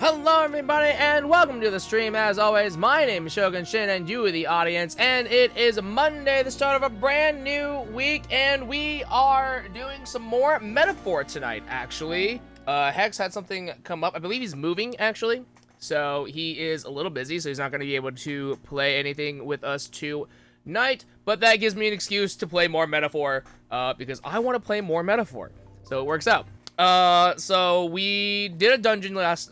Hello everybody and welcome to the stream. As always, my name is Shogun Shin and you are the audience, and it is Monday, the start of a brand new week, and we are doing some more Metaphor tonight, actually. Hex had something come up. I believe he's moving, actually, so he is a little busy, so he's not going to be able to play anything with us tonight, but that gives me an excuse to play more Metaphor, because I want to play more Metaphor, so it works out. So we did a dungeon last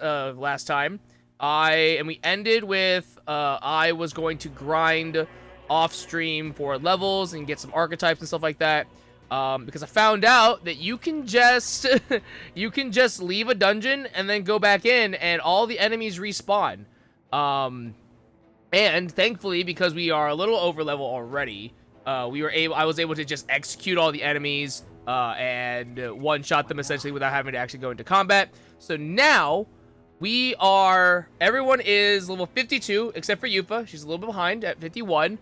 time. And we ended with, I was going to grind off stream for levels and get some archetypes and stuff like that. Because I found out that you can just, you can just leave a dungeon and then go back in and all the enemies respawn. And thankfully, because we are a little over level already, I was able to just execute all the enemies, and one-shot them essentially without having to actually go into combat. So now everyone is level 52 except for Yufa. She's a little bit behind at 51.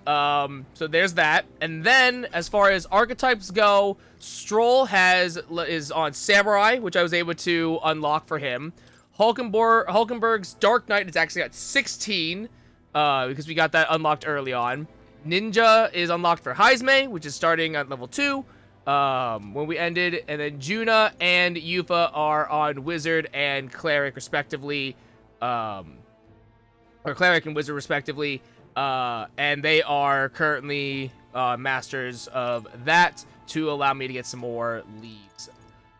So there's that. And then as far as archetypes go, Stroll is on Samurai, which I was able to unlock for him. Hulkenberg's Dark Knight has actually got 16, because we got that unlocked early on. Ninja is unlocked for Heizme, which is starting at level 2. When we ended, and then Juna and Yufa are on Wizard and Cleric respectively, or Cleric and Wizard respectively, and they are currently masters of that to allow me to get some more leaves.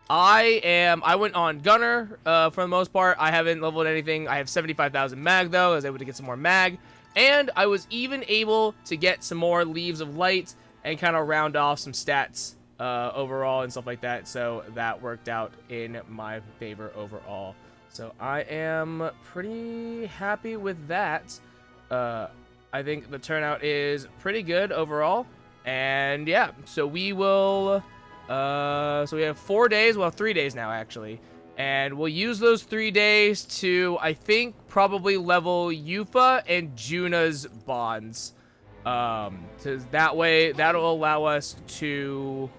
I went on Gunner for the most part. I haven't leveled anything. I have 75,000 mag though. I was able to get some more mag, and I was even able to get some more Leaves of Light and kind of round off some stats overall and stuff like that, so that worked out in my favor overall. So I am pretty happy with that. I think the turnout is pretty good overall, and yeah, so we will so we have 4 days, well 3 days now actually, and we'll use those 3 days to, I think, probably level Yufa and Juna's bonds, so that way that'll allow us to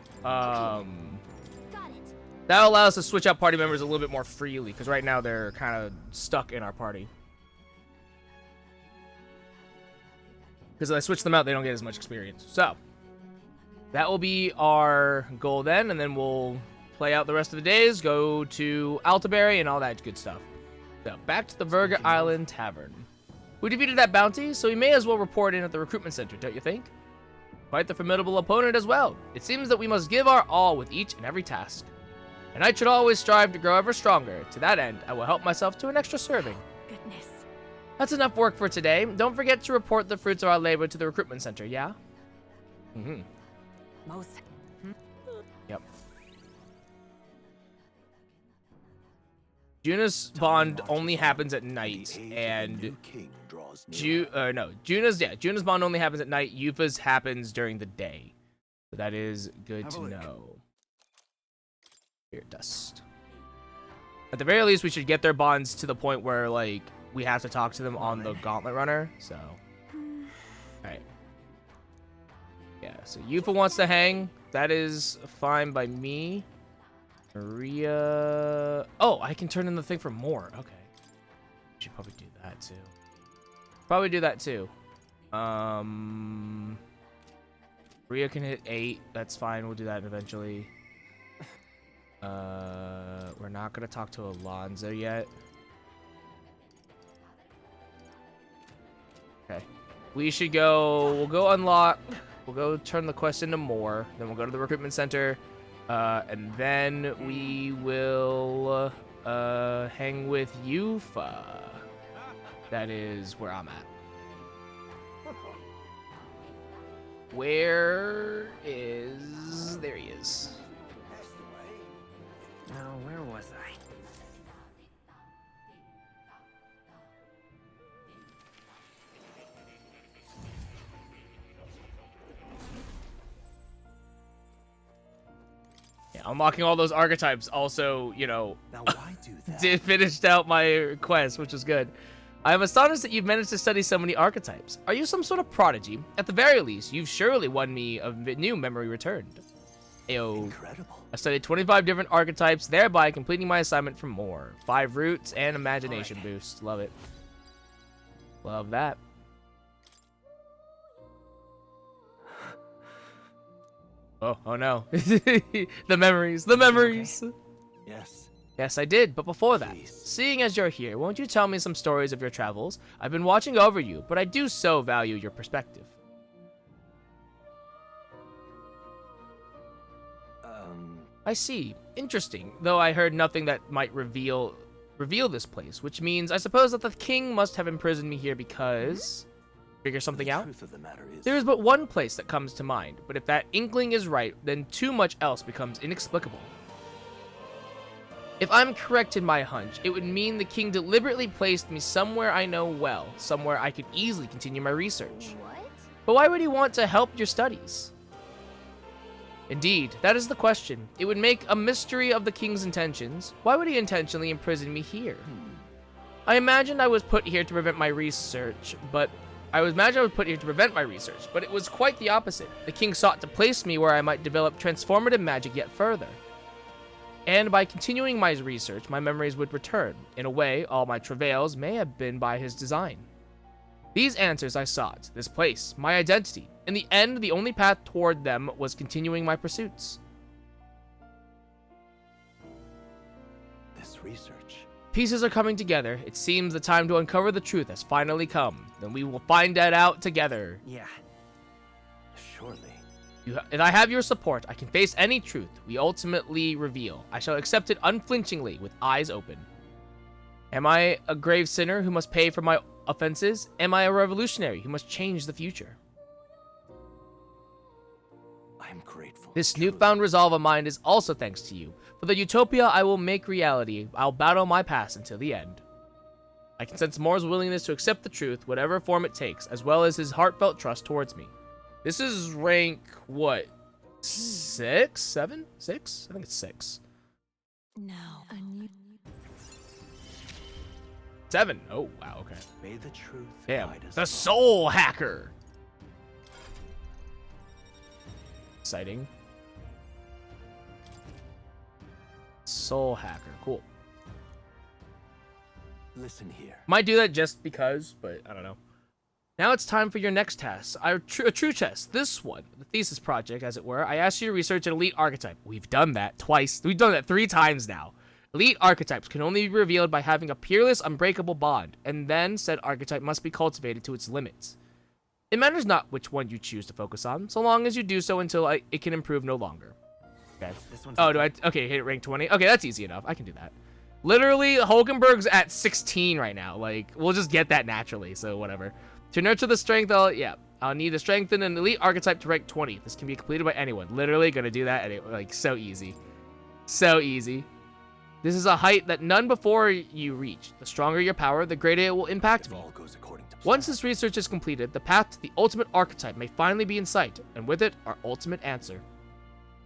that'll allow us to switch out party members a little bit more freely, because right now they're kind of stuck in our party. Because if I switch them out, they don't get as much experience. So that will be our goal then, and then we'll play out the rest of the days, go to Altaberry and all that good stuff. So back to the Virga Island Tavern. We defeated that bounty, so we may as well report in at the recruitment center, don't you think? Quite the formidable opponent as well. It seems that we must give our all with each and every task. A knight should always strive to grow ever stronger. To that end, I will help myself to an extra serving. Goodness. That's enough work for today. Don't forget to report the fruits of our labor to the recruitment center, yeah? Mm-hmm. Most. Yep. Juna's bond only happens at night, and Juna's bond only happens at night. Yufa's happens during the day. So that is good to know. Here, dust. At the very least, we should get their bonds to the point where, like, we have to talk to them on the Gauntlet Runner, so. Alright. Yeah, so Yufa wants to hang. That is fine by me. Maria... Oh, I can turn in the thing for more. Okay. Should probably do that, too. Probably do that, too. Maria can hit 8. That's fine. We'll do that eventually. We're not going to talk to Alonzo yet. Okay. We should go... We'll go unlock... We'll go turn the quest into more. Then we'll go to the recruitment center. And then we will hang with Yufa. That is where I'm at. Where is... There he is. Now, where was I? Yeah, unlocking all those archetypes also, you know, Now why do that? finished out my quest, which is good. I am astonished that you've managed to study so many archetypes. Are you some sort of prodigy? At the very least, you've surely won me a new memory returned. Ayo. Incredible. I studied 25 different archetypes, thereby completing my assignment for more. 5 roots and imagination boost. Love it. Love that. Oh no. The memories. The memories. Okay? Yes. Yes, I did, but before that, Please. seeing as you're here, won't you tell me some stories of your travels? I've been watching over you, but I do so value your perspective. I see. Interesting. Though I heard nothing that might reveal this place, which means I suppose that the king must have imprisoned me here because... Figure something out? The truth of the matter is, There is but one place that comes to mind, but if that inkling is right, then too much else becomes inexplicable. If I'm correct in my hunch, it would mean the king deliberately placed me somewhere I know well, somewhere I could easily continue my research. What? But why would he want to help your studies? Indeed, that is the question. It would make a mystery of the king's intentions. Why would he intentionally imprison me here? I imagined I was put here to prevent my research, but it was quite the opposite. The king sought to place me where I might develop transformative magic yet further. And by continuing my research, my memories would return. In a way, all my travails may have been by his design. These answers I sought, this place, my identity. In the end, the only path toward them was continuing my pursuits. this research. Pieces are coming together. It seems the time to uncover the truth has finally come. Then we will find that out together. Yeah. Surely. If I have your support, I can face any truth we ultimately reveal. I shall accept it unflinchingly with eyes open. Am I a grave sinner who must pay for my offenses? Am I a revolutionary who must change the future? I am grateful. This truly. newfound resolve of mine is also thanks to you. For the utopia I will make reality, I'll battle my past until the end. I can sense Moore's willingness to accept the truth, whatever form it takes, as well as his heartfelt trust towards me. This is rank, what? 6? 7? 6? I think it's 6. No. 7. Oh, wow, okay. May the truth Damn. guide us The all. Soul Hacker. Exciting. Soul Hacker. Cool. Listen here. Might do that just because, but I don't know. Now it's time for your next test. A true test. This one, the thesis project, as it were. I asked you to research an elite archetype. We've done that twice. We've done that 3 times now. Elite archetypes can only be revealed by having a peerless, unbreakable bond, and then said archetype must be cultivated to its limits. It matters not which one you choose to focus on, so long as you do so until it can improve no longer. Okay. This one's Oh, do I? Okay, hit rank 20. Okay, that's easy enough. I can do that. Literally, Hulkenberg's at 16 right now. Like, we'll just get that naturally, so whatever. To nurture the strength, I'll need to strengthen an elite archetype to rank 20. This can be completed by anyone. Literally gonna do that, and it, like, so easy. So easy. This is a height that none before you reach. The stronger your power, the greater it will impact If me. all goes according to plan. Once this research is completed, the path to the ultimate archetype may finally be in sight, and with it, our ultimate answer.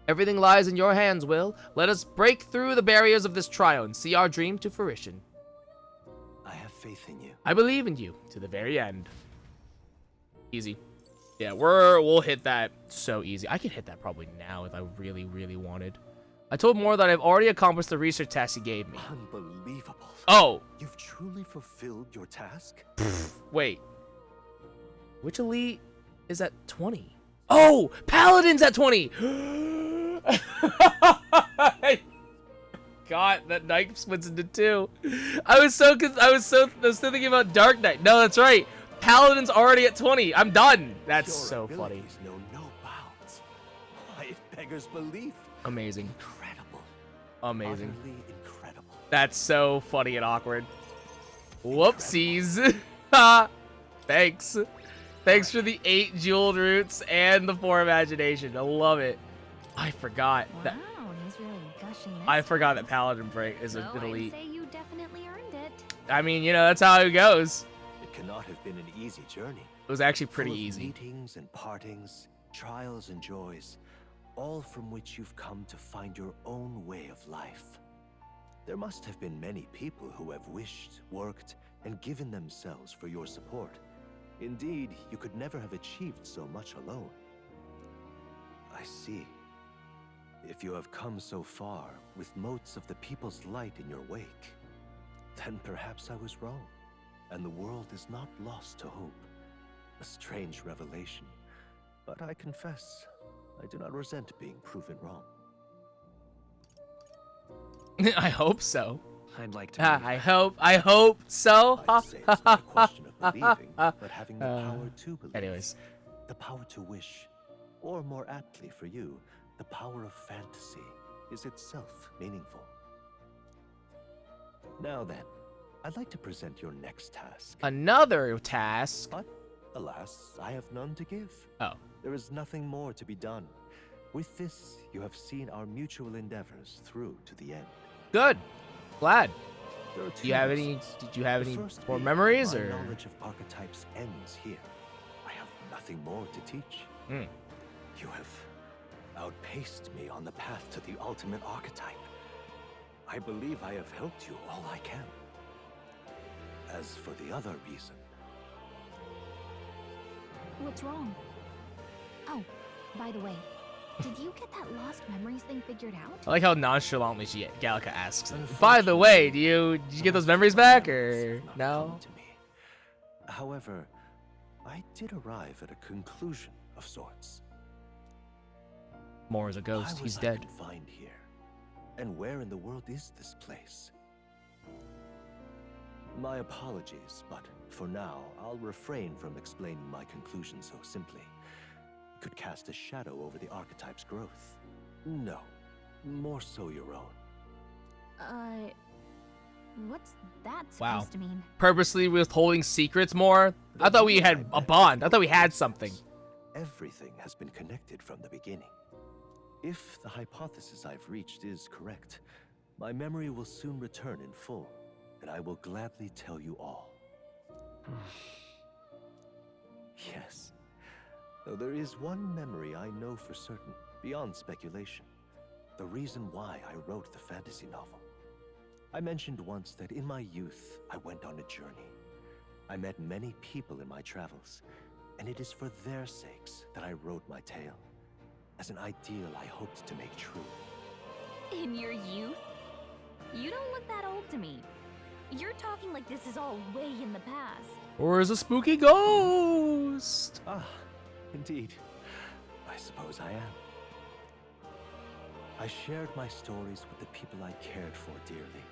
Everything lies in your hands, Will. Let us break through the barriers of this trial and see our dream to fruition. I have faith in you. I believe in you to the very end. Easy. Yeah, we'll hit that so easy. I could hit that probably now if I really, really wanted. I told Moore that I've already accomplished the research task he gave me. Unbelievable. Oh, You've truly fulfilled your task? wait. Which elite is at 20? Oh, Paladin's at 20! God, that knife splits into 2. I was still thinking about Dark Knight. No, that's right. Paladin's already at 20. I'm done. That's Your so funny. abilities know no bounds. Why, it beggars belief. Amazing. Incredible. Amazing. Utterly incredible. That's so funny and awkward. Whoopsies. Thanks. Thanks for the 8 jeweled roots and the 4 imagination. I love it. I forgot Wow, that. he's really gushing this I forgot that Paladin break is an So I'd elite. say you definitely earned it. I mean, you know, that's how it goes. It cannot have been an easy journey. It was actually pretty Full of easy. Meetings and partings, trials and joys, all from which you've come to find your own way of life. There must have been many people who have wished, worked, and given themselves for your support. Indeed, you could never have achieved so much alone. I see. If you have come so far with motes of the people's light in your wake, then perhaps I was wrong, and the world is not lost to hope. A strange revelation, but I confess, I do not resent being proven wrong. I hope so. I'd like to. I hope so. I'd say it's not a question of believing, but having the power to believe. Anyways. The power to wish, or more aptly for you, the power of fantasy, is itself meaningful. Now then, I'd like to present your next task. Another task. But, alas, I have none to give. Oh. There is nothing more to be done. With this, you have seen our mutual endeavors through to the end. Good. Glad. There are Do you have two any? reasons. Did you have The any first more being memories, my or? knowledge of archetypes ends here. I have nothing more to teach. Hmm. You have outpaced me on the path to the ultimate archetype. I believe I have helped you all I can. As for the other reason, What's wrong? Oh, by the way, did you get that lost memories thing figured out? I like how nonchalantly Gallica asks. By the way, did you get those memories back, or Not no? come to me. However, I did arrive at a conclusion of sorts. Moore is a Why ghost. was He's I dead. confined here? And where in the world is this place? My apologies, but for now, I'll refrain from explaining my conclusion so simply. It could cast a shadow over the archetype's growth. No, more so your own. What's that Wow. supposed to mean? Purposely withholding secrets more. I thought we had a bond. I thought we had something. Everything has been connected from the beginning. If the hypothesis I've reached is correct, my memory will soon return in full, and I will gladly tell you all. Yes, though there is one memory I know for certain, beyond speculation. The reason why I wrote the fantasy novel. I mentioned once that in my youth, I went on a journey. I met many people in my travels, and it is for their sakes that I wrote my tale, as an ideal I hoped to make true. In your youth? You don't look that old to me. You're talking like this is all way in the past. Or is a spooky ghost? Ah, indeed. I suppose I am. I shared my stories with the people I cared for dearly,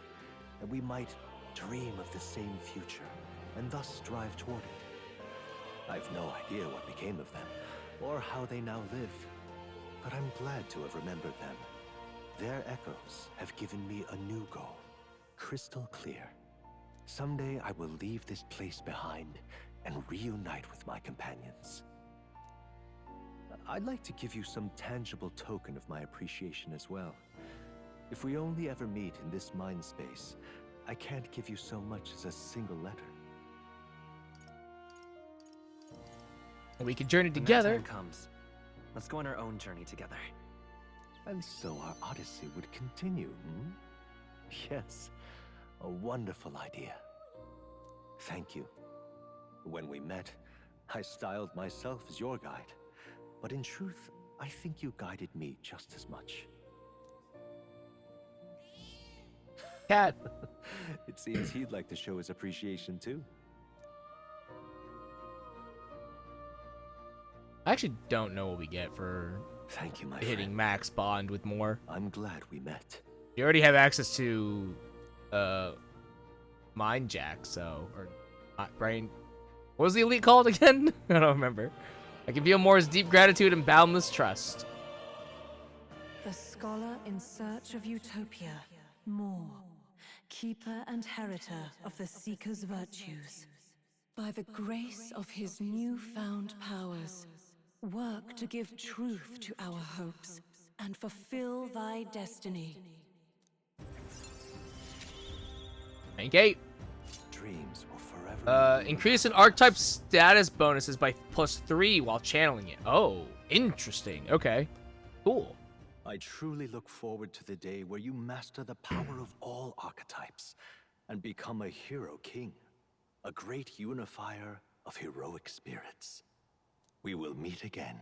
that we might dream of the same future, and thus strive toward it. I've no idea what became of them, or how they now live, but I'm glad to have remembered them. Their echoes have given me a new goal, crystal clear. Someday I will leave this place behind and reunite with my companions. I'd like to give you some tangible token of my appreciation as well. If we only ever meet in this mind space, I can't give you so much as a single letter. We could journey When that together. time comes, let's go on our own journey together. And so our odyssey would continue, hmm? Yes, a wonderful idea. Thank you. When we met, I styled myself as your guide. But in truth, I think you guided me just as much. Cat. It seems he'd like to show his appreciation too. I actually don't know what we get for Thank you, my hitting friend. max bond with Moore. I'm glad we met. You already have access to Mind Jack, so or brain. What was the elite called again? I don't remember. I can feel Moore's deep gratitude and boundless trust. The scholar in search of utopia, Moore, keeper and heritor of the Seeker's virtues. By the grace of his newfound powers, work to give truth to our hopes and fulfill thy destiny. Rank 8. Dreams will forever. Increase an archetype status bonuses by +3 while channeling it. Oh, interesting. Okay, cool. I truly look forward to the day where you master the power of all archetypes and become a hero king, a great unifier of heroic spirits. We will meet again.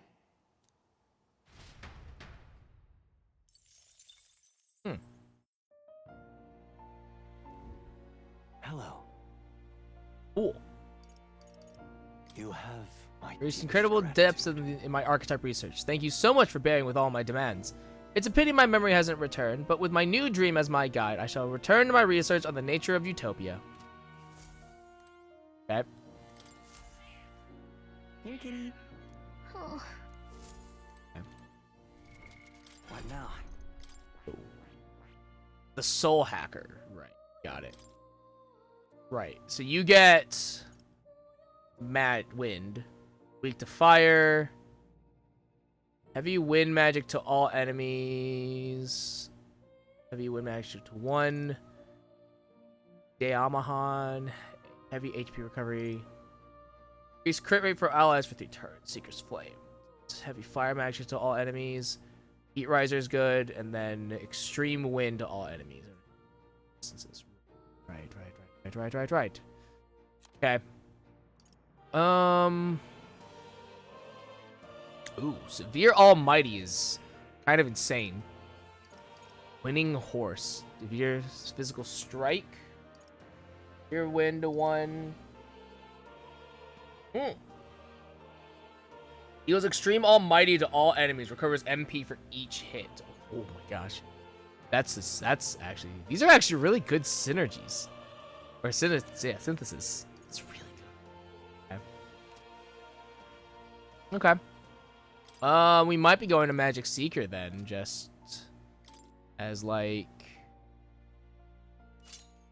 my There's deepest incredible gratitude. depths in my archetype research. Thank you so much for bearing with all my demands. It's a pity my memory hasn't returned, but with my new dream as my guide, I shall return to my research on the nature of utopia. Okay. Here, kitty. Oh, What now? The soul hacker. Right. Got it. Right. So you get mad wind. Weak to fire. Heavy wind magic to all enemies. Heavy wind magic to 1. Deamahan. Heavy HP recovery. Increase crit rate for allies for 3 turns. Seeker's Flame. Heavy fire magic to all enemies. Heat Riser is good. And then extreme wind to all enemies. Right. Okay. Ooh, Severe Almighty is kind of insane. Winning Horse. Severe Physical Strike. Severe Wind to 1. Deals Extreme Almighty to all enemies. Recovers MP for each hit. Oh my gosh. That's actually... These are actually really good synergies. Or synthesis. It's really good. Okay. We might be going to Magic Seeker then, just as like...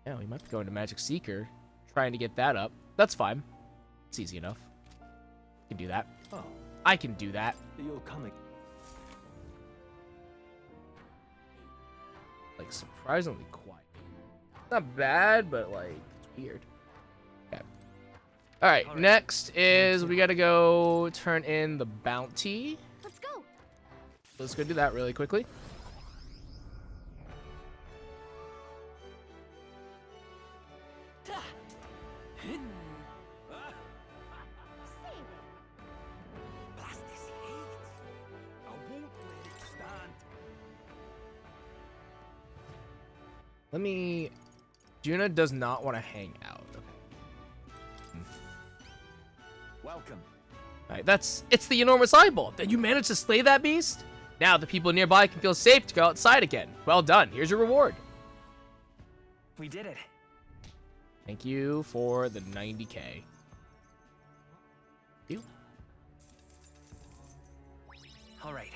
Yeah, we might be going to Magic Seeker, trying to get that up. That's fine. It's easy enough. I can do that. Oh, I can do that. you'll come again. Like, surprisingly quiet. Not bad, but like, it's weird. Okay. Alright, next is we gotta go turn in the bounty. let's go. Let's go do that really quickly. Let me... Juna does not want to hang out. Okay. Welcome. Alright, it's the enormous eyeball. Did you manage to slay that beast? Now the people nearby can feel safe to go outside again. Well done. Here's your reward. We did it. Thank you for the 90k. You? All right.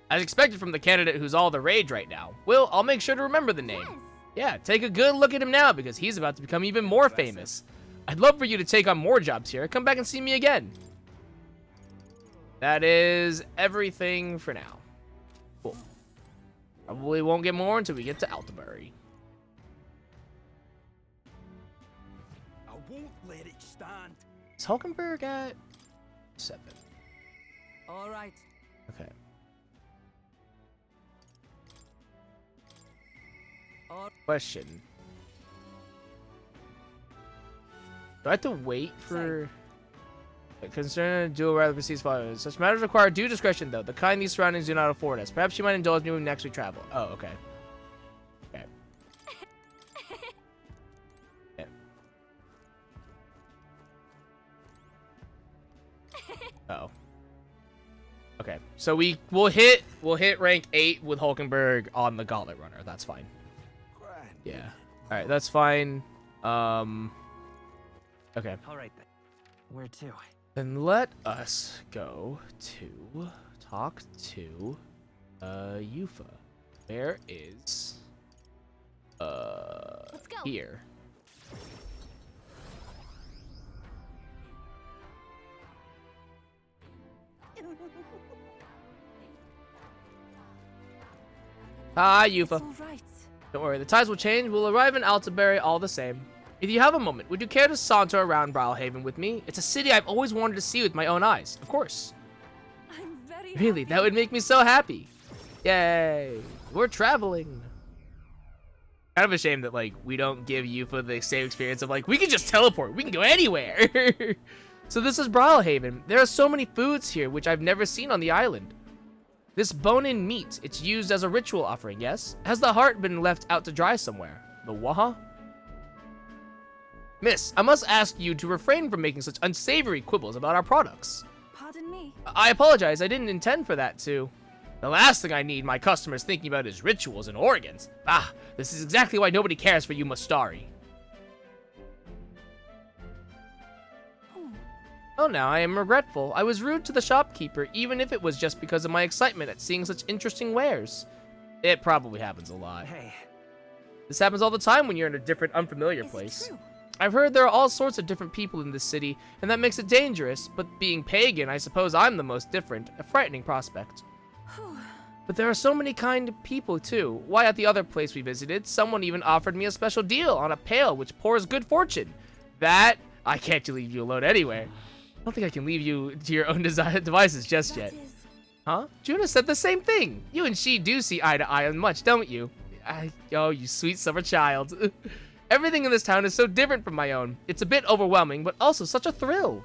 As expected from the candidate who's all the rage right now. Will, I'll make sure to remember the name. Yes. Yeah, take a good look at him now because he's about to become even more famous. I'd love for you to take on more jobs here. Come back and see me again. That is everything for now. Cool. Probably won't get more until we get to Altabury. I won't let it stand. Is Hulkenberg at 7? All right. Okay. Question. Do I have to wait for... Concern dual rather proceeds following. Such matters require due discretion, though. The kind these surroundings do not afford us. Perhaps you might indulge me when next we travel. Oh, okay. Okay. Yeah. Uh-oh. Okay, so we'll hit rank 8 with Hulkenberg on the Gauntlet Runner. That's fine. Yeah. All right, that's fine. Okay. All right then. Where to? Then let us go to talk to Yufa. Where is Let's go. here? Hi, Yufa. All right. Don't worry, the tides will change. We'll arrive in Altabury all the same. If you have a moment, would you care to saunter around Brawlhaven with me? It's a city I've always wanted to see with my own eyes. Of course. I'm very Really, happy. that would make me so happy. Yay. We're traveling. Kind of a shame that, like, we don't give Yufa the same experience of, like, we can just teleport. We can go anywhere. So this is Brawlhaven. There are so many foods here, which I've never seen on the island. This bone-in meat, it's used as a ritual offering, yes? Has the heart been left out to dry somewhere? The waha? Miss, I must ask you to refrain from making such unsavory quibbles about our products. Pardon me. I apologize, I didn't intend for that to. The last thing I need my customers thinking about is rituals and organs. Ah, this is exactly why nobody cares for you Mustari. Oh, now I am regretful. I was rude to the shopkeeper, even if it was just because of my excitement at seeing such interesting wares. It probably happens a lot. Hey, This happens all the time when you're in a different, unfamiliar place. I've heard there are all sorts of different people in this city, and that makes it dangerous, but being pagan, I suppose I'm the most different, a frightening prospect. But there are so many kind people, too. Why, at the other place we visited, someone even offered me a special deal on a pail which pours good fortune. That, I can't leave you alone anywhere. I don't think I can leave you to your own devices just yet. Huh? Juna said the same thing. You and she do see eye to eye on much, don't you? Oh, you sweet summer child. Everything in this town is so different from my own. It's a bit overwhelming, but also such a thrill.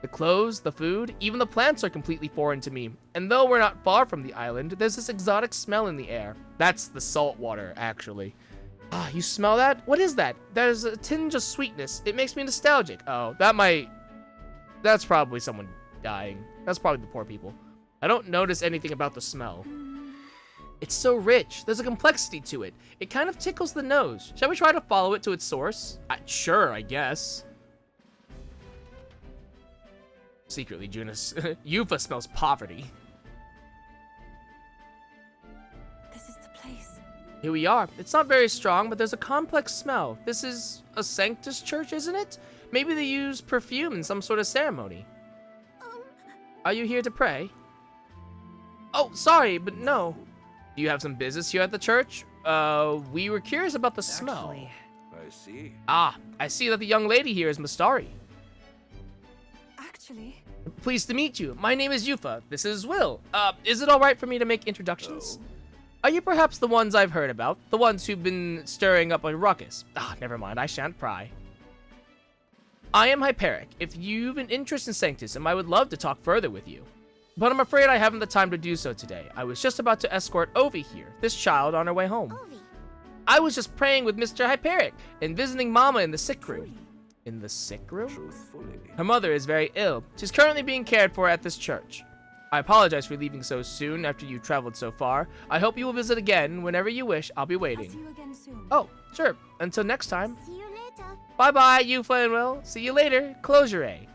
The clothes, the food, even the plants are completely foreign to me. And though we're not far from the island, there's this exotic smell in the air. That's the salt water, actually. Ah, you smell that? What is that? There's a tinge of sweetness. It makes me nostalgic. Oh, that's probably someone dying. That's probably the poor people. I don't notice anything about the smell. It's so rich. There's a complexity to it. It kind of tickles the nose. Shall we try to follow it to its source? Sure, I guess. Secretly, Yufa smells poverty. This is the place. Here we are. It's not very strong, but there's a complex smell. This is a Sanctus church, isn't it? Maybe they use perfume in some sort of ceremony. Are you here to pray? Oh, sorry, but no. Do you have some business here at the church? We were curious about the smell. actually, I see. Ah, I see that the young lady here is Mustari. Actually, Pleased to meet you. My name is Yufa. This is Will. Is it alright for me to make introductions? Are you perhaps the ones I've heard about? The ones who've been stirring up a ruckus? Ah, never mind. I shan't pry. I am Hyperic. If you've an interest in Sanctism, I would love to talk further with you. But I'm afraid I haven't the time to do so today. I was just about to escort Ovi here, this child, on her way home. I was just praying with Mr. Hyperic and visiting Mama in the sick room. In the sick room? Truthfully. Her mother is very ill. She's currently being cared for at this church. I apologize for leaving so soon after you traveled so far. I hope you will visit again. Whenever you wish, I'll be I'll waiting. see you again soon. Oh, sure. Until next time. See you later. Bye-bye, Yufa and Will. See you later. Close your A.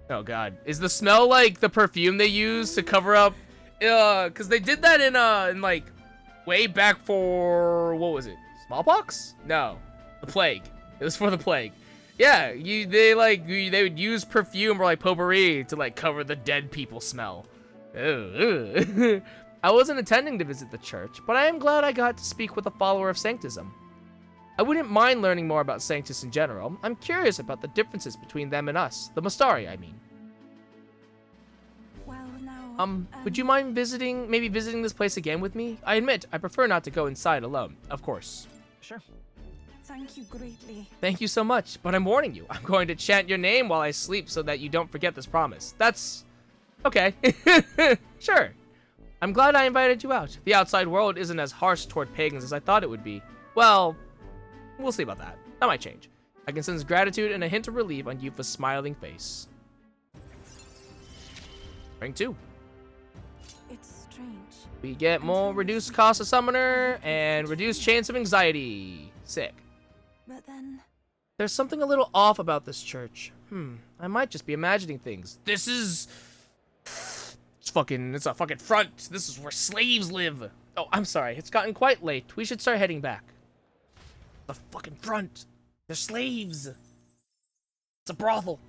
Oh, God. Is the smell like the perfume they use to cover up? Because they did that in like, way back for, what was it? Smallpox? No. The plague. It was for the plague. Yeah, they would use perfume or like potpourri to like cover the dead people smell. Ew. I wasn't intending to visit the church, but I am glad I got to speak with a follower of Sanctism. I wouldn't mind learning more about Sanctus in general. I'm curious about the differences between them and us, the Mustari, I mean. Well, now. Would you mind maybe visiting this place again with me? I admit, I prefer not to go inside alone, of course. sure. Thank you greatly. Thank you so much, but I'm warning you. I'm going to chant your name while I sleep so that you don't forget this promise. That's... okay. Sure. I'm glad I invited you out. The outside world isn't as harsh toward pagans as I thought it would be. Well, we'll see about that. That might change. I can sense gratitude and a hint of relief on Yufa's smiling face. Rank 2. It's strange. We get more reduced cost of summoner and reduced chance of anxiety. Sick. But then, There's something a little off about this church. I might just be imagining things. It's a fucking front. This is where slaves live. Oh, I'm sorry. It's gotten quite late. We should start heading back. The fucking front. They're slaves. It's a brothel.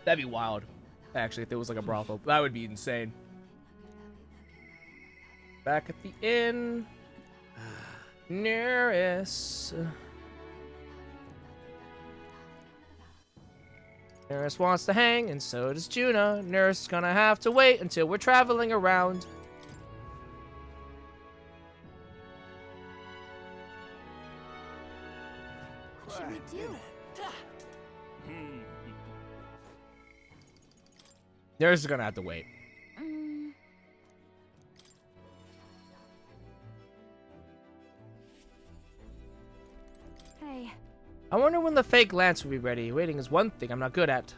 That'd be wild. Actually, if there was like a brothel, that would be insane. Back at the inn. Nearest. Nurse wants to hang, and so does Juna. Nurse is gonna have to wait until we're traveling around. What should we do? Nurse is gonna have to wait. Bye. I wonder when the fake lance will be ready. Waiting is one thing I'm not good at.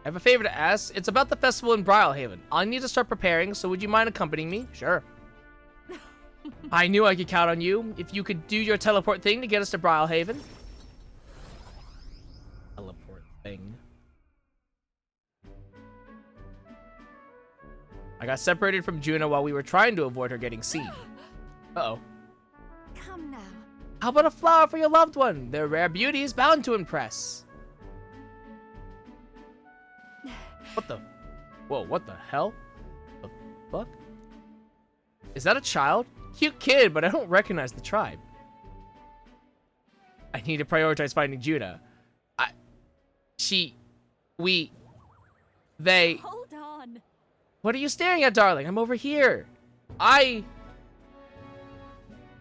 I have a favor to ask. It's about the festival in Brylehaven. I need to start preparing, so would you mind accompanying me? Sure. I knew I could count on you. If you could do your teleport thing to get us to Brylehaven. Teleport thing. I got separated from Juna while we were trying to avoid her getting seen. Uh-oh. Come now. How about a flower for your loved one? They're rare beauties, bound to impress. What the? Whoa, what the hell? The fuck? Is that a child? Cute kid, but I don't recognize the tribe. I need to prioritize finding Juna. They... Hold on. What are you staring at, darling? I'm over here.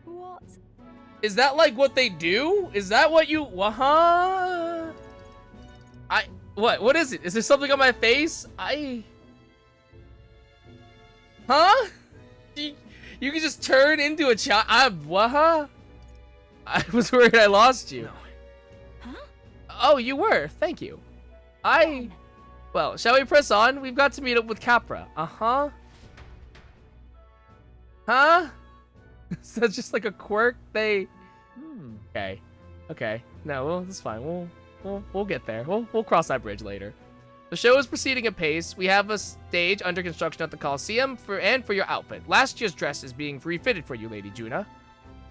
What? Is that like what they do? Is that what you... What? What is it? Is there something on my face? Huh? You can just turn into a child? What? I was worried I lost you. No. Huh? Oh, you were. Thank you. Well, shall we press on? We've got to meet up with Capra. Uh-huh. Huh? Is that just like a quirk? Okay. Okay. No, well, that's fine. We'll get there. We'll cross that bridge later. The show is proceeding at pace. We have a stage under construction at the Coliseum for your outfit. Last year's dress is being refitted for you, Lady Juna.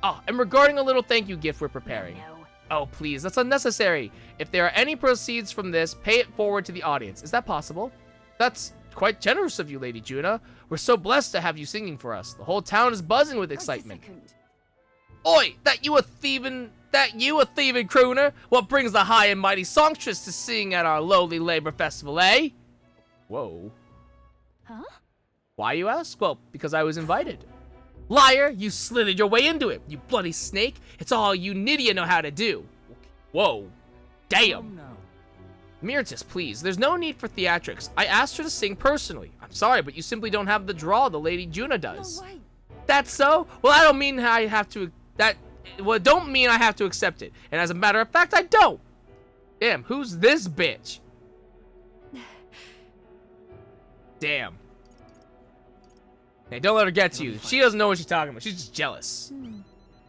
Oh, and regarding a little thank you gift we're preparing. No. Oh, please, that's unnecessary. If there are any proceeds from this, pay it forward to the audience. Is that possible? That's quite generous of you, Lady Juna. We're so blessed to have you singing for us. The whole town is buzzing with excitement. Oi, that you a thieving crooner? What brings the high and mighty songstress to sing at our lowly labor festival, eh? Whoa. Huh? Why, you ask? Well, because I was invited. Liar, you slithered your way into it, you bloody snake. It's all you Nydia know how to do. Whoa. Damn. No. Myrtis, please, there's no need for theatrics. I asked her to sing personally. I'm sorry, but you simply don't have the draw the Lady Juna does. No way. That's so? Well, I don't mean I have to... Well, it don't mean I have to accept it. And as a matter of fact, I don't. Damn, who's this bitch? Damn. Hey, don't let her get to you. She doesn't know what she's talking about. She's just jealous.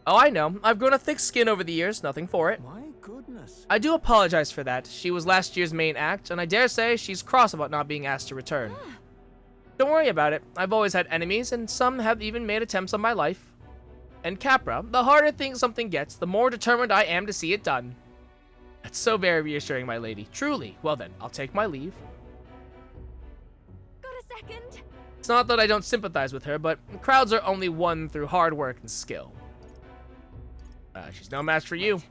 Oh, I know. I've grown a thick skin over the years. Nothing for it. My goodness. I do apologize for that. She was last year's main act, and I dare say she's cross about not being asked to return. Don't worry about it. I've always had enemies, and some have even made attempts on my life. And Capra, the harder something gets, the more determined I am to see it done. That's so very reassuring, my lady. Truly. Well then, I'll take my leave. Got a second? It's not that I don't sympathize with her, but crowds are only won through hard work and skill. She's no match for you.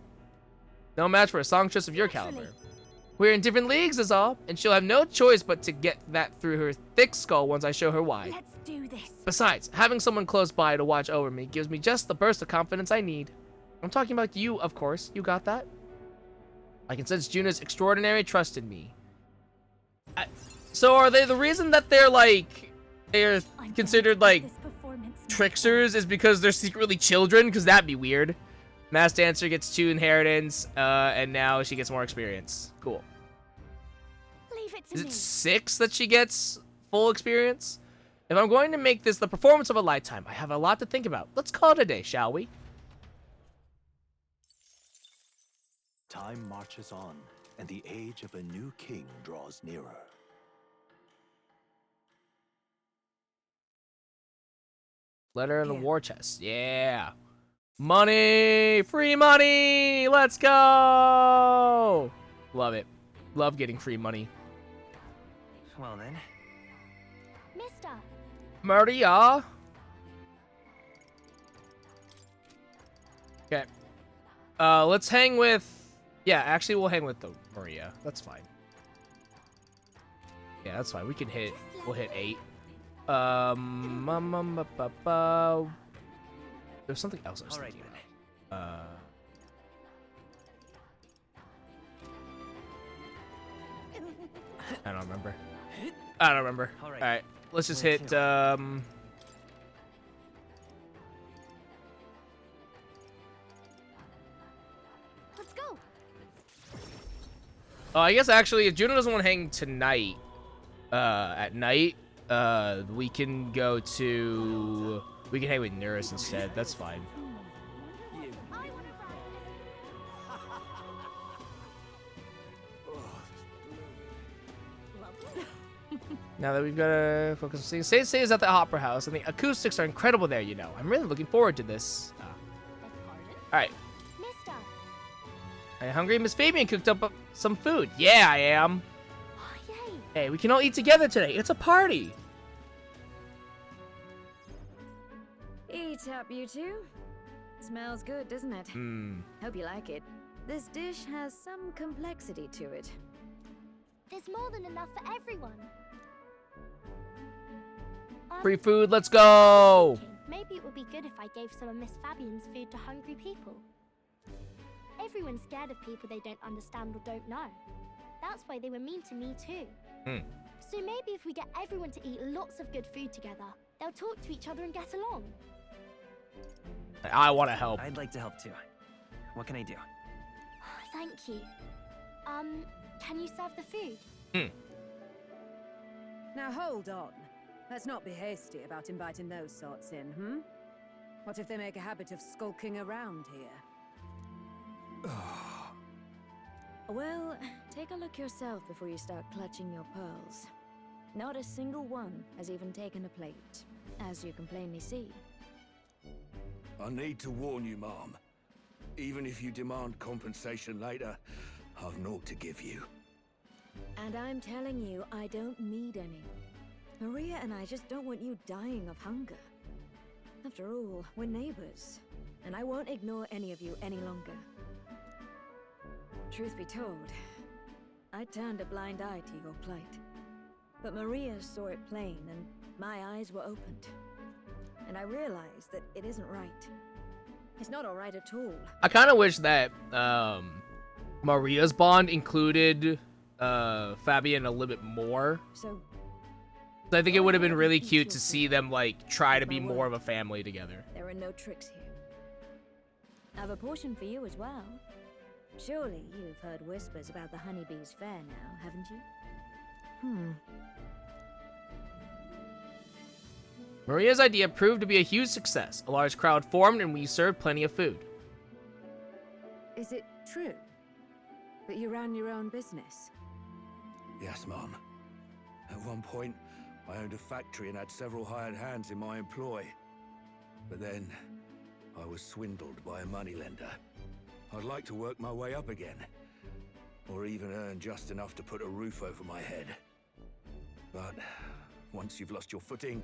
No match for a songstress of your caliber. We're in different leagues is all, and she'll have no choice but to get that through her thick skull once I show her why. Let's do this. Besides, having someone close by to watch over me gives me just the burst of confidence I need. I'm talking about you, of course. You got that? I can sense Juna's extraordinary trust in me. So are they the reason that they're considered like tricksters is because they're secretly children? Because that'd be weird. Mass Dancer gets 2 inheritance, and now she gets more experience. Cool. Leave it to Is me. it 6 that she gets full experience? If I'm going to make this the performance of a lifetime, I have a lot to think about. Let's call it a day, shall we? Time marches on, and the age of a new king draws nearer. Letter in the war chest. Yeah. Money! Free money! Let's go! Love it. Love getting free money. Well then. Mister. Maria. Okay. Let's hang with... Yeah, actually, we'll hang with the Maria. That's fine. Yeah, that's fine. We can hit... We'll hit 8. There's something else I was thinking about. I don't remember. I don't remember. All right. Alright, let's just Where hit, to? go. Oh, I guess actually, if Juno doesn't want to hang tonight, at night, we can go to... We can hang with Nurse instead. That's fine. I want to ride. Lovely. Now that we've got to focus on seeing... Say is at the Opera House, and the acoustics are incredible there, you know. I'm really looking forward to this. Beg pardon? Alright. Mister. Are you hungry? Miss Fabian cooked up some food. Yeah, I am. Oh, yay. Hey, we can all eat together today. It's a party. Eat up, you two. Smells good, doesn't it? Hope you like it. This dish has some complexity to it. There's more than enough for everyone. Free food, let's go. Maybe it would be good if I gave some of Miss Fabian's food to hungry people. Everyone's scared of people they don't understand or don't know. That's why they were mean to me too. So maybe if we get everyone to eat lots of good food together, they'll talk to each other and get along. I want to help. I'd like to help too. What can I do? Thank you. Can you serve the food? Now hold on. Let's not be hasty about inviting those sorts in, What if they make a habit of skulking around here? Well, take a look yourself before you start clutching your pearls. Not a single one has even taken a plate, as you can plainly see. I need to warn you, Mom. Even if you demand compensation later, I've naught to give you. And I'm telling you, I don't need any. Maria and I just don't want you dying of hunger. After all, we're neighbors, and I won't ignore any of you any longer. Truth be told, I turned a blind eye to your plight. But Maria saw it plain, and my eyes were opened. And I realized that it isn't right. It's not all right at all. I kind of wish that Maria's bond included Fabian a little bit more. So I think it would have been really cute to see them like try to be more of a family together. there are no tricks here. I've a portion for you as well. Surely you've heard whispers about the honeybees fair now, haven't you? Maria's idea proved to be a huge success. A large crowd formed and we served plenty of food. Is it true that you ran your own business? Yes, Mom. At one point, I owned a factory and had several hired hands in my employ. But then, I was swindled by a moneylender. I'd like to work my way up again. Or even earn just enough to put a roof over my head. But once you've lost your footing,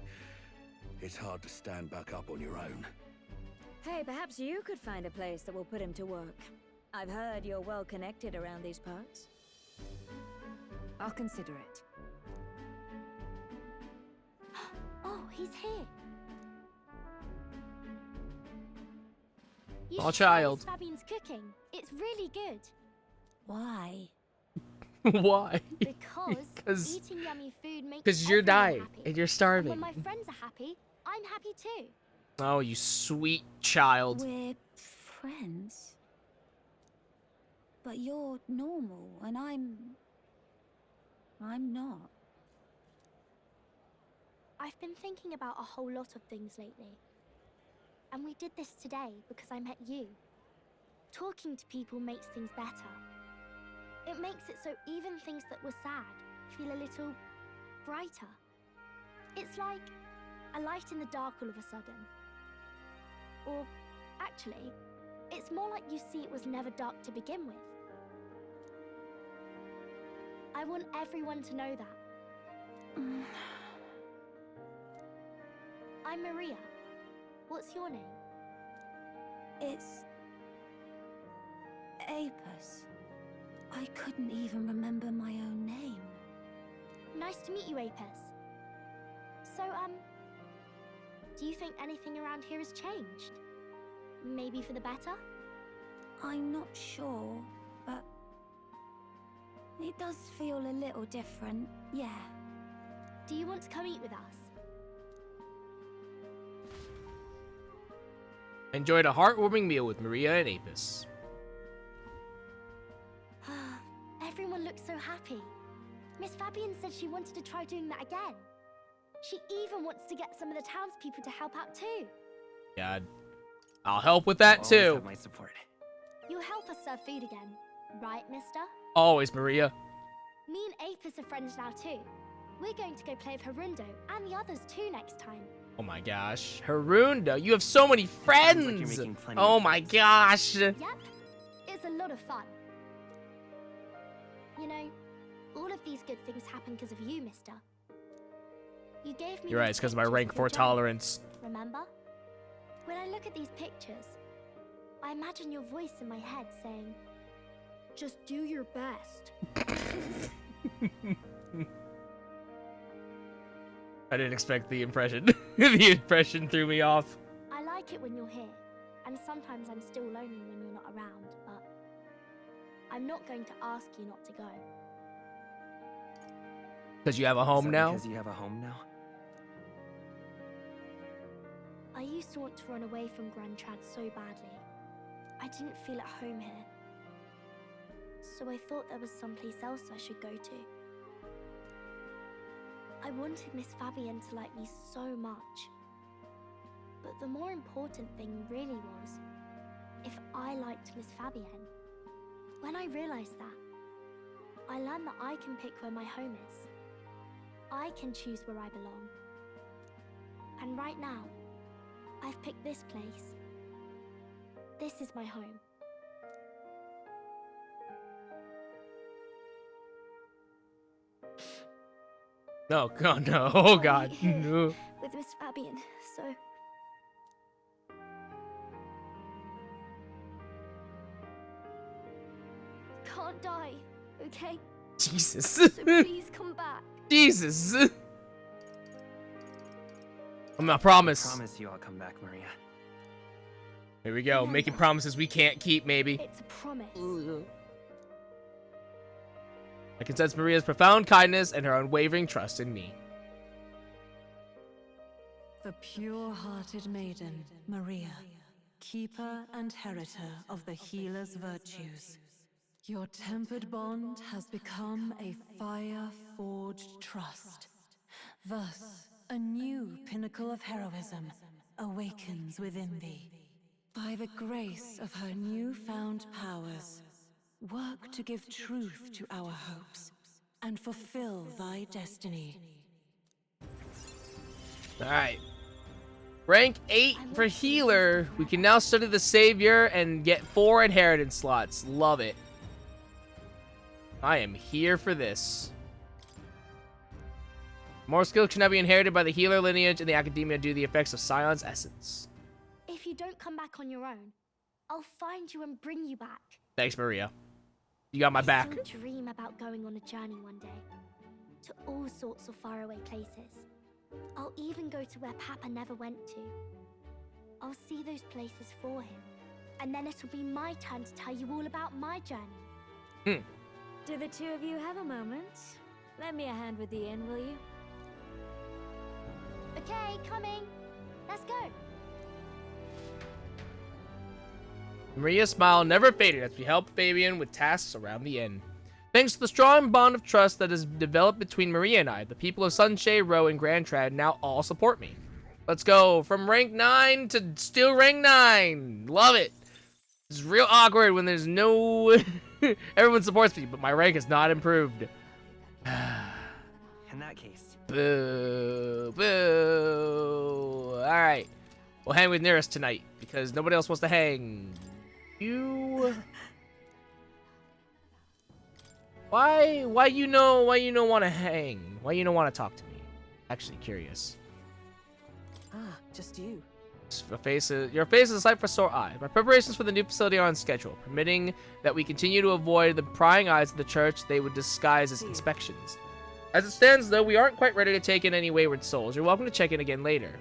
it's hard to stand back up on your own. Hey, perhaps you could find a place that will put him to work. I've heard you're well connected around these parts. I'll consider it. Oh, he's here. You Oh, should try child. Miss Fabian's cooking. It's really good. Why? Why? Because 'Cause- eating yummy food makes Because you're everyone dying happy. and you're And starving. when my friends are happy, I'm happy too. Oh, you sweet child. We're friends. But you're normal, and I'm not. I've been thinking about a whole lot of things lately. And we did this today because I met you. Talking to people makes things better. It makes it so even things that were sad feel a little brighter. It's like a light in the dark all of a sudden. Or actually, it's more like you see it was never dark to begin with. I want everyone to know that. I'm Maria. What's your name? It's... Apis. I couldn't even remember my own name. Nice to meet you, Apis. So, do you think anything around here has changed? Maybe for the better? I'm not sure, but... it does feel a little different, yeah. Do you want to come eat with us? I enjoyed a heartwarming meal with Maria and Apis. Everyone looked so happy. Miss Fabian said she wanted to try doing that again. She even wants to get some of the townspeople to help out too. Yeah, I'll help with that Always too. have my support. You'll help us serve food again, right, mister? Always, Maria. Me and Apis are friends now too. We're going to go play with Harundo and the others too next time. Oh my gosh. Harundo, you have so many Sounds like you're friends. making plenty Oh of my friends. gosh. Yep, it's a lot of fun. You know, all of these good things happen because of you, mister. You gave me You're right, these it's because of my pictures rank of your 4 journey, tolerance. Remember? When I look at these pictures, I imagine your voice in my head saying, just do your best. I didn't expect the impression. The impression threw me off. I like it when you're here, and sometimes I'm still lonely when you're not around, but I'm not going to ask you not to go. Because you have a Is home that now? Because you have a home now? I used to want to run away from Grand Trad so badly. I didn't feel at home here. So I thought there was someplace else I should go to. I wanted Miss Fabienne to like me so much. But the more important thing really was if I liked Miss Fabienne. When I realized that, I learned that I can pick where my home is. I can choose where I belong. And right now, I've picked this place. This is my home. No, God, no. Oh, I'll God. be here No. with Miss Fabienne, so... Can't die, okay? Jesus. So please come back. Jesus. I promise. I promise you I'll come back, Maria. Here we go. Making promises we can't keep, maybe. It's a promise. I can sense Maria's profound kindness and her unwavering trust in me. The pure-hearted maiden, Maria, keeper and heritor of the healer's virtues. Your tempered bond has become a fire-forged trust. Thus, a new pinnacle of heroism awakens within thee. By the grace of her newfound powers, work to give truth to our hopes and fulfill thy destiny. Alright. Rank 8 for healer. We can now study the savior and get 4 inheritance slots. Love it. I am here for this. More skills can now be inherited by the healer lineage in the academia due to the effects of Scion's essence. If you don't come back on your own, I'll find you and bring you back. Thanks, Maria. You got my back. I still dream about going on a journey one day. To all sorts of faraway places. I'll even go to where Papa never went to. I'll see those places for him. And then it'll be my turn to tell you all about my journey. Do the two of you have a moment? Lend me a hand with the inn, will you? Okay, coming. Let's go. Maria's smile never faded as we helped Fabian with tasks around the inn. Thanks to the strong bond of trust that has developed between Maria and I, the people of Sunshade Row and Grand Trad now all support me. Let's go from rank 9 to still rank 9. Love it. It's real awkward when there's no... Everyone supports me, but my rank has not improved. In that case, Boo. Boo. Alright. We'll hang with Nearest tonight, because nobody else wants to hang. You... Why you don't want to hang? Why you don't want to talk to me? Actually curious. Ah, just you. Your face is a sight for sore eyes. My preparations for the new facility are on schedule, permitting that we continue to avoid the prying eyes of the church they would disguise as inspections. As it stands, though, we aren't quite ready to take in any wayward souls. You're welcome to check in again later.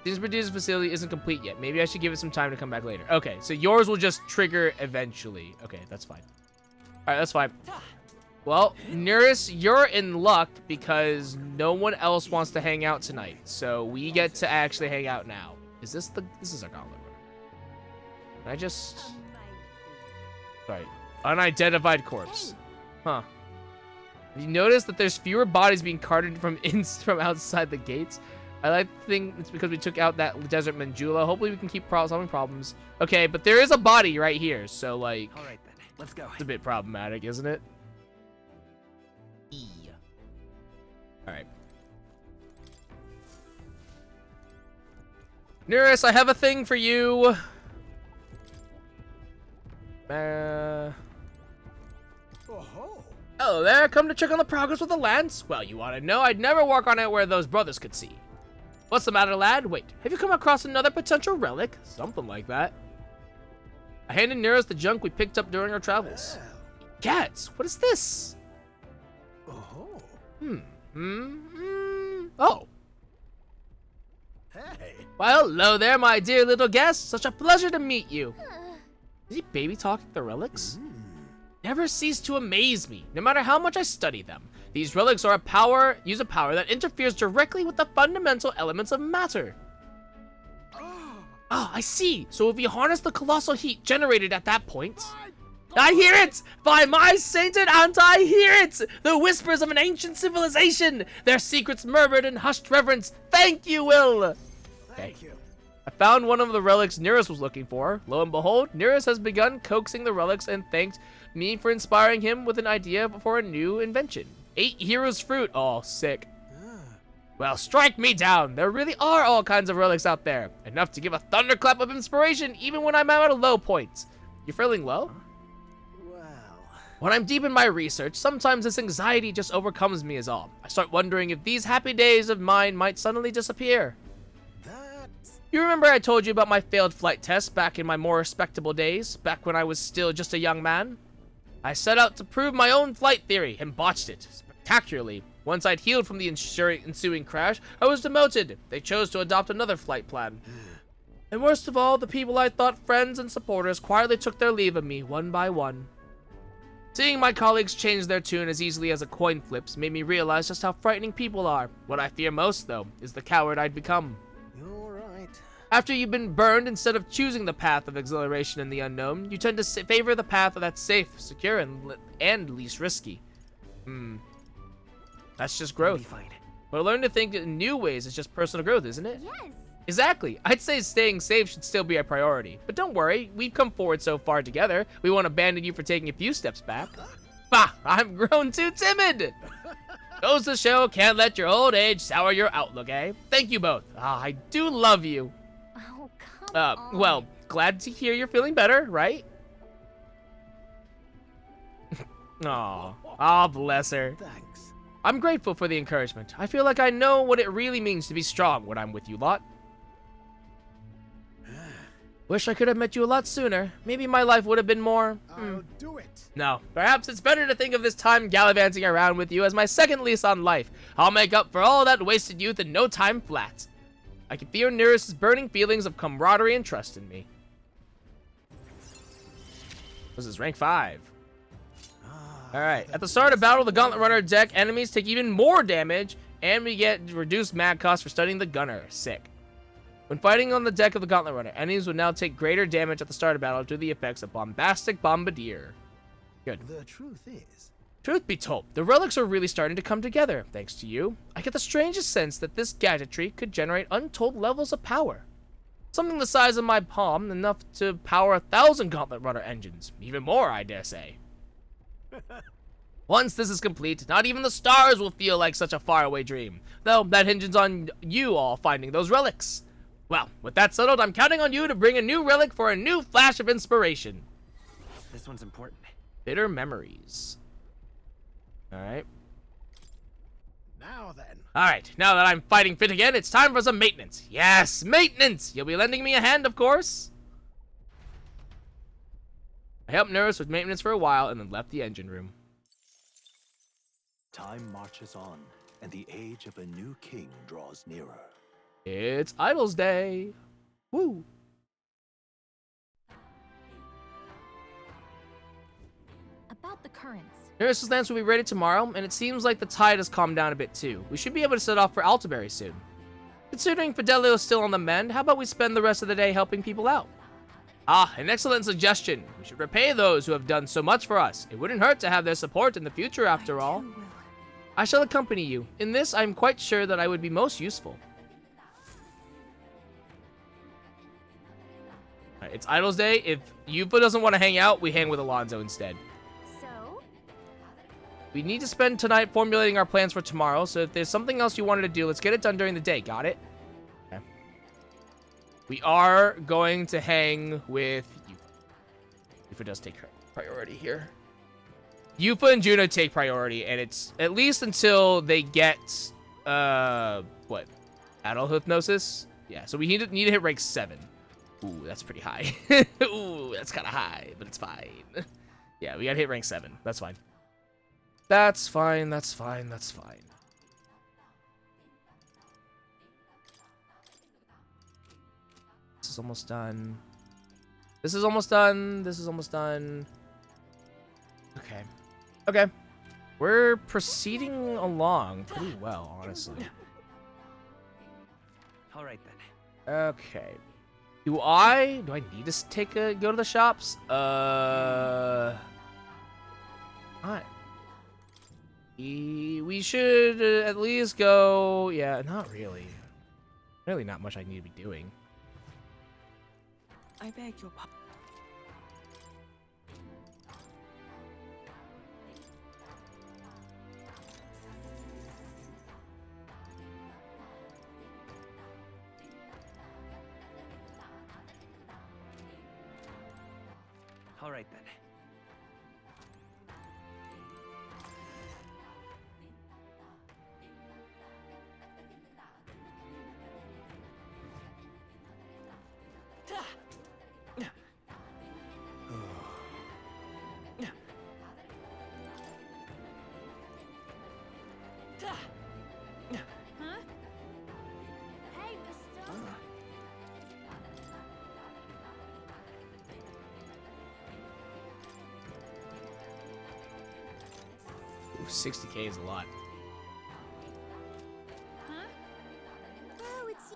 This producer's facility isn't complete yet. Maybe I should give it some time to come back later. Okay, so yours will just trigger eventually. Okay, that's fine. Alright, that's fine. Well, Nearest, you're in luck because no one else wants to hang out tonight. So we get to actually hang out now. This is our gauntlet room. Can I just... Sorry. Unidentified corpse. Huh. Have you noticed that there's fewer bodies being carted from from outside the gates? I like to think it's because we took out that desert Manjula. Hopefully we can keep solving problems. Okay, but there is a body right here, so like... All right then, let's go. It's a bit problematic, isn't it? Alright. Nearest, I have a thing for you. Hello there, come to check on the progress with the lance? Well, you ought to know I'd never work on it where those brothers could see. What's the matter, lad? Wait, have you come across another potential relic? Something like that. I handed Nearest the junk we picked up during our travels. Cats, what is this? Oh. Hey. Well, hello there, my dear little guest. Such a pleasure to meet you. Is he baby talking the relics? Never cease to amaze me, no matter how much I study them. These relics use a power that interferes directly with the fundamental elements of matter. Oh, I see. So if you harness the colossal heat generated at that point... I hear it! By my sainted aunt, I hear it! The whispers of an ancient civilization! Their secrets murmured in hushed reverence. Thank you, Will! Thank you. I found one of the relics Nearest was looking for. Lo and behold, Nearest has begun coaxing the relics and thanked me for inspiring him with an idea for a new invention. 8 heroes fruit. Oh, sick. Well, strike me down. There really are all kinds of relics out there. Enough to give a thunderclap of inspiration even when I'm at a low point. You feeling low? When I'm deep in my research, sometimes this anxiety just overcomes me is all. I start wondering if these happy days of mine might suddenly disappear. You remember I told you about my failed flight test back in my more respectable days, back when I was still just a young man? I set out to prove my own flight theory and botched it spectacularly. Once I'd healed from the ensuing crash, I was demoted. They chose to adopt another flight plan. And worst of all, the people I thought friends and supporters quietly took their leave of me one by one. Seeing my colleagues change their tune as easily as a coin flips made me realize just how frightening people are. What I fear most, though, is the coward I'd become. You're right. After you've been burned, instead of choosing the path of exhilaration in the unknown, you tend to favor the path that's safe, secure, and least risky. That's just growth. We'll be fine. But learn to think in new ways is just personal growth, isn't it? Yes. Exactly. I'd say staying safe should still be a priority. But don't worry, we've come forward so far together, we won't abandon you for taking a few steps back. Bah, I'm grown too timid! Goes to show, can't let your old age sour your outlook, eh? Thank you both. I do love you. Oh, come on. Well, glad to hear you're feeling better, right? Aw, bless her. Thanks. I'm grateful for the encouragement. I feel like I know what it really means to be strong when I'm with you lot. Wish I could have met you a lot sooner. Maybe my life would have been more... I'll do it. No, perhaps it's better to think of this time gallivanting around with you as my second lease on life. I'll make up for all that wasted youth in no time flat. I can feel Nearest's burning feelings of camaraderie and trust in me. This is rank 5. Alright, at the start of battle, the Gauntlet Runner deck enemies take even more damage, and we get reduced mag cost for studying the Gunner. Sick. When fighting on the deck of the Gauntlet Runner, enemies would now take greater damage at the start of battle due to the effects of Bombastic Bombardier. Good. The truth is... Truth be told, the relics are really starting to come together, thanks to you. I get the strangest sense that this gadgetry could generate untold levels of power. Something the size of my palm, enough to power 1,000 Gauntlet Runner engines. Even more, I dare say. Once this is complete, not even the stars will feel like such a faraway dream. Though, that hinges on you all finding those relics. Well, with that settled, I'm counting on you to bring a new relic for a new flash of inspiration. This one's important. Bitter memories. Alright. Now then. Alright, now that I'm fighting fit again, it's time for some maintenance. Yes, maintenance! You'll be lending me a hand, of course. I helped Nurse with maintenance for a while and then left the engine room. Time marches on, and the age of a new king draws nearer. It's Idols Day. Woo! About the currents. Nurse's lance will be ready tomorrow, and it seems like the tide has calmed down a bit too. We should be able to set off for Altaberry soon. Considering Fidelio is still on the mend, how about we spend the rest of the day helping people out? Ah, an excellent suggestion. We should repay those who have done so much for us. It wouldn't hurt to have their support in the future, after all. I shall accompany you. In this, I am quite sure that I would be most useful. Alright, it's Idol's Day. If Yupa doesn't want to hang out, we hang with Alonzo instead. So, We need to spend tonight formulating our plans for tomorrow, so if there's something else you wanted to do, let's get it done during the day. Got it? Okay. We are going to hang with Yupa. Yupa does take priority here. Yupa and Juno take priority, and it's at least until they get, what? Adult hypnosis? Yeah, so we need to hit rank 7. Ooh, that's pretty high. Ooh, that's kind of high, but it's fine. Yeah, we gotta hit rank 7. That's fine. That's fine, that's fine, that's fine. This is almost done. This is almost done. This is almost done. Okay. Okay. We're proceeding along pretty well, honestly. All right then. Okay. Do I need to go to the shops? Alright. We should at least go. Yeah, not really. Really not much I need to be doing. I beg your pardon. All right then. hey, mister. Ooh, 60k is a lot. Oh, it's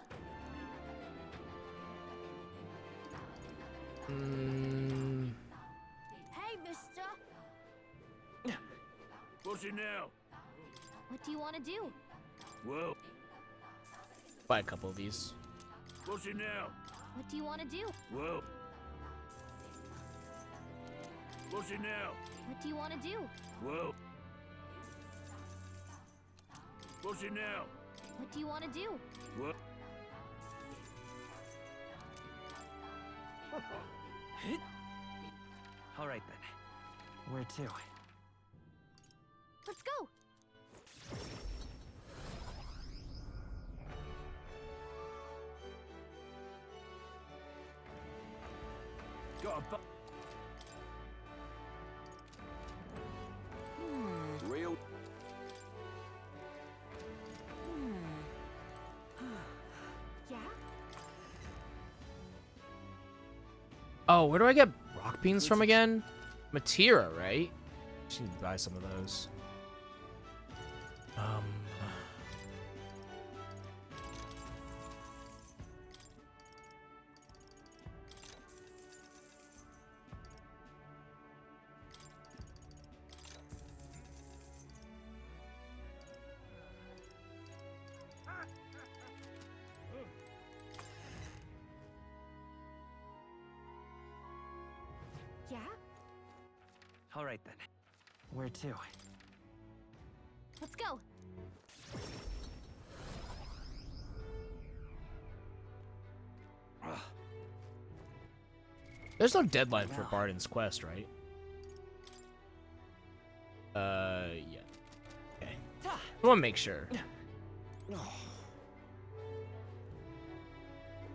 Hey, mister. What's it now? What do you want to do? Well, Buy a couple of these. what's it now? What do you want to do? Well, what's it now? What do you want to do? Well, what's it now? What do you want to do? Well, All right then. Where to? Let's go. got a real. Yeah? Oh, where do I get rock beans from again? Matira, right? Just need to buy some of those. Yeah? All right then. Where to? Let's go. There's no deadline for Barden's quest, right? Yeah. Okay. I want to make sure.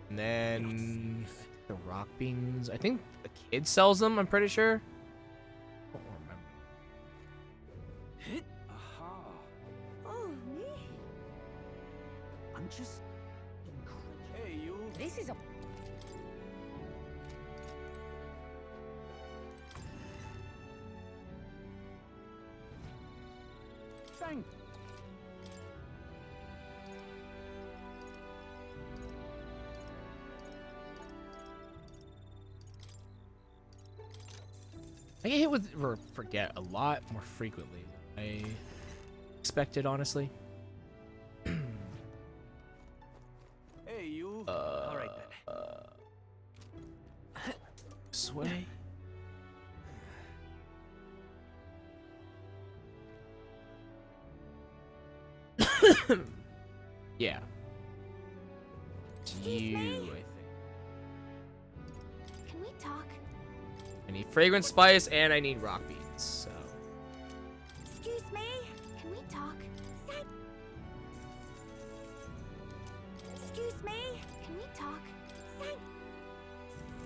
And then the rock beans. I think the kid sells them. I'm pretty sure. I don't remember. Aha. Oh, me? I'm just incredible. Hey, you. This is a... Thank. I get hit with forget a lot more frequently than I expected, honestly. Hey, you. All right then. This way. Yeah. Excuse You, me? I think. Can we talk? I need fragrance spice and I need rock beads. So. Excuse me? Can we talk? Thank. Excuse me? Can we talk? Thank.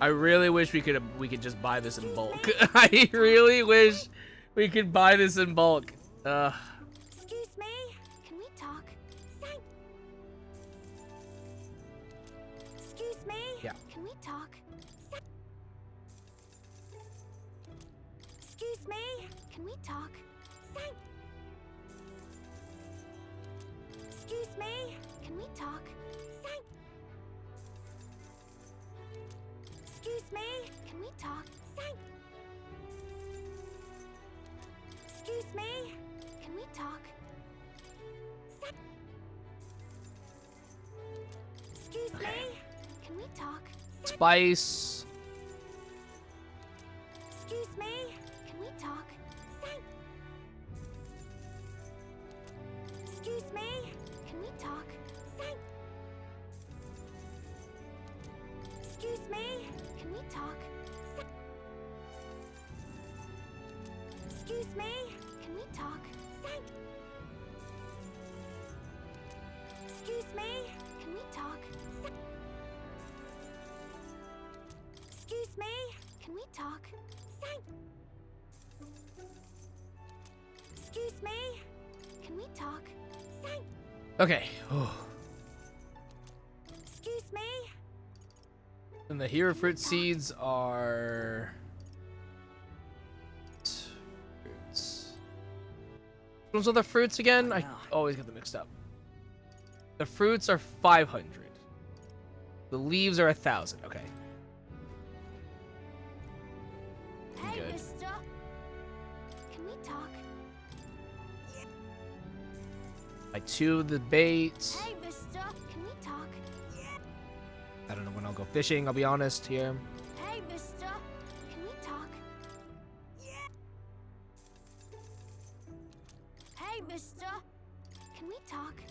I really wish we could just buy this in bulk. I really wish we could buy this in bulk. Excuse me? Can we talk? Thank. Excuse me? Yeah. Can we talk? Thank. Excuse me? Can we talk? Thank. Excuse me? Can we talk? Thank. Excuse me? Can we talk? Thank. Excuse me? Can we talk? Thank. Excuse me? Can we talk? Thank. Spice. Excuse me? Can we talk? Thank. Excuse me? Can we talk? Thank. Excuse me? Can we talk? Thank. Excuse me? Can we talk? Thank. Excuse me? Can we talk? Thank. Excuse me? Can we talk? Thank. Excuse me? Can we talk? Thank. Okay. Excuse me? And the hero fruit seeds are fruits. Which ones are the fruits again? I always get them mixed up. The fruits are 500. The leaves are 1,000. Okay. I'm Hey, good. mister. Can we talk? Buy 2 of the bait. Hey, mister. Can we talk? I don't know when I'll go fishing, I'll be honest here. Hey, mister. Can we talk? Hey, mister. Can we talk?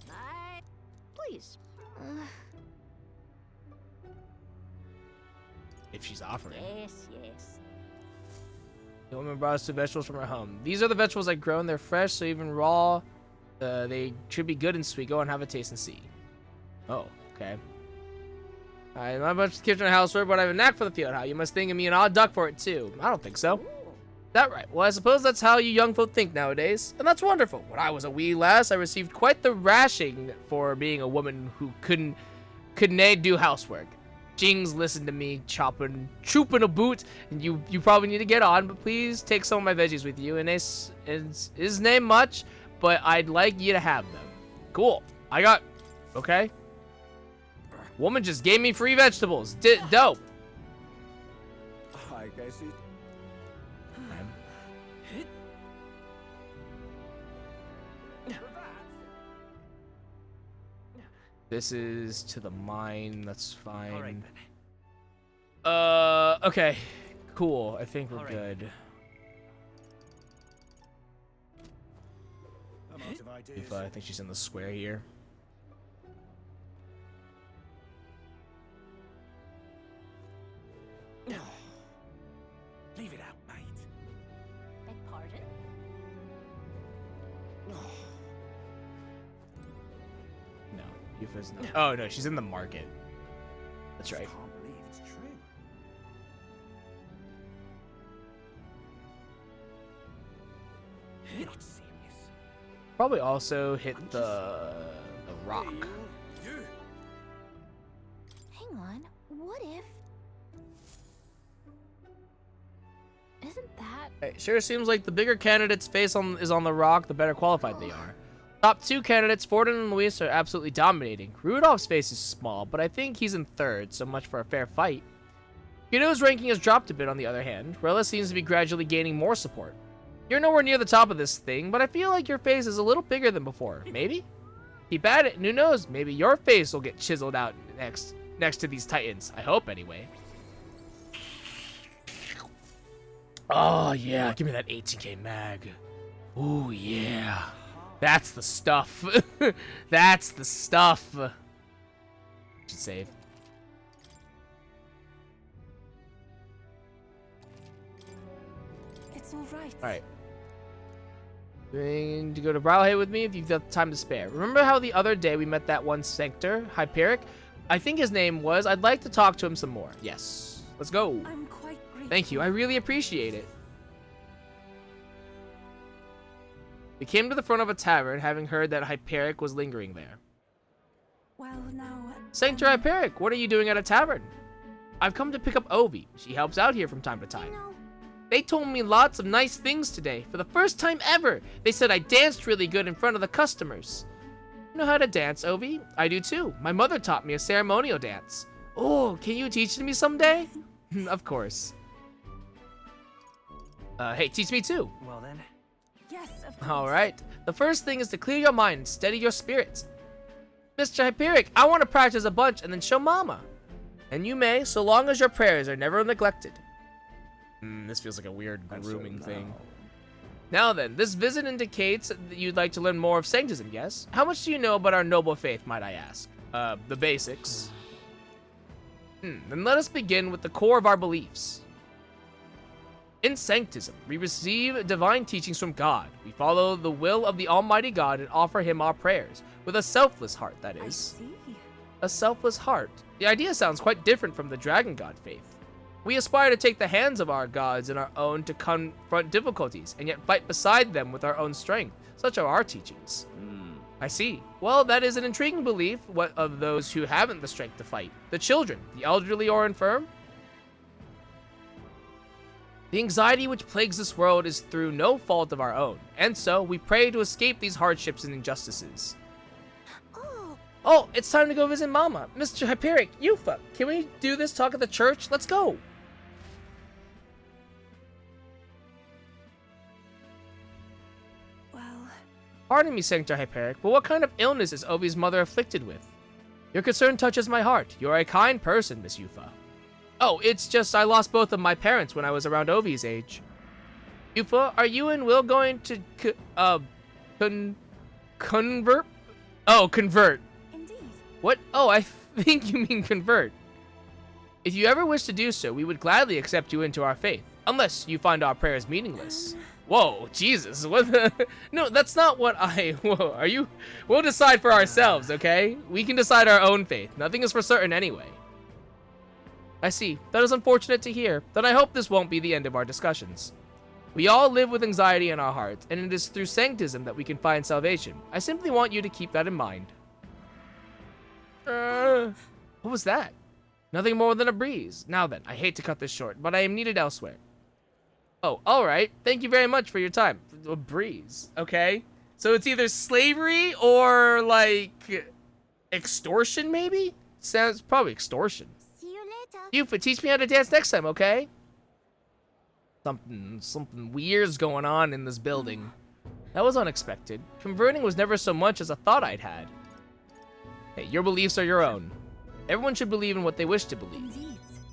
I... Please. If she's offering. Yes, yes. The woman brought us 2 vegetables from her home. These are the vegetables I grown. They're fresh, so even raw, they should be good and sweet. Go and have a taste and see. Oh, okay. I'm not much kitchen or housework, but I have a knack for the field. How you must think of me an odd duck for it too. I don't think so. That right? Well, I suppose that's how you young folk think nowadays, and that's wonderful. When I was a wee lass, I received quite the rashing for being a woman who couldn't do housework. Jings listened to me chooping a boot, and you probably need to get on, but please take some of my veggies with you, and his name much, but I'd like you to have them. Cool. Okay. Woman just gave me free vegetables. Dope. I guess it. This is to the mine. That's fine. All right then. Okay. Cool. I think we're All right. good. I'm out of ideas. If I think she's in the square here. Leave it out, mate. Beg pardon? No. Yufa's not. Oh, no. She's in the market. That's right. I can't believe it's true. You're not serious. Probably also hit the rock. Hang on. What if... Isn't that... It sure seems like the bigger candidate's face is on the rock, the better qualified they are. Top 2 candidates, Forden and Luis, are absolutely dominating. Rudolph's face is small, but I think he's in 3rd, so much for a fair fight. Kiddo's ranking has dropped a bit on the other hand. Rella seems to be gradually gaining more support. You're nowhere near the top of this thing, but I feel like your face is a little bigger than before. Maybe? Keep at it, and who knows, maybe your face will get chiseled out next to these titans. I hope, anyway. Oh, yeah, give me that 18k mag. Ooh, yeah. That's the stuff. That's the stuff. Should save. It's all right. Alright. Going to go to Browhay with me if you've got time to spare. Remember how the other day we met that one Sanctor, Hyperic? I think his name was. I'd like to talk to him some more. Yes. Let's go. I'm quite grateful. Thank you. I really appreciate it. We came to the front of a tavern, having heard that Hyperic was lingering there. Well, now... Sanctor Hyperic, what are you doing at a tavern? I've come to pick up Ovi. She helps out here from time to time. You know, They told me lots of nice things today. For the first time ever, they said I danced really good in front of the customers. You know how to dance, Ovi? I do too. My mother taught me a ceremonial dance. Oh, can you teach me someday? Of course. Hey, teach me too. Well then. Yes, of course. All right. The first thing is to clear your mind and steady your spirits. Mr. Hyperic, I want to practice a bunch and then show Mama. And you may, so long as your prayers are never neglected. This feels like a weird grooming thing. Now then, this visit indicates that you'd like to learn more of Sanctism, yes? How much do you know about our noble faith, might I ask? The basics. Then let us begin with the core of our beliefs. In Sanctism, we receive divine teachings from God. We follow the will of the Almighty God and offer Him our prayers, with a selfless heart, that I is. see. A selfless heart. The idea sounds quite different from the Dragon God faith. We aspire to take the hands of our gods in our own to confront difficulties, and yet fight beside them with our own strength. Such are our teachings. I see. Well, that is an intriguing belief. What of those who haven't the strength to fight? The children, the elderly or infirm? The anxiety which plagues this world is through no fault of our own, and so we pray to escape these hardships and injustices. Oh, it's time to go visit Mama. Mr. Hyperic, Yufa, can we do this talk at the church? Let's go. Well, Pardon me, Sanctor Hyperic, but what kind of illness is Ovi's mother afflicted with? Your concern touches my heart. You are a kind person, Miss Yufa. Oh, it's just I lost both of my parents when I was around Ovi's age. Yufa, are you and Will going to convert? Oh, convert. indeed. What? Oh, I think you mean convert. If you ever wish to do so, we would gladly accept you into our faith, unless you find our prayers meaningless. Whoa, Jesus, what the? No, that's not what whoa, are you? We'll decide for ourselves, okay? We can decide our own faith. Nothing is for certain anyway. I see. That is unfortunate to hear. Then I hope this won't be the end of our discussions. We all live with anxiety in our hearts, and it is through Sanctism that we can find salvation. I simply want you to keep that in mind. What was that? Nothing more than a breeze. Now then, I hate to cut this short, but I am needed elsewhere. Oh, alright. Thank you very much for your time. A breeze. Okay. So it's either slavery or, like, extortion, maybe? Sounds probably extortion. See you later. Yufa, teach me how to dance next time, okay? Something weird's going on in this building. That was unexpected. Converting was never so much as a thought I'd had. Hey, your beliefs are your own. Everyone should believe in what they wish to believe. Indeed.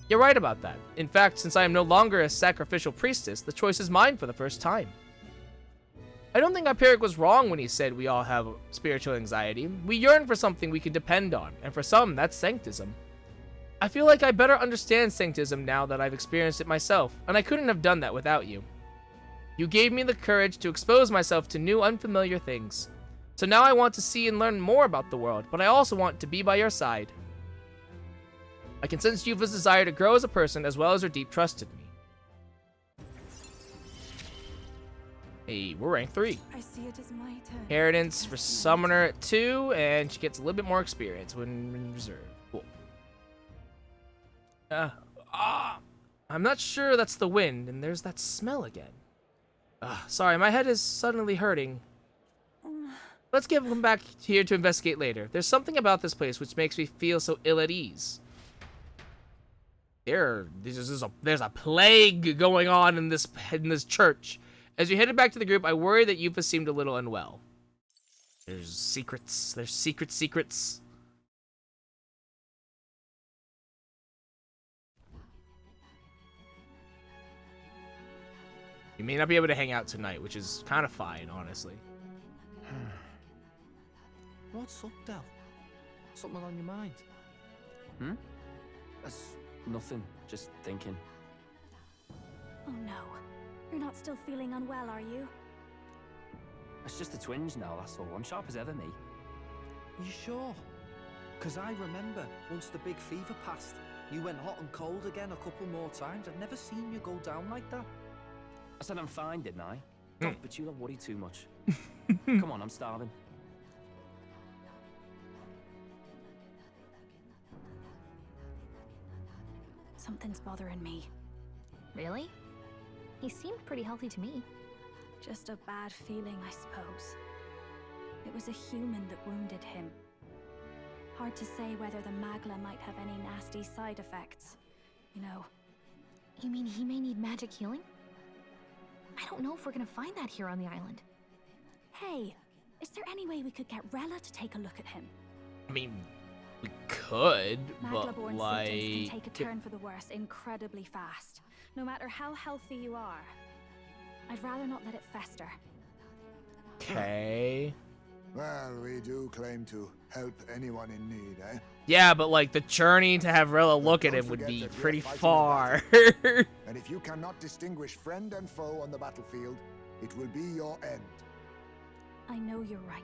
You're right about that. In fact, since I am no longer a sacrificial priestess, the choice is mine for the first time. I don't think Hyperic was wrong when he said we all have spiritual anxiety. We yearn for something we can depend on, and for some, that's Sanctism. I feel like I better understand Sanctism now that I've experienced it myself, and I couldn't have done that without you. You gave me the courage to expose myself to new, unfamiliar things. So now I want to see and learn more about the world, but I also want to be by your side. I can sense Yufa's desire to grow as a person as well as her deep trust in me. Hey, we're rank 3. I see it is my turn. Inheritance for Summoner at 2, and she gets a little bit more experience when in reserve. Cool. I'm not sure that's the wind, and there's that smell again. Sorry, my head is suddenly hurting. Let's get him back here to investigate later. There's something about this place which makes me feel so ill at ease. There's a plague going on in this church. As you headed back to the group, I worry that Yufa seemed a little unwell. There's secrets. There's secrets. You may not be able to hang out tonight, which is kind of fine, honestly. What's up, Del? Something on your mind? That's nothing. Just thinking. Oh no. You're not still feeling unwell, are you? It's just a twinge now, that's all. I'm sharp as ever, me. Are you sure? Because I remember once the big fever passed, you went hot and cold again a couple more times. I've never seen you go down like that. I said I'm fine, didn't I? God, but you don't worry too much. Come on, I'm starving. Something's bothering me. Really? He seemed pretty healthy to me. Just a bad feeling, I suppose. It was a human that wounded him. Hard to say whether the magla might have any nasty side effects. You know. You mean he may need magic healing? I don't know if we're gonna find that here on the island. Hey, is there any way we could get Rella to take a look at him? I mean, we could, but Magla-born like... symptoms can take a turn for the worse incredibly fast, no matter how healthy you are. I'd rather not let it fester. Okay. Well, we do claim to help anyone in need, eh? Yeah, but like the journey to have Rella look at Don't him would forget be that we're pretty fighting a far. And if you cannot distinguish friend and foe on the battlefield, it will be your end. I know you're right.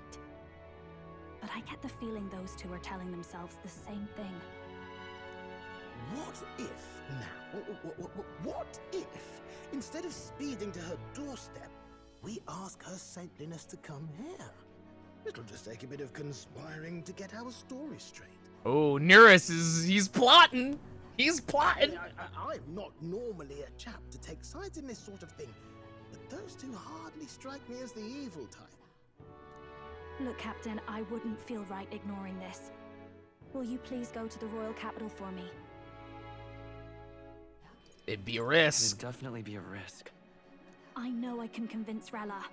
But I get the feeling those two are telling themselves the same thing. What if, now, what if, instead of speeding to her doorstep, we ask her saintliness to come here? It'll just take a bit of conspiring to get our story straight. Oh, Nereus he's plotting. He's plotting. I'm not normally a chap to take sides in this sort of thing, but those two hardly strike me as the evil type. Look, Captain, I wouldn't feel right ignoring this. Will you please go to the royal capital for me? It'd be a It'd risk. definitely be a risk. I know I can convince Rella.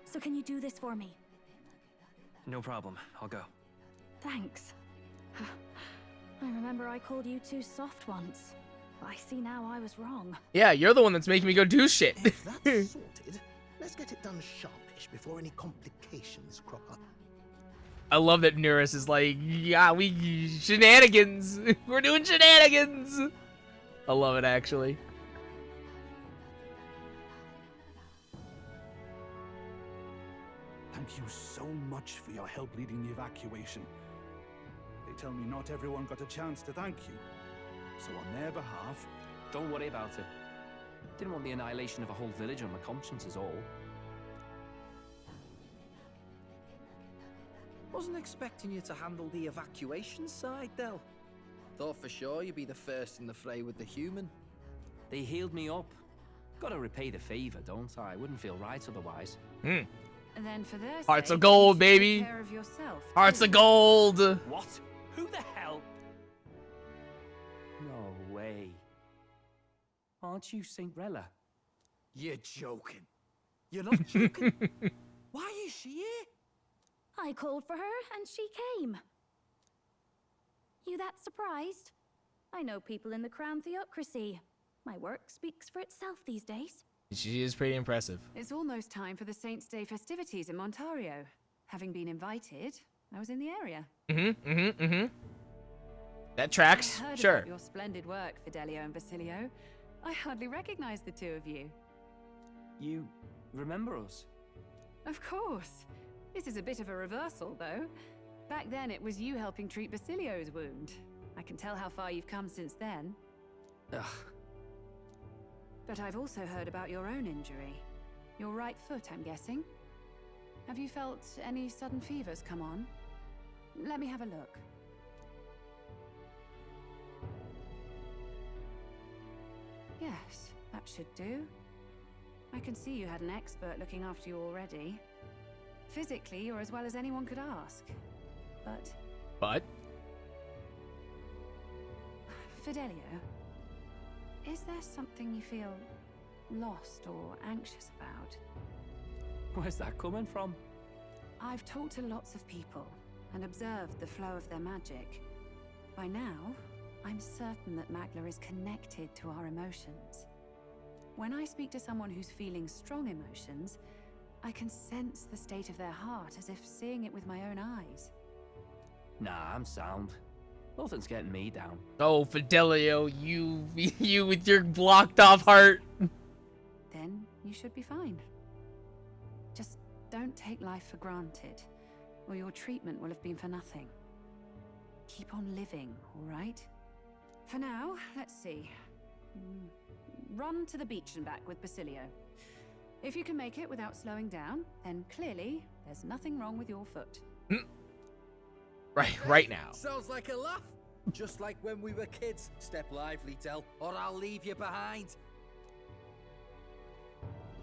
So can you do this for me? No problem. I'll go. Thanks. I remember I called you too soft once. But I see now I was wrong. Yeah, you're the one that's making me go do shit. If that's sorted, let's get it done sharpish before any complications crop up. I love that Nereus is like, yeah, we shenanigans. We're doing shenanigans. I love it, actually. Thank you so much for your help leading the evacuation. They tell me not everyone got a chance to thank you. So on their behalf... Don't worry about it. Didn't want the annihilation of a whole village on my conscience is all. Wasn't expecting you to handle the evacuation side, Del. Thought for sure you'd be the first in the fray with the human. They healed me up. Gotta repay the favor, don't I? Wouldn't feel right otherwise. And then for their Hearts sake, of gold, you should baby. take care of yourself, Hearts too. of gold. What? Who the hell? No way. Aren't you Saint Rella? You're joking. You're not joking. Why is she here? I called for her and she came. You that surprised? I know people in the Crown Theocracy. My work speaks for itself these days. She is pretty impressive. It's almost time for the Saints' Day festivities in Montario. Having been invited, I was in the area. That tracks. I heard Sure. about your splendid work, Fidelio and Basilio. I hardly recognize the two of you. You remember us? Of course. This is a bit of a reversal, though. Back then, it was you helping treat Basilio's wound. I can tell how far you've come since then. Ugh. But I've also heard about your own injury. Your right foot, I'm guessing. Have you felt any sudden fevers come on? Let me have a look. Yes, that should do. I can see you had an expert looking after you already. Physically, you're as well as anyone could ask. But... But? Fidelio, Is there something you feel lost or anxious about? Where's that coming from? I've talked to lots of people and observed the flow of their magic. By now, I'm certain that Magla is connected to our emotions. When I speak to someone who's feeling strong emotions, I can sense the state of their heart as if seeing it with my own eyes. Nah, I'm sound. Nothing's getting me down. Oh, Fidelio, you with your blocked off heart. Then you should be fine. Just don't take life for granted, or your treatment will have been for nothing. Keep on living, all right? For now, let's see. Run to the beach and back with Basilio. If you can make it without slowing down, then clearly there's nothing wrong with your foot. Right now. Sounds like a laugh. Just like when we were kids. Step lively, Del, or I'll leave you behind.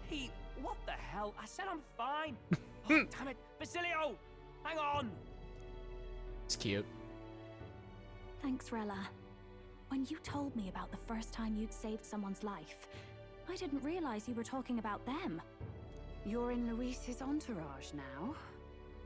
Hey, what the hell? I said I'm fine. Oh, damn it. Basilio! Hang on! It's cute. Thanks, Rella. When you told me about the first time you'd saved someone's life, I didn't realize you were talking about them. You're in Luis's entourage now.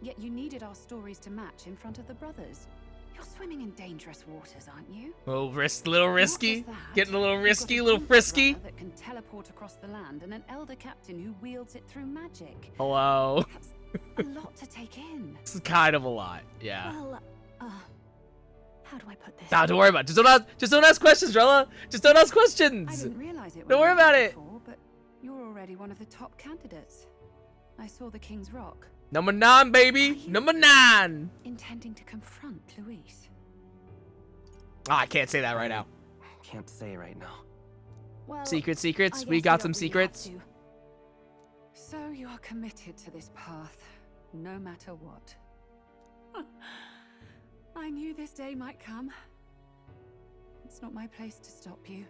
Yet you needed our stories to match in front of the brothers. You're swimming in dangerous waters, aren't you? A little risky. That, Getting a little risky, a you've got little frisky. that can teleport across the land and an elder captain who wields it through magic. Hello. That's a lot to take in. It's kind of a lot. Yeah. Well, how do I put this? Nah, don't worry about it. Just don't ask questions, Rella. Just don't ask questions. I didn't realize it. Don't worry about it. Before, but you're already one of the top candidates. I saw the King's Rock. Number 9, baby. Number 9. Intending to confront Luis. I can't say that right now. Can't say right now. Well, Secrets. I We guess got you some don't really secrets. have to. So you are committed to this path, no matter what. I knew this day might come. It's not my place to stop you.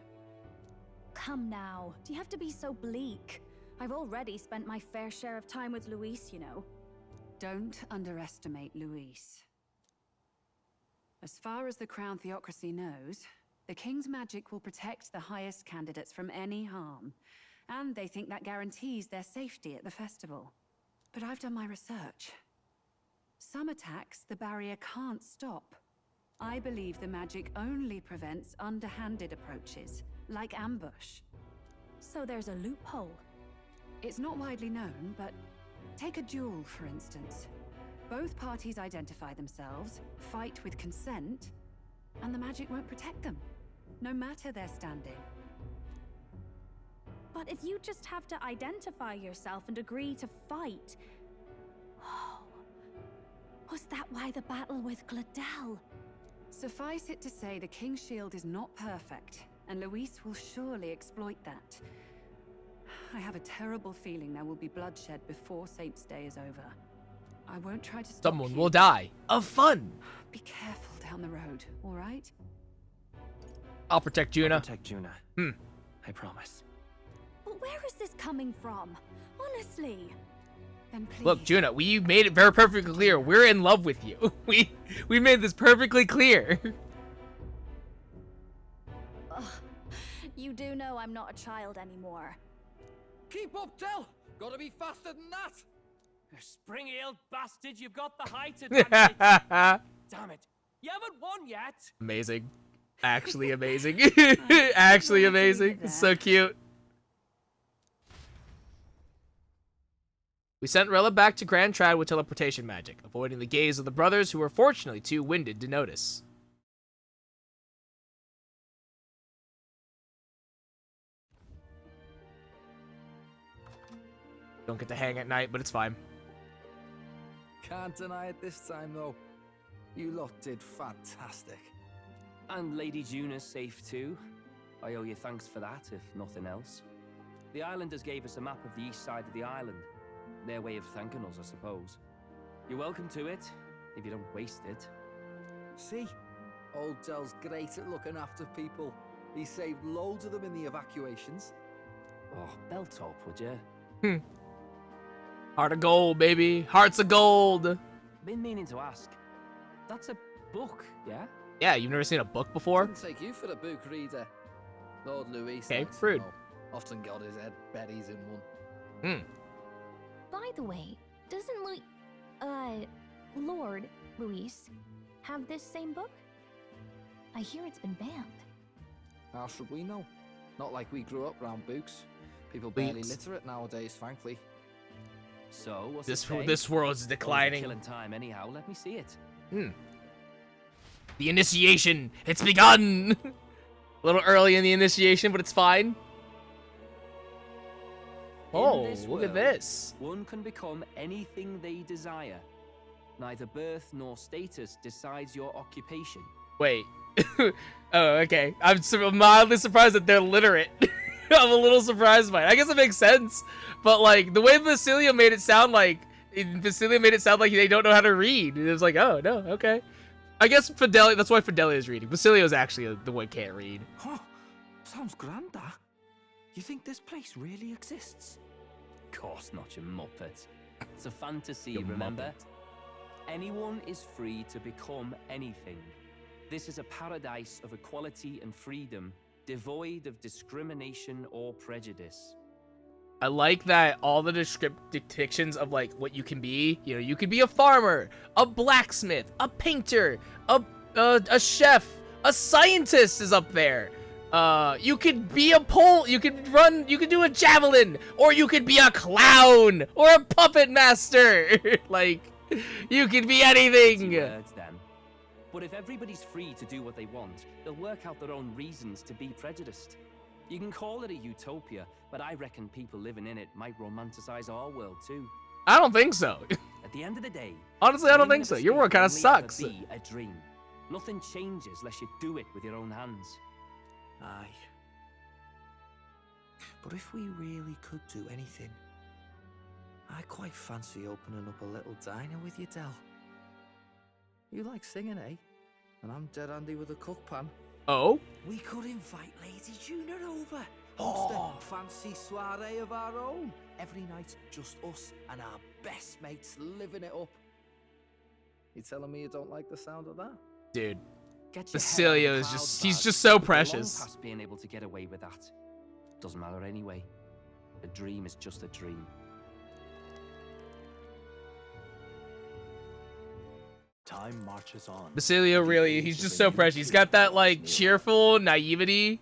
Come now. Do you have to be so bleak? I've already spent my fair share of time with Luis, you know. Don't underestimate Luis. As far as the Crown Theocracy knows, the King's magic will protect the highest candidates from any harm, and they think that guarantees their safety at the festival. But I've done my research. Some attacks the barrier can't stop. I believe the magic only prevents underhanded approaches, like ambush. So there's a loophole. It's not widely known, but take a duel, for instance. Both parties identify themselves, fight with consent, and the magic won't protect them, no matter their standing. But if you just have to identify yourself and agree to fight... Oh, was that why the battle with Gladel? Suffice it to say, the King's Shield is not perfect, and Luis will surely exploit that. I have a terrible feeling there will be bloodshed before Saint's Day is over. I won't try to stop Someone you. will die of fun. Be careful down the road, all right? I'll protect Juna. I'll protect Juna. I promise. But where is this coming from? Honestly. Then please. Look, Juna, we made it very perfectly clear. We're in love with you. We made this perfectly clear. Ugh. You do know I'm not a child anymore. Keep up, Del! Gotta be faster than that! You spring-heeled bastard, you've got the height advantage. Damn it. You haven't won yet. Amazing. Actually amazing. Actually amazing. It's so cute. We sent Rella back to Grand Trad with teleportation magic, avoiding the gaze of the brothers who were fortunately too winded to notice. Don't get to hang at night, but it's fine. Can't deny it this time, though. You lot did fantastic. And Lady Juna's safe too. I owe you thanks for that, if nothing else. The islanders gave us a map of the east side of the island. Their way of thanking us, I suppose. You're welcome to it, if you don't waste it. See? Old Del's great at looking after people. He saved loads of them in the evacuations. Oh, belt top, would you? Heart of gold, baby. Hearts of gold. Been meaning to ask. That's a book, yeah? Yeah, you've never seen a book before? Didn't take you for a book reader. Lord Louis. Okay, rude. Often got his head berries in one. By the way, doesn't Lord Luis have this same book? I hear it's been banned. How should we know? Not like we grew up round books. People barely Books. literate nowadays, frankly. So, what's This world's declining. Killing time anyhow. Let me see it. The initiation, it's begun. A little early in the initiation, but it's fine. Oh, In this look at world, this. One can become anything they desire. Neither birth nor status decides your occupation. Wait. Oh, okay. I'm mildly surprised that they're literate. I'm a little surprised by it. I guess it makes sense, but like the way Basilio made it sound like they don't know how to read. It was like, oh no, okay. I guess Fidelia. That's why Fidelia is reading. Basilio's actually the one who can't read. Huh. Sounds grand, that. You think this place really exists? Of course not, you muppet. It's a fantasy, You remember? muppet. Anyone is free to become anything. This is a paradise of equality and freedom, devoid of discrimination or prejudice. I like that all the depictions of like what you can be. You know, you could be a farmer, a blacksmith, a painter, a chef, a scientist is up there. You could be a pole. You could run. You could do a javelin, or you could be a clown or a puppet master. Like, you could be anything. Words, then. But if everybody's free to do what they want, they'll work out their own reasons to be prejudiced. You can call it a utopia, but I reckon people living in it might romanticize our world too. I don't think so. At the end of the day, Honestly, I don't dreaming think of so. Your world escape kind of will only ever sucks. be a dream. Nothing changes unless you do it with your own hands. Aye. But if we really could do anything, I quite fancy opening up a little diner with you, Del. You like singing, eh? And I'm dead handy with a cook pan. Oh? We could invite Lady Juna over. Host a fancy soiree of our own. Every night, just us and our best mates living it up. You telling me you don't like the sound of that? Dude. Get your Basilio head out is of the just, clouds, he's just Baz. so We're long precious. past being able to get away with that. Doesn't matter anyway. A dream is just a dream. Time marches on. Basilio really, he's just so precious. He's got that like cheerful naivety.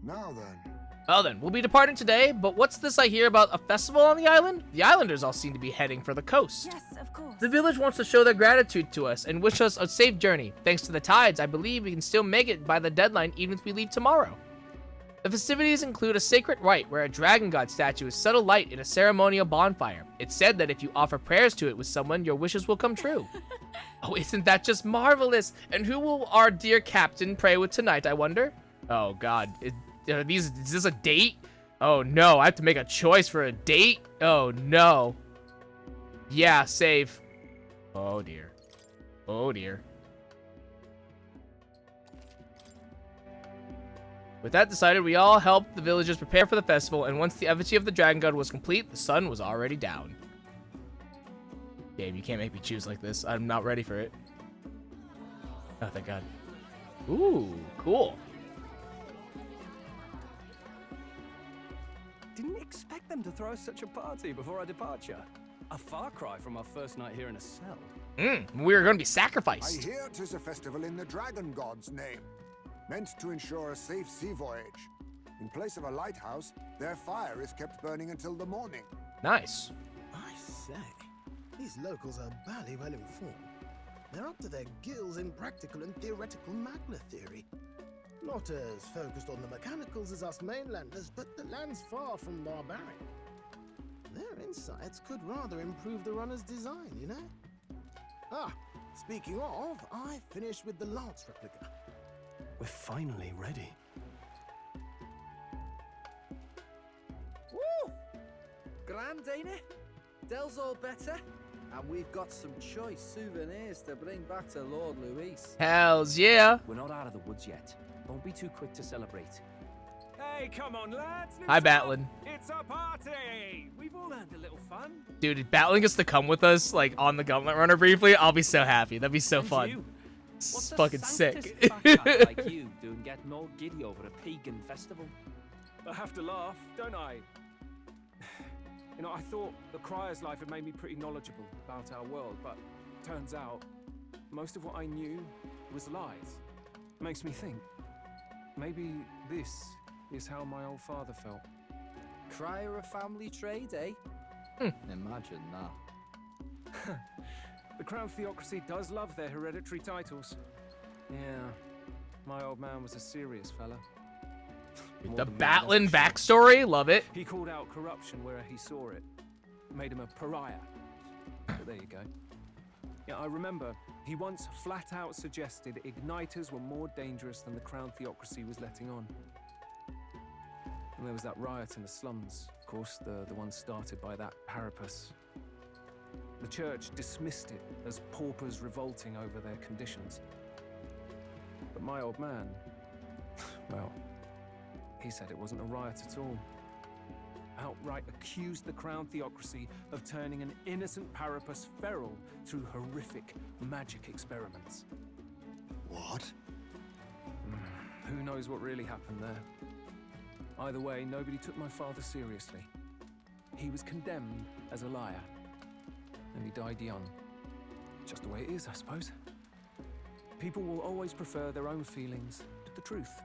Now then. Well then, we'll be departing today, but what's this I hear about a festival on the island? The islanders all seem to be heading for the coast. Yes, of course. The village wants to show their gratitude to us and wish us a safe journey. Thanks to the tides, I believe we can still make it by the deadline even if we leave tomorrow. The festivities include a sacred rite where a dragon god statue is set alight in a ceremonial bonfire. It's said that if you offer prayers to it with someone, your wishes will come true. Oh, isn't that just marvelous? And who will our dear captain pray with tonight, I wonder? Oh god, is this a date? Oh no, I have to make a choice for a date? Oh no. Yeah, save. Oh dear. Oh dear. With that decided, we all helped the villagers prepare for the festival, and once the effigy of the dragon god was complete, the sun was already down. Game, you can't make me choose like this. I'm not ready for it. Oh, thank god. Ooh, cool. Didn't expect them to throw such a party before our departure. A far cry from our first night here in a cell. We were going to be I sacrificed. hear 'tis a festival in the dragon god's name, meant to ensure a safe sea voyage. In place of a lighthouse, their fire is kept burning until the morning. Nice. I say, these locals are barely well informed. They're up to their gills in practical and theoretical magna theory. Not as focused on the mechanicals as us mainlanders, but the land's far from barbaric. Their insights could rather improve the runner's design, you know? Ah, speaking of, I finished with the lance replica. We're finally ready. Woo! Grand, ain't it? Del's all better. And we've got some choice souvenirs to bring back to Lord Luis. Hells yeah. We're not out of the woods yet. Don't be too quick to celebrate. Hey, come on, lads. Hi, Batlin. It's a party. We've all earned a little fun. Dude, if Batlin gets to come with us, like, on the Gauntlet Runner briefly, I'll be so happy. That'd be so And fun. you? It's What's a fucking sanctus sick. fat cat like you doing getting all giddy over a pagan festival? I have to laugh, don't I? You know, I thought the Crier's life had made me pretty knowledgeable about our world, but turns out most of what I knew was lies. Makes me think, maybe this is how my old father felt. Crier a family trade, eh? Imagine that. The Crown Theocracy does love their hereditary titles. Yeah, my old man was a serious fella. More The than me, that's Batlin for sure. backstory, love it. He called out corruption where he saw it. Made him a pariah. But there you go. Yeah, I remember he once flat out suggested igniters were more dangerous than the Crown Theocracy was letting on. And there was that riot in the slums, of course, the one started by that Parapus. The church dismissed it as paupers revolting over their conditions. But my old man, well, he said it wasn't a riot at all. Outright accused the Crown Theocracy of turning an innocent Parapus feral through horrific magic experiments. What? Who knows what really happened there? Either way, nobody took my father seriously. He was condemned as a liar. And he died young. Just the way it is, I suppose. People will always prefer their own feelings to the truth.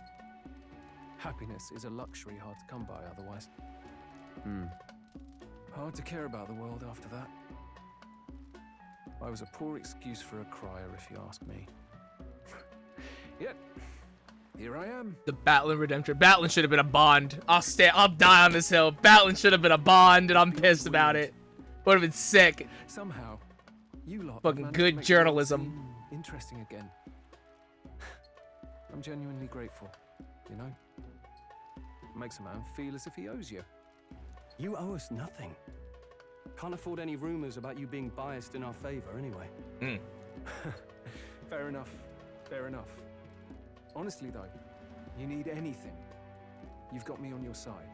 Happiness is a luxury hard to come by otherwise. Hard to care about the world after that. I was a poor excuse for a crier, if you ask me. Yet, here I am. The Batlin Redemptor. Batlin should have been a Bond. I'll die on this hill. Batlin should have been a Bond, and I'm pissed about it. Would have been sick. Somehow, you lot Fucking managed good to make journalism. the world seem interesting again. I'm genuinely grateful, you know? Makes a man feel as if he owes you. You owe us nothing. Can't afford any rumors about you being biased in our favor anyway. Fair enough. Fair enough. Honestly, though, you need anything, you've got me on your side.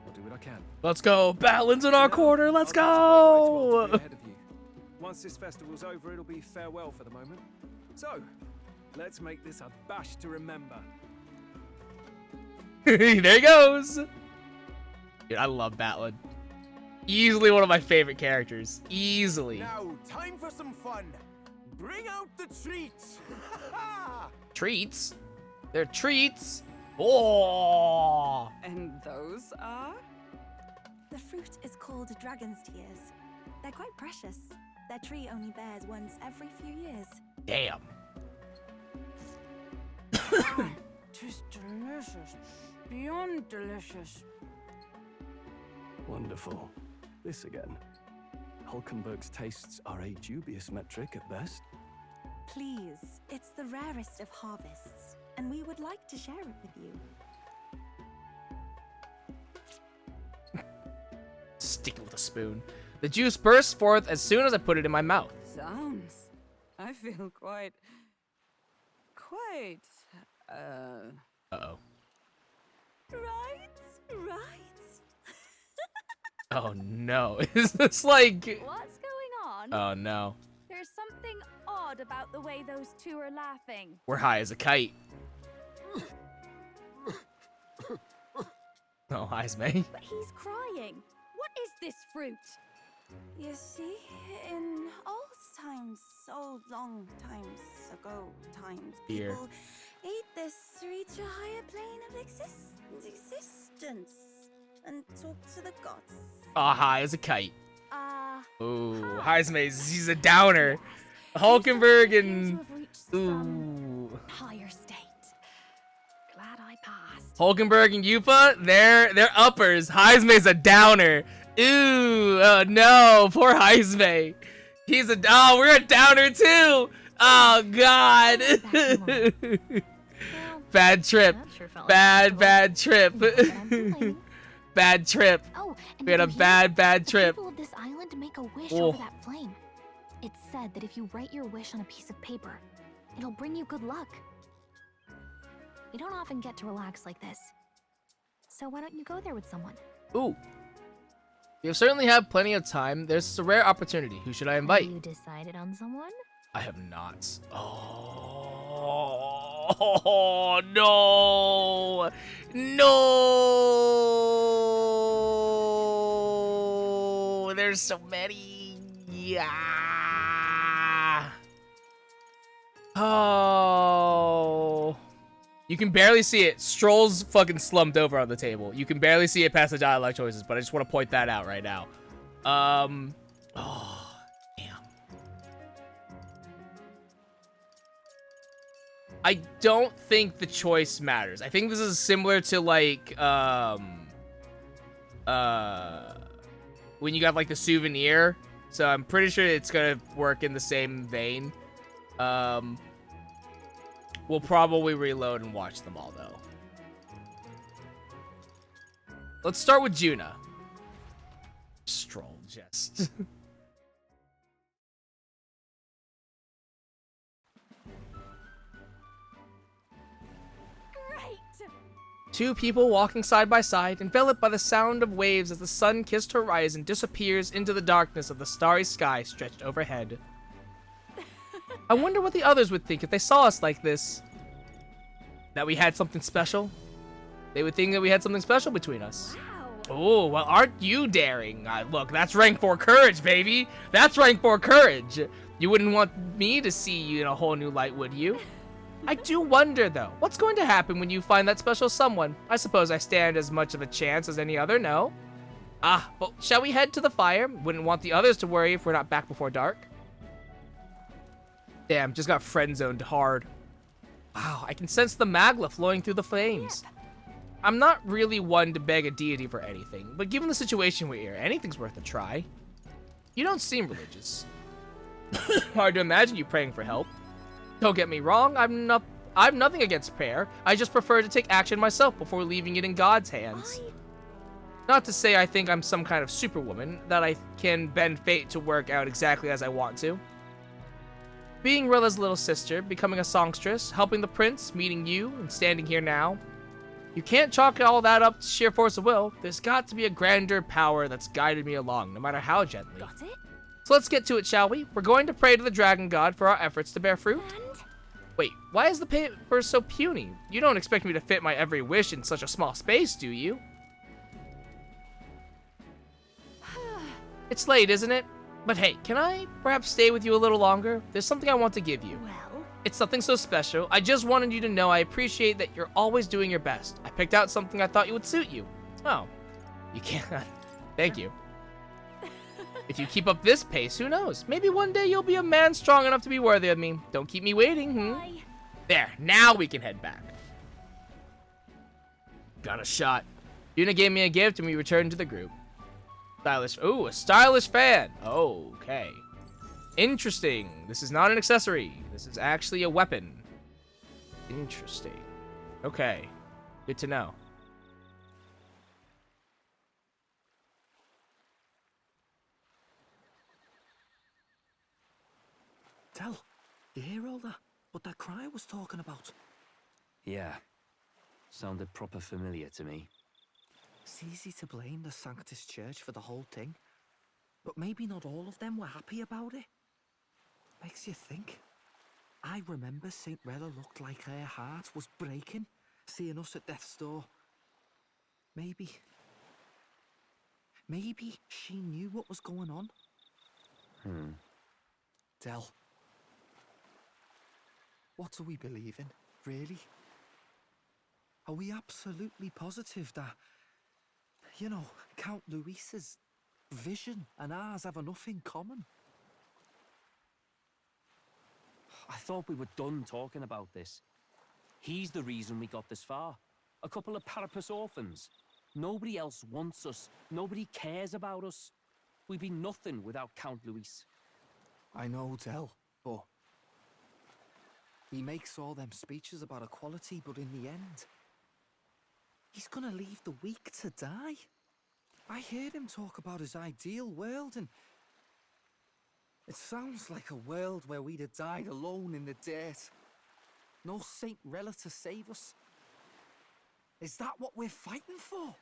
I'll do what I can. Let's go. Batlin's in our corner. Let's I'll go. be ahead of you. Once this festival's over, it'll be farewell for the moment. So, let's make this a bash to remember. There he goes. Dude, I love Batlin. Easily one of my favorite characters. Easily. Now, time for some fun. Bring out the treats. Treats? They're treats. Oh. And those are? The fruit is called dragon's tears. They're quite precious. Their tree only bears once every few years. Damn. Tis delicious. Beyond delicious. Wonderful. This again. Hulkenberg's tastes are a dubious metric at best. Please, it's the rarest of harvests, and we would like to share it with you. Stick it with a spoon. The juice bursts forth as soon as I put it in my mouth. Sounds. I feel quite. Uh-oh. Right? Oh no. Is this like... What's going on? Oh no. There's something odd about the way those two are laughing. We're high as a kite. Oh, hi, May. But he's crying. What is this fruit? You see, in old long times ago, Here. people ate this to reach a higher plane of existence and talk to the gods. Oh, high as a kite. Ooh, hi. Heismaze, he's a downer. Hulkenberg and... Ooh. Higher state. Glad I passed. Hulkenberg and Yupa, they're uppers. Heisma's a downer. Ooh, oh no, poor Heisme. We're a downer too. Oh God. Bad trip. Bad trip. Bad trip. Oh, and We had a did you hear? bad The trip. people of this island make a wish Oh. over that flame. It's said that if you write your wish on a piece of paper, it'll bring you good luck. We don't often get to relax like this, So why don't you go there with someone? Ooh. You certainly have plenty of time. There's a rare opportunity. Who should I invite? Have you decided on someone? I have not. Oh, no. No. There's so many. Yeah. Oh. You can barely see it. Stroll's fucking slumped over on the table. You can barely see it past the dialogue choices, but I just want to point that out right now. Oh, damn. I don't think the choice matters. I think this is similar to like, when you got like the souvenir. So I'm pretty sure it's gonna work in the same vein. We'll probably reload and watch them all, though. Let's start with Juna. Stroll, just. Two people walking side by side, enveloped by the sound of waves as the sun-kissed horizon disappears into the darkness of the starry sky stretched overhead. I wonder what the others would think if they saw us like this. That we had something special? They would think that we had something special between us. Oh, well, aren't you daring? Look, that's rank 4 courage, baby. That's rank 4 courage. You wouldn't want me to see you in a whole new light, would you? I do wonder, though, what's going to happen when you find that special someone? I suppose I stand as much of a chance as any other, no? Ah, but shall we head to the fire? Wouldn't want the others to worry if we're not back before dark. Damn, just got friend-zoned hard. Wow, I can sense the magla flowing through the flames. I'm not really one to beg a deity for anything, but given the situation we're in, anything's worth a try. You don't seem religious. Hard to imagine you praying for help. Don't get me wrong, I've nothing against prayer. I just prefer to take action myself before leaving it in God's hands. Not to say I think I'm some kind of superwoman, that I can bend fate to work out exactly as I want to. Being Rilla's little sister, becoming a songstress, helping the prince, meeting you, and standing here now. You can't chalk all that up to sheer force of will. There's got to be a grander power that's guided me along, no matter how gently. Got it? So let's get to it, shall we? We're going to pray to the dragon god for our efforts to bear fruit. Wait, why is the paper so puny? You don't expect me to fit my every wish in such a small space, do you? It's late, isn't it? But hey, can I perhaps stay with you a little longer? There's something I want to give you. Well, it's nothing so special. I just wanted you to know I appreciate that you're always doing your best. I picked out something I thought you would suit you. Oh, you can't. Thank you. If you keep up this pace, who knows? Maybe one day you'll be a man strong enough to be worthy of me. Don't keep me waiting, Bye. There, now we can head back. Got a shot. Yuna gave me a gift and we returned to the group. Stylish. Ooh, a stylish fan. Okay. Interesting. This is not an accessory. This is actually a weapon. Interesting. Okay. Good to know. Tell, you hear all that? What that cry was talking about? Yeah. Sounded proper familiar to me. It's easy to blame the Sanctus Church for the whole thing, but maybe not all of them were happy about it. Makes you think. I remember St. Rella looked like her heart was breaking, seeing us at death's door. Maybe she knew what was going on. Del, what do we believe in, really? Are we absolutely positive that, you know, Count Luis's vision and ours have enough in common? I thought we were done talking about this. He's the reason we got this far. A couple of Parapus orphans. Nobody else wants us. Nobody cares about us. We'd be nothing without Count Luis. I know, Del, but he makes all them speeches about equality, but in the end, he's gonna leave the weak to die. I heard him talk about his ideal world, and it sounds like a world where we'd have died alone in the dirt. No Saint Rella to save us. Is that what we're fighting for?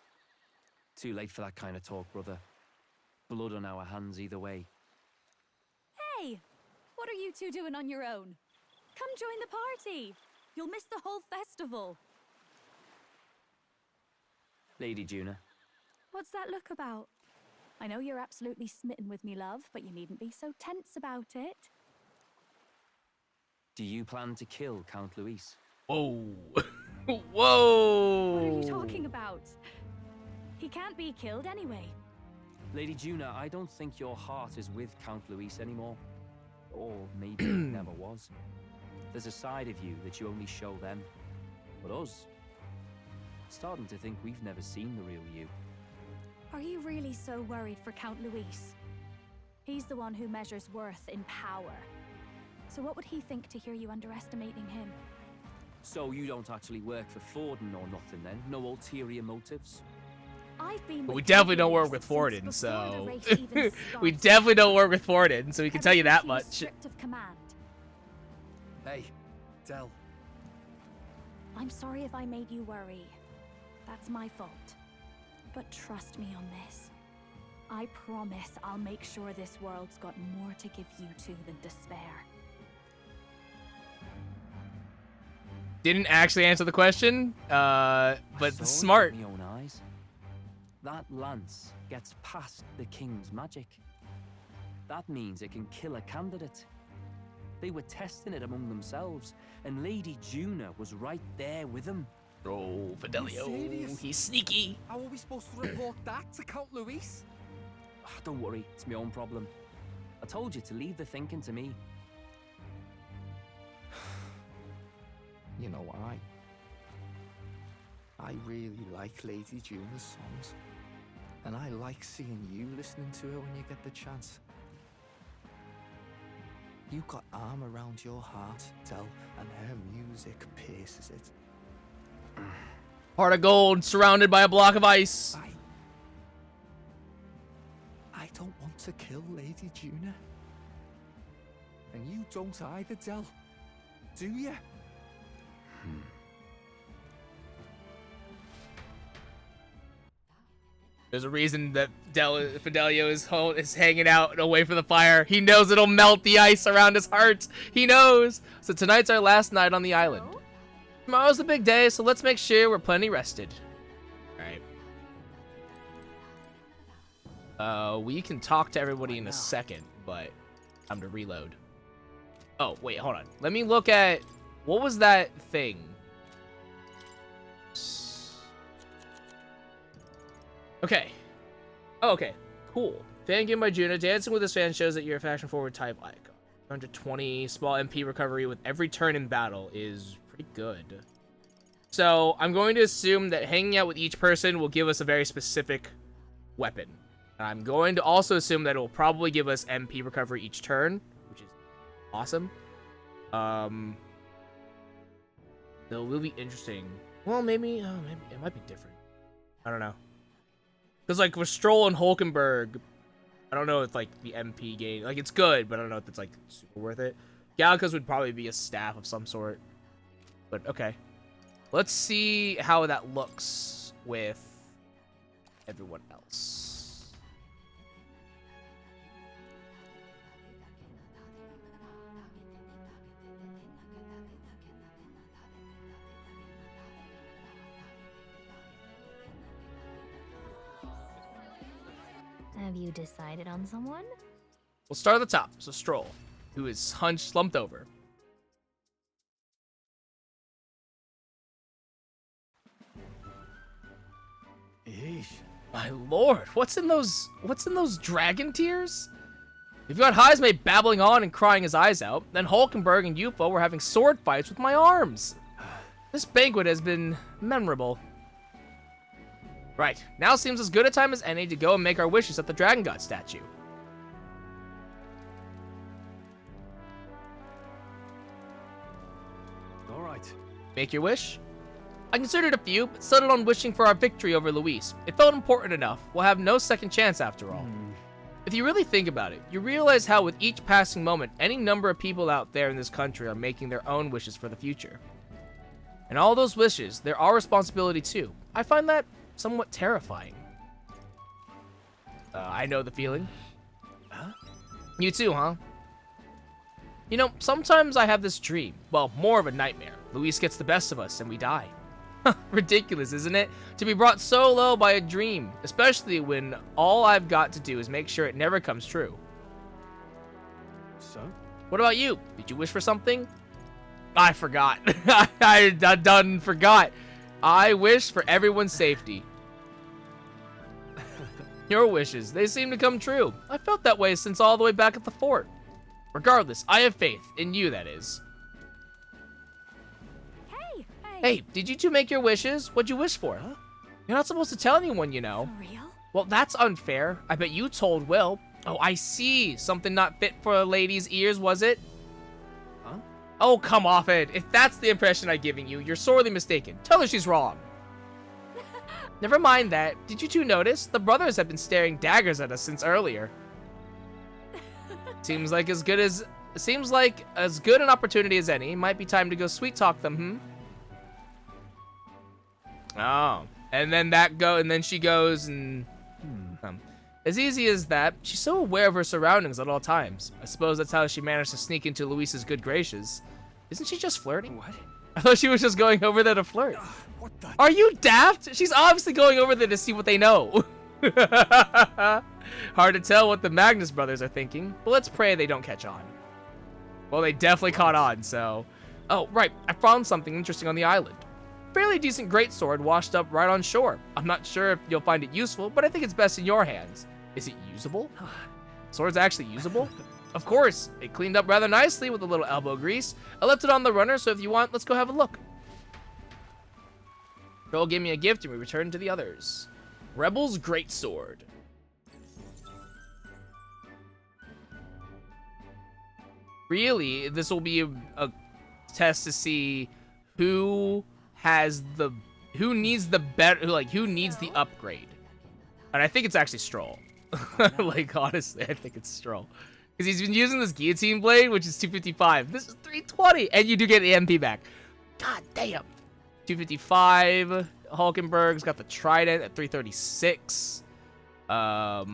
Too late for that kind of talk, brother. Blood on our hands either way. Hey! What are you two doing on your own? Come join the party! You'll miss the whole festival. Lady Juna. What's that look about? I know you're absolutely smitten with me, love, but you needn't be so tense about it. Do you plan to kill Count Luis? Whoa. Whoa! What are you talking about? He can't be killed anyway. Lady Juna, I don't think your heart is with Count Luis anymore. Or maybe it never was. There's a side of you that you only show them. But us, starting to think we've never seen the real you. Are you really so worried for Count Luis? He's the one who measures worth in power. So what would he think to hear you underestimating him? So you don't actually work for Forden or nothing then? No ulterior motives? I've been But we with definitely Count don't work Luis with since Forden, before so the race even we started. definitely don't work with Forden, so we can tell you that Ever since much. he was stripped of command. Hey, Del. I'm sorry if I made you worry. That's my fault. But trust me on this. I promise I'll make sure this world's got more to give you two than despair. Didn't actually answer the question, but smart. With my own eyes. That lance gets past the king's magic. That means it can kill a candidate. They were testing it among themselves, and Lady Juna was right there with them. Oh, Fidelio, serious? he's sneaky. How are we supposed to report that to Count Luis? Don't worry, it's my own problem. I told you to leave the thinking to me. You know, I really like Lady Juna's songs. And I like seeing you listening to her when you get the chance. You got arm around your heart, Del, and her music pierces it. Heart of gold, surrounded by a block of ice. I don't want to kill Lady Juna. And you don't either, Del. Do you? There's a reason that Fidelio is hanging out away from the fire. He knows it'll melt the ice around his heart. He knows. So tonight's our last night on the island. Tomorrow's the big day, so let's make sure we're plenty rested. Alright. We can talk to everybody in a second, but time to reload. Oh, wait, hold on. Let me look at... What was that thing? Okay. Oh, okay. Cool. Fan game by Juna. Dancing with his fans shows that you're a faction forward type icon. 120 small MP recovery with every turn in battle is pretty good. So I'm going to assume that hanging out with each person will give us a very specific weapon. And I'm going to also assume that it will probably give us MP recovery each turn, which is awesome. It will be interesting. Well, maybe it might be different. I don't know. Because, like, with Stroll and Hulkenberg, I don't know if, like, the MP gain... Like, it's good, but I don't know if it's, like, super worth it. Gallica's would probably be a staff of some sort. But, okay. Let's see how that looks with everyone else. Have you decided on someone? We'll start at the top. So Stroll, who is slumped over. Eesh. My lord, what's in those dragon tears? You've got Heismay babbling on and crying his eyes out. Then Hulkenberg and Yuffie were having sword fights with my arms. This banquet has been memorable. Right, now seems as good a time as any to go and make our wishes at the Dragon God statue. All right. Make your wish? I considered a few, but settled on wishing for our victory over Luis. It felt important enough. We'll have no second chance after all. If you really think about it, you realize how with each passing moment, any number of people out there in this country are making their own wishes for the future. And all those wishes, they're our responsibility too. I find that somewhat terrifying. I know the feeling. Huh? You too, huh? You know, sometimes I have this dream. Well, more of a nightmare. Luis gets the best of us and we die. Ridiculous, isn't it? To be brought so low by a dream, especially when all I've got to do is make sure it never comes true. So? What about you? Did you wish for something? I forgot. I done forgot. I wish for everyone's safety. Your wishes, they seem to come true. I felt that way since all the way back at the fort. Regardless, I have faith. In you, that is. Hey, did you two make your wishes? What'd you wish for? Huh? You're not supposed to tell anyone, you know. For real? Well, that's unfair. I bet you told Will. Oh, I see. Something not fit for a lady's ears, was it? Huh? Oh, come off it. If that's the impression I'm giving you, you're sorely mistaken. Tell her she's wrong. Never mind that. Did you two notice? The brothers have been staring daggers at us since earlier. Seems like as good an opportunity as any. Might be time to go sweet talk them, Oh, and then she goes and as easy as that. She's so aware of her surroundings at all times. I suppose that's how she managed to sneak into Luis's good graces. Isn't she just flirting? What? I thought she was just going over there to flirt. Are you daft? She's obviously going over there to see what they know. Hard to tell what the Magnus brothers are thinking, but let's pray they don't catch on. Well, they definitely caught on, so... Oh, right, I found something interesting on the island. Fairly decent greatsword washed up right on shore. I'm not sure if you'll find it useful, but I think it's best in your hands. Is it usable? Sword's actually usable? Of course, it cleaned up rather nicely with a little elbow grease. I left it on the runner, so if you want, let's go have a look. Joel gave me a gift and we returned to the others. Rebel's Greatsword. Really, this will be a test to see who needs the upgrade. And I think it's actually Stroll. Like, honestly, I think it's Stroll. Because he's been using this guillotine blade, which is 255. This is 320, and you do get the MP back. God damn. 255. Hulkenberg's got the trident at 336. Yeah,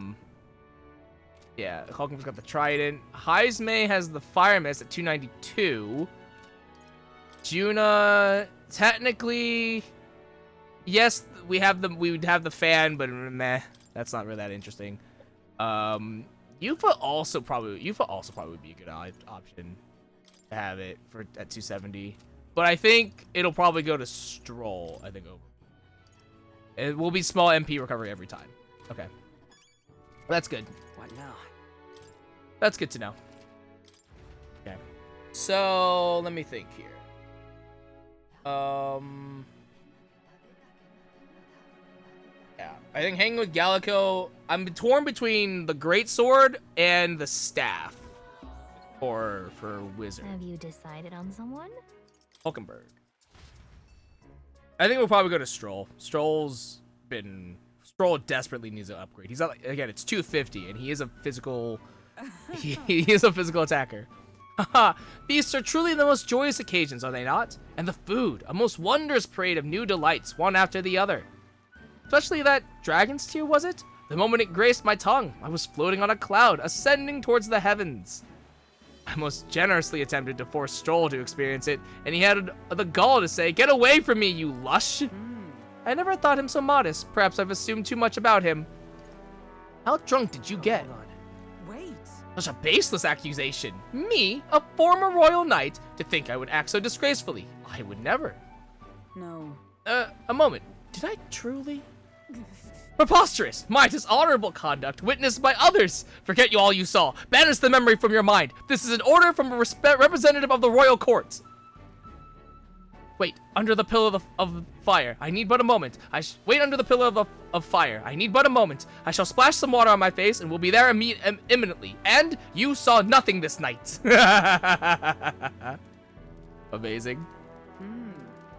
Hulkenberg's got the trident. Heismay has the fire mist at 292. Juna, technically, yes, we would have the fan, but meh, that's not really that interesting. Yufa also probably would be a good option to have it at 270. But I think it'll probably go to Stroll, I think, over. It will be small MP recovery every time. Okay. That's good. What now? That's good to know. Okay. So, let me think here. Yeah. I think hanging with Gallico, I'm torn between the greatsword and the staff. For wizard. Have you decided on someone? Hulkenberg. I think we'll probably go to Stroll. Stroll desperately needs an upgrade. He's not, again, it's 250 and he is a physical he is a physical attacker. Haha, feasts are truly the most joyous occasions, are they not? And the food, a most wondrous parade of new delights, one after the other. Especially that dragon's tear, was it? The moment it graced my tongue, I was floating on a cloud, ascending towards the heavens. I most generously attempted to force Stroll to experience it, and he had the gall to say, "Get away from me, you lush!" I never thought him so modest. Perhaps I've assumed too much about him. How drunk did you get? Wait. Such a baseless accusation. Me, a former royal knight, to think I would act so disgracefully. I would never. No. A moment. Did I truly? Preposterous! My dishonorable conduct, witnessed by others! Forget you all you saw. Banish the memory from your mind. This is an order from a representative of the royal court. Wait, under the pillar of fire. I need but a moment. Wait under the pillar of fire. I need but a moment. I shall splash some water on my face and will be there imminently. And you saw nothing this night. Amazing.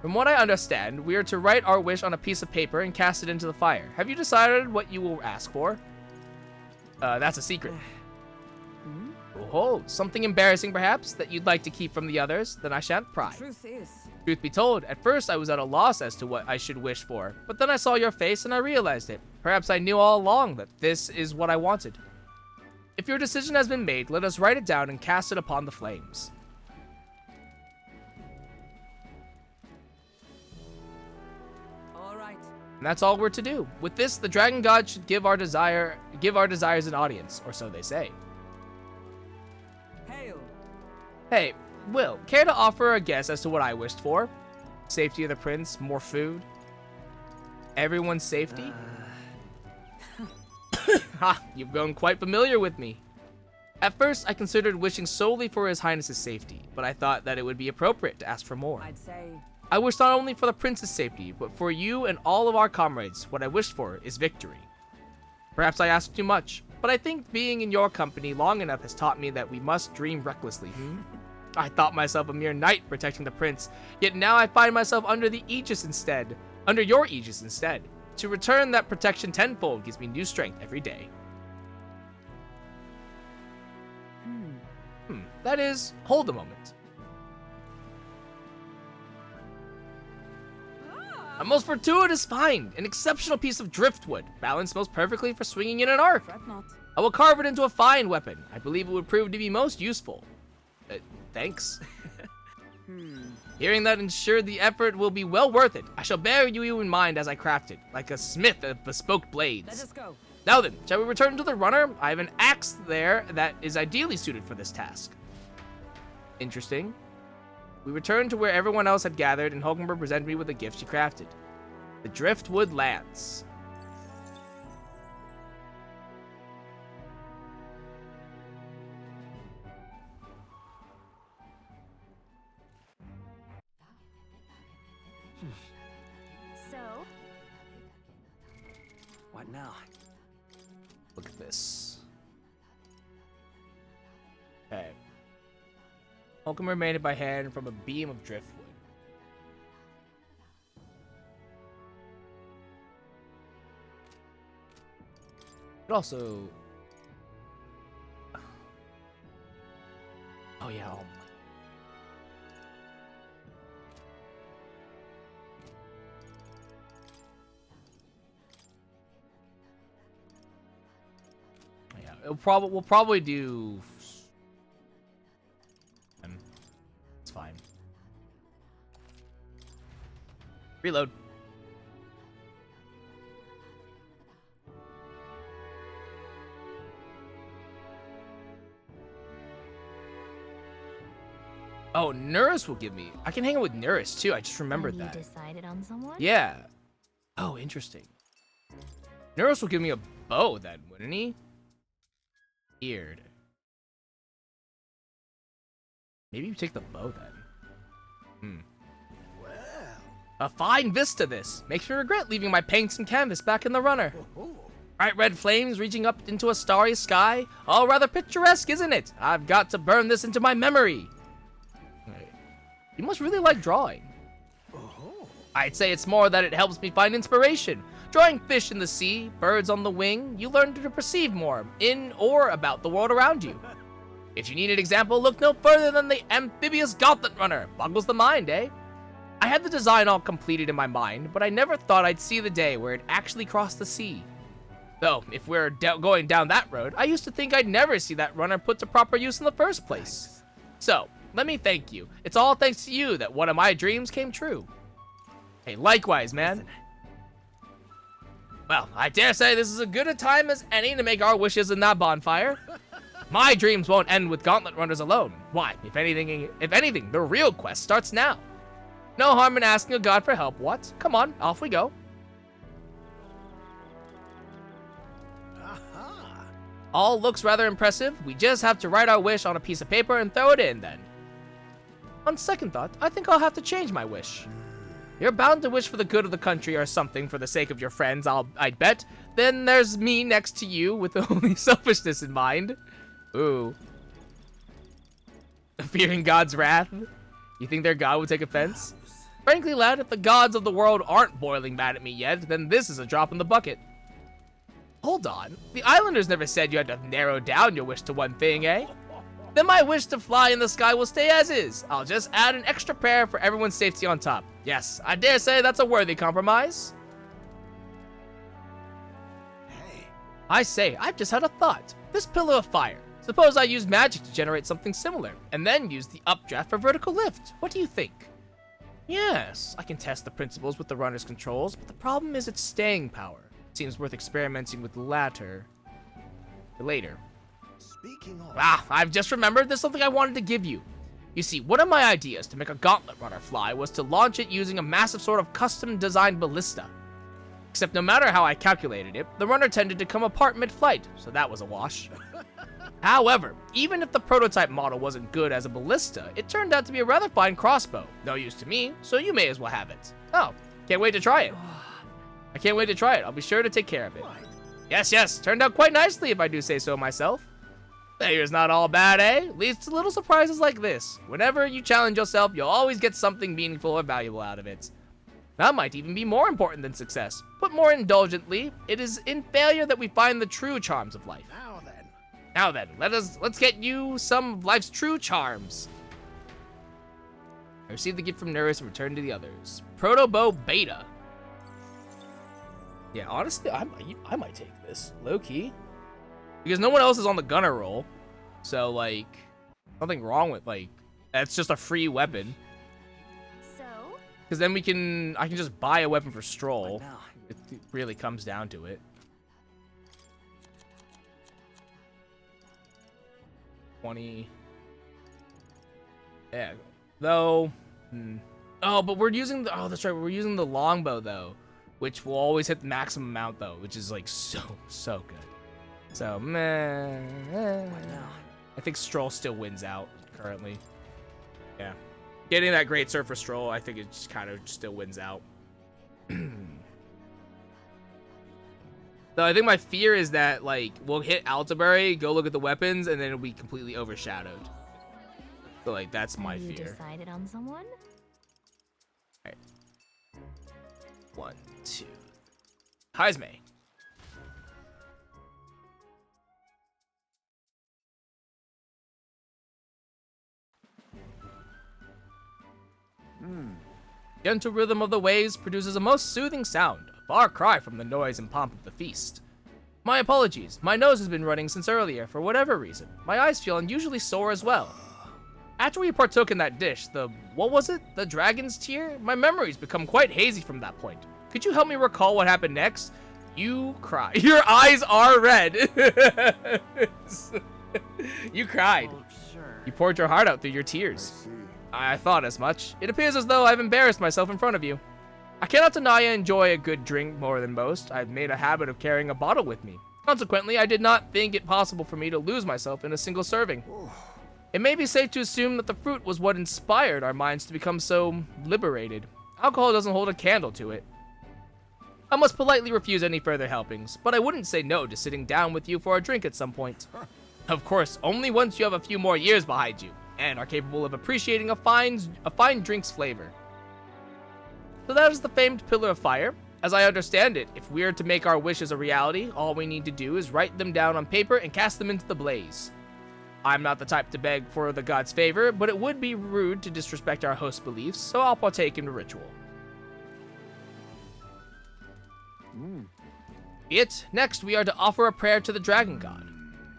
From what I understand, we are to write our wish on a piece of paper and cast it into the fire. Have you decided what you will ask for? That's a secret. Oh, something embarrassing perhaps that you'd like to keep from the others? Then I shan't pry. Truth is, Truth be told, at first I was at a loss as to what I should wish for, but then I saw your face and I realized it. Perhaps I knew all along that this is what I wanted. If your decision has been made, let us write it down and cast it upon the flames. all right. And that's all we're to do. With this, the dragon god should give our desires an audience, or so they say. Hail. Hey, Will, care to offer a guess as to what I wished for? Safety of the prince, more food, everyone's safety? Ha, you've grown quite familiar with me. At first, I considered wishing solely for His Highness's safety, but I thought that it would be appropriate to ask for more. I'd say I wish not only for the prince's safety, but for you and all of our comrades. What I wished for is victory. Perhaps I asked too much, but I think being in your company long enough has taught me that we must dream recklessly. I thought myself a mere knight protecting the prince, yet now I find myself under your aegis instead. To return that protection tenfold gives me new strength every day. That is, hold a moment. A most fortuitous find, an exceptional piece of driftwood, balanced most perfectly for swinging in an arc. fret not. I will carve it into a fine weapon. I believe it would prove to be most useful. Thanks. Hearing that ensured the effort will be well worth it. I shall bear you in mind as I craft it, like a smith of bespoke blades. Let us go. Now then, shall we return to the runner? I have an axe there that is ideally suited for this task. Interesting. We returned to where everyone else had gathered, and Hulkenberg presented me with a gift she crafted. The driftwood lance. So, What now? Look at this. Okay. Hulkenberg made it by hand from a beam of driftwood. It also... Oh yeah, we'll probably do... It's fine. Reload. Oh, Nurus will give me. I can hang out with Nurus too. I just remembered that. You decided on someone? Yeah. Oh, interesting. Nurus will give me a bow then, wouldn't he? Weird. Maybe you take the bow then. A fine vista this. Makes me regret leaving my paints and canvas back in the runner. Bright red flames reaching up into a starry sky. All rather picturesque, isn't it? I've got to burn this into my memory. You must really like drawing. I'd say it's more that it helps me find inspiration. Drawing fish in the sea, birds on the wing, you learn to perceive more in or about the world around you. If you need an example, look no further than the amphibious gauntlet runner. Boggles the mind, eh? I had the design all completed in my mind, but I never thought I'd see the day where it actually crossed the sea. Though, if we're going down that road, I used to think I'd never see that runner put to proper use in the first place. So, let me thank you. It's all thanks to you that one of my dreams came true. Hey, likewise, man. Well, I dare say this is as good a time as any to make our wishes in that bonfire. My dreams won't end with gauntlet runners alone. Why, if anything, the real quest starts now. No harm in asking a god for help, what? Come on, off we go. All looks rather impressive. We just have to write our wish on a piece of paper and throw it in then. On second thought, I think I'll have to change my wish. You're bound to wish for the good of the country or something for the sake of your friends, I'd bet. Then there's me next to you with only selfishness in mind. Ooh. Fearing God's wrath? You think their god would take offense? Frankly, lad, if the gods of the world aren't boiling mad at me yet, then this is a drop in the bucket. Hold on. The Islanders never said you had to narrow down your wish to one thing, eh? then my wish to fly in the sky will stay as is. I'll just add an extra pair for everyone's safety on top. Yes, I dare say that's a worthy compromise. Hey. I say, I've just had a thought. This pillar of fire. Suppose I use magic to generate something similar, and then use the updraft for vertical lift. What do you think? Yes, I can test the principles with the runner's controls, but the problem is its staying power. It seems worth experimenting with the latter. Later. Speaking of... I've just remembered there's something I wanted to give you. You see, one of my ideas to make a gauntlet runner fly was to launch it using a massive sort of custom-designed ballista. Except no matter how I calculated it, the runner tended to come apart mid-flight, so that was a wash. However, even if the prototype model wasn't good as a ballista, it turned out to be a rather fine crossbow. No use to me, so you may as well have it. Oh, can't wait to try it. I can't wait to try it. I'll be sure to take care of it. Yes, turned out quite nicely if I do say so myself. Failure's not all bad, eh? Leads to little surprises like this. Whenever you challenge yourself, you'll always get something meaningful or valuable out of it. That might even be more important than success. Put more indulgently, it is in failure that we find the true charms of life. Now then, let's get you some of life's true charms. I received the gift from Nurse and returned to the others. Proto-Bow Beta. Yeah, honestly, I might take this. Low-key. Because no one else is on the gunner roll. So, like, nothing wrong with, like, that's just a free weapon. So? Because then I can just buy a weapon for Stroll. It really comes down to it. 20. Yeah. Though. Oh, but we're using the. Oh, that's right. We're using the longbow though, which will always hit the maximum amount though, which is like so good. So meh. I think Stroll still wins out currently. Yeah. Getting that great surf for Stroll, I think it just kind of still wins out. Though I think my fear is that, like, we'll hit Altabury, go look at the weapons, and then it'll be completely overshadowed. So, like, that's my You fear. decided on someone? Alright. 1, 2. Heisme. Gentle rhythm of the waves produces a most soothing sound, a far cry from the noise and pomp of the feast. My apologies, my nose has been running since earlier for whatever reason. My eyes feel unusually sore as well. After we partook in that dish, what was it? The dragon's tear? My memories become quite hazy from that point. Could you help me recall what happened next? You cry. Your eyes are red. You cried. Oh, sure. You poured your heart out through your tears. I thought as much. It appears as though I've embarrassed myself in front of you. I cannot deny I enjoy a good drink more than most. I've made a habit of carrying a bottle with me. Consequently, I did not think it possible for me to lose myself in a single serving. It may be safe to assume that the fruit was what inspired our minds to become so liberated. Alcohol doesn't hold a candle to it. I must politely refuse any further helpings, but I wouldn't say no to sitting down with you for a drink at some point. Of course, only once you have a few more years behind you, and are capable of appreciating a fine drink's flavor. So that is the famed Pillar of Fire. As I understand it, if we are to make our wishes a reality, all we need to do is write them down on paper and cast them into the blaze. I'm not the type to beg for the god's favor, but it would be rude to disrespect our host's beliefs, so I'll partake in the ritual. Next, we are to offer a prayer to the dragon god.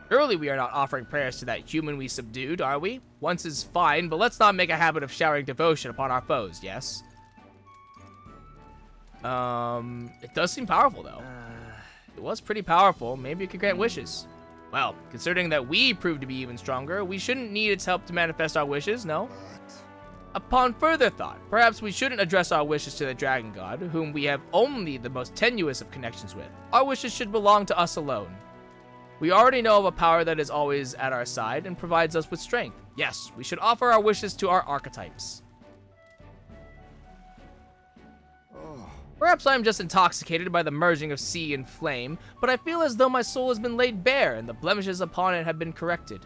Surely we are not offering prayers to that human we subdued, are we? Once is fine, but let's not make a habit of showering devotion upon our foes, yes? It does seem powerful, though. It was pretty powerful. Maybe it could grant wishes. Well, considering that we proved to be even stronger, we shouldn't need its help to manifest our wishes, no? Upon further thought, perhaps we shouldn't address our wishes to the dragon god, whom we have only the most tenuous of connections with. Our wishes should belong to us alone. We already know of a power that is always at our side and provides us with strength. Yes, we should offer our wishes to our archetypes. Perhaps I am just intoxicated by the merging of sea and flame, but I feel as though my soul has been laid bare and the blemishes upon it have been corrected.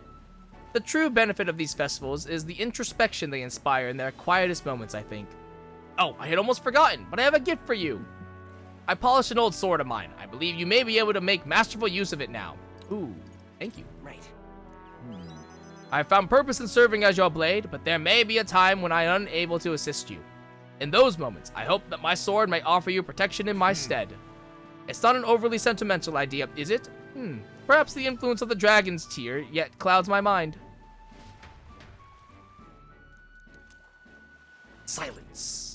The true benefit of these festivals is the introspection they inspire in their quietest moments, I think. Oh, I had almost forgotten, but I have a gift for you. I polished an old sword of mine. I believe you may be able to make masterful use of it now. Ooh, thank you. Right. I found purpose in serving as your blade, but there may be a time when I am unable to assist you. In those moments, I hope that my sword may offer you protection in my stead. It's not an overly sentimental idea, is it? Perhaps the influence of the dragon's tear yet clouds my mind. Silence.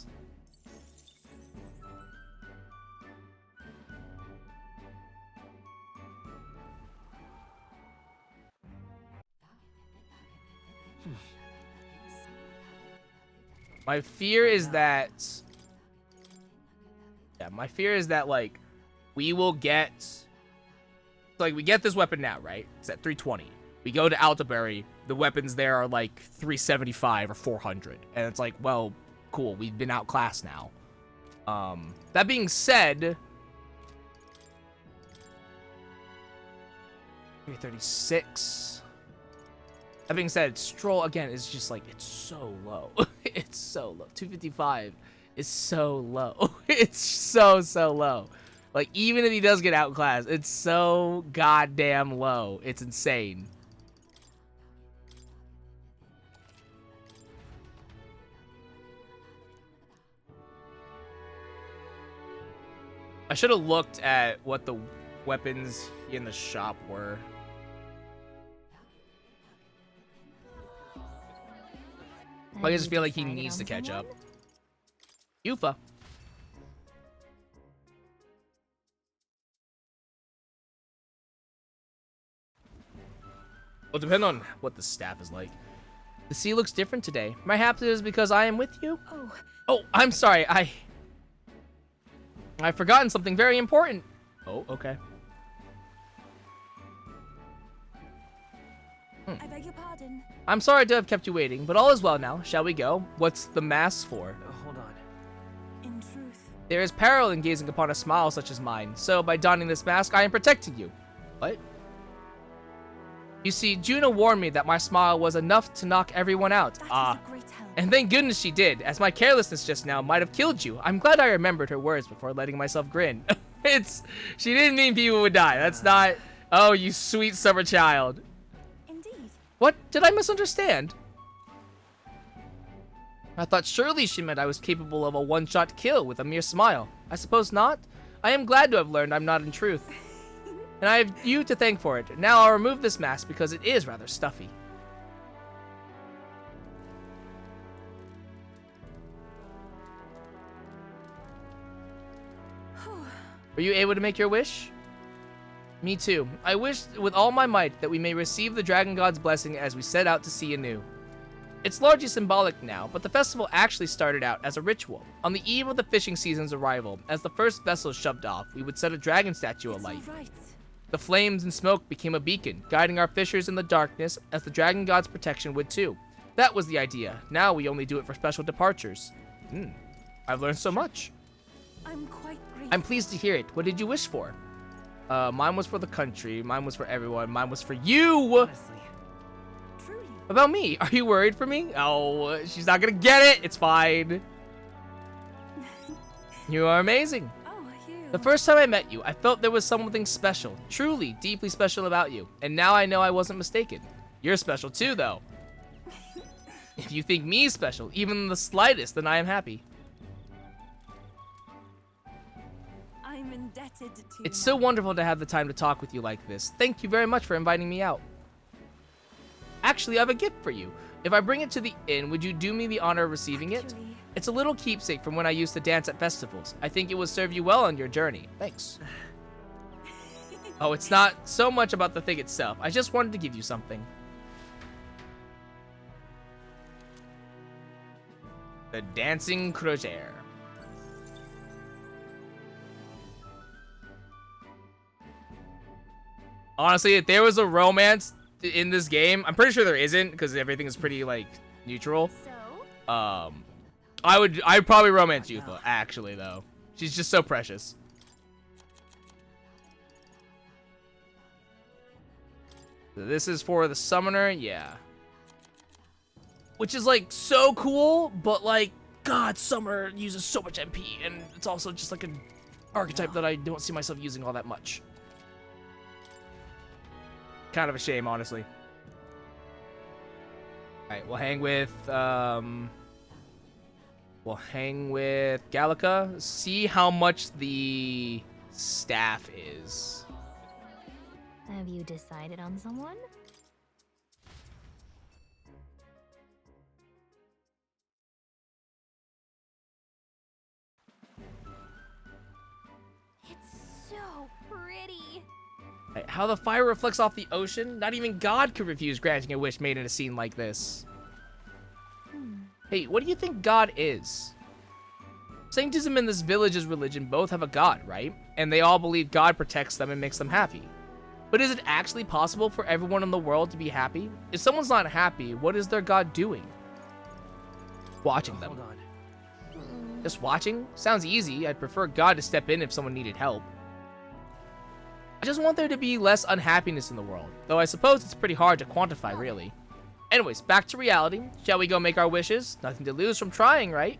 My fear is that... Yeah, my fear is that, like, we will get... Like, we get this weapon now, right? It's at 320. We go to Altabury, the weapons there are, like, 375 or 400. And it's like, well, cool, we've been outclassed now. That being said... 336... That being said, Stroll, again, is just, like, it's so low. It's so low. 255 is so low. It's so low. Like, even if he does get outclassed, it's so goddamn low. It's insane. I should have looked at what the weapons in the shop were. I just feel like he needs to catch up. Yufa. Will depend on what the staff is like. The sea looks different today. Perhaps it is because I am with you? Oh, I'm sorry. I've forgotten something very important. Oh, okay. I beg your pardon. I'm sorry to have kept you waiting, but all is well now. Shall we go? What's the mask for? Hold on. In truth, There is peril in gazing upon a smile such as mine, so by donning this mask, I am protecting you. What? You see, Juno warned me that my smile was enough to knock everyone out. And thank goodness she did, as my carelessness just now might have killed you. I'm glad I remembered her words before letting myself grin. She didn't mean people would die. That's not, oh, you sweet summer child. What? Did I misunderstand? I thought surely she meant I was capable of a one-shot kill with a mere smile. I suppose not. I am glad to have learned I'm not in truth. And I have you to thank for it. Now I'll remove this mask because it is rather stuffy. Were you able to make your wish? Me too. I wish with all my might that we may receive the Dragon God's blessing as we set out to sea anew. It's largely symbolic now, but the festival actually started out as a ritual. On the eve of the fishing season's arrival, as the first vessel shoved off, we would set a dragon statue alight. The flames and smoke became a beacon, guiding our fishers in the darkness, as the Dragon God's protection would too. That was the idea. Now we only do it for special departures. I've learned so much. I'm pleased to hear it. What did you wish for? Mine was for the country. Mine was for everyone. Mine was for you. honestly. Truly. About me? Are you worried for me? Oh, she's not gonna get it. It's fine. You are amazing. The first time I met you, I felt there was something special, truly, deeply special about you. And now I know I wasn't mistaken. You're special too, though. If you think me special, even the slightest, then I am happy. I'm indebted to It's so wonderful to have the time to talk with you like this. Thank you very much for inviting me out. Actually, I have a gift for you. If I bring it to the inn, would you do me the honor of receiving it? It's a little keepsake from when I used to dance at festivals. I think it will serve you well on your journey. Thanks. Oh, it's not so much about the thing itself. I just wanted to give you something. The Dancing Crosier. Honestly, if there was a romance in this game, I'm pretty sure there isn't because everything is pretty like neutral. I'd probably romance Yufa, actually though. She's just so precious. So this is for the summoner, yeah. Which is like so cool, but like, God, summoner uses so much MP, and it's also just like an archetype that I don't see myself using all that much. Kind of a shame, honestly. Alright, we'll hang with Gallica. See how much the staff is. Have you decided on someone? It's so pretty. Right, how the fire reflects off the ocean? Not even God could refuse granting a wish made in a scene like this. Hey, what do you think God is? Saintism and this village's religion both have a God, right? And they all believe God protects them and makes them happy. But is it actually possible for everyone in the world to be happy? If someone's not happy, what is their God doing? Watching them. Hold on. Just watching? Sounds easy. I'd prefer God to step in if someone needed help. I just want there to be less unhappiness in the world, though I suppose it's pretty hard to quantify, really. Anyways, back to reality. Shall we go make our wishes? Nothing to lose from trying, right?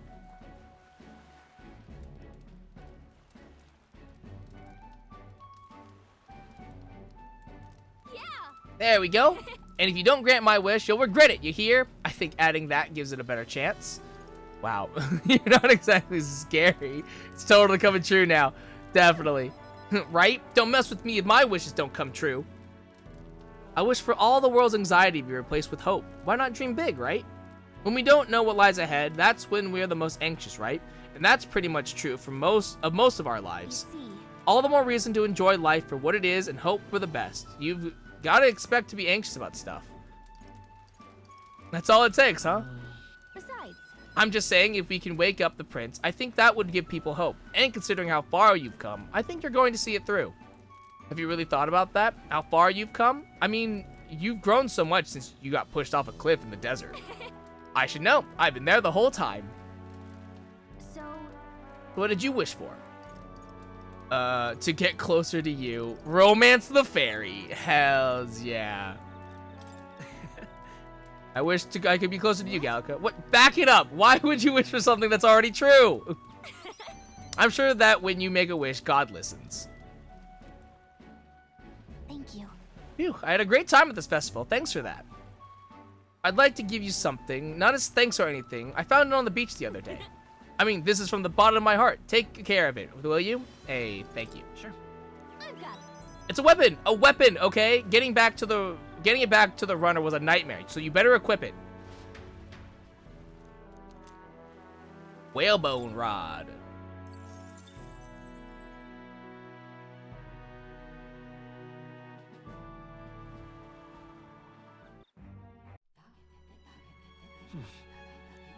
Yeah. There we go. And if you don't grant my wish, you'll regret it, you hear? I think adding that gives it a better chance. Wow, you're not exactly scary. It's totally coming true now. Definitely. Right? Don't mess with me if my wishes don't come true. I wish for all the world's anxiety to be replaced with hope. Why not dream big, right? When we don't know what lies ahead, that's when we're the most anxious, right? And that's pretty much true for most of our lives. All the more reason to enjoy life for what it is and hope for the best. You've got to expect to be anxious about stuff. That's all it takes, huh? Besides, I'm just saying, if we can wake up the prince, I think that would give people hope. And considering how far you've come, I think you're going to see it through. Have you really thought about that? How far you've come? I mean, you've grown so much since you got pushed off a cliff in the desert. I should know. I've been there the whole time. so What did you wish for? To get closer to you. Romance the fairy. Hells yeah. I wish I could be closer to you, Gallica. What? Back it up. Why would you wish for something that's already true? I'm sure that when you make a wish, God listens. thank you. Phew, I had a great time at this festival. Thanks for that. I'd like to give you something, not as thanks or anything. I found it on the beach the other day. I mean, this is from the bottom of my heart. Take care of it, will you? Hey, thank you. Sure. I've got this. It's a weapon. A weapon, okay? Getting it back to the runner was a nightmare, so you better equip it. Whalebone rod.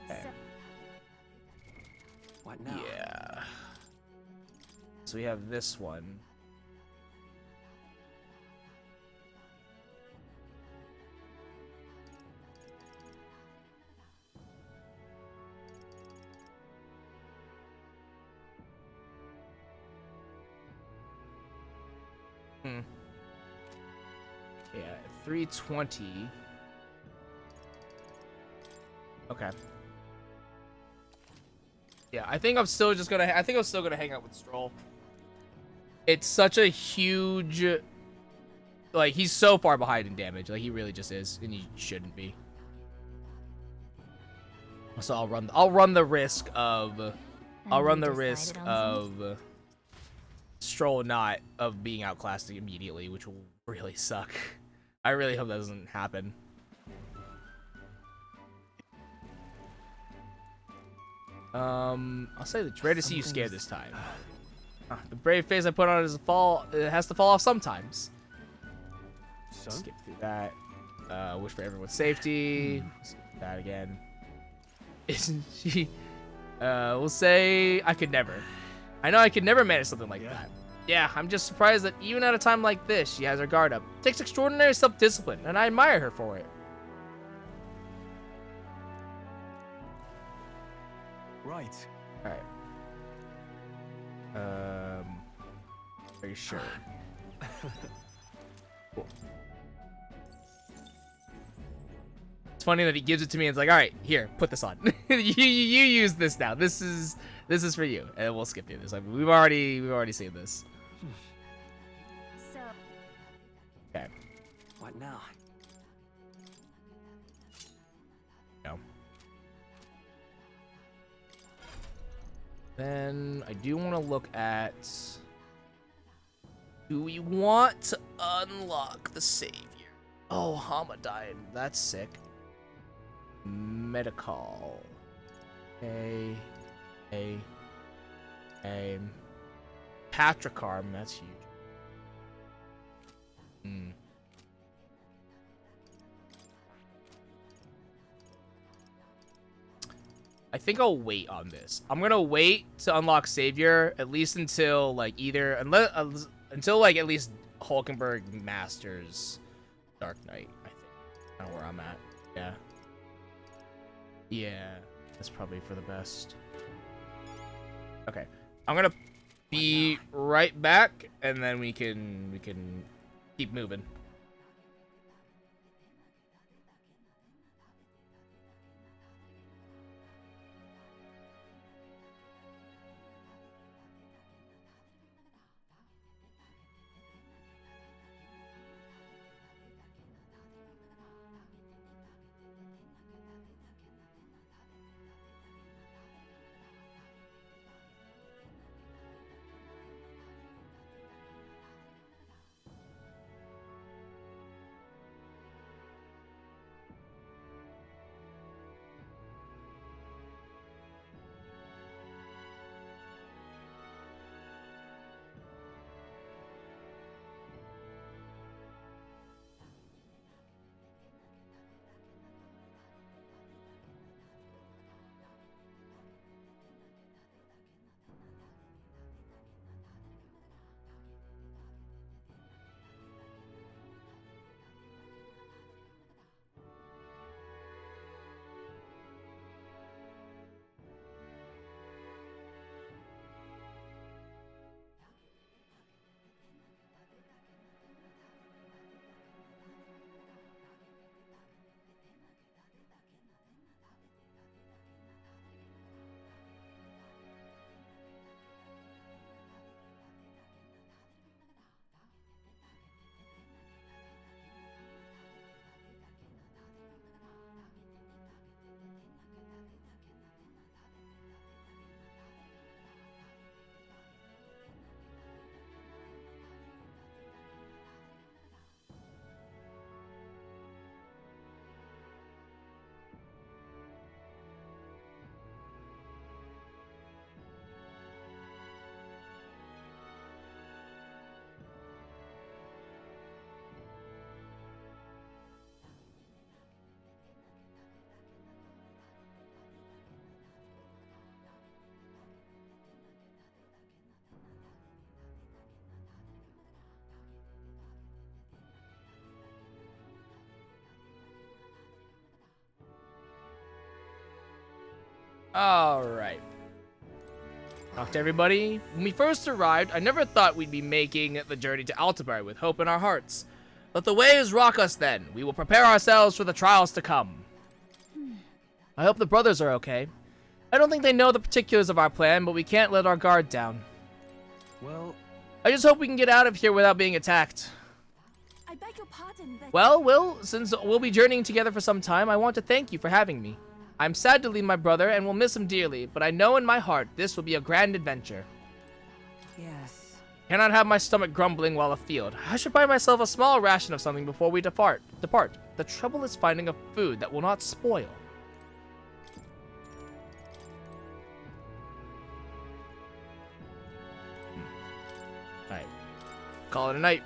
Okay. What now? Yeah. So we have this one. Yeah, 320. Okay. Yeah, I think I'm still gonna hang out with Stroll. It's such a huge, like, he's so far behind in damage. Like, he really just is, and he shouldn't be. So I'll run the risk of Stroll not of being outclassed immediately, which will really suck. I really hope that doesn't happen. I'll say it's rare to see you scared this time. The brave face I put on it has to fall off sometimes. Skip through that. Wish for everyone's safety. Skip that again. Isn't she? We'll say I could never. I know I could never manage something like that. Yeah, I'm just surprised that even at a time like this, she has her guard up. It takes extraordinary self-discipline, and I admire her for it. Right. All right. Are you sure? Cool. It's funny that he gives it to me and it's like, all right, here, put this on. you use this now. This is for you, and we'll skip through this. I mean, we've already seen this. So Okay. What now? Then I do want to look at... Do we want to unlock the savior? Oh, Hamadine. That's sick. Medical. A. Patricarm. That's huge. I think I'll wait on this. I'm gonna wait to unlock Savior at least until like until like at least Hulkenberg masters Dark Knight. I think that's where I'm at. Yeah, that's probably for the best. Okay, I'm gonna be right back, and then we can keep moving. Alright. Talk to everybody. When we first arrived, I never thought we'd be making the journey to Altabar with hope in our hearts. Let the waves rock us then. We will prepare ourselves for the trials to come. I hope the brothers are okay. I don't think they know the particulars of our plan, but we can't let our guard down. Well, I just hope we can get out of here without being attacked. I beg your pardon, but... Well, Will, since we'll be journeying together for some time, I want to thank you for having me. I'm sad to leave my brother and will miss him dearly, but I know in my heart this will be a grand adventure. Yes. Cannot have my stomach grumbling while afield. I should buy myself a small ration of something before we depart. The trouble is finding a food that will not spoil. Alright. Call it a night.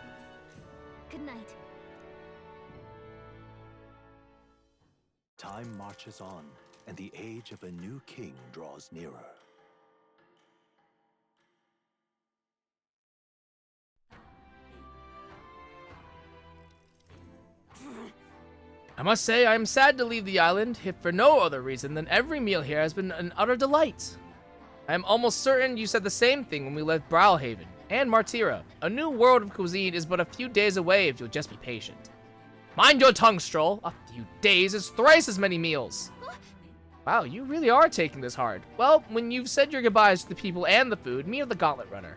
Good night. Time marches on, and the age of a new king draws nearer. I must say, I am sad to leave the island, if for no other reason than every meal here has been an utter delight. I am almost certain you said the same thing when we left Browhaven and Martira. A new world of cuisine is but a few days away if you'll just be patient. Mind your tongue, Stroll. A few days is thrice as many meals. Wow, you really are taking this hard. Well, when you've said your goodbyes to the people and the food, me or the Gauntlet Runner.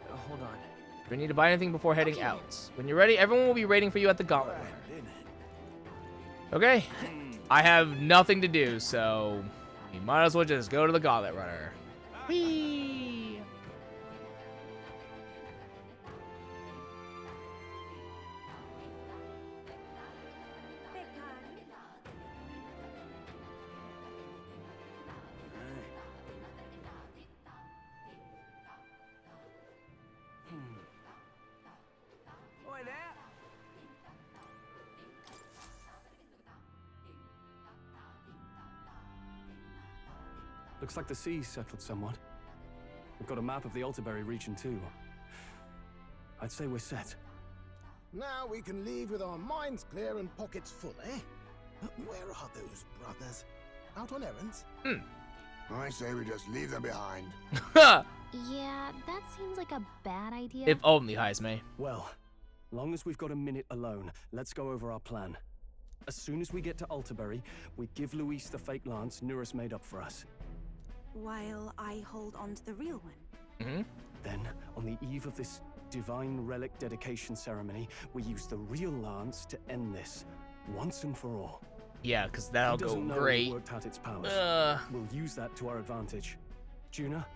Hold on. We need to buy anything before heading out. When you're ready, everyone will be waiting for you at the Gauntlet Runner. Okay. I have nothing to do, so we might as well just go to the Gauntlet Runner. Whee! Oi there! Looks like the sea's settled somewhat. We've got a map of the Altaberry region too. I'd say we're set. Now we can leave with our minds clear and pockets full, eh? Where are those brothers? Out on errands? I say we just leave them behind. Yeah, that seems like a bad idea. If only, Heisme. Well, long as we've got a minute alone, let's go over our plan. As soon as we get to Altaberry, we give Luis the fake lance Nuris made up for us. While I hold on to the real one. Mm-hmm. Then, on the eve of this divine relic dedication ceremony, we use the real lance to end this, once and for all. Yeah, because that'll He go doesn't know great. we worked out its powers. We'll use that to our advantage. Juna,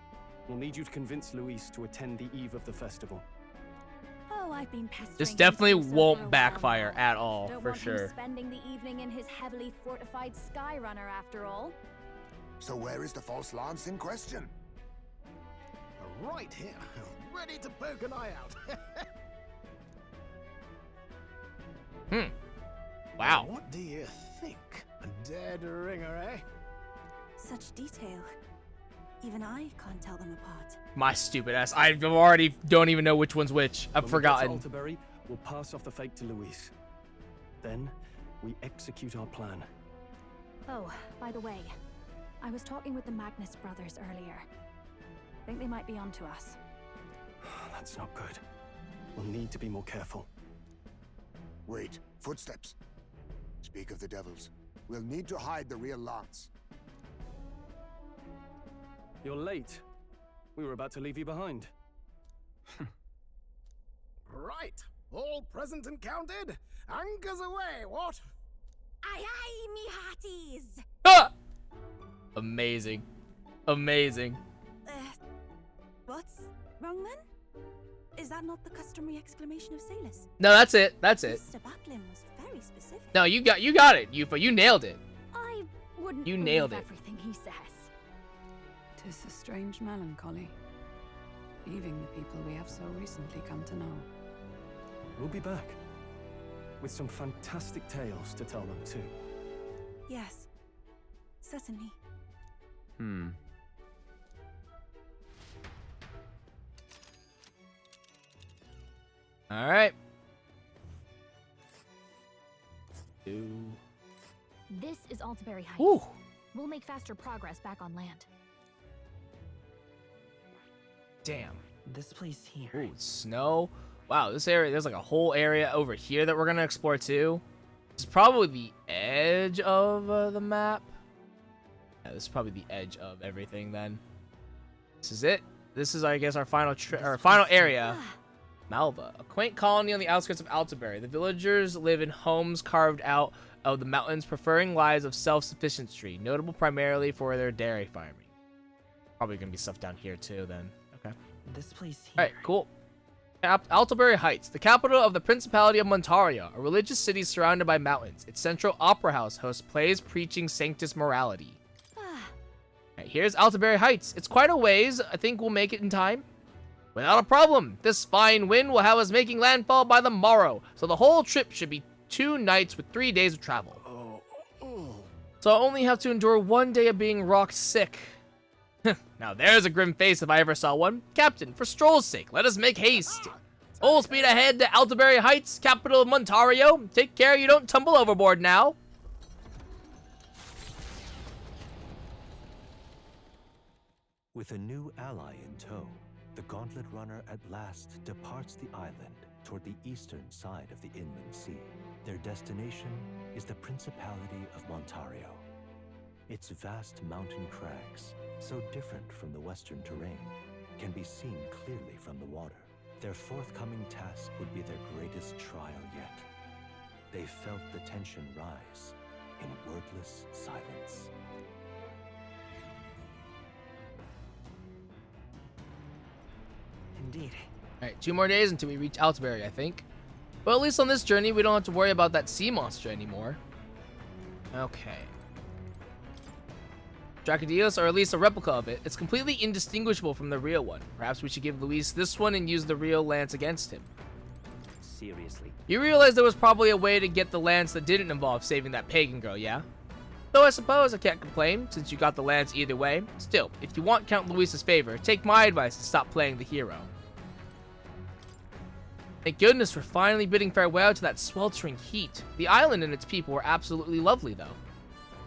we'll need you to convince Luis to attend the eve of the festival. Oh, I've been pestering This him definitely to do so for a won't while backfire now. at all, Don't for want him sure. spending the evening in his heavily fortified Skyrunner after all. So where is the false lance in question? Right here, ready to poke an eye out. Wow. What do you think? A dead ringer, eh? Such detail. Even I can't tell them apart. My stupid ass. I already don't even know which one's which. I've When forgotten. we get to Altaberry, we'll pass off the fake to Luis. Then, we execute our plan. Oh, by the way, I was talking with the Magnus brothers earlier. Think they might be onto us. That's not good. We'll need to be more careful. Wait, footsteps. Speak of the devils. We'll need to hide the real lance. You're late. We were about to leave you behind. Right, all present and counted. Anchors away, what? Aye aye, me hearties! Ah! Amazing. Amazing. What's wrong then? Is that not the customary exclamation of sailors? No, that's it. That's it. Mr. Buckland was very specific. No, you got it, Yufa. You nailed it. I wouldn't You believe nailed it. everything he says. 'Tis a strange melancholy, leaving the people we have so recently come to know. We'll be back. With some fantastic tales to tell them, too. Yes, certainly. All right. This is Altaberry Heights. Ooh. We'll make faster progress back on land. Damn. This place here. Ooh, snow. Wow, this area, there's like a whole area over here that we're going to explore too. This is probably the edge of the map. Yeah, this is probably the edge of everything then. This is it. This is, I guess, our final area. Malva, a quaint colony on the outskirts of Altaberry. The villagers live in homes carved out of the mountains, preferring lives of self-sufficiency, notable primarily for their dairy farming. Probably going to be stuff down here too then. Okay. This place here. Alright, cool. Altaberry Heights, the capital of the Principality of Montaria, a religious city surrounded by mountains. Its central opera house hosts plays preaching sanctus morality. Alright, here's Altaberry Heights. It's quite a ways. I think we'll make it in time. Without a problem. This fine wind will have us making landfall by the morrow, so the whole trip should be 2 nights with 3 days of travel. So I'll only have to endure 1 day of being rocked sick. Now there's a grim face if I ever saw one. Captain, for Stroll's sake, let us make haste. Full speed ahead to Altaberry Heights, capital of Montario. Take care you don't tumble overboard now. With a new ally in tow, the Gauntlet Runner at last departs the island toward the eastern side of the inland sea. Their destination is the Principality of Montario. Its vast mountain crags, so different from the western terrain, can be seen clearly from the water. Their forthcoming task would be their greatest trial yet. They felt the tension rise in wordless silence. Indeed. Alright, 2 more days until we reach Altibury, I think. But at least on this journey, we don't have to worry about that sea monster anymore. Okay. Dracodios, or at least a replica of it. It's completely indistinguishable from the real one. Perhaps we should give Luis this one and use the real lance against him. Seriously. You realize there was probably a way to get the lance that didn't involve saving that pagan girl, yeah? Though I suppose I can't complain, since you got the lance either way. Still, if you want Count Luis's favor, take my advice and stop playing the hero. Thank goodness we're finally bidding farewell to that sweltering heat. The island and its people were absolutely lovely, though.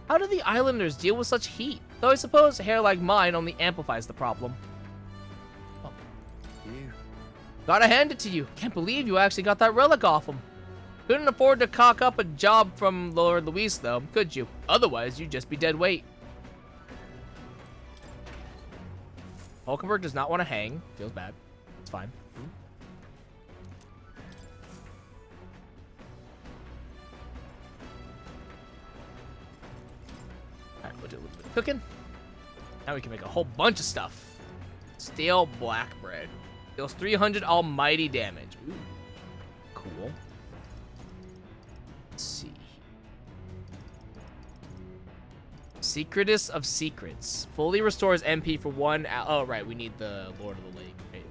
How do the islanders deal with such heat? Though I suppose hair like mine only amplifies the problem. Oh. You. Gotta hand it to you. Can't believe you actually got that relic off him. Couldn't afford to cock up a job from Lord Luis, though, could you? Otherwise, you'd just be dead weight. Hulkenberg does not want to hang. Feels bad. It's fine. Alright, we'll do a little bit of cooking. Now we can make a whole bunch of stuff. Stale black bread. Deals 300 almighty damage. Ooh. Cool. Let's see. Secretest of Secrets. Fully restores MP for 1 hour. Oh, right. We need the Lord of the Lake. Right.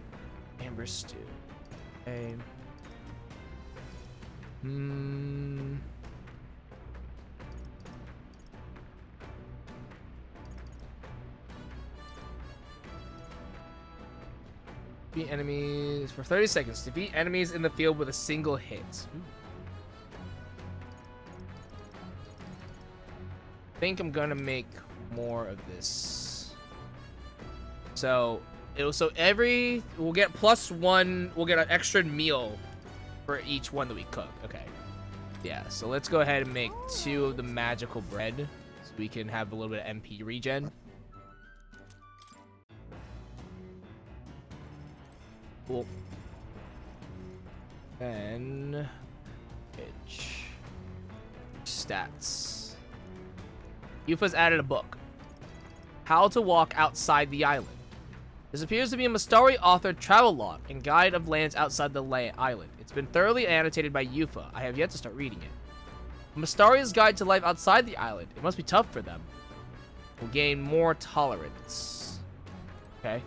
Amber Stew. Okay. Defeat enemies for 30 seconds. Defeat enemies in the field with a single hit. Ooh. I think I'm gonna make more of this. So we'll get +1. We'll get an extra meal for each one that we cook. Okay. Yeah. So let's go ahead and make 2 of the magical bread, so we can have a little bit of MP regen. Cool. Then pitch stats. Yufa's added a book. How to Walk Outside the Island. This appears to be a Mastari authored travel log and guide of lands outside the island. It's been thoroughly annotated by Yufa. I have yet to start reading it. Mastari's guide to life outside the island. It must be tough for them. Will gain more tolerance. Okay.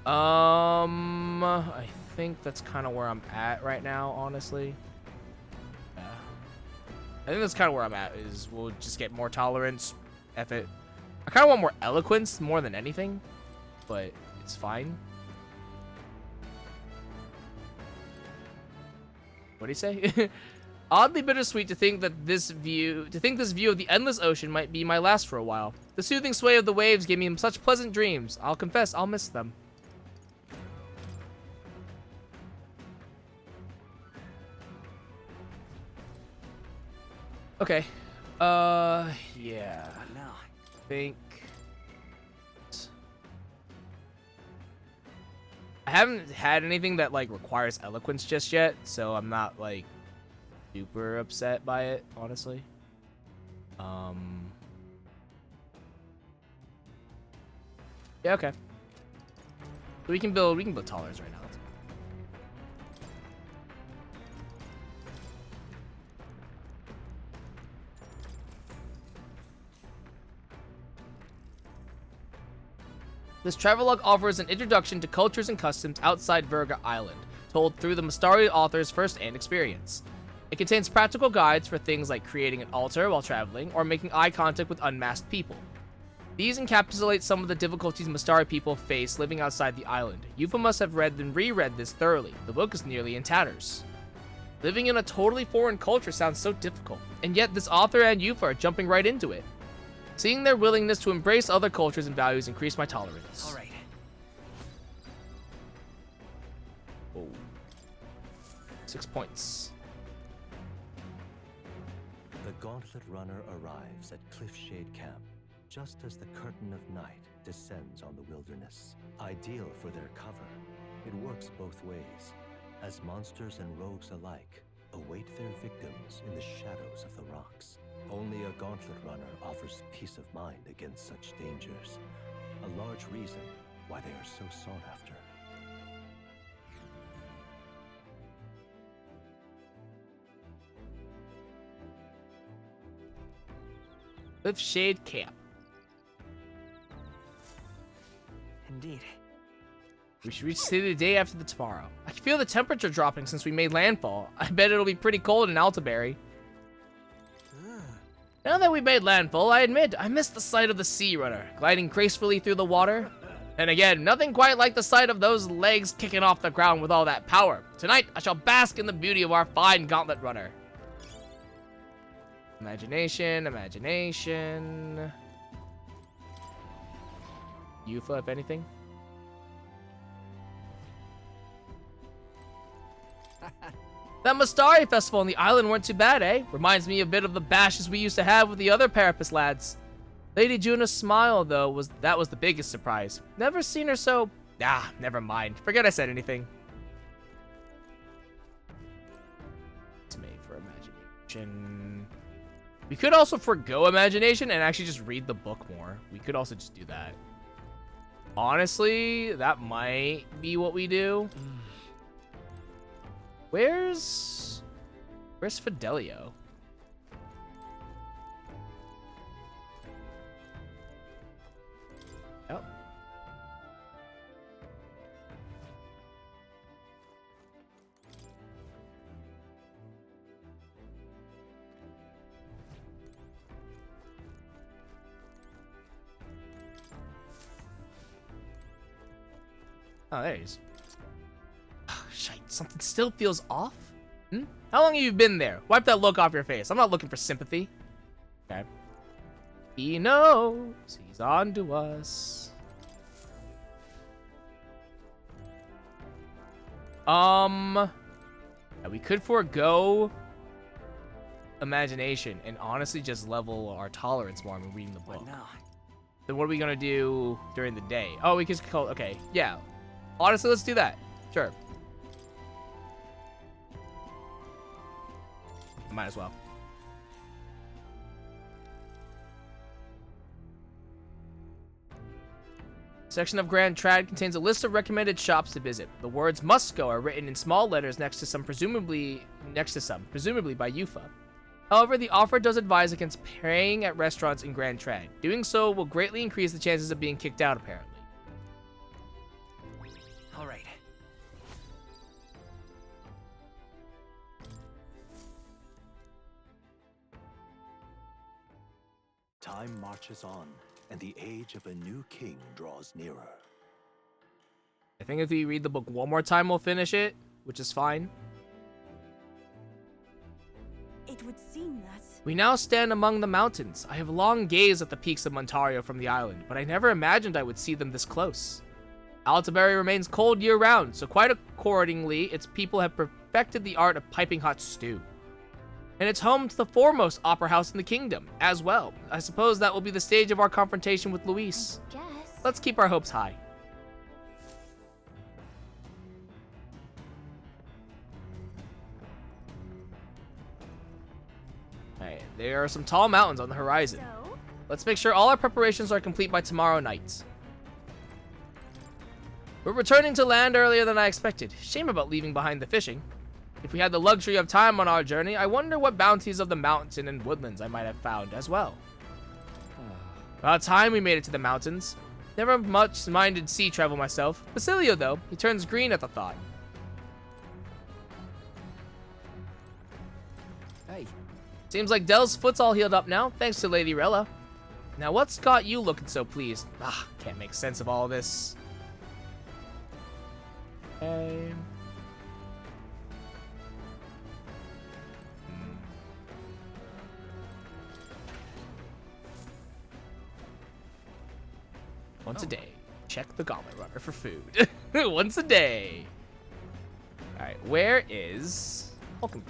I think that's kind of where I'm at right now, honestly. Yeah. I think that's kind of where I'm at, is we'll just get more tolerance. F it. I kind of want more eloquence more than anything, but it's fine. What do you say? Oddly bittersweet to think that this view of the endless ocean might be my last for a while. The soothing sway of the waves gave me such pleasant dreams. I'll confess, I'll miss them. Okay. Yeah. Now, I think I haven't had anything that like requires eloquence just yet, so I'm not like super upset by it, honestly. Yeah, okay. So we can build tolerance right now. This travelogue offers an introduction to cultures and customs outside Verga Island, told through the Mastari author's first-hand experience. It contains practical guides for things like creating an altar while traveling or making eye contact with unmasked people. These encapsulate some of the difficulties Mastari people face living outside the island. Yufa must have read and reread this thoroughly. The book is nearly in tatters. Living in a totally foreign culture sounds so difficult, and yet this author and Yufa are jumping right into it. Seeing their willingness to embrace other cultures and values increased my tolerance. all right. Oh. 6 points. The Gauntlet Runner arrives at Cliffshade Camp, just as the curtain of night descends on the wilderness. Ideal for their cover, it works both ways. As monsters and rogues alike, await their victims in the shadows of the rocks. Only a gauntlet runner offers peace of mind against such dangers. A large reason why they are so sought after. Cliffshade Camp. Indeed. We should reach the city the day after the tomorrow. I can feel the temperature dropping since we made landfall. I bet it'll be pretty cold in Altaberry. Now that we made landfall, I admit I miss the sight of the Sea Runner, gliding gracefully through the water. And again, nothing quite like the sight of those legs kicking off the ground with all that power. Tonight, I shall bask in the beauty of our fine Gauntlet Runner. Imagination, imagination. Yufa, if anything. That Mastari festival on the island weren't too bad, eh? Reminds me a bit of the bashes we used to have with the other Parapus lads. Lady Juna's smile, though, was the biggest surprise. Never seen her so... Ah, never mind. Forget I said anything. It's made for imagination. We could also forgo imagination and actually just read the book more. We could also just do that. Honestly, that might be what we do. Where's Fidelio? Oh. Oh, there he is. Shite, something still feels off? Hmm? How long have you been there? Wipe that look off your face. I'm not looking for sympathy. Okay. He knows. He's on to us. Yeah, we could forego imagination and honestly just level our tolerance more when reading the book. Then what are we gonna do during the day? Oh, we could call. Okay, yeah. Honestly, let's do that. Sure. Might as well. Section of Grand Trad contains a list of recommended shops to visit. The words "must go" are written in small letters next to some, presumably by Yufa. However, the offer does advise against paying at restaurants in Grand Trad. Doing so will greatly increase the chances of being kicked out, apparently. All right. Time marches on, and the age of a new king draws nearer. I think if we read the book one more time, we'll finish it, which is fine. It would seem that... We now stand among the mountains. I have long gazed at the peaks of Montario from the island, but I never imagined I would see them this close. Altaberry remains cold year-round, so quite accordingly, its people have perfected the art of piping hot stew. And it's home to the foremost opera house in the kingdom, as well. I suppose that will be the stage of our confrontation with Luis. Let's keep our hopes high. Alright, there are some tall mountains on the horizon. Let's make sure all our preparations are complete by tomorrow night. We're returning to land earlier than I expected. Shame about leaving behind the fishing. If we had the luxury of time on our journey, I wonder what bounties of the mountain and woodlands I might have found as well. About time we made it to the mountains. Never much minded sea travel myself. Basilio, though, he turns green at the thought. Hey. Seems like Del's foot's all healed up now, thanks to Lady Rella. Now what's got you looking so pleased? Can't make sense of all this. Okay. Once a day. Check the Gauntlet Runner for food. Once a day. Alright, where is Hulkenberg?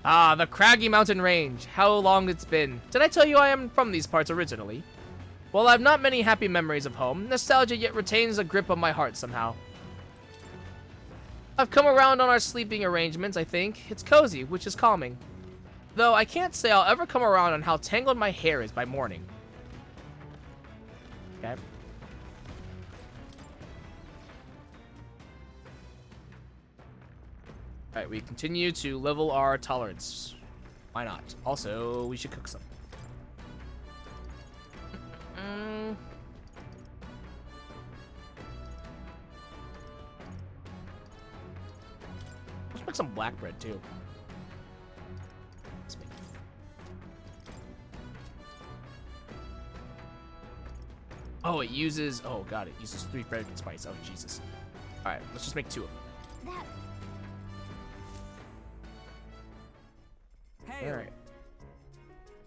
The Craggy Mountain Range. How long it's been. Did I tell you I am from these parts originally? While I have not many happy memories of home, nostalgia yet retains a grip on my heart somehow. I've come around on our sleeping arrangements, I think. It's cozy, which is calming. Though I can't say I'll ever come around on how tangled my hair is by morning. Okay. Alright, we continue to level our tolerance. Why not? Also, we should cook some. Let's make some black bread too. Let's make... Oh, it uses... Oh, God, it uses 3 fragrant spice. Oh, Jesus. Alright, let's just make 2 of them. Alright.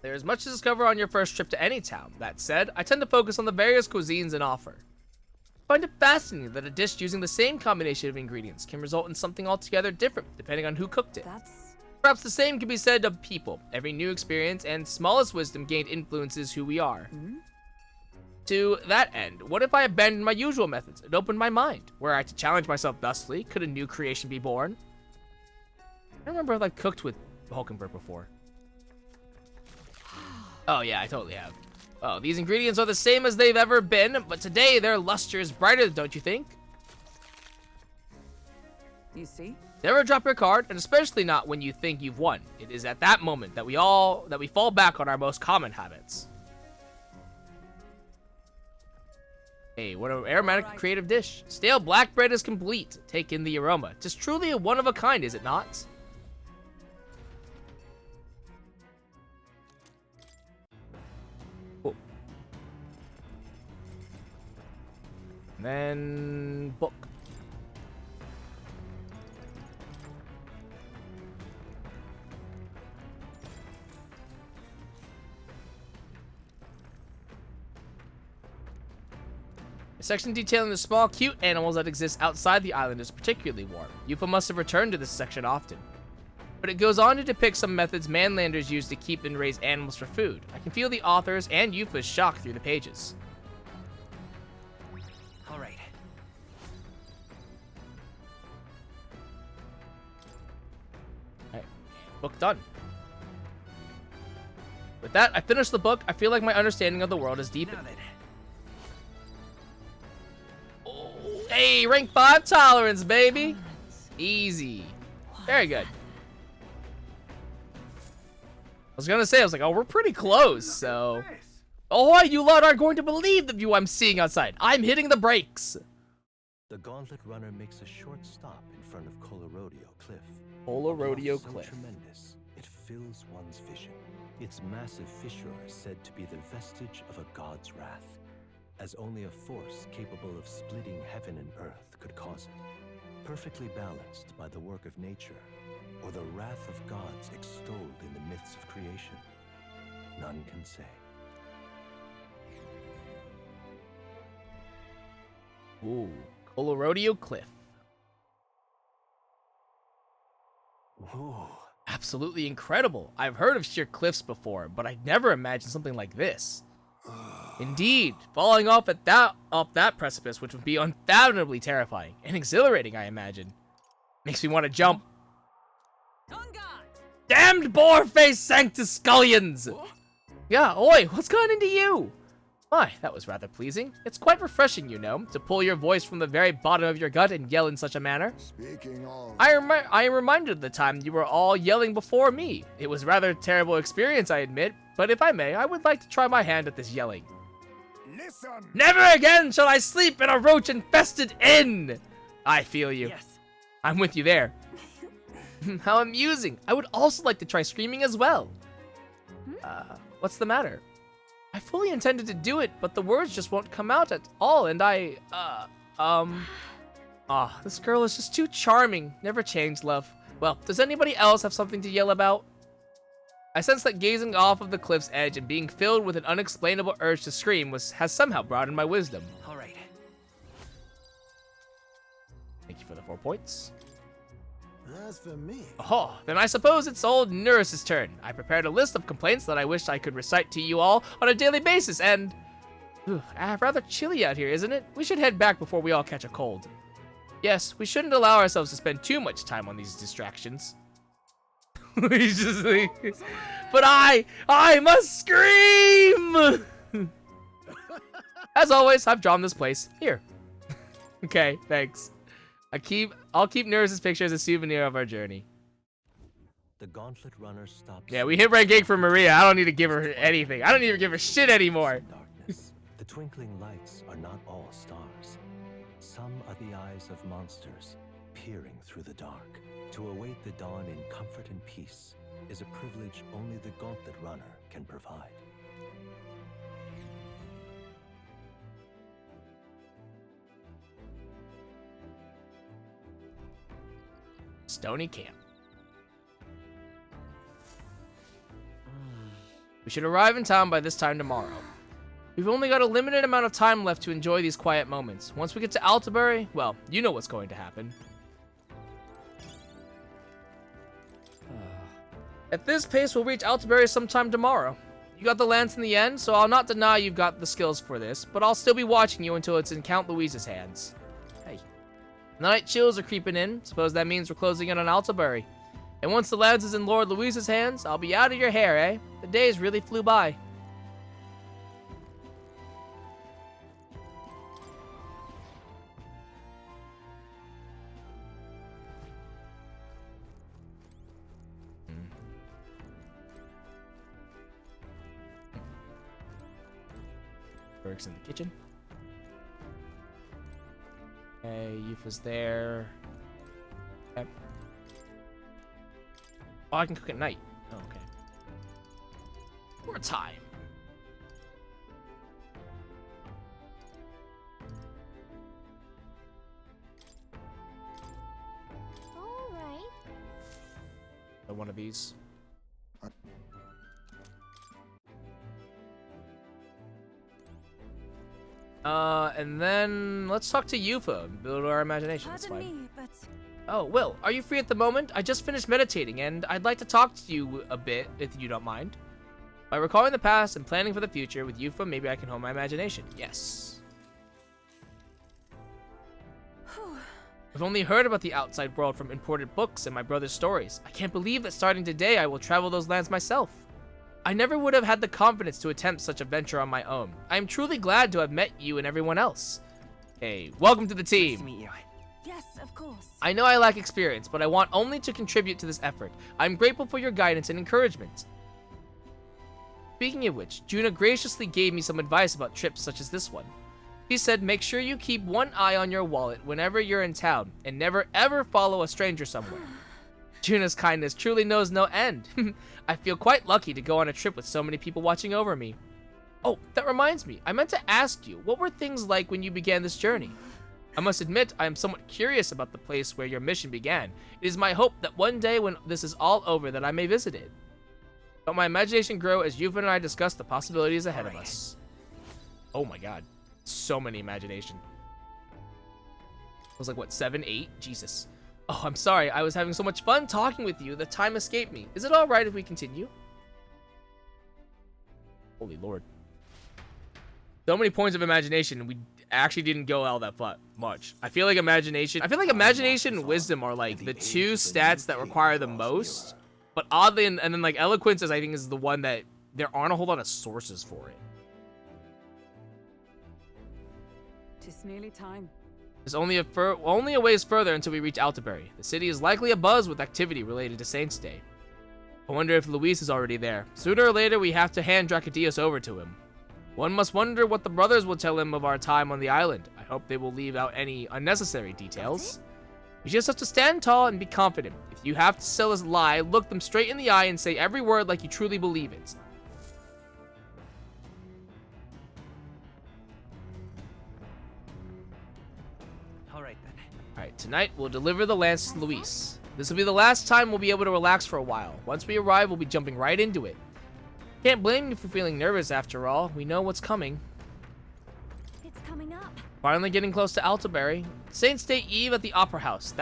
There's much to discover on your first trip to any town. That said, I tend to focus on the various cuisines in offer. I find it fascinating that a dish using the same combination of ingredients can result in something altogether different, depending on who cooked it. Perhaps the same can be said of people. Every new experience and smallest wisdom gained influences who we are. To that end, what if I abandoned my usual methods and opened my mind? Were I to challenge myself thusly, could a new creation be born? I don't remember if I've cooked with Hulkenberg before. Oh yeah, I totally have. Oh, these ingredients are the same as they've ever been, but today their luster is brighter, don't you think? You see? Never drop your card, and especially not when you think you've won. It is at that moment that we fall back on our most common habits. Hey, what an aromatic creative dish. Stale black bread is complete. Take in the aroma. 'Tis truly a one of a kind, is it not? Cool. And then book. A section detailing the small, cute animals that exist outside the island is particularly warm. Yufa must have returned to this section often. But it goes on to depict some methods manlanders use to keep and raise animals for food. I can feel the authors and Yufa's shock through the pages. All right. Alright, book done. With that, I finished the book. I feel like my understanding of the world is deepened. Hey, rank 5 tolerance, baby. Easy. Very good. I was gonna say, I was like, oh, we're pretty close, so. Oh, why you lot aren't going to believe the view I'm seeing outside. I'm hitting the brakes. The Gauntlet Runner makes a short stop in front of Colorodeo Cliff. Colorodeo So Cliff. tremendous, it fills one's vision. Its massive fissure is said to be the vestige of a god's wrath, as only a force capable of splitting heaven and earth could cause it. Perfectly balanced by the work of nature, or the wrath of gods extolled in the myths of creation, none can say. Ooh, Colorodeo Cliff. Ooh. Absolutely incredible. I've heard of sheer cliffs before, but I'd never imagined something like this. Indeed, falling off that precipice, which would be unfathomably terrifying and exhilarating, I imagine. Makes me want to jump. Damned boar-faced Sanctus Scullions! Yeah, oi, what's gone into you? Why, that was rather pleasing. It's quite refreshing, you know, to pull your voice from the very bottom of your gut and yell in such a manner. Speaking of... I am reminded of the time you were all yelling before me. It was rather a terrible experience, I admit, but if I may, I would like to try my hand at this yelling. Listen! Never again shall I sleep in a roach-infested inn! I feel you. Yes. I'm with you there. How amusing. I would also like to try screaming as well. What's the matter? I fully intended to do it, but the words just won't come out at all, and this girl is just too charming. Never change, love. Well, does anybody else have something to yell about? I sense that gazing off of the cliff's edge and being filled with an unexplainable urge to scream has somehow broadened my wisdom. All right. Thank you for the 4 points. As for me... Oh, then I suppose it's old Nurse's turn. I prepared a list of complaints that I wish I could recite to you all on a daily basis, and... Rather chilly out here, isn't it? We should head back before we all catch a cold. Yes, we shouldn't allow ourselves to spend too much time on these distractions. He's just like, but I must scream! As always, I've drawn this place. Here. Okay, thanks. I'll keep Nurse's picture as a souvenir of our journey. The gauntlet runner stops. Yeah, we hit rank 8 for Maria. I don't need to give her anything. I don't even give her shit anymore. The twinkling lights are not all stars. Some are the eyes of monsters, peering through the dark. To await the dawn in comfort and peace is a privilege only the gauntlet runner can provide. Stony Camp. We should arrive in town by this time tomorrow. We've only got a limited amount of time left to enjoy these quiet moments. Once we get to Altabury, well, you know what's going to happen. At this pace, we'll reach Altabury sometime tomorrow. You got the lance in the end, so I'll not deny you've got the skills for this, but I'll still be watching you until it's in Count Louise's hands. Hey. The night chills are creeping in. Suppose that means we're closing in on Altabury. And once the lance is in Lord Louise's hands, I'll be out of your hair, eh? The days really flew by. Berg's in the kitchen. Okay, Yufa's there. Okay. Oh, I can cook at night. Oh, okay. More time. All right. One of these. And then let's talk to Yufa. Build our imagination. That's fine. Pardon me, but Oh, Will, are you free at the moment? I just finished meditating, and I'd like to talk to you a bit, if you don't mind. By recalling the past and planning for the future with Yufa, maybe I can hone my imagination. Yes. I've only heard about the outside world from imported books and my brother's stories. I can't believe that starting today I will travel those lands myself. I never would have had the confidence to attempt such a venture on my own. I am truly glad to have met you and everyone else. Hey, welcome to the team. Nice to meet you. yes, of course. I know I lack experience, but I want only to contribute to this effort. I'm grateful for your guidance and encouragement. Speaking of which, Juna graciously gave me some advice about trips such as this one. She said make sure you keep one eye on your wallet whenever you're in town, and never ever follow a stranger somewhere. Juna's kindness truly knows no end. I feel quite lucky to go on a trip with so many people watching over me. Oh, that reminds me, I meant to ask you, what were things like when you began this journey? I must admit, I am somewhat curious about the place where your mission began. It is my hope that one day when this is all over that I may visit it. But my imagination grew as Yufa and I discussed the possibilities ahead of us. Oh my god. So many imagination. It was like, what, 7, 8? Jesus. Oh, I'm sorry. I was having so much fun talking with you. The time escaped me. Is it alright if we continue? Holy lord. So many points of imagination, and we actually didn't go all that much. I feel like imagination and wisdom are like the two stats that require the most. But oddly, and then like eloquence is, I think, is the one that there aren't a whole lot of sources for it. It's nearly time. There's only a ways further until we reach Altabury. The city is likely abuzz with activity related to Saint's Day. I wonder if Luis is already there. Sooner or later, we have to hand Dracodios over to him. One must wonder what the brothers will tell him of our time on the island. I hope they will leave out any unnecessary details. You just have to stand tall and be confident. If you have to sell a lie, look them straight in the eye and say every word like you truly believe it. Alright, tonight we'll deliver the lance to Luis. This will be the last time we'll be able to relax for a while. Once we arrive, we'll be jumping right into it. Can't blame you for feeling nervous after all. We know what's coming. It's coming up. Finally getting close to Altabury. Saint's Day Eve at the Opera House.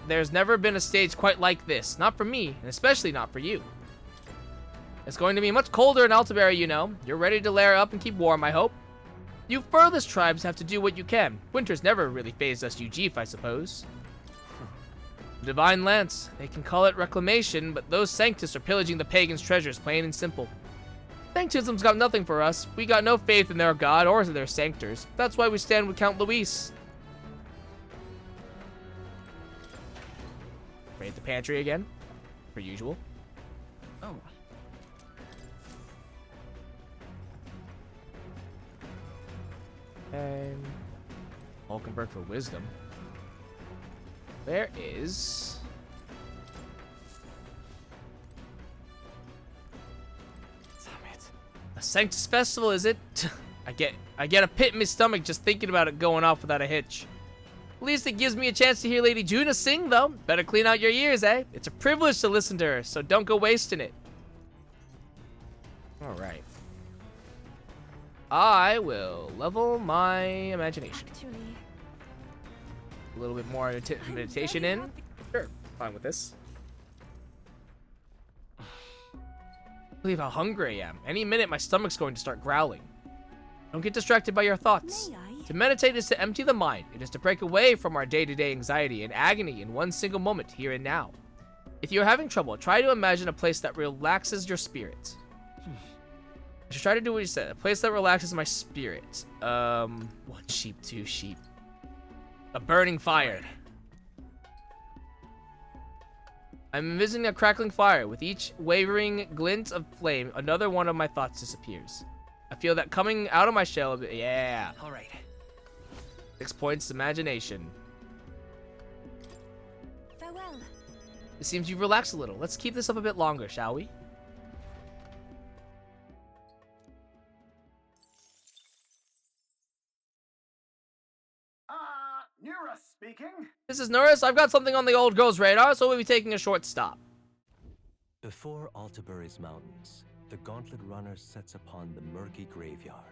There's never been a stage quite like this. Not for me, and especially not for you. It's going to be much colder in Altabury, you know. You're ready to layer up and keep warm, I hope. You furthest tribes have to do what you can. Winter's never really phased us, you Jeef, I suppose. The Divine Lance. They can call it reclamation, but those Sanctus are pillaging the pagans' treasures, plain and simple. Sanctism's got nothing for us. We got no faith in their god or their Sanctors. That's why we stand with Count Luis. Raid the pantry again, per usual. Oh. And Hulkenberg for wisdom. There is damn it. A Sanctus Festival, is it? I get a pit in my stomach just thinking about it going off without a hitch. At least it gives me a chance to hear Lady Juna sing, though. Better clean out your ears, eh? It's a privilege to listen to her, so don't go wasting it. Alright. I will level my imagination. Actually, A little bit more meditation in. Sure, fine with this. Believe how hungry I am. Any minute, my stomach's going to start growling. Don't get distracted by your thoughts. may I? To meditate is to empty the mind. It is to break away from our day-to-day anxiety and agony in one single moment, here and now. If you're having trouble, try to imagine a place that relaxes your spirit. I should try to do what you said. A place that relaxes my spirit. One sheep, two sheep. A burning fire. I'm envisioning a crackling fire. With each wavering glint of flame, another one of my thoughts disappears. I feel that coming out of my shell. Yeah. All right. 6 points imagination. farewell. It seems you've relaxed a little. Let's keep this up a bit longer, shall we? Nura speaking. This is Norris. I've got something on the old girl's radar, so we'll be taking a short stop. Before Altabury's mountains, the Gauntlet Runner sets upon the murky graveyard.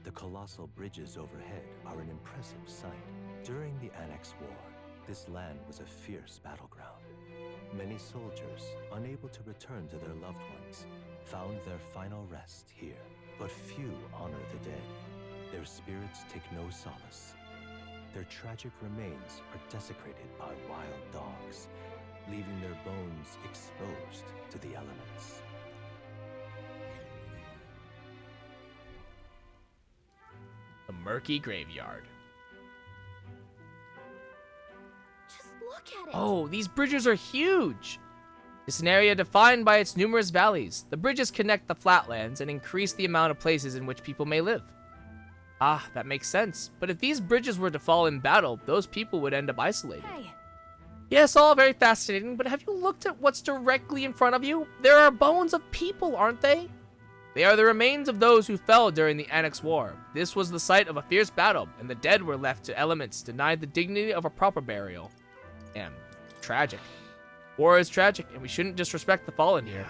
The colossal bridges overhead are an impressive sight. During the Annex War, this land was a fierce battleground. Many soldiers, unable to return to their loved ones, found their final rest here. But few honor the dead. Their spirits take no solace. Their tragic remains are desecrated by wild dogs, leaving their bones exposed to the elements. The murky graveyard. Just look at it. Oh, these bridges are huge. It's an area defined by its numerous valleys. The bridges connect the flatlands and increase the amount of places in which people may live. Ah, that makes sense. But if these bridges were to fall in battle, those people would end up isolated. Hey. Yes, all very fascinating, but have you looked at what's directly in front of you? There are bones of people, aren't they? They are the remains of those who fell during the Annex War. This was the site of a fierce battle, and the dead were left to elements, denied the dignity of a proper burial. Damn, tragic. War is tragic, and we shouldn't disrespect the fallen here.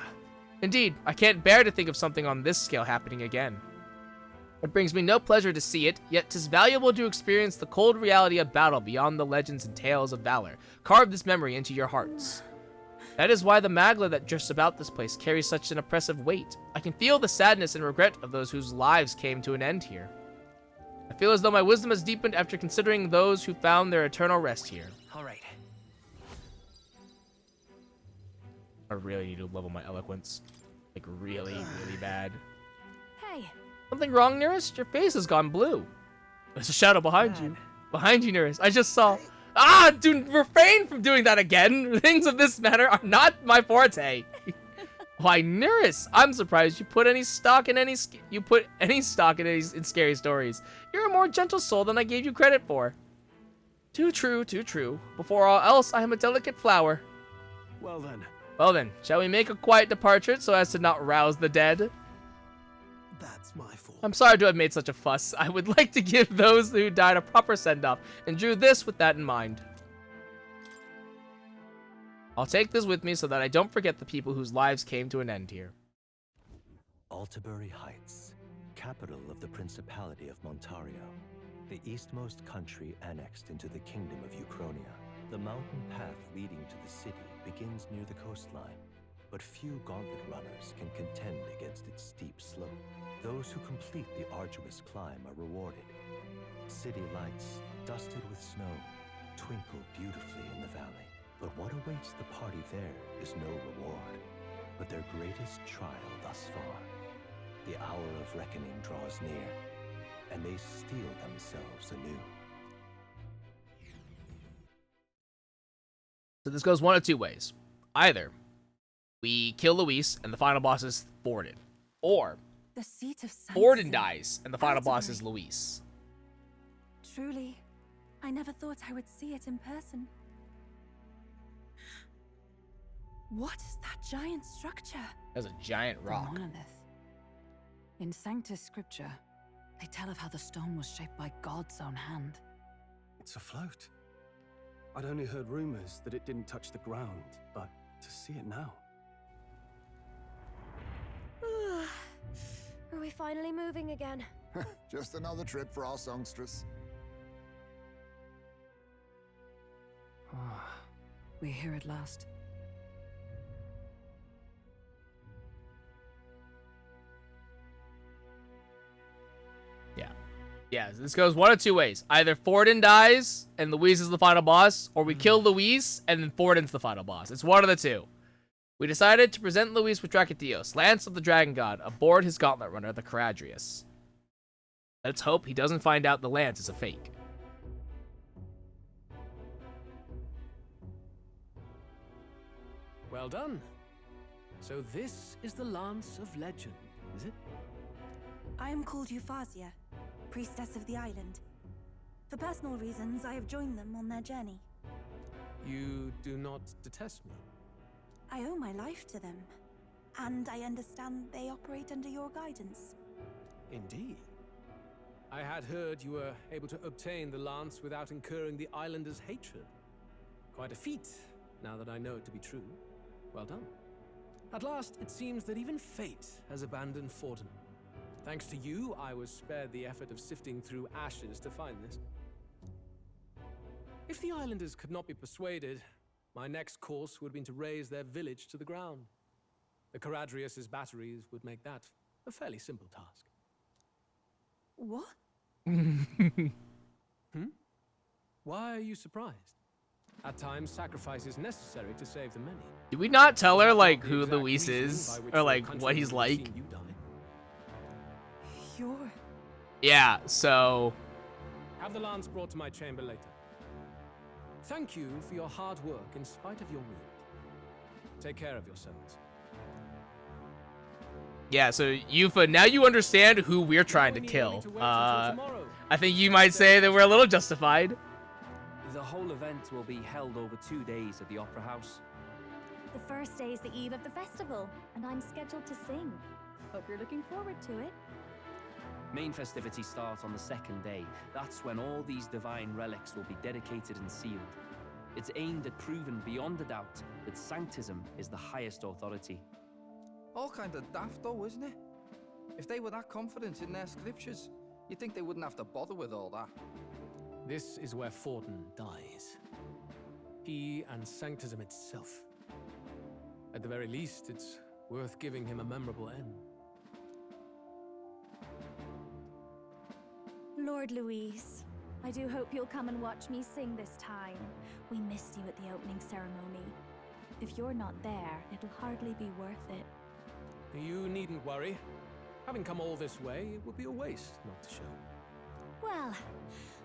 Indeed, I can't bear to think of something on this scale happening again. It brings me no pleasure to see it, yet 'tis valuable to experience the cold reality of battle beyond the legends and tales of valor. Carve this memory into your hearts. That is why the magla that drifts about this place carries such an oppressive weight. I can feel the sadness and regret of those whose lives came to an end here. I feel as though my wisdom has deepened after considering those who found their eternal rest here. All right. I really need to level my eloquence. Like, really, really bad. Hey. Something wrong, Nearest? Your face has gone blue. There's a shadow behind you. Behind you, Nearest. I just saw... Ah! Do refrain from doing that again! Things of this matter are not my forte. Why, Nearest? I'm surprised you put any stock in any... in scary stories. You're a more gentle soul than I gave you credit for. Too true, too true. Before all else, I am a delicate flower. Well then. Well then, shall we make a quiet departure so as to not rouse the dead? That's my fault. I'm sorry to have made such a fuss. I would like to give those who died a proper send-off, and drew this with that in mind. I'll take this with me so that I don't forget the people whose lives came to an end here. Altabury Heights, capital of the Principality of Montario, the eastmost country annexed into the Kingdom of Uchronia. The mountain path leading to the city begins near the coastline. but few gauntlet runners can contend against its steep slope. Those who complete the arduous climb are rewarded. City lights, dusted with snow, twinkle beautifully in the valley. But what awaits the party there is no reward, but their greatest trial thus far. The hour of reckoning draws near, and they steel themselves anew. So this goes one of two ways. Either we kill Luis and the final boss is Forden, or The seat of Forden dies and the final boss is Luis. Truly, I never thought I would see it in person. What is that giant structure? That's a giant The rock. monolith. In Sanctus scripture, they tell of how the stone was shaped by God's own hand. It's afloat. I'd only heard rumors that it didn't touch the ground, but to see it now. Are we finally moving again? Just another trip for our songstress. We're here at last. Yeah, this goes one of two ways. Either Forden dies and Luis is the final boss, or we kill Luis and then Forden's the final boss. It's one of the two. We decided to present Luis with Dracatios, Lance of the Dragon God, aboard his gauntlet runner, the Caradrius. Let's hope he doesn't find out the lance is a fake. Well done. So this is the Lance of Legend, is it? I am called Euphrasia, priestess of the island. For personal reasons, I have joined them on their journey. You do not detest me? I owe my life to them, and I understand they operate under your guidance. Indeed. I had heard you were able to obtain the lance without incurring the islanders' hatred. Quite a feat, now that I know it to be true. Well done. At last, it seems that even fate has abandoned Forden. Thanks to you, I was spared the effort of sifting through ashes to find this. If the islanders could not be persuaded, my next course would have been to raise their village to the ground. The Caradrius' batteries would make that a fairly simple task. What? Why are you surprised? At times, sacrifice is necessary to save the many. Did we not tell her, like, who Luis is? Or, like, what he's like? You're... Yeah, so... Have the lance brought to my chamber later. Thank you for your hard work in spite of your wound. Take care of yourselves. Yeah, so Yufa, now you understand who we're trying to kill. I think you might say that we're a little justified. The whole event will be held over 2 days at the Opera House. The first day is the eve of the festival, and I'm scheduled to sing. Hope you're looking forward to it. Main festivities start on the second day. That's when all these divine relics will be dedicated and sealed. It's aimed at proving beyond a doubt that Sanctism is the highest authority. All kind of daft though, isn't it? If they were that confident in their scriptures, you'd think they wouldn't have to bother with all that. This is where Forden dies. He and Sanctism itself. At the very least, it's worth giving him a memorable end. Lord Luis, I do hope you'll come and watch me sing this time. We missed you at the opening ceremony. If you're not there, it'll hardly be worth it. You needn't worry. Having come all this way, it would be a waste not to show. Well,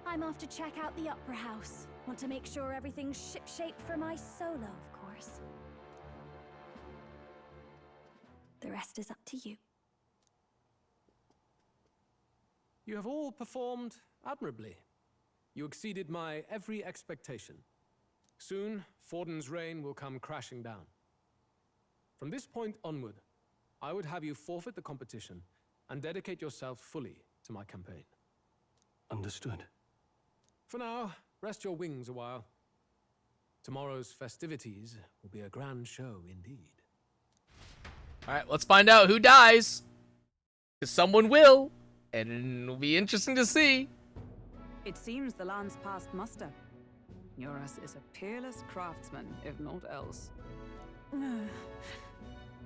I'm off to check out the Opera House. Want to make sure everything's shipshape for my solo, of course. The rest is up to you. You have all performed admirably. You exceeded my every expectation. Soon, Forden's reign will come crashing down. From this point onward, I would have you forfeit the competition and dedicate yourself fully to my campaign. Understood. For now, rest your wings a while. Tomorrow's festivities will be a grand show indeed. Alright, let's find out who dies. Because someone will. And it'll be interesting to see. It seems the lance passed muster. Eurus is a peerless craftsman, if not else.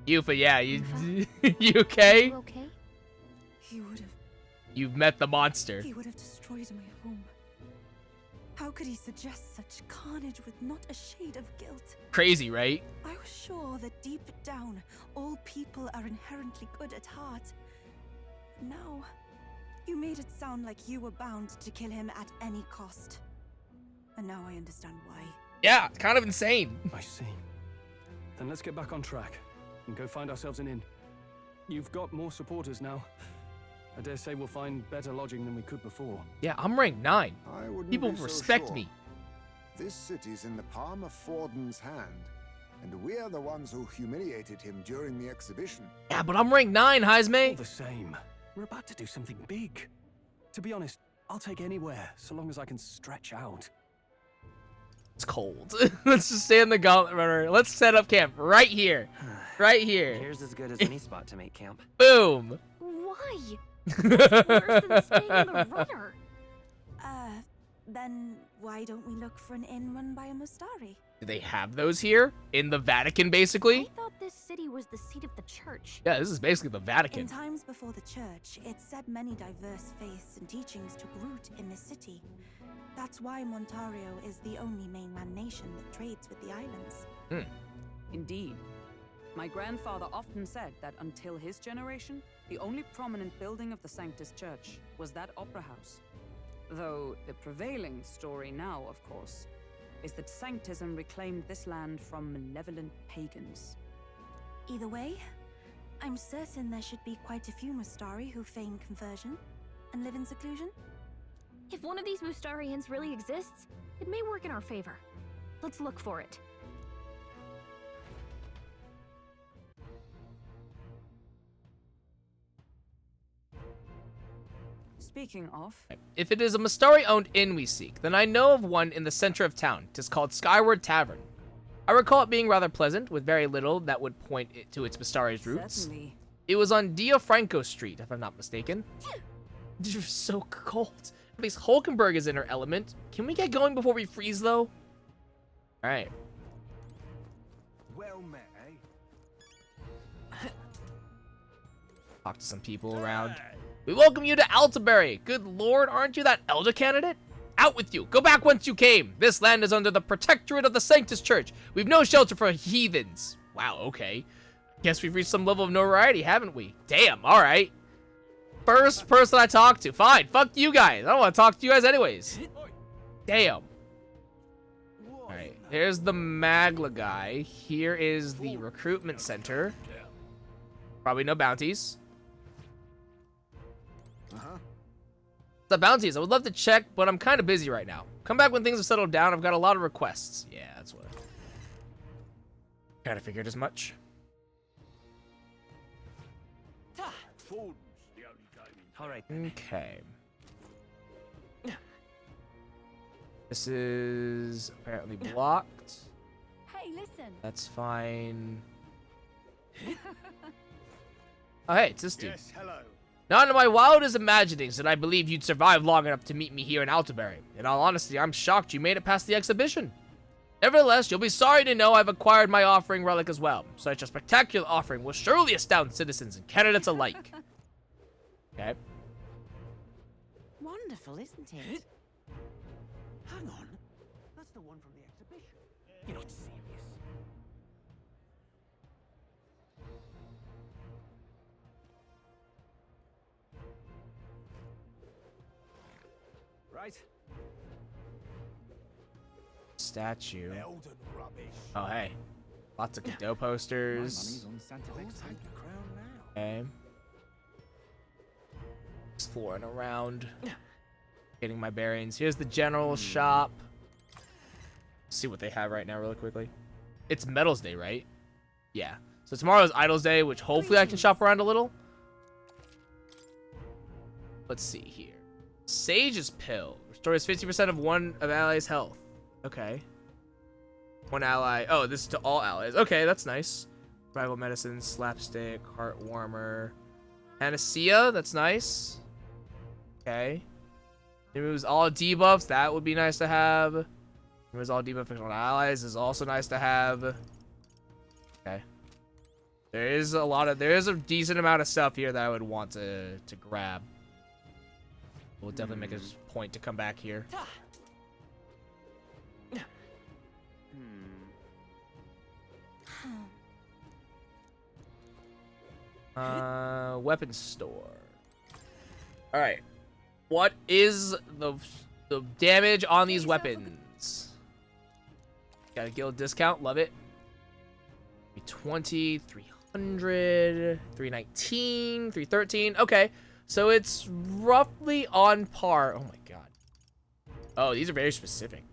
Yufa, yeah, you you okay? You okay? He would have. You've met the monster. He would have destroyed my home. How could he suggest such carnage with not a shade of guilt? Crazy, right? I was sure that deep down, all people are inherently good at heart. Now, you made it sound like you were bound to kill him at any cost. And now I understand why. Yeah, it's kind of insane. I see. Then let's get back on track and go find ourselves an inn. You've got more supporters now. I dare say we'll find better lodging than we could before. Yeah, I'm rank 9. I wouldn't People be so respect sure. me. This city's in the palm of Forden's hand, and we're the ones who humiliated him during the exhibition. Yeah, but I'm rank 9, All Heisme. the same, we're about to do something big. To be honest, I'll take anywhere, so long as I can stretch out. It's cold. Let's just stay in the gauntlet runner. Let's set up camp right here. Right here. Here's as good as any spot to make camp. Boom. Why? That's worse than staying in the runner. Then why don't we look for an inn run by a Mustari? Do they have those here? In the Vatican, basically? I thought this city was the seat of the church. Yeah, this is basically the Vatican. In times before the church, it said many diverse faiths and teachings took root in this city. That's why Montario is the only mainland nation that trades with the islands. Indeed. My grandfather often said that until his generation, the only prominent building of the Sanctus Church was that opera house. Though the prevailing story now, of course, is that Sanctism reclaimed this land from malevolent pagans. Either way, I'm certain there should be quite a few Mustari who feign conversion and live in seclusion. If one of these Mustarians really exists, it may work in our favor. Let's look for it. Speaking of, If it is a Mustari-owned inn we seek, then I know of one in the center of town. It is called Skyward Tavern. I recall it being rather pleasant, with very little that would point it to its Mustari's roots. certainly. It was on Diafranco Street, if I'm not mistaken. You're so cold. At least Hulkenberg is in her element. Can we get going before we freeze, though? Alright. Well met, eh? Talk to some people around. We welcome you to Altabury. Good lord, aren't you that elder candidate? Out with you. Go back whence you came. This land is under the protectorate of the Sanctus Church. We've no shelter for heathens. Wow, okay. Guess we've reached some level of notoriety, haven't we? Damn, alright. First person I talk to. Fine, fuck you guys. I don't want to talk to you guys anyways. Damn. Alright, there's the Magla guy. Here is the recruitment center. Probably no bounties. The bounties, I would love to check, but I'm kind of busy right now. Come back when things have settled down. I've got a lot of requests. Yeah, that's what. Kind of figured as much. All right. Okay. This is apparently blocked. Hey, listen. That's fine. Oh, hey, it's this dude. Yes, hello. Not in my wildest imaginings did I believe you'd survive long enough to meet me here in Altabury. In all honesty, I'm shocked you made it past the exhibition. Nevertheless, you'll be sorry to know I've acquired my offering relic as well. Such a spectacular offering will surely astound citizens and candidates alike. Okay. Wonderful, isn't it? Hang on. That's the one from the exhibition. You're not serious. Right. Statue. Elden rubbish. Oh, hey. Lots of Godot posters. On Santa take the crown now. Okay. Exploring around. Getting my bearings. Here's the general shop. See what they have right now really quickly. It's Metals Day, right? Yeah. So tomorrow's Idols Day, which hopefully I can shop around a little. Let's see here. Sage's Pill. Restores 50% of one of allies' health. Okay. One ally. Oh, this is to all allies. Okay, that's nice. Rival medicine, slapstick, heart warmer. Panacea, that's nice. Okay. Removes all debuffs. That would be nice to have. Removes all debuffs on allies is also nice to have. Okay. There is a decent amount of stuff here that I would want to grab. We'll definitely make a point to come back here. Weapon store. All right. What is the damage on these weapons? Got a guild discount. Love it. 20, 300, 319, 313. Okay. So it's roughly on par. Oh my god. Oh, these are very specific.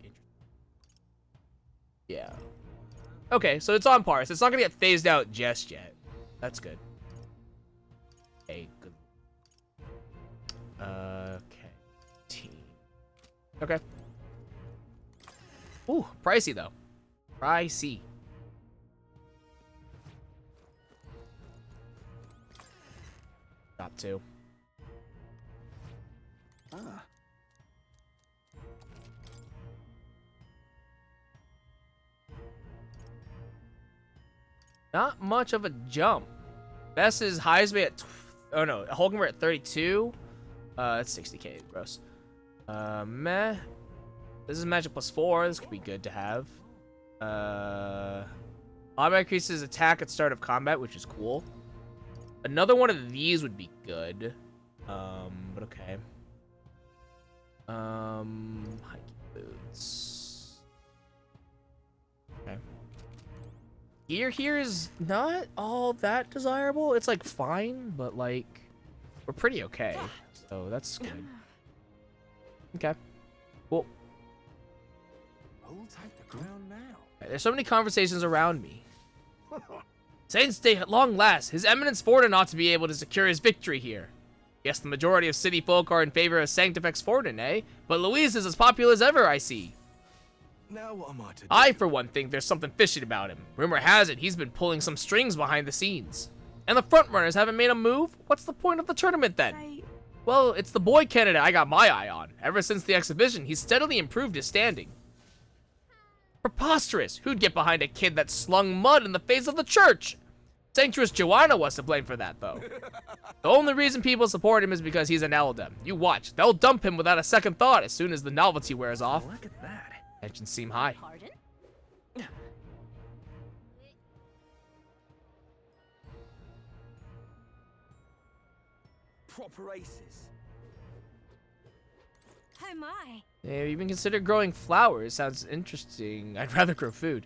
Yeah. Okay, so it's on par. So it's not going to get phased out just yet. That's good. Okay, good. Okay. Okay. Ooh, pricey though. Pricey. Top 2. Ah. Not much of a jump. Best is highest be at oh no, Holcomb we're at 32. That's 60k, gross. Meh. This is magic +4. This could be good to have. Automatic increases attack at start of combat, which is cool. Another one of these would be good. But okay. Hiking boots. Okay. Gear here is not all that desirable. It's like fine, but like we're pretty okay. So that's good. Okay. Cool. Hold tight the ground now. There's so many conversations around me. Saints Day at long last. His Eminence Forden ought to be able to secure his victory here. Yes, the majority of city folk are in favor of Sanctifex Forden, eh? But Louise is as popular as ever, I see. Now what am I to do? I, for one, think there's something fishy about him. Rumor has it he's been pulling some strings behind the scenes. And the frontrunners haven't made a move? What's the point of the tournament then? Well, it's the boy candidate I got my eye on. Ever since the exhibition, he's steadily improved his standing. Preposterous! Who'd get behind a kid that slung mud in the face of the church? Sanctress Joanna was to blame for that, though. The only reason people support him is because he's an Eldem. You watch. They'll dump him without a second thought as soon as the novelty wears off. Look at that. Tensions seem high. Pardon? Proper aces. Oh my. Yeah, even consider growing flowers. Sounds interesting. I'd rather grow food.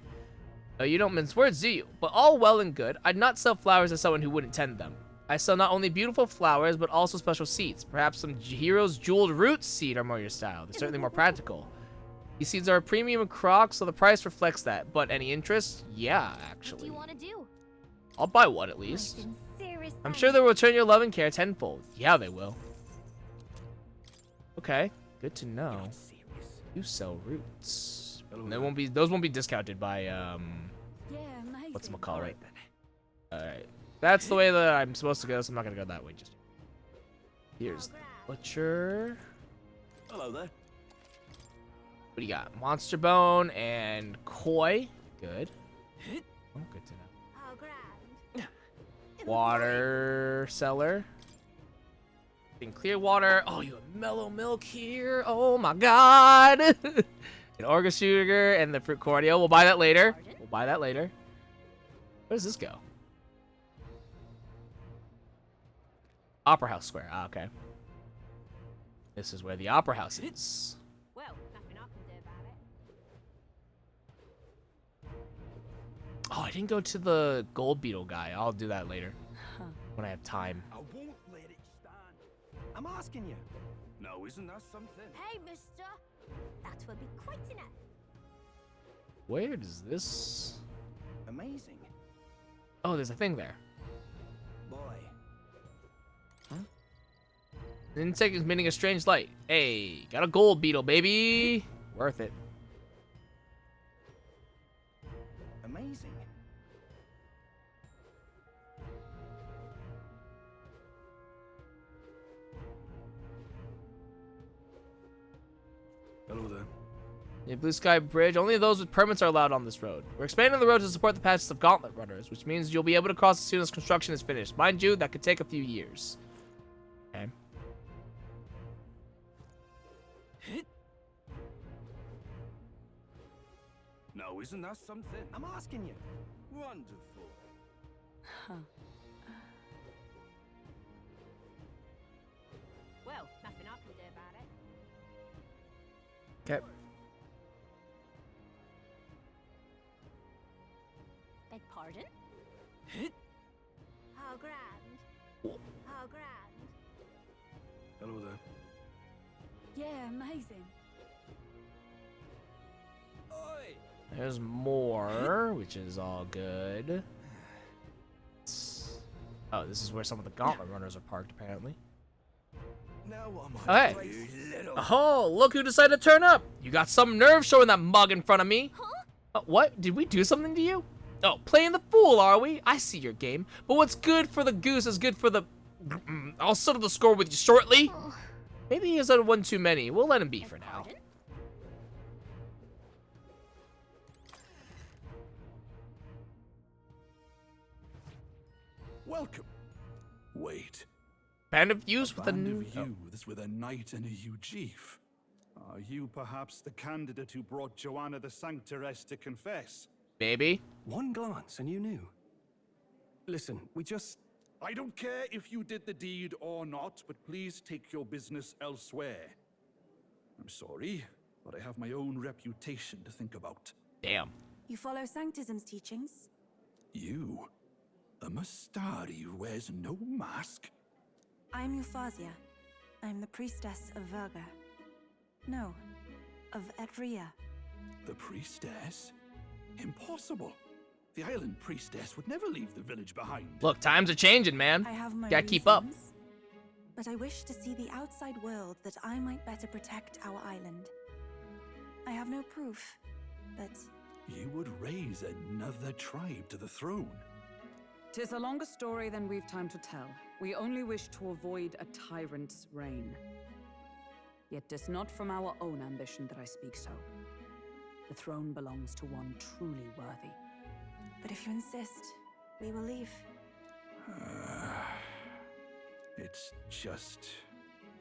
You don't mince words, do you? But all well and good. I'd not sell flowers to someone who wouldn't tend them. I sell not only beautiful flowers, but also special seeds. Perhaps some hero's jeweled root seed are more your style. They're certainly more practical. These seeds are a premium croc, so the price reflects that. But any interest? Yeah, actually. What do you want to do? I'll buy one at least. I'm sure they'll return your love and care tenfold. Yeah, they will. Okay, good to know. You sell roots. And those won't be discounted by whatchamacallit. Alright. That's the way that I'm supposed to go, so I'm not gonna go that way just yet. Here's the butcher. Hello there. What do you got? Monster bone and koi. Good. Oh, good to know. Water cellar. In clear water. Oh, you have mellow milk here. Oh my god. An orga sugar and the fruit cordial. We'll buy that later. We'll buy that later. Where does this go? Opera House Square. Ah, okay. This is where the Opera House is. Well, nothing I can do about it. Oh, I didn't go to the gold beetle guy. I'll do that later. When I have time. I won't let it stand. I'm asking you. No, isn't that something? Hey, mister. That will be quite enough. Where does this... Amazing. Oh, there's a thing there. Boy. The insect is emitting a strange light. Hey, got a gold beetle, baby. Worth it. Amazing. Hello there. The Blue Sky Bridge. Only those with permits are allowed on this road. We're expanding the road to support the passage of Gauntlet Runners, which means you'll be able to cross as soon as construction is finished. Mind you, that could take a few years. Okay. No, isn't that something? I'm asking you. Wonderful. Huh. Well, nothing I can do about it. Okay. Beg pardon? How grand. How grand. Hello there. Yeah, amazing. Oi! There's more, which is all good. Oh, this is where some of the Gauntlet Runners are parked, apparently. Now what am Oh, I hey. you little... Oh, look who decided to turn up. You got some nerve showing that mug in front of me. Huh? What? Did we do something to you? Oh, playing the fool, are we? I see your game. But what's good for the goose is good for the... I'll settle the score with you shortly. Maybe he has had one too many. We'll let him be for now. Welcome. Wait. Band of youths with a Band new... of youths with a knight and a Eugif. Are you perhaps the candidate who brought Joanna the Sanctoress to confess? Maybe. One glance and you knew. Listen, we just... I don't care if you did the deed or not, but please take your business elsewhere. I'm sorry, but I have my own reputation to think about. Damn. You follow Sanctism's teachings? You? A Mastari who wears no mask? I'm Euphausia. I'm the priestess of Verga. No, of Edria. The priestess? Impossible. The island priestess would never leave the village behind. Look, times are changing, man. I have my Gotta keep up. reasons, but I wish to see the outside world that I might better protect our island. I have no proof, but... You would raise another tribe to the throne. 'Tis a longer story than we've time to tell. We only wish to avoid a tyrant's reign. Yet 'tis not from our own ambition that I speak so. The throne belongs to one truly worthy. But if you insist, we will leave. It's just...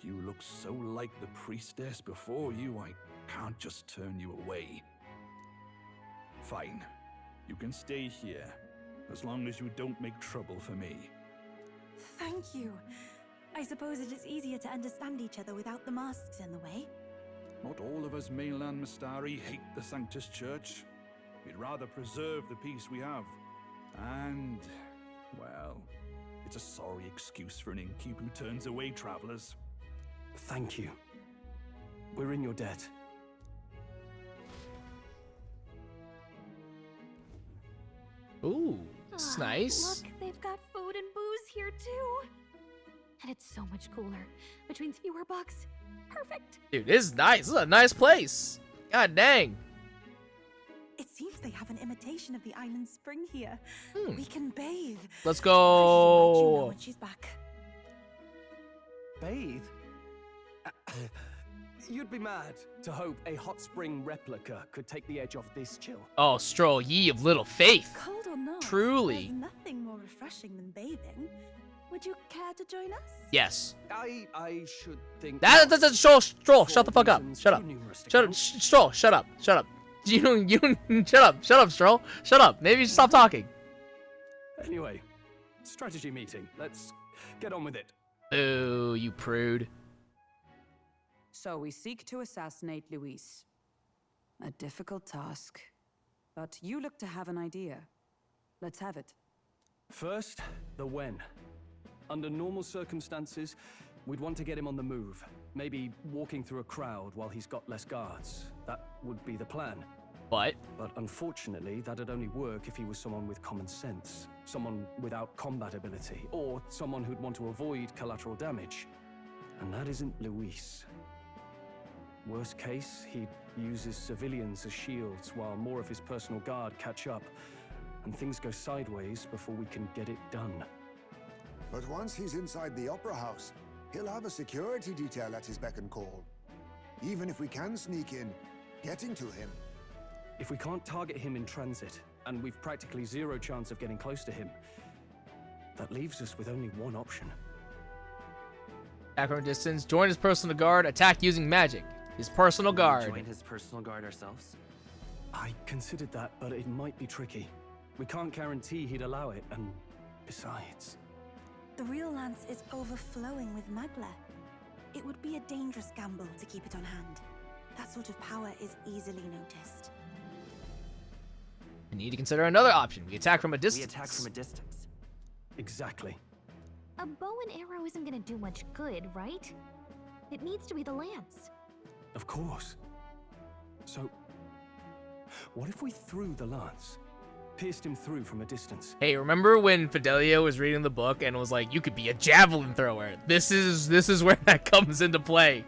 You look so like the priestess before you, I can't just turn you away. Fine. You can stay here, as long as you don't make trouble for me. Thank you. I suppose it is easier to understand each other without the masks in the way. Not all of us mainland Mastari hate the Sanctus Church. We'd rather preserve the peace we have. And, well, it's a sorry excuse for an innkeep who turns away travelers. Thank you. We're in your debt. Ooh, this is nice. Look, they've got food and booze here too. And it's so much cooler, which means fewer bugs. Perfect. Dude, this is nice. This is a nice place. God dang. It seems they have an imitation of the island spring here. We can bathe. Let's I should invite Juno go. when she's back. Bathe? You'd be mad to hope a hot spring replica could take the edge off this chill. Oh, Stroll, ye of little faith. Cold or not, Truly. there's nothing more refreshing than bathing. Would you care to join us? Yes. I should think... That's Stroll, shut the fuck up. Shut up. Stroll, shut up. Shut up. Shut up, Stroll. Shut up. Maybe you should stop talking. Anyway, strategy meeting. Let's get on with it. Ooh, you prude. So we seek to assassinate Luis. A difficult task. But you look to have an idea. Let's have it. First, the when. Under normal circumstances, we'd want to get him on the move. Maybe walking through a crowd while he's got less guards. That would be the plan. But unfortunately, that'd only work if he was someone with common sense. Someone without combat ability. Or someone who'd want to avoid collateral damage. And that isn't Luis. Worst case, he'd use his civilians as shields while more of his personal guard catch up. And things go sideways before we can get it done. But once he's inside the Opera House, he'll have a security detail at his beck and call. Even if we can sneak in, getting to him. If we can't target him in transit, and we've practically zero chance of getting close to him, that leaves us with only one option. Attack from a distance. Join his personal guard. Attack using magic. His personal guard. Join his personal guard ourselves? I considered that, but it might be tricky. We can't guarantee he'd allow it, and besides... The real lance is overflowing with Magla. It would be a dangerous gamble to keep it on hand. That sort of power is easily noticed. We need to consider another option. We attack from a distance. We attack from a distance. Exactly. A bow and arrow isn't gonna do much good, right? It needs to be the lance. Of course. So, what if we threw the lance? Pierced him through from a distance? Hey, remember when Fidelio was reading the book and was like, you could be a javelin thrower? This is where that comes into play.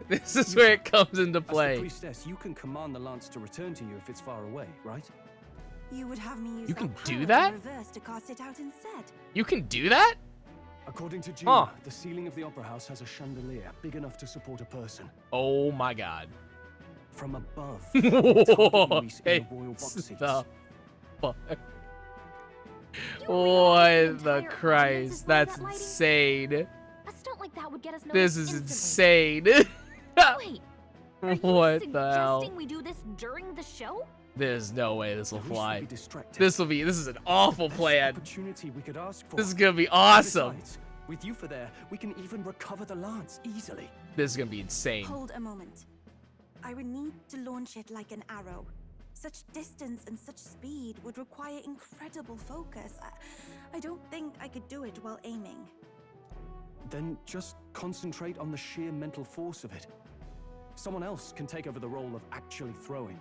This is where it comes into play. As the priestess, you can command the lance to return to you if it's far away, right? You would have me use You can that do power that? in reverse to cast it out instead. You can do that? According to June, the ceiling of the opera house has a chandelier big enough to support a person. Oh my god. From above, What in the royal box seats. the fuck? What the Christ? That's insane. A stunt like that would get us This noticed is instantly. insane. Wait, are you What the hell? suggesting we do this during the show? There's no way this will Luis will fly. be distracted. This is an awful plan. Opportunity we could ask for. This is gonna be awesome. Besides, with you for there, we can even recover the lance easily. This is gonna be insane. Hold a moment. I would need to launch it like an arrow. Such distance and such speed would require incredible focus. I don't think I could do it while aiming. Then just concentrate on the sheer mental force of it. Someone else can take over the role of actually throwing.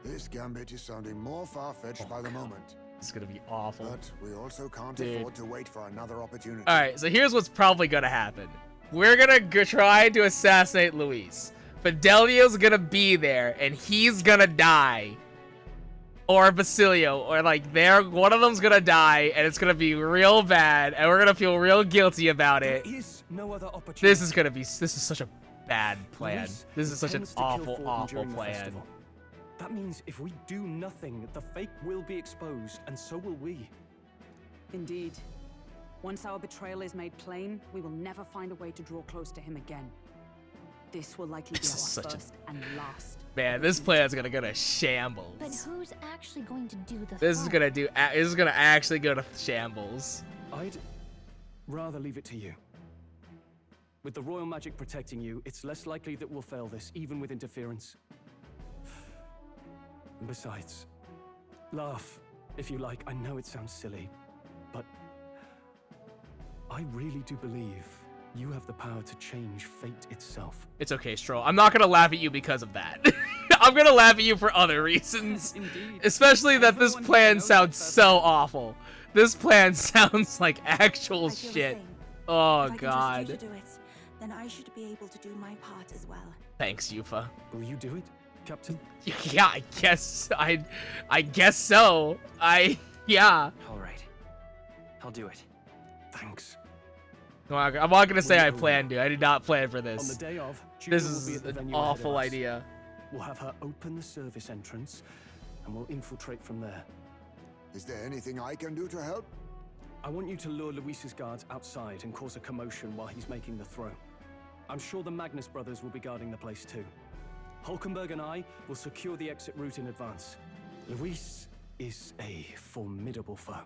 This gambit is sounding more far-fetched by the moment. This is gonna be awful. But we also can't Dude. afford to wait for another opportunity. All right, so here's what's probably gonna happen. We're gonna try to assassinate Luis. Fidelio's gonna be there, and he's gonna die. Or Basilio, or like one of them's gonna die, and it's gonna be real bad, and we're gonna feel real guilty about it. There is no other opportunity. This is such a bad plan. Luis This is such an intends to kill awful, Fortin awful during the plan. festival. That means if we do nothing, the fake will be exposed, and so will we. Indeed. Once our betrayal is made plain, we will never find a way to draw close to him again. This will likely be This is our such a- first and last. Man, this plan's gonna go to shambles. But who's actually going to do the This is throwing? gonna actually go to shambles. I'd rather leave it to you. With the royal magic protecting you, it's less likely that we'll fail this, even with interference. And besides, laugh if you like. I know it sounds silly, but I really do believe you have the power to change fate itself. It's okay, Stroll. I'm not gonna laugh at you because of that. I'm gonna laugh at you for other reasons. Indeed. Especially that this plan sounds so awful. This plan sounds like actual I feel the shit. same. Oh If I can trust you god. to do it, then I should be able to do my part as well. Thanks, Yufa. Will you do it, Captain? Yeah, I guess I guess so. Yeah. All right. I'll do it. Thanks. I'm not gonna say I planned to. I did not plan for On the this. day of, This Julia will be is at the an venue ahead of awful us. idea. We'll have her open the service entrance, and we'll infiltrate from there. Is there anything I can do to help? I want you to lure Luis's guards outside and cause a commotion while he's making the throw. I'm sure the Magnus brothers will be guarding the place too. Hulkenberg and I will secure the exit route in advance. Luis is a formidable foe.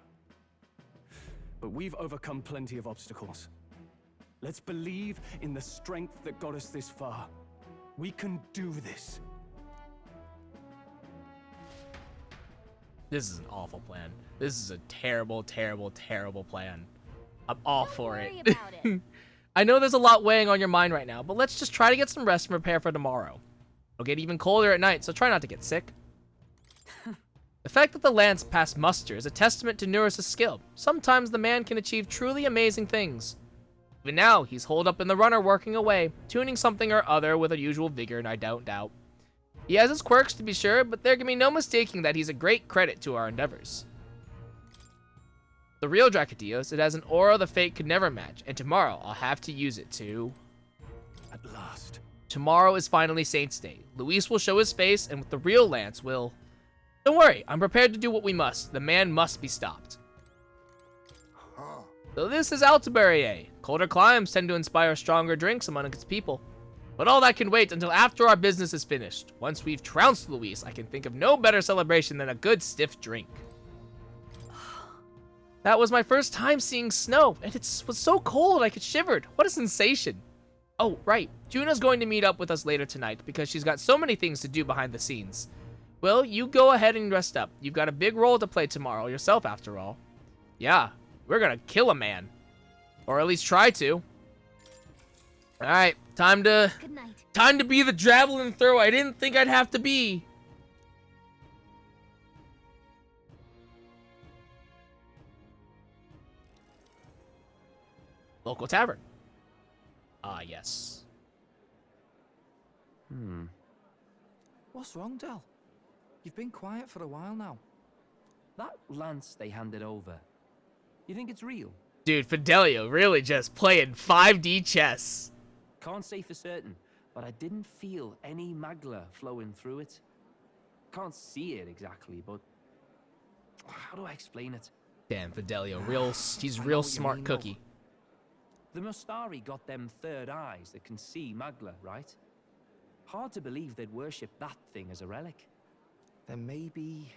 But we've overcome plenty of obstacles. Let's believe in the strength that got us this far. We can do this. This is an awful plan. This is a terrible, terrible, terrible plan. I'm all for it. worry about it. I know there's a lot weighing on your mind right now, but let's just try to get some rest and prepare for tomorrow. It'll get even colder at night, so try not to get sick. The fact that the lance passed muster is a testament to Nuris' skill. Sometimes the man can achieve truly amazing things. Even now, he's holed up in the runner working away, tuning something or other with unusual vigor, and I don't doubt. He has his quirks to be sure, but there can be no mistaking that he's a great credit to our endeavors. The real Dracodios, it has an aura the fate could never match, and tomorrow I'll have to use it to... At last. Tomorrow is finally Saints' Day. Luis will show his face, and with the real Lance will... Don't worry, I'm prepared to do what we must. The man must be stopped. So this is Altabury. Colder climes tend to inspire stronger drinks among its people. But all that can wait until after our business is finished. Once we've trounced Luis, I can think of no better celebration than a good stiff drink. That was my first time seeing snow, and it was so cold I shivered. What a sensation. Oh, right. Juna's going to meet up with us later tonight because she's got so many things to do behind the scenes. Well, you go ahead and rest up. You've got a big role to play tomorrow yourself, after all. Yeah, we're gonna kill a man. Or at least try to. Alright, time to be the javelin thrower I didn't think I'd have to be. Local tavern. Ah, yes. What's wrong, Del? You've been quiet for a while now. That lance they handed over, you think it's real? Dude, Fidelio really just playing 5D chess. Can't say for certain, but I didn't feel any magla flowing through it. Can't see it exactly, but how do I explain it? Damn, Fidelio, he's real smart cookie. The Mustari got them third eyes that can see magla, right? Hard to believe they'd worship that thing as a relic. Then maybe...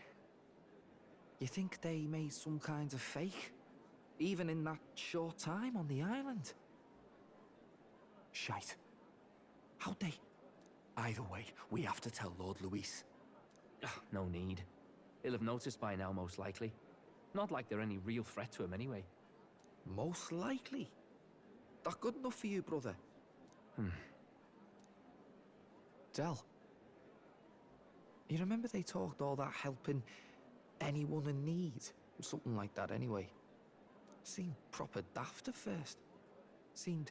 You think they made some kind of fake? Even in that short time on the island? Shite. How'd they... Either way, we have to tell Lord Luis. No need. He'll have noticed by now, most likely. Not like they're any real threat to him anyway. Most likely? That good enough for you, brother? Del. You remember they talked all that helping anyone in need? Something like that anyway. Seemed proper daft at first. Seemed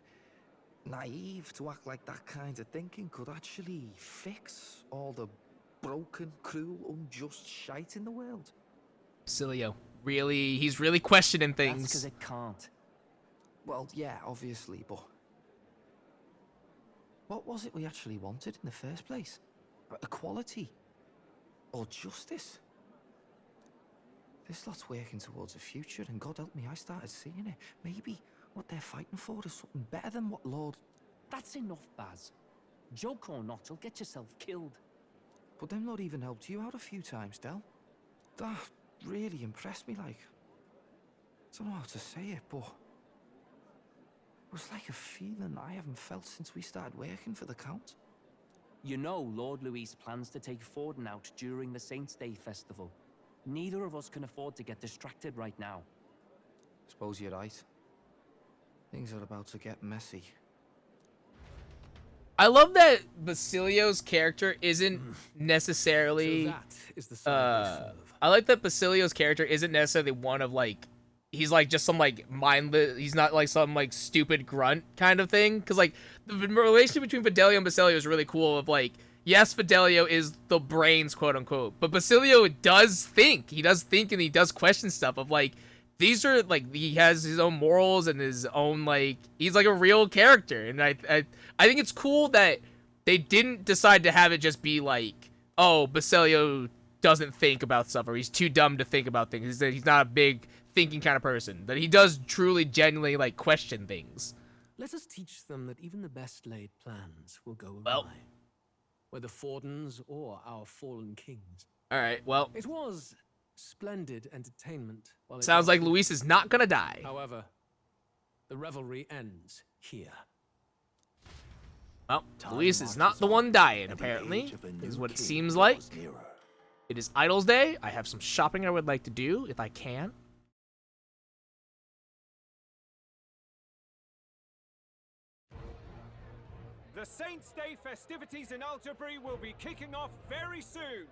naive to act like that kind of thinking could actually fix all the broken, cruel, unjust shite in the world. Basilio, he's really questioning things. That's because it can't. Well, yeah, obviously, but... What was it we actually wanted in the first place? Equality? Or justice? This lot's working towards a future, and God help me, I started seeing it. Maybe what they're fighting for is something better than what Lord... That's enough, Baz. Joke or not, you'll get yourself killed. But them Lord even helped you out a few times, Del. That really impressed me, like... I don't know how to say it, but... It was like a feeling I haven't felt since we started working for the Count. You know Lord Luis plans to take Forden out during the Saints' Day festival. Neither of us can afford to get distracted right now. Suppose you're right. Things are about to get messy. I love that Basilio's character isn't necessarily... So that is the side I like that Basilio's character isn't necessarily one of, like... He's, like, just some, like, mindless... He's not, like, some, like, stupid grunt kind of thing. Because, like, the relationship between Fidelio and Basilio is really cool of, like... Yes, Fidelio is the brains, quote-unquote. But Basilio does think. He does think and he does question stuff of, like... These are, like... He has his own morals and his own, like... He's, like, a real character. And I think it's cool that they didn't decide to have it just be, like... Oh, Basilio doesn't think about stuff. Or he's too dumb to think about things. He's not a big... thinking kind of person, that he does truly genuinely like question things. Let us teach them that even the best laid plans will go awry, whether Fordens or our fallen kings. All right, well, it was splendid entertainment. Sounds like Luis is not gonna die. However, the revelry ends here. Well, Luis is not the one dying, apparently, is what it seems like. It is Idols Day. I have some shopping I would like to do, if I can. The Saints' Day festivities in Altabury will be kicking off very soon.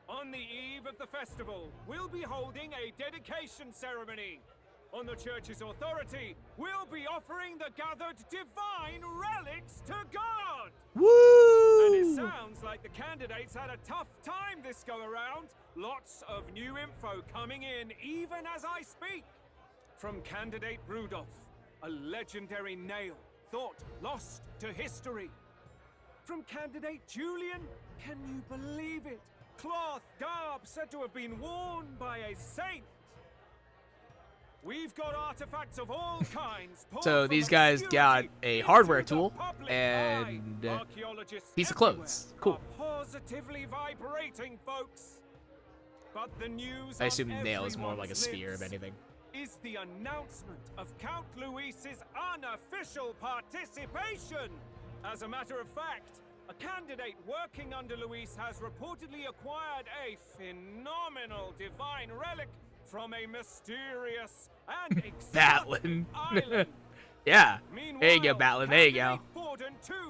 On the eve of the festival, we'll be holding a dedication ceremony. On the church's authority, we'll be offering the gathered divine relics to God! Woo! And it sounds like the candidates had a tough time this go-around. Lots of new info coming in even as I speak. From candidate Rudolph, a legendary nail thought lost to history. from candidate Julian? Can you believe it? Cloth garb said to have been worn by a saint. We've got artifacts of all kinds. So these guys got a hardware tool and a piece of clothes. Cool. Positively vibrating, folks. But the news I assume on nail is more like a everyone's spear, if lips anything. is the announcement of Count Luis's unofficial participation. As a matter of fact, a candidate working under Luis has reportedly acquired a phenomenal divine relic from a mysterious and Batlin. island. Yeah. There you go, Batlin. There you go.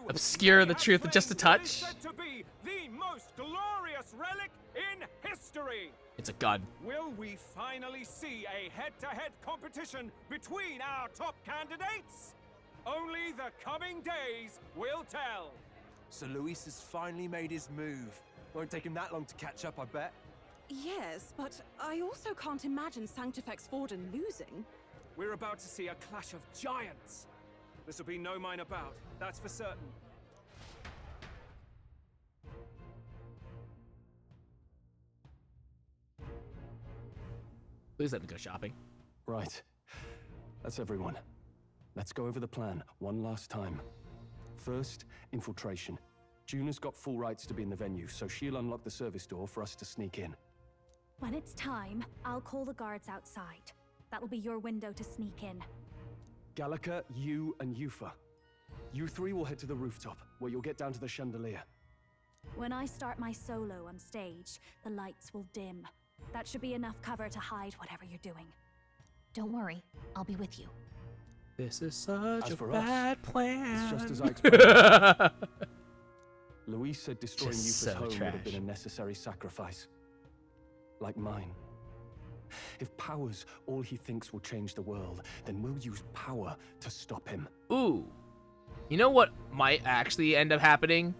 Obscure the truth with just a touch. Said to be the most glorious relic in history. It's a gun. Will we finally see a head-to-head competition between our top candidates? Only the coming days will tell. So Luis has finally made his move. Won't take him that long to catch up, I bet. Yes, but I also can't imagine Sanctifex Forden losing. We're about to see a clash of giants. This will be no minor bout, that's for certain. Please let me go shopping. Right. That's everyone. Let's go over the plan one last time. First, infiltration. Juna's got full rights to be in the venue, so she'll unlock the service door for us to sneak in. When it's time, I'll call the guards outside. That'll be your window to sneak in. Gallica, you, and Yufa. You three will head to the rooftop, where you'll get down to the chandelier. When I start my solo on stage, the lights will dim. That should be enough cover to hide whatever you're doing. Don't worry, I'll be with you. This is such As a for bad us, plan. It's just as I expected. Luis said destroying Just Yufa's so home would trash. have been a necessary sacrifice. Like mine. If power's all he thinks will change the world, then we'll use power to stop him. Ooh. You know what might actually end up happening?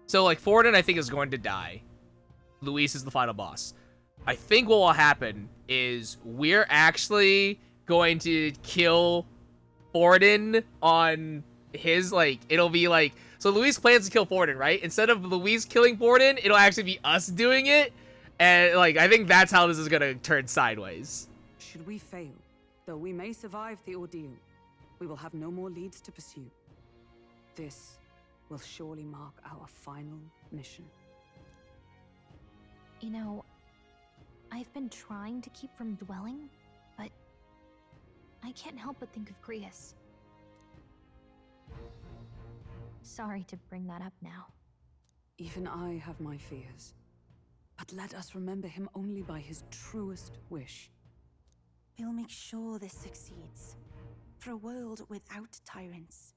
So, like, Forden, I think, is going to die. Luis is the final boss. I think what will happen is we're actually going to kill Forden on his, like, it'll be like, so Luis plans to kill Forden, right? Instead of Luis killing Forden, it'll actually be us doing it. And, like, I think that's how this is going to turn sideways. Should we fail, though we may survive the ordeal, we will have no more leads to pursue. This will surely mark our final mission. You know, I've been trying to keep from dwelling, but I can't help but think of Grius. Sorry to bring that up now. Even I have my fears. But let us remember him only by his truest wish. We'll make sure this succeeds. For a world without tyrants.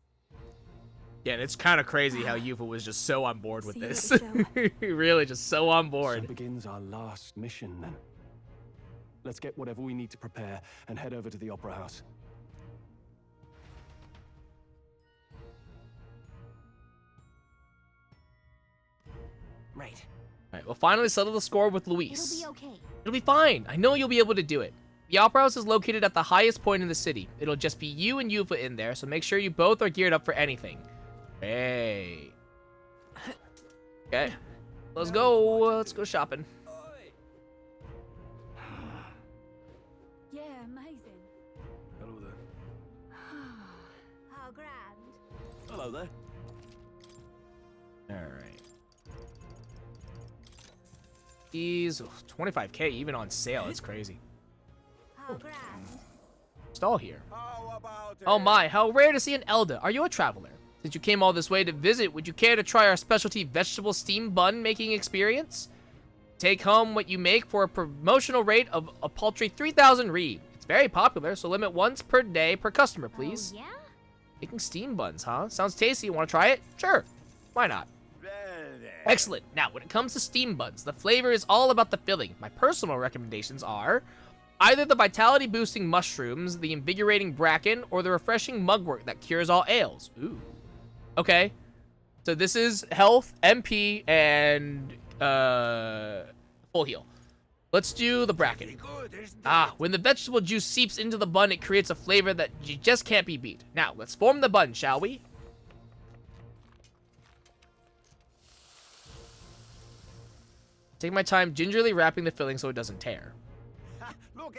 Yeah, and it's kind of crazy how Yufa was just so on board with See you at this. the Really just so on board. So begins our last mission, then. Let's get whatever we need to prepare and head over to the Opera House. Right. Alright, we'll finally settle the score with Luis. It'll be okay. It'll be fine. I know you'll be able to do it. The Opera House is located at the highest point in the city. It'll just be you and Yufa in there, so make sure you both are geared up for anything. Hey. Okay. Let's go. Let's go shopping. Yeah, amazing. Hello there. How grand. Hello there. Alright. These 25k even on sale. It's crazy. How grand. Stall here. Oh my, how rare to see an Elda. Are you a traveler? Since you came all this way to visit, would you care to try our specialty vegetable steam bun making experience? Take home what you make for a promotional rate of a paltry 3,000 reed. It's very popular, so limit once per day per customer, please. Oh, yeah? Making steam buns, huh? Sounds tasty. You want to try it? Sure. Why not? Excellent. Now, when it comes to steam buns, the flavor is all about the filling. My personal recommendations are either the vitality-boosting mushrooms, the invigorating bracken, or the refreshing mugwort that cures all ails. Ooh. Okay. So this is health, MP, and full heal. Let's do the bracken. When the vegetable juice seeps into the bun, it creates a flavor that you just can't be beat. Now, let's form the bun, shall we? Take my time gingerly wrapping the filling so it doesn't tear.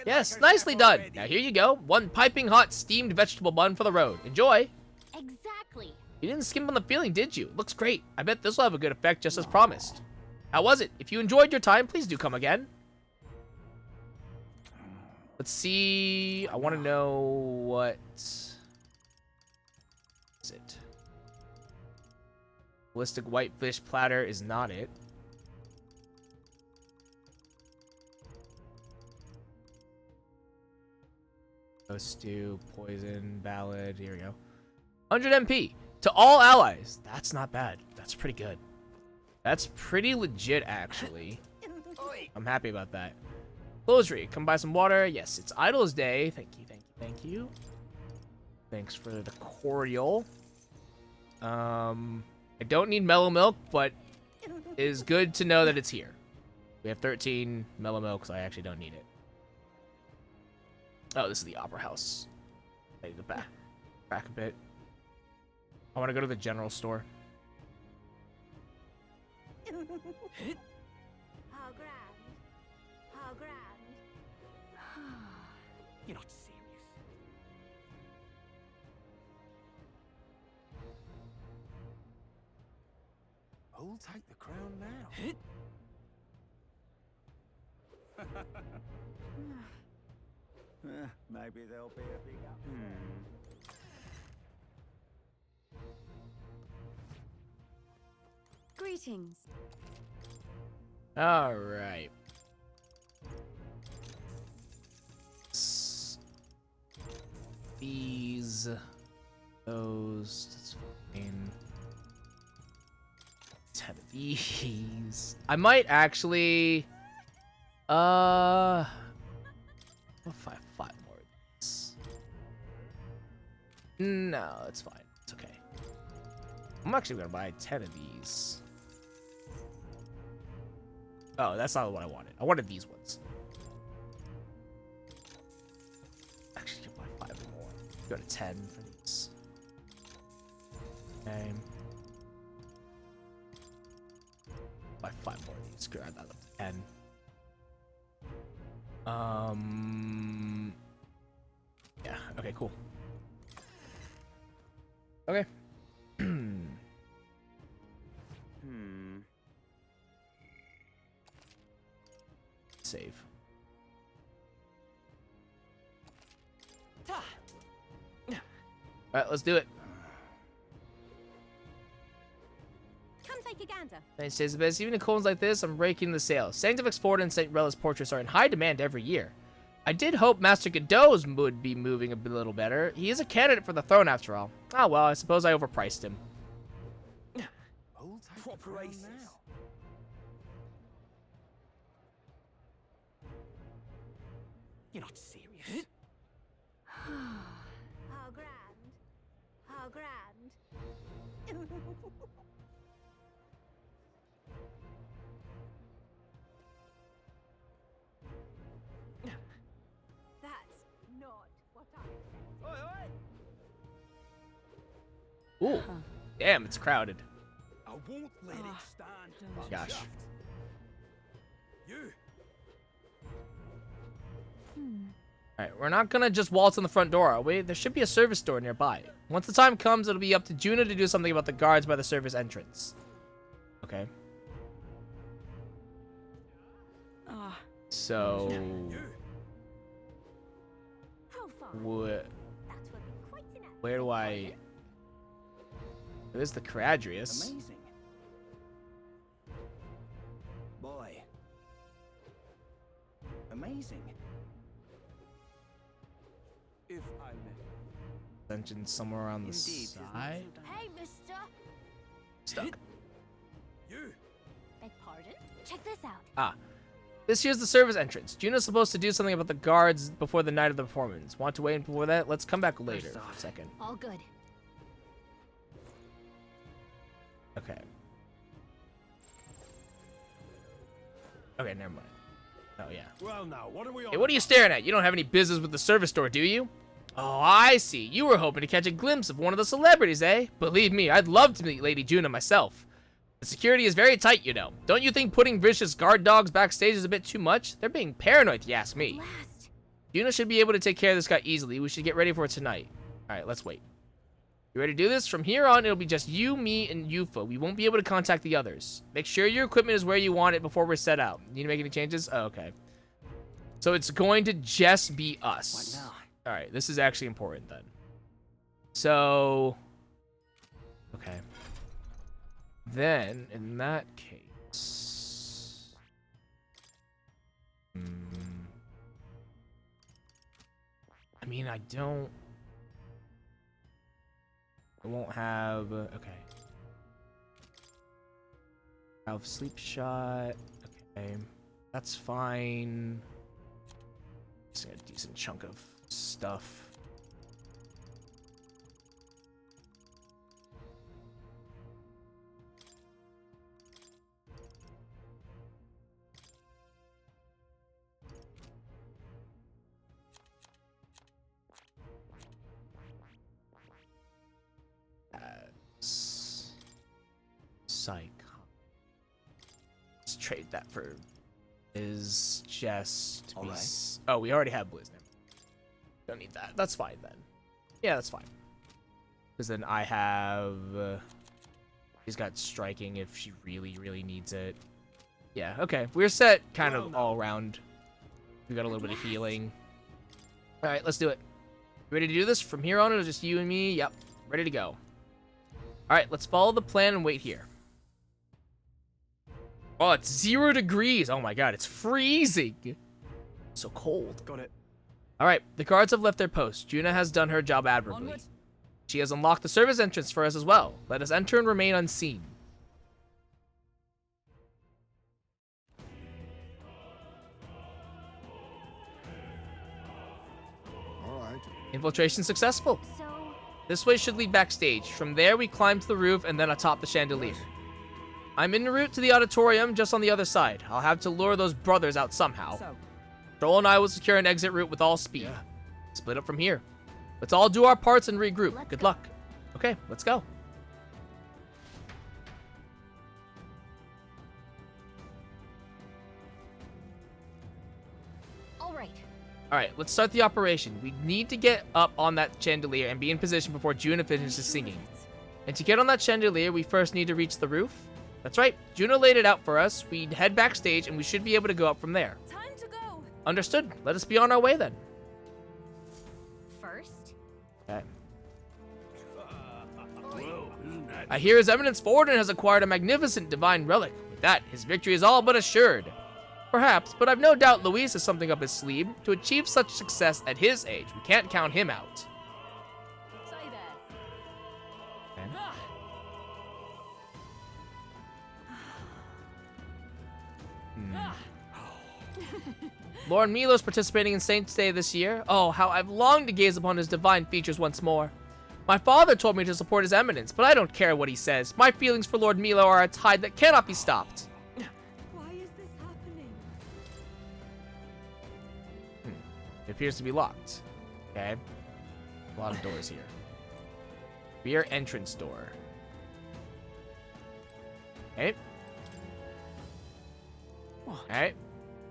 Yes, nicely done. Now here you go. One piping hot steamed vegetable bun for the road. Enjoy. Exactly. You didn't skimp on the filling, did you? Looks great. I bet this will have a good effect just as promised. How was it? If you enjoyed your time, please do come again. Let's see. I want to know what is it. Ballistic white fish platter is not it. Stew, poison, ballad. Here we go. 100 MP to all allies. That's not bad. That's pretty good. That's pretty legit, actually. I'm happy about that. Closery, come buy some water. Yes, it's Idol's Day. Thank you, thank you, thank you. Thanks for the cordial. I don't need mellow milk, but it is good to know that it's here. We have 13 mellow milk, so I actually don't need it. Oh, this is the Opera House. I need to back a bit. I want to go to the general store. How grand. How grand. You're not serious. Who'll take the crown now? Maybe there'll be a big up. Greetings. All right. These, those. That's fine. 10 of these. I might actually. I'll five more of these. No, it's fine. It's okay. I'm actually gonna buy 10 of these. Oh, that's not what I wanted. I wanted these ones. Actually, I'll buy 5 more. Go to 10 for these. Okay. Buy 5 more of these. Grab that up to 10. Yeah, okay, cool. Okay. Save. Alright, let's do it. Come take a gander. Thanks, Jezebel. Even in cones like this, I'm breaking the sales. Sanctifex Ford and St. Rella's portraits are in high demand every year. I did hope Master Godot's would be moving a little better. He is a candidate for the throne after all. Ah, well, I suppose I overpriced him. Proper aces. You're not serious. How grand. How grand. That's not what I said. Ooh. Damn, it's crowded. I won't let it stand. Gosh. You. Alright, we're not gonna just waltz in the front door, are we? There should be a service door nearby. Once the time comes, it'll be up to Juno to do something about the guards by the service entrance. Okay. So... Where do I... There's the Caradrius. Amazing. Boy. Amazing. If I may. Ascension somewhere around the side. Hey, mister. Stuck. You. Beg pardon? Check this out. Ah. This here's the service entrance. Juno's supposed to do something about the guards before the night of the performance. Want to wait before that? Let's come back later for a second. All good. Okay. Okay, never mind. Oh, yeah. Well, now, what are we on? Hey, what are you staring at? You don't have any business with the service store, do you? Oh, I see. You were hoping to catch a glimpse of one of the celebrities, eh? Believe me, I'd love to meet Lady Juno myself. The security is very tight, you know. Don't you think putting vicious guard dogs backstage is a bit too much? They're being paranoid, if you ask me. Yuna should be able to take care of this guy easily. We should get ready for it tonight. Alright, let's wait. You ready to do this? From here on, it'll be just you, me, and Yufa. We won't be able to contact the others. Make sure your equipment is where you want it before we're set out. Need to make any changes? Oh, okay. So it's going to just be us. What now? Alright, this is actually important then. So... okay. Then, in that case... I mean, I won't have... okay. I'll have sleep shot. Okay. That's fine. Just a decent chunk of stuff. Psych. Let's trade that for is just all right. Oh, we already have Blizz now. Don't need that. That's fine then. Yeah, that's fine. Because then I have she's got striking if she really needs it. Yeah, okay. We're set kind of all around. We got a little bit of healing. Alright, let's do it. Ready to do this? From here on, it'll just you and me. Yep. Ready to go. Alright, let's follow the plan and wait here. Oh, it's 0 degrees. Oh my god, it's freezing. So cold. Got it. Alright, the guards have left their post. Juna has done her job admirably. Onward. She has unlocked the service entrance for us as well. Let us enter and remain unseen. All right. Infiltration successful. So, This way should lead backstage. From there, we climb to the roof and then atop the chandelier. I'm en route to the auditorium just on the other side. I'll have to lure those brothers out somehow. So, Joel and I will secure an exit route with all speed. Split up from here. Let's all do our parts and regroup. Good luck. Okay, let's go. All right. Alright, let's start the operation. We need to get up on that chandelier and be in position before Juna finishes singing. And to get on that chandelier, we first need to reach the roof. That's right, Juna laid it out for us. We head backstage and we should be able to go up from there. Time to go. Understood. Let us be on our way then. First, Okay. Whoa, isn't that... I hear His Eminence Forden has acquired a magnificent divine relic. With that, his victory is all but assured. Perhaps, but I've no doubt Luis has something up his sleeve. To achieve such success at his age, we can't count him out. say there. Okay. Lord Milo's participating in Saints' Day this year. Oh, how I've longed to gaze upon his divine features once more. My father told me to support His Eminence, but I don't care what he says. My feelings for Lord Milo are a tide that cannot be stopped. Why is this happening? It appears to be locked. Okay. A lot of doors here. Rear entrance door. Okay. Alright.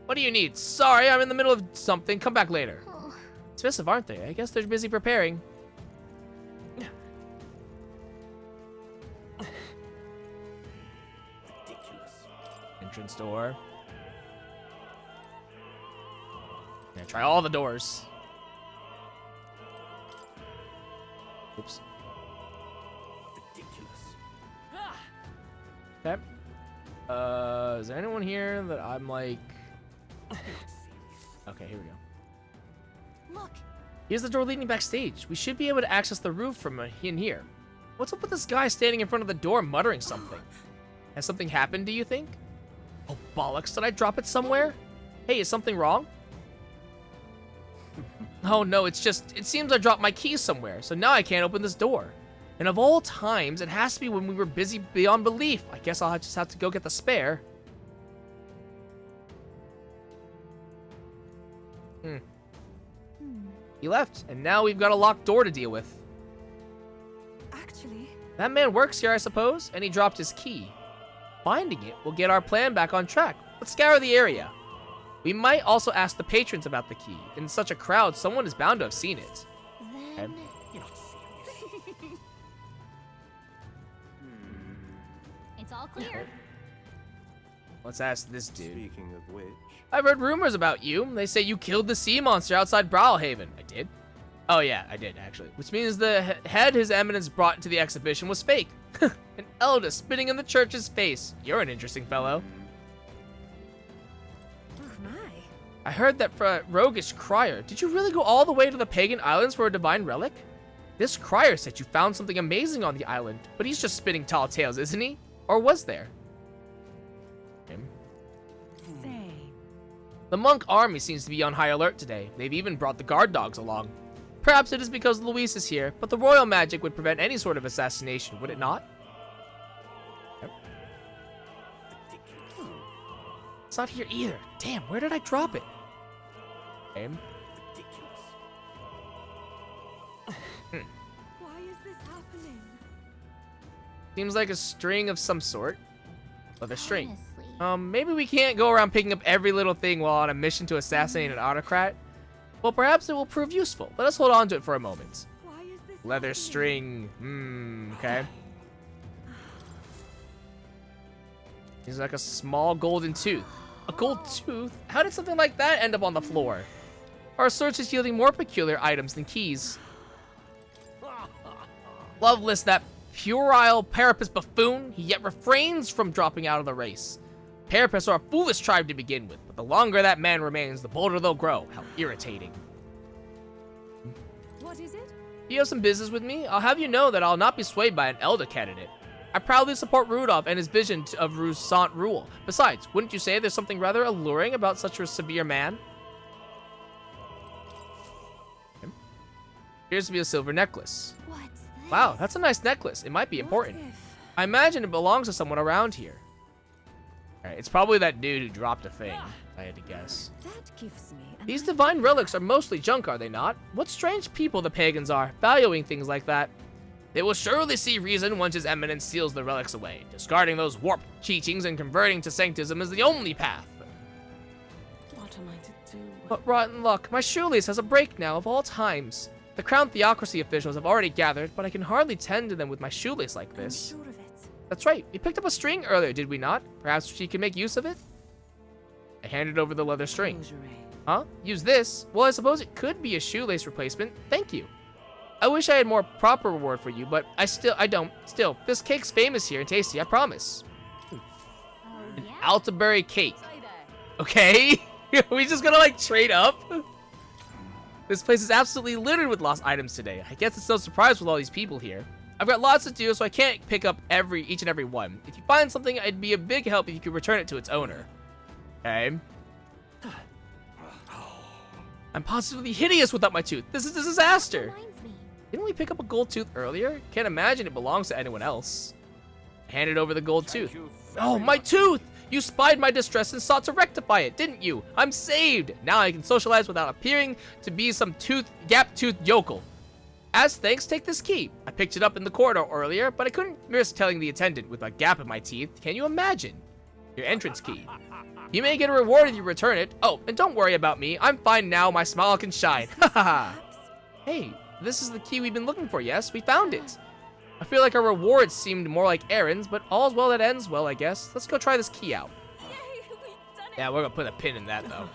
What do you need? Sorry, I'm in the middle of something. Come back later. Dismissive, aren't they? I guess they're busy preparing. Ridiculous. Entrance door. Yeah, try all the doors. Oops. Ridiculous. Okay. Is there anyone here that I'm like... Okay, here we go. look. Here's the door leading backstage. We should be able to access the roof from in here. What's up with this guy standing in front of the door muttering something? Has something happened, do you think? Oh, bollocks. Did I drop it somewhere? Hey, is something wrong? Oh, no, it's just... It seems I dropped my keys somewhere, so now I can't open this door. And of all times, it has to be when we were busy beyond belief. I guess I'll just have to go get the spare. He left, and now we've got a locked door to deal with. Actually, That man works here, I suppose, and he dropped his key. Finding it will get our plan back on track. Let's scour the area. We might also ask the patrons about the key. In such a crowd, someone is bound to have seen it. Then... You're not serious. It's all clear. Let's ask this dude. Speaking of which... I've heard rumors about you. They say you killed the sea monster outside Brawlhaven. I did? Oh yeah, I did actually. Which means the head His Eminence brought to the exhibition was fake. An elder spitting in the church's face. You're an interesting fellow. Oh my. I heard that for a roguish crier. Did you really go all the way to the pagan islands for a divine relic? This crier said you found something amazing on the island, but he's just spitting tall tales, isn't he? Or was there? Him. The monk army seems to be on high alert today. They've even brought the guard dogs along. Perhaps it is because Luis is here, but the royal magic would prevent any sort of assassination, would it not? Yep. It's not here either. Damn, where did I drop it? Aim. Why is this happening? Seems like a string of some sort. Leather string. Maybe we can't go around picking up every little thing while on a mission to assassinate an autocrat. Well, perhaps it will prove useful. Let us hold on to it for a moment. Leather string. Okay. Seems like a small golden tooth. A gold tooth? How did something like that end up on the floor? Our search is yielding more peculiar items than keys. Loveless, that puerile Parapus buffoon, he yet refrains from dropping out of the race. Parapus are a foolish tribe to begin with, but the longer that man remains, the bolder they'll grow. How irritating. What is it? If you have some business with me, I'll have you know that I'll not be swayed by an elder candidate. I proudly support Rudolph and his vision of Roussant rule. Besides, wouldn't you say there's something rather alluring about such a severe man? Appears to be a silver necklace. What's this? Wow, that's a nice necklace. It might be important. I imagine it belongs to someone around here. Alright, it's probably that dude who dropped a thing, if I had to guess. That gives me These divine relics are mostly junk, are they not? What strange people the pagans are, valuing things like that. They will surely see reason once His Eminence seals the relics away. Discarding those warped teachings and converting to sanctism is the only path. What am I to do? What rotten luck. My shoelace has a break now of all times. The Crown Theocracy officials have already gathered, but I can hardly tend to them with my shoelace like this. I'm sure of it. That's right. We picked up a string earlier, did we not? Perhaps she can make use of it? I handed over the leather string. Huh? Use this? Well, I suppose it could be a shoelace replacement. Thank you. I wish I had more proper reward for you, but I don't. Still, this cake's famous here and tasty, I promise. An Altaberry cake. Okay. We just gonna like trade up? This place is absolutely littered with lost items today. I guess it's no surprise with all these people here. I've got lots to do, so I can't pick up each and every one. If you find something, it'd be a big help if you could return it to its owner. Okay. I'm positively hideous without my tooth. This is a disaster. Didn't we pick up a gold tooth earlier? Can't imagine it belongs to anyone else. I handed over the gold tooth. Oh, my tooth! You spied my distress and sought to rectify it, didn't you? I'm saved! Now I can socialize without appearing to be some gap-toothed yokel. As thanks, take this key. I picked it up in the corridor earlier, but I couldn't risk telling the attendant with a gap in my teeth. Can you imagine? Your entrance key. You may get a reward if you return it. Oh, and don't worry about me. I'm fine now. My smile can shine. Haha. Hey, this is the key we've been looking for, yes? We found it. I feel like our rewards seemed more like errands, but all's well that ends well, I guess. Let's go try this key out. Yeah, we're gonna put a pin in that, though.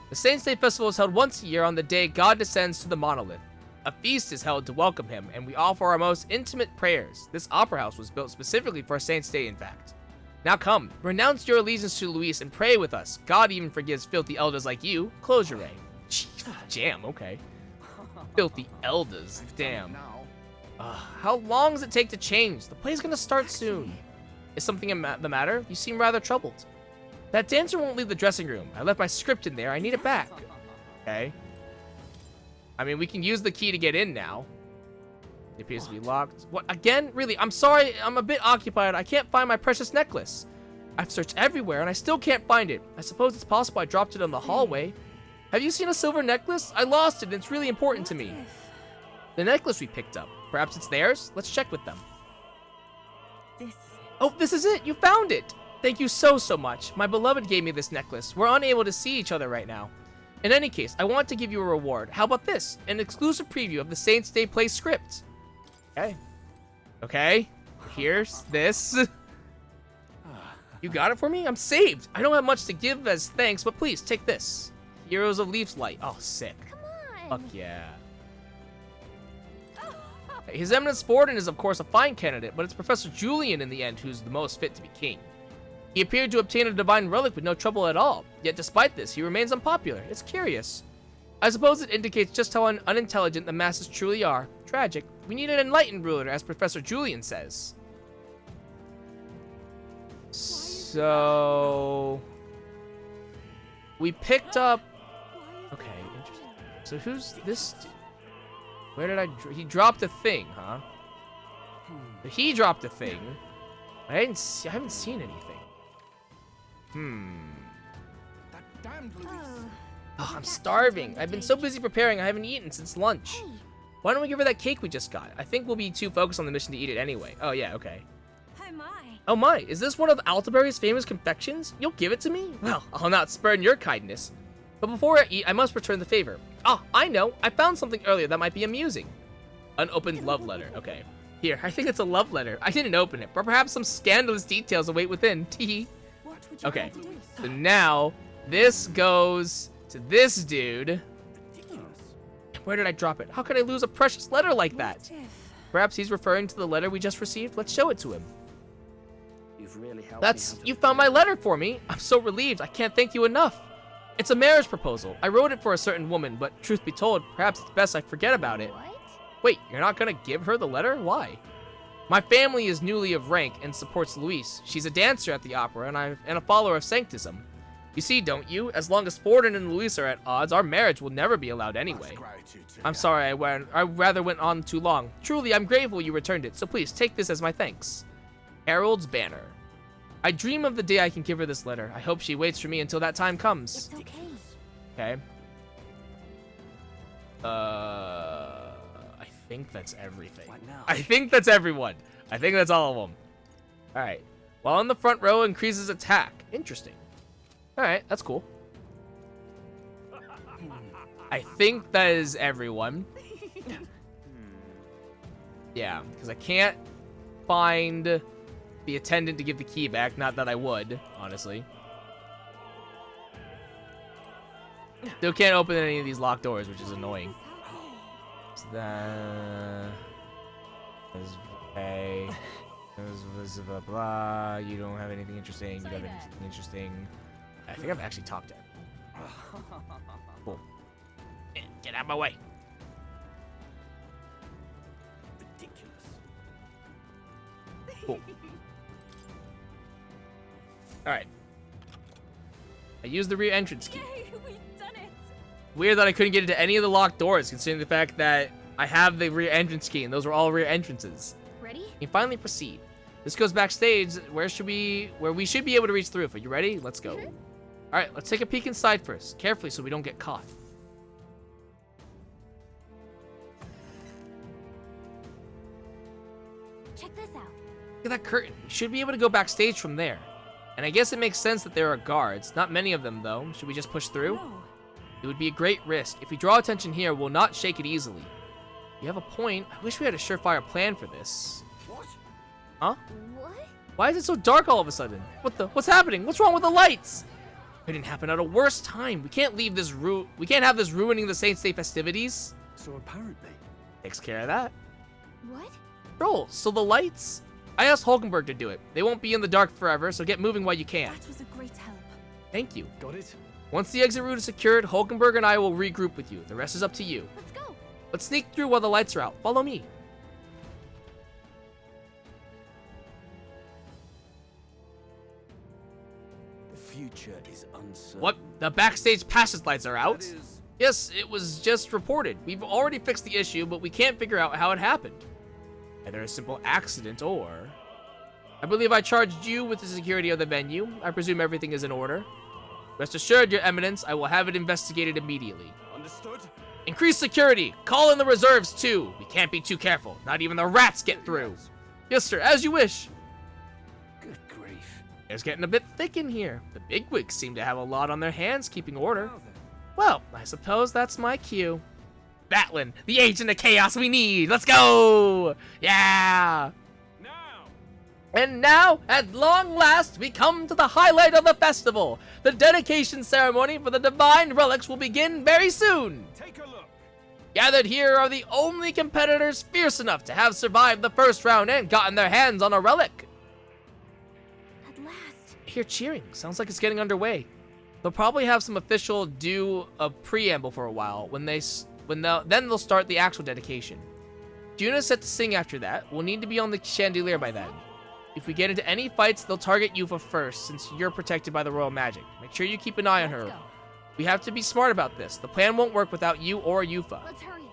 The Saints' Day Festival is held once a year on the day God descends to the monolith. A feast is held to welcome him, and we offer our most intimate prayers. This opera house was built specifically for Saints' Day, in fact. Now come, renounce your allegiance to Luis and pray with us. God even forgives filthy elders like you. Close your ray. Jam, okay. Filthy elders, damn. How long does it take to change? The play's gonna start soon. Is something the matter? You seem rather troubled. That dancer won't leave the dressing room. I left my script in there. I need it back. Okay. I mean, we can use the key to get in now. It appears to be locked. What, again? Really, I'm sorry. I'm a bit occupied. I can't find my precious necklace. I've searched everywhere, and I still can't find it. I suppose it's possible I dropped it in the hallway. Have you seen a silver necklace? I lost it, and it's really important to me. The necklace we picked up. Perhaps it's theirs? Let's check with them. This is it. Oh, this is it! You found it! Thank you so much. My beloved gave me this necklace. We're unable to see each other right now. In any case, I want to give you a reward. How about this? An exclusive preview of the Saints Day play script. Okay. Okay. Here's this. You got it for me? I'm saved. I don't have much to give as thanks, but please, take this. Heroes of Leaf's Light. Oh, sick. Come on. Fuck yeah. His Eminence Forden is, of course, a fine candidate, but it's Professor Julian in the end who's the most fit to be king. He appeared to obtain a divine relic with no trouble at all, yet despite this, he remains unpopular. It's curious. I suppose it indicates just how unintelligent the masses truly are. Tragic. We need an enlightened ruler, as Professor Julian says. So... we picked up... Okay, interesting. So who's this... Where did he dropped a thing, huh? He dropped a thing. I haven't seen anything. That damned Luis. Oh, I'm starving. I've been so busy preparing, I haven't eaten since lunch. Why don't we give her that cake we just got? I think we'll be too focused on the mission to eat it anyway. Oh, yeah, okay. Oh my. Oh my, is this one of Altaberry's famous confections? You'll give it to me? Well, I'll not spurn your kindness. But before I eat, I must return the favor. Ah, I know. I found something earlier that might be amusing. Unopened love letter. Okay. Here, I think it's a love letter. I didn't open it, but perhaps some scandalous details await within. Tee. Okay. So now, this goes to this dude. Where did I drop it? How could I lose a precious letter like that? Perhaps he's referring to the letter we just received. Let's show it to him. You've really helped You found my letter for me. I'm so relieved. I can't thank you enough. It's a marriage proposal. I wrote it for a certain woman, but truth be told, perhaps it's best I forget about it. What? Wait, you're not gonna give her the letter? Why? My family is newly of rank and supports Luis. She's a dancer at the opera and a follower of Sanctism. You see, don't you? As long as Forden and Luis are at odds, our marriage will never be allowed anyway. I'm sorry I rather went on too long. Truly, I'm grateful you returned it, so please take this as my thanks. Harold's Banner. I dream of the day I can give her this letter. I hope she waits for me until that time comes. It's okay. Okay. I think that's everything. What now? I think that's everyone. I think that's all of them. All right. While in the front row, increases attack. Interesting. All right, that's cool. I think that is everyone. Yeah, because I can't find the attendant to give the key back. Not that I would, honestly. Still can't open any of these locked doors, which is annoying. So that is okay. Blah, blah. You don't have anything interesting. You don't have anything interesting. I think I've actually talked to him. Cool. Get out of my way. Ridiculous. Cool. Alright. I used the rear entrance key. Yay, we've done it. Weird that I couldn't get into any of the locked doors, considering the fact that I have the rear entrance key, and those were all rear entrances. Ready? You can finally proceed. This goes backstage, where we should be able to reach through. Are you ready? Let's go. Alright, let's take a peek inside first, carefully so we don't get caught. Check this out. Look at that curtain. We should be able to go backstage from there. And I guess it makes sense that there are guards. Not many of them, though. Should we just push through? No. It would be a great risk. If we draw attention here, we'll not shake it easily. You have a point. I wish we had a surefire plan for this. What? Huh? What? Why is it so dark all of a sudden? What's happening? What's wrong with the lights? Couldn't happen at a worse time. We can't leave this we can't have this ruining the Saints' Day festivities. So apparently. Takes care of that. What? Troll, so the lights? I asked Hulkenberg to do it. They won't be in the dark forever, so get moving while you can. That was a great help. Thank you. Got it? Once the exit route is secured, Hulkenberg and I will regroup with you. The rest is up to you. Let's go. Let's sneak through while the lights are out. Follow me. The future is uncertain. What? The backstage passage lights are out? Yes, it was just reported. We've already fixed the issue, but we can't figure out how it happened. Either a simple accident or... I believe I charged you with the security of the venue. I presume everything is in order. Rest assured, Your Eminence, I will have it investigated immediately. Understood? Increase security! Call in the reserves, too! We can't be too careful. Not even the rats get through. Yes, sir, as you wish. It's getting a bit thick in here. The bigwigs seem to have a lot on their hands keeping order. Well, I suppose that's my cue. Batlin, the agent of chaos we need. Let's go! Yeah! And now, at long last, we come to the highlight of the festival. The dedication ceremony for the divine relics will begin very soon. Take a look. Gathered here are the only competitors fierce enough to have survived the first round and gotten their hands on a relic. At last. I hear cheering. Sounds like it's getting underway. They'll probably have some official do a preamble for a while. Then they'll start the actual dedication. Juna's set to sing after that. We'll need to be on the chandelier by then. If we get into any fights, they'll target Yufa first, since you're protected by the royal magic. Make sure you keep an eye on her. We have to be smart about this. The plan won't work without you or Yufa. Let's hurry.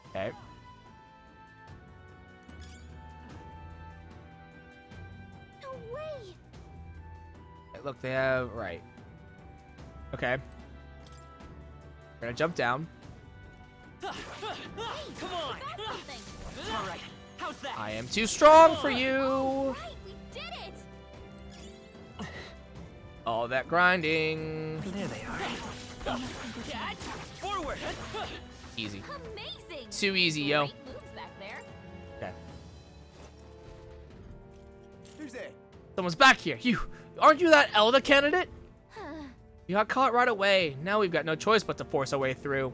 Okay. No way. Look, they have... Right. Okay. We're gonna jump down. Come on! All right, how's that? I am too strong for you. Right, we did it. All that grinding. There they are. Forward! Easy. Amazing. Too easy, yo. Great moves back there. Okay. Who's there? Someone's back here. Aren't you that Elder candidate? You got caught right away. Now we've got no choice but to force our way through.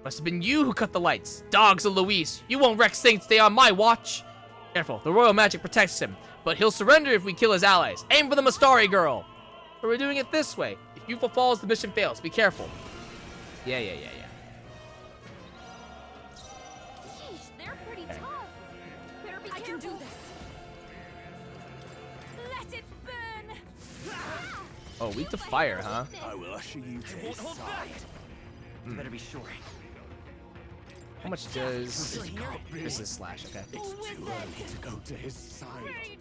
Must have been you who cut the lights. Dogs of Luis. You won't wreck Saint Stay on my watch. Careful, the royal magic protects him, but he'll surrender if we kill his allies. Aim for the Mastari girl. But we're doing it this way. If Yufa falls, the mission fails. Be careful. Yeah. Sheesh, they're pretty tough. Better be careful. I can do this. Let it burn. Oh, weak to fire, huh? I will usher you to his side. Better be sure. How much does... This is slash, okay. It's too early to go to his side.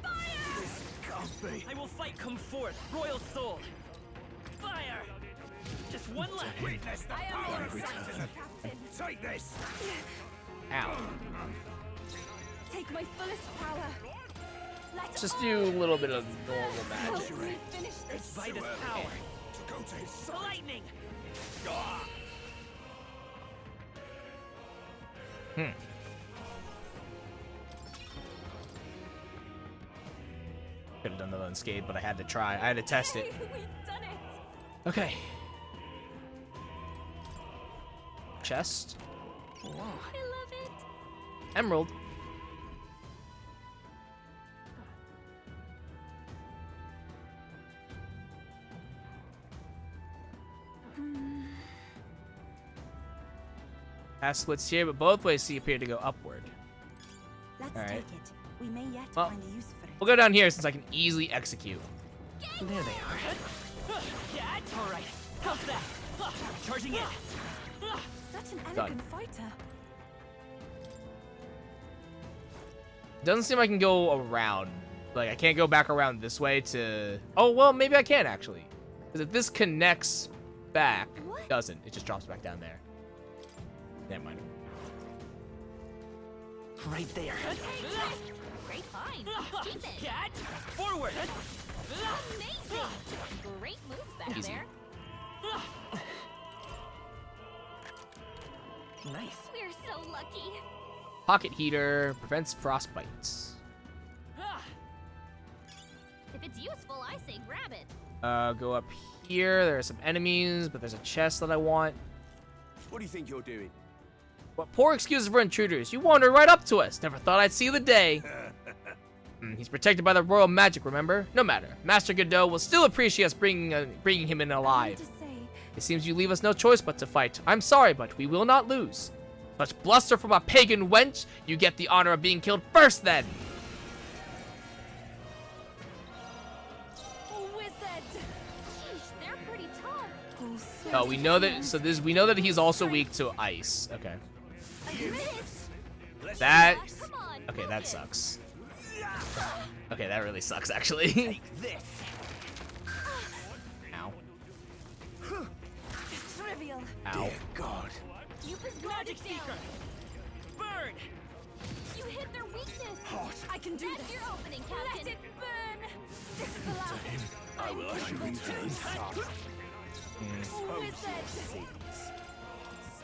This can't be. I will fight come forth, royal soul. Fire! Just one left. Witness the power of return. Take this. Ow. Take my fullest power. Let's just do a little bit of normal magic. Help me finish this. It's Vitus power. To go to his side. Lightning! Could have done that unscathed, but I had to try. I had to test it. We've done it. Okay. Chest. I love it. Emerald. Path splits here, but both ways appear to go upward. Let's All right. take it. We may yet Well, find a use for it. we'll go down here since I can easily execute. There they are. All right, how's that? Charging in. Such an Done. elegant fighter. Doesn't seem I can go around. Like, I can't go back around this way to... Oh, well, maybe I can, actually. Because if this connects back, it doesn't. It just drops back down there. Never mind. Right there. Great find. Keep it. Cat, forward. Amazing. Great moves back Easy. there. Nice. We're so lucky. Pocket heater prevents frostbites. If it's useful, I say grab it. Go up here. There are some enemies, but there's a chest that I want. What do you think you're doing? What poor excuses for intruders. You wandered right up to us. Never thought I'd see the day. He's protected by the royal magic, remember? No matter. Master Godot will still appreciate us bringing him in alive. It seems you leave us no choice but to fight. I'm sorry, but we will not lose. Such bluster from a pagan wench. You get the honor of being killed first, then. Wizard. Sheesh, they're pretty tough. Oh, we know that. So this, we know that he's also weak to ice. Okay. That. Okay, that sucks. Okay, that really sucks, actually. This. Ow. Trivial. Ow. God. Yufa's Magic Seeker. Burn. You hit their weakness. Hot. I can do That's this. your opening, Captain. Let it burn. I will usher you to his side.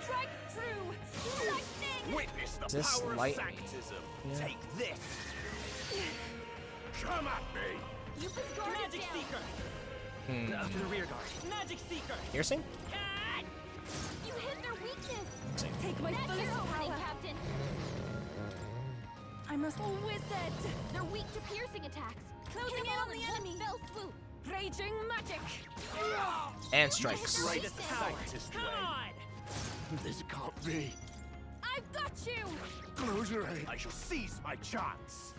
Strike true! Lightning! Is Witness the this power of lightning? sanctism. Yeah. Take this. Come at me. You Magic Seeker! Hmm. To the rear guard. Magic Seeker! Piercing? You hit their weakness! Take my That's fullest your opening, power. Captain! I must wizard! They're weak to piercing attacks. Closing in on the enemy! Fell swoop. Raging magic! And strikes. Greatest scientist way. This can't be. I've got you! Close your eyes. I shall seize my chance.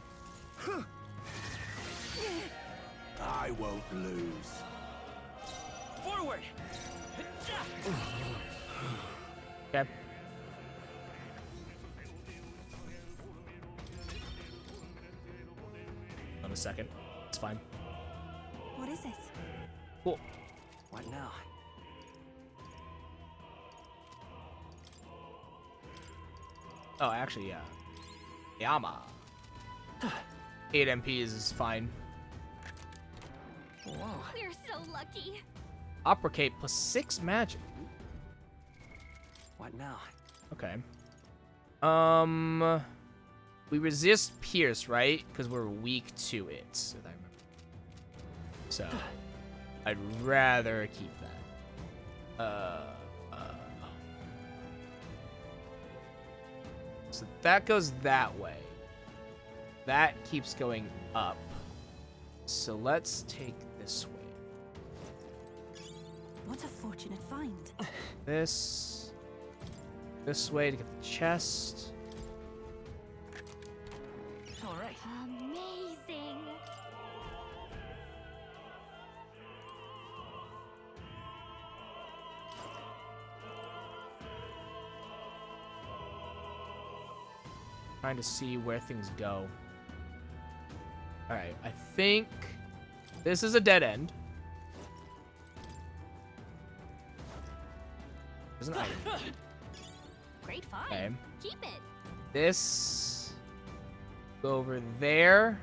I won't lose. Forward! Okay. On a second. It's fine. What is this? Cool. What now? Oh, actually, yeah. Yama. 8 MPs is fine. We're so lucky. Operate plus 6 magic. What now? Okay. We resist pierce, right? Because we're weak to it. If I remember. So, I'd rather keep that. So that goes that way. That keeps going up. So let's take this way. What a fortunate find. This way to get the chest. All right. Amazing. Trying to see where things go. Alright, I think this is a dead end. There's an item. Great find. Okay. Keep it. This go over there.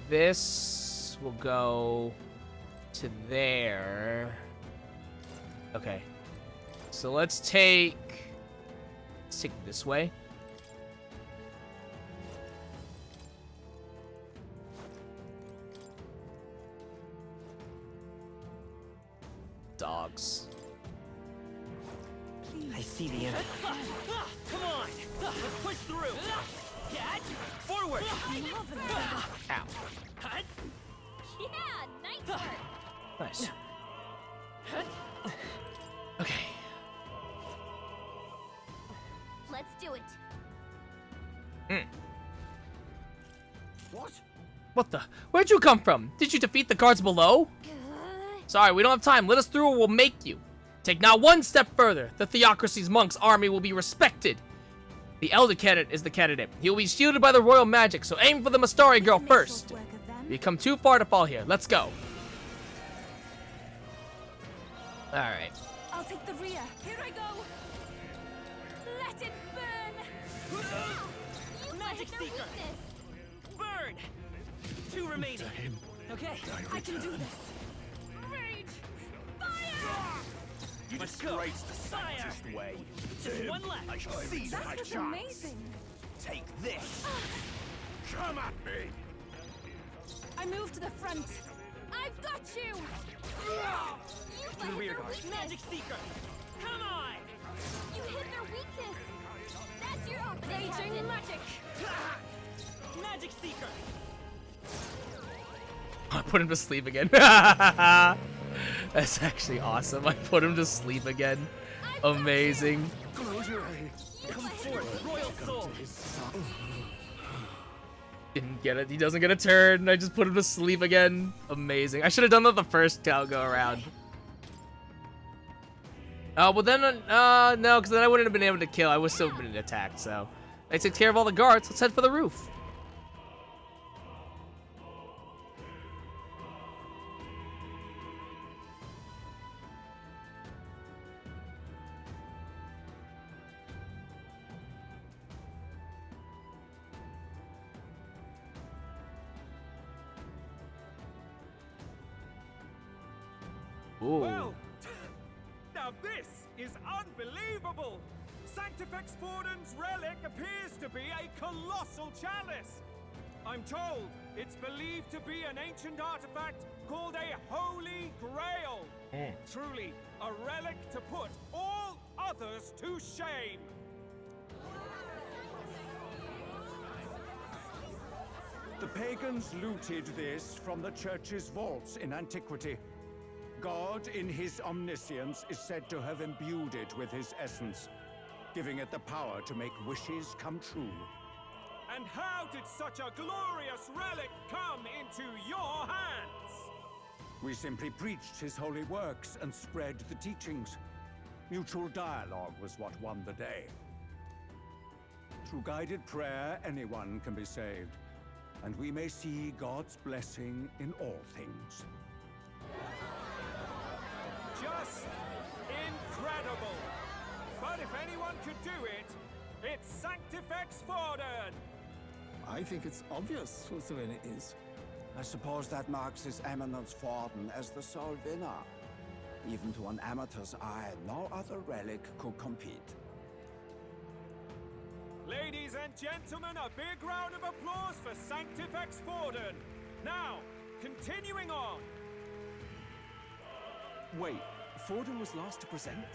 This will go to there. Okay. So let's take this way. Dogs. I see the enemy. Come on! Let's push through! Get forward! Ow. Yeah, nice work. Nice. Okay. Let's do it. What? What the? Where'd you come from? Did you defeat the guards below? Sorry, we don't have time. Let us through or we'll make you. Take not one step further. The Theocracy's monks' army will be respected. The elder candidate is the candidate. He will be shielded by the royal magic, so aim for the Mastari girl first. You come too far to fall here. Let's go. Alright. I'll take the rear. Here I go. Let it burn. You Magic find their Seeker. weakness. Burn! 2 remaining. Okay, I can do this. Rage. Fire! You Let's go. disgrace the scientist way. Just one left. I shall seize That my was chance. amazing. Take this. Come at me. I move to the front. I've got you. You To the find rear their guard. weakness. Magic Seeker! Come on! You hit their weakness. That's your opening, Raging Captain. magic. Magic Seeker! I put him to sleep again. That's actually awesome. I put him to sleep again. Amazing. Close your eyes. Come forth, Royal Soul! Didn't get it. He doesn't get a turn. I just put him to sleep again. Amazing. I should have done that the first go around. Well then, no, because then I wouldn't have been able to kill. I would still have been attacked, so. I took care of all the guards. Let's head for the roof. Ooh. Well, now this is unbelievable! Sanctifex Forden's relic appears to be a colossal chalice. I'm told it's believed to be an ancient artifact called a Holy Grail. Truly, a relic to put all others to shame. The pagans looted this from the church's vaults in antiquity. God, in his omniscience, is said to have imbued it with his essence, giving it the power to make wishes come true. And how did such a glorious relic come into your hands? We simply preached his holy works and spread the teachings. Mutual dialogue was what won the day. Through guided prayer, anyone can be saved, and we may see God's blessing in all things. Just incredible! But if anyone could do it, it's Sanctifex Forden! I think it's obvious whose win it is. I suppose that marks His Eminence Forden as the sole winner. Even to an amateur's eye, no other relic could compete. Ladies and gentlemen, a big round of applause for Sanctifex Forden! Now, continuing on! Wait, Forden was last to present?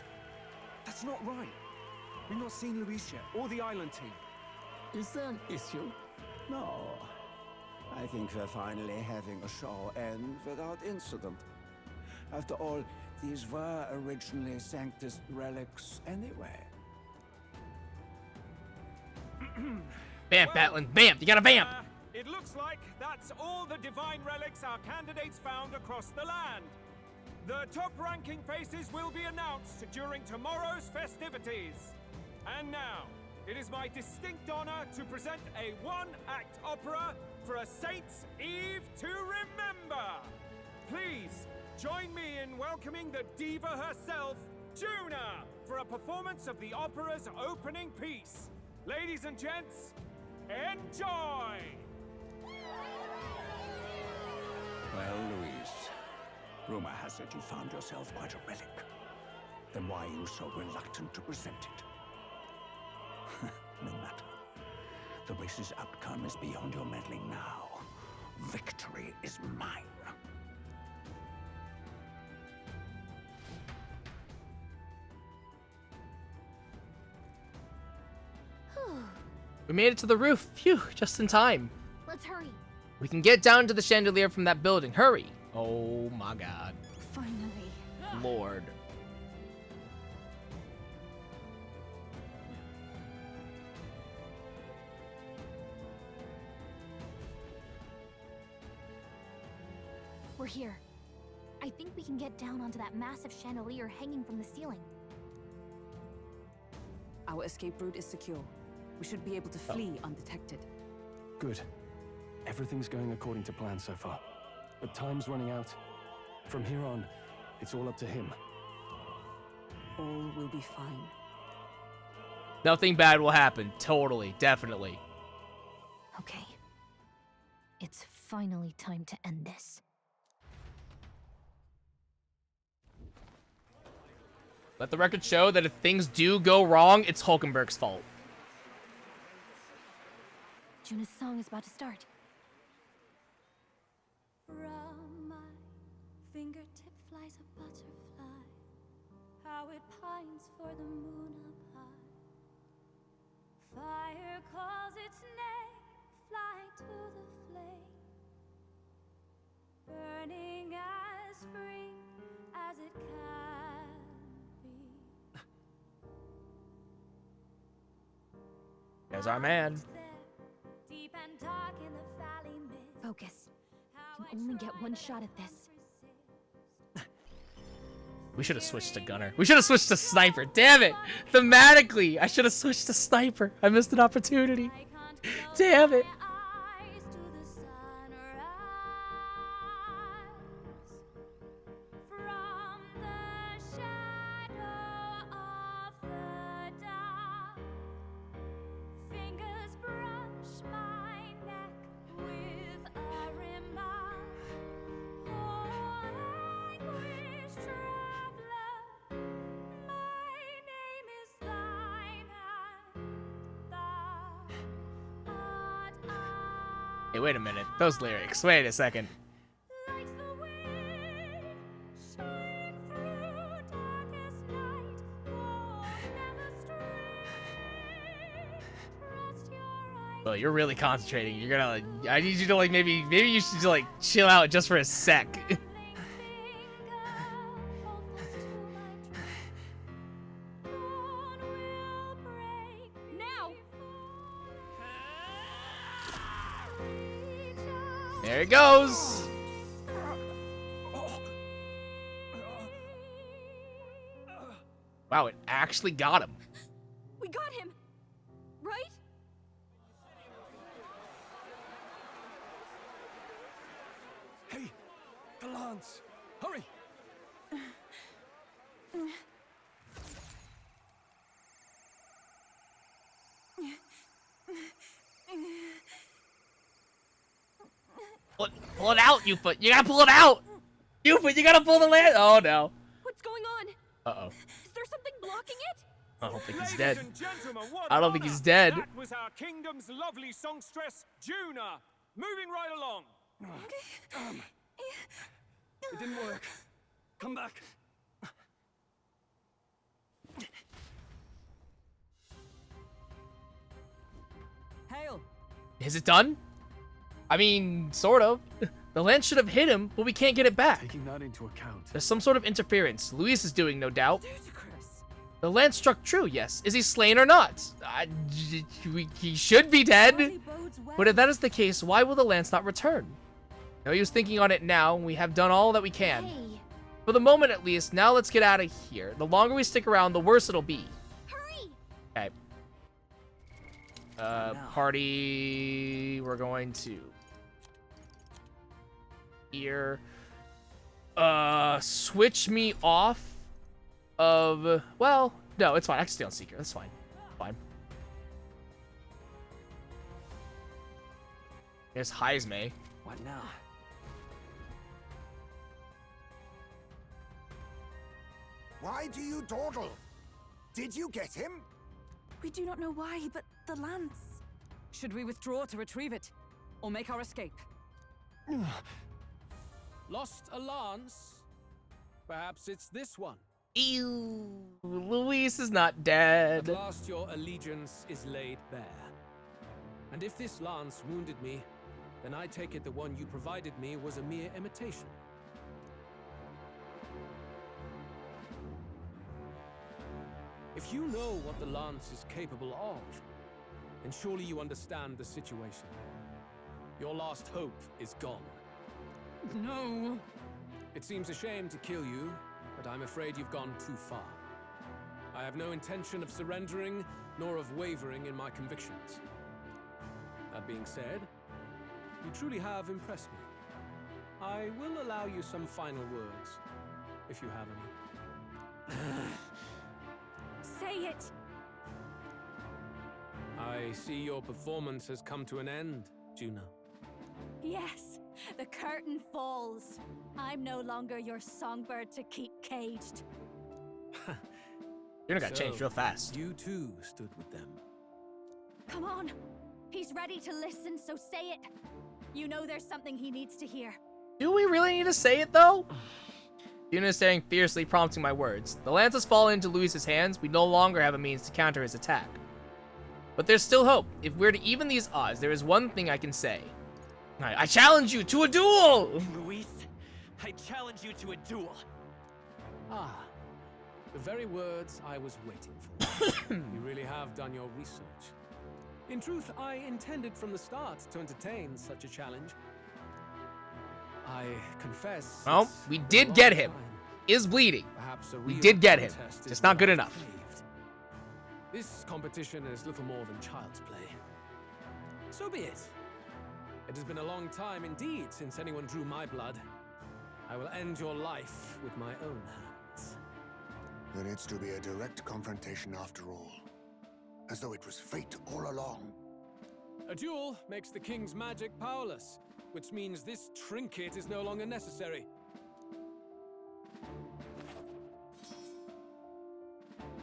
That's not right. We've not seen Luis yet, or the island team. Is there an issue? No. I think we're finally having a show end without incident. After all, these were originally Sanctus relics anyway. Bam, Batlin, bam! You gotta bam! It looks like that's all the divine relics our candidates found across the land. The top-ranking faces will be announced during tomorrow's festivities. And now, it is my distinct honor to present a one-act opera for a Saint's Eve to remember. Please, join me in welcoming the diva herself, Juna, for a performance of the opera's opening piece. Ladies and gents, enjoy! Well, Luis, rumor has it you found yourself quite a relic. Then why are you so reluctant to present it? No matter. The race's outcome is beyond your meddling now. Victory is mine. We made it to the roof. Phew, just in time. Let's hurry. We can get down to the chandelier from that building. Hurry. Oh my god. Finally. Lord. We're here. I think we can get down onto that massive chandelier hanging from the ceiling. Our escape route is secure. We should be able to flee undetected. Good. Everything's going according to plan so far. But time's running out. From here on, it's all up to him. All will be fine. Nothing bad will happen. Totally. Definitely. Okay. It's finally time to end this. Let the record show that if things do go wrong, it's Hulkenberg's fault. Juna's song is about to start. From my fingertip flies a butterfly, how it pines for the moon up high. Fire calls its name, fly to the flame, burning as free as it can be. There's our man. Deep and dark in the valley mist. Focus. You only get one shot at this. We should have switched to gunner. We should have switched to sniper. Damn it. Thematically, I should have switched to sniper. I missed an opportunity. Damn it. Hey, wait a minute. Those lyrics. Wait a second. Well, you're really concentrating. You're gonna. I need you to like maybe you should like chill out just for a sec. There it goes. Wow, it actually got him. We got him, right? Hey, the lance! Hurry! Pull it out, Yufa. You gotta pull it out. Yufa, you gotta pull the lance. Oh no. What's going on? Uh-oh. Is there something blocking it? I don't think he's Ladies dead. and gentlemen, what I don't an think he's honor. dead. That was our kingdom's lovely songstress, Juna. Moving right along. It didn't work. Come back. Hail. Is it done? I mean, sort of. The lance should have hit him, but we can't get it back. Taking that into account. There's some sort of interference. Luis is doing, no doubt. The lance struck true, yes. Is he slain or not? He should be dead. But if that is the case, why will the lance not return? No use thinking on it now. We have done all that we can. Hey. For the moment, at least. Now let's get out of here. The longer we stick around, the worse it'll be. Hurry! Okay. Party. We're going to here. Switch me off of. Well, no, it's fine. I can stay on Seeker. That's fine. Fine. Here's Heisme. What now? Why do you dawdle? Did you get him? We do not know why, but the lance. Should we withdraw to retrieve it? Or make our escape? Lost a lance? Perhaps it's this one. Ew. Luis is not dead. At last your allegiance is laid bare. And if this lance wounded me, then I take it the one you provided me was a mere imitation. If you know what the lance is capable of, then surely you understand the situation. Your last hope is gone. No. It seems a shame to kill you, but I'm afraid you've gone too far. I have no intention of surrendering, nor of wavering in my convictions. That being said, you truly have impressed me. I will allow you some final words, if you have any. Say it! I see your performance has come to an end, Juna. Yes, the curtain falls. I'm no longer your songbird to keep caged. You're gonna change real fast. You too stood with them. Come on. He's ready to listen, so say it. You know there's something he needs to hear. Do we really need to say it, though? Yuna is staring fiercely, prompting my words. The lance has fallen into Luis's hands. We no longer have a means to counter his attack. But there's still hope. If we're to even these odds, there is one thing I can say. I challenge you to a duel! Luis, I challenge you to a duel. Ah, the very words I was waiting for. You really have done your research. In truth, I intended from the start to entertain such a challenge. I confess. Well, we did get him. Is bleeding. We did get him. Just not good enough. This competition is little more than child's play. So be it. It has been a long time indeed since anyone drew my blood. I will end your life with my own hands. There needs to be a direct confrontation after all. As though it was fate all along. A duel makes the king's magic powerless, which means this trinket is no longer necessary.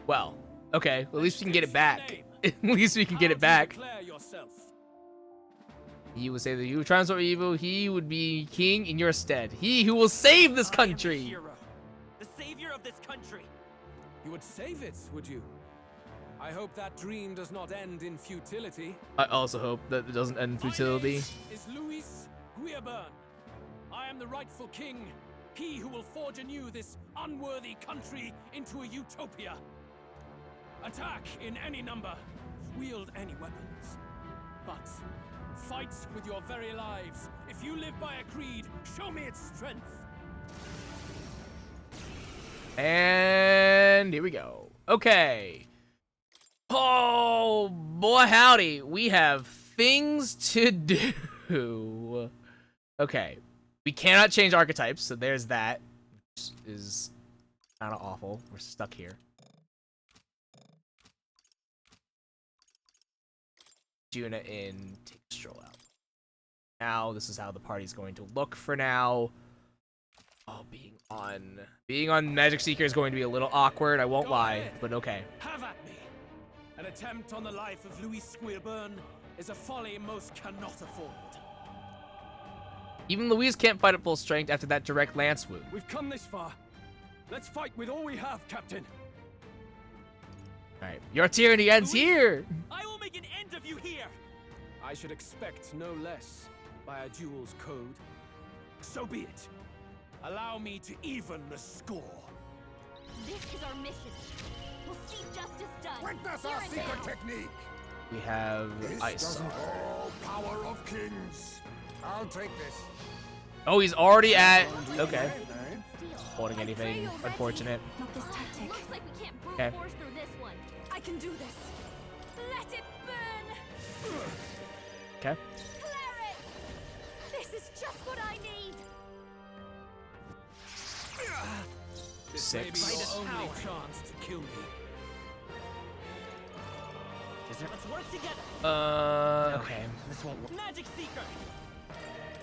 Well, okay. Well, at least we can get it back. At least we can get it back. Declare yourself. He will say that you triumphs over evil. He would be king in your stead. He who will save this country. Hero, the savior of this country. You would save it, would you? I hope that dream does not end in futility. I also hope that it doesn't end in futility. Is Luis Guiaburn. I am the rightful king. He who will forge anew this unworthy country into a utopia. Attack in any number. Wield any weapons. But fight with your very lives. If you live by a creed, show me its strength. And here we go. Okay. Oh, boy howdy. We have things to do. Okay. We cannot change archetypes, so there's that. Which is kind of awful. We're stuck here. Juna in, take a stroll out. Now, this is how the party's going to look for now. Oh, being on Magic Seeker is going to be a little awkward, I won't lie, but okay. Have at me. An attempt on the life of Luis Guiaburn is a folly most cannot afford. Even Louise can't fight at full strength after that direct lance wound. We've come this far. Let's fight with all we have, Captain. Alright, your tyranny ends here! I will make an end of you here! I should expect no less by a duel's code. So be it. Allow me to even the score. This is our mission. We'll see justice done. Witness our secret technique. We have This Ice. doesn't all power of kings. I'll take this. Oh, he's already at... Okay. Holding anything unfortunate. Not this tactic. Looks like we can't brute Okay. force through this one. I can do this. Let it burn. Okay. Cleric! This is just what I need. This may be Six. your only chance to kill me. Let's work together. Okay. This won't work. Magic Seeker.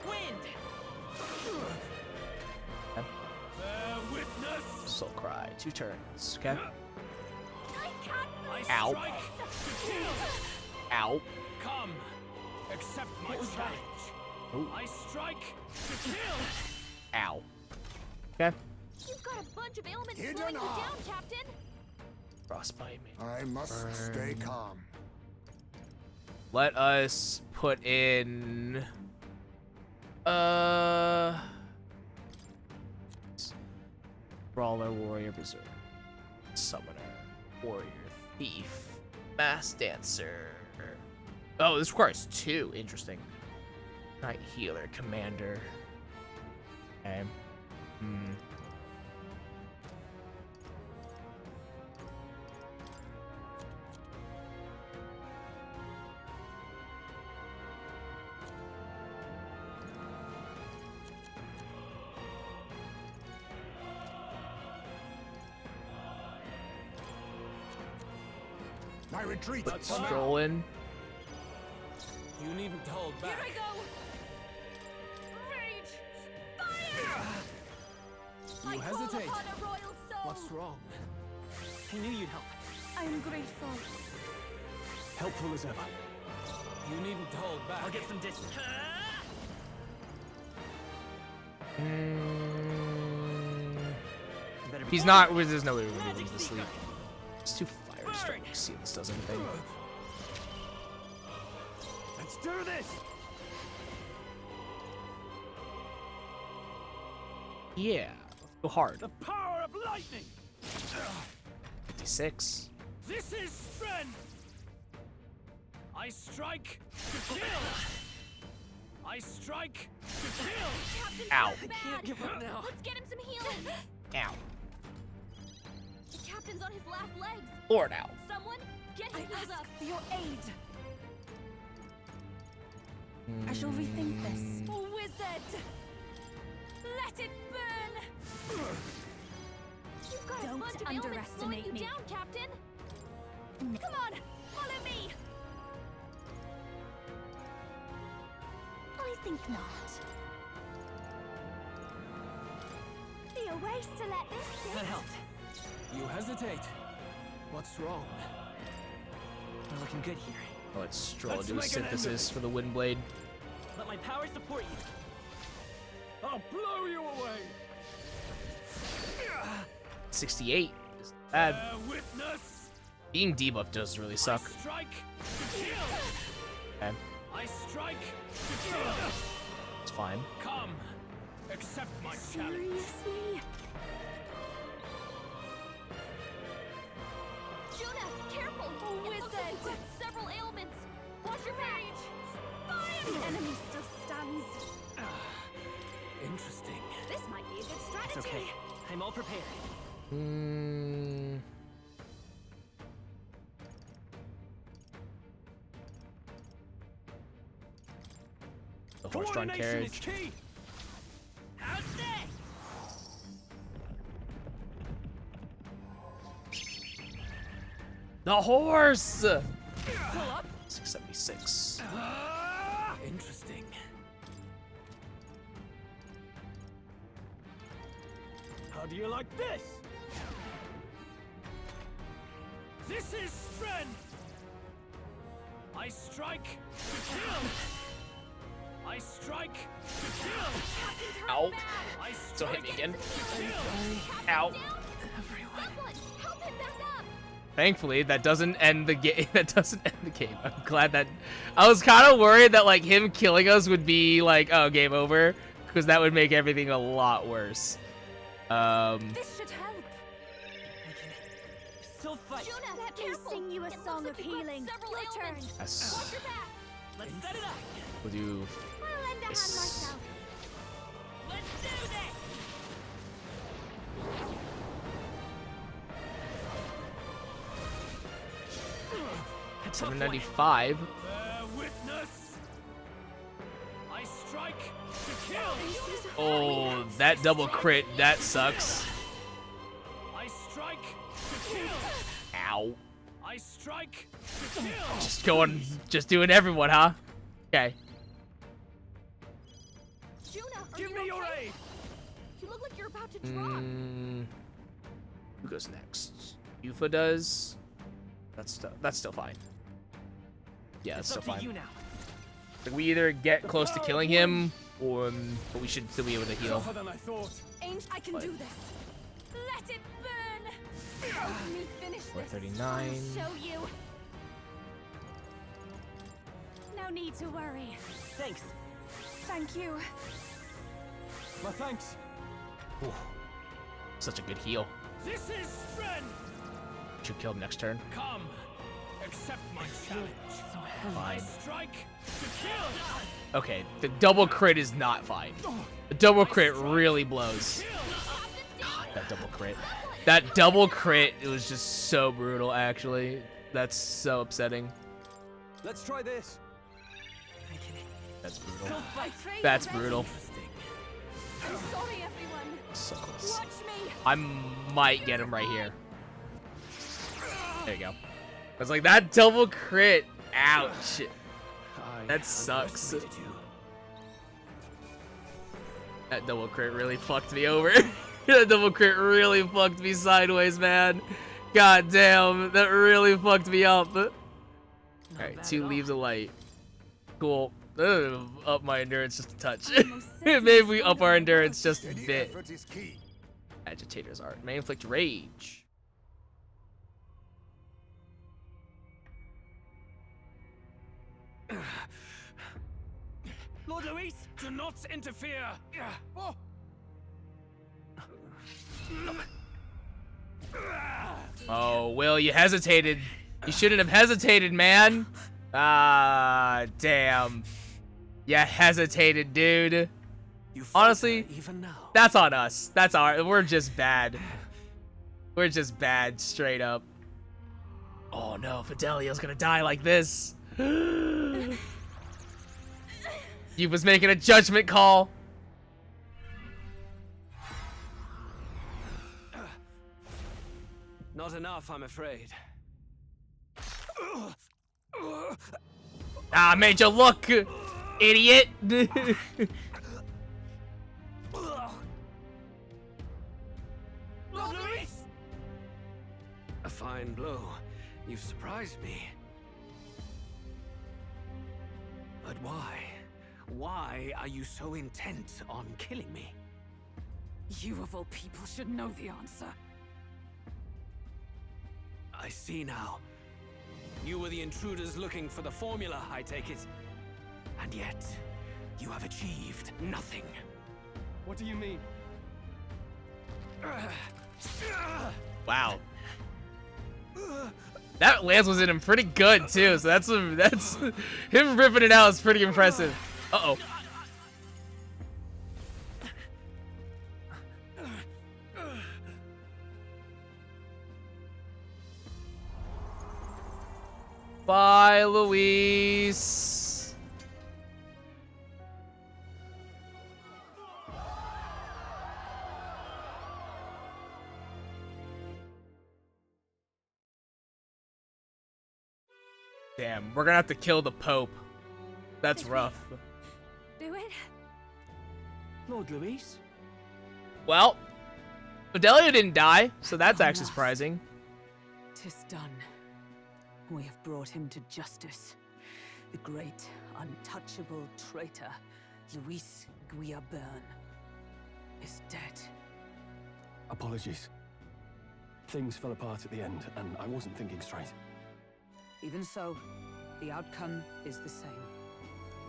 Wind. Bear witness. Soul Cry, 2 turns. Okay. I Ow. strike to kill. Ow. Come, accept my challenge. Ooh. I strike to kill. Ow. Okay. You've got a bunch of ailments Hidden slowing you arm. down, Captain. Frostbite me. I must stay calm. Let us put in... Brawler, Warrior, Berserker. Summoner, Warrior, Thief, Mass Dancer. Oh, this requires 2. Interesting. Knight Healer, Commander. Okay. My retreat. Let's stroll in. You needn't hold back. Here I go. Rage. Fire. You I call hesitate. upon a royal soul. What's wrong? I knew you'd help. I am grateful. Helpful as ever. You needn't hold back. I'll get some distance. He's not. There's no way we're gonna get him to sleep. It's too fire strike. See if this does anything. Let's do this. Yeah. Let's go hard. The power of lightning. 56. This is strength. I strike to kill. I strike to kill. Captain's Ow. not bad. I can't give up now. Let's get him some healing. Ow. The captain's on his last legs. Lord, ow. Someone get him healed up. For your aid. I shall rethink this. Wizard. Let it burn. You've got a Don't bunch of ailments slowing underestimate you me. down, Captain. Come on, follow me. I think not. Be a waste to let this sit. That helped. You hesitate. What's wrong? We're looking good here. Let's stroll Let's do a make an end of synthesis it. for the Windblade. Let my power support you. I'll blow you away. 68 is bad. Witness. Being debuffed does really suck. Strike to kill. Okay, I strike to kill. it's fine. Come, accept my challenge. Seriously? Juna, careful! Oh, It looks like you've got several ailments. Watch your back. The enemy still stands. Interesting. This might be a good strategy. It's okay. I'm all prepared. The horse-drawn Coordination is carriage. key. How's that? The horse! Pull up. 676. Interesting. How do you like this? This is strength. I strike to kill. I strike to kill. Ow. Don't hit me again. Ow. Thankfully, that doesn't end the game. That doesn't end the game. I'm glad that. I was kind of worried that like him killing us would be like, oh, game over, because that would make everything a lot worse. This should help. Still fight. Juna, let me sing you a song of healing. Your turn. Yes. Watch your back. Let's set it up. We'll do I'll lend a hand this. myself. Let's do this. 795. Witness. I strike to kill. Oh, that double crit. That sucks. I strike to kill. Ow. I strike to kill. Just doing everyone, huh? Okay. Juna, are Give you me your okay? aid. You look like you're about to drop. Who goes next? Yufa does. That's still fine. Yeah, that's It's still up to fine. you now. Like, we either get close to killing him, or but we should still be able to heal. Tougher than I thought. Ainge, I can What? do this. Let it burn. Help me finish this. 439. I'll show you. No need to worry. Thanks. Thank you. My thanks. Ooh, such a good heal. This is strength. Should kill him next turn. Come, accept my challenge. I Fine. strike to kill. Okay, the double crit is not fine. The double crit really blows. God, that double crit. That double crit, it was just so brutal, actually. That's so upsetting. Let's try this. That's brutal. I pray you're That's ready. brutal. I'm sorry, everyone. So close. Watch me. I might get him right here. There you go. I was like, that double crit. Ouch. That sucks. That double crit really fucked me over. That double crit really fucked me sideways, man. God damn, that really fucked me up. Alright, 2 leaves of light. Cool. Up my endurance just a touch. Maybe we up our endurance just a bit. Agitator's art. May inflict rage. Lord Luis, do not interfere. Oh. Oh, Will, you hesitated. You shouldn't have hesitated, man. Ah, damn. You hesitated, dude. Honestly, that's on us. We're just bad. We're just bad, straight up. Oh no, Fidelio's gonna die like this. He was making a judgment call. Not enough, I'm afraid. Ah, made you look, idiot. Lord Luis! A fine blow. You've surprised me. But why? Why are you so intent on killing me? You of all people should know the answer. I see now. You were the intruders looking for the formula, I take it. And yet, you have achieved nothing. What do you mean? Wow. That Lance was in him pretty good too, so that's him ripping it out is pretty impressive. Uh-oh. Bye, Luis. Damn, we're gonna have to kill the Pope. That's rough. Do it? Lord Luis? Well, Fidelia didn't die, so that's actually surprising. 'Tis done. We have brought him to justice. The great, untouchable traitor, Luis Guillaburn, is dead. Apologies. Things fell apart at the end, and I wasn't thinking straight. Even so, the outcome is the same.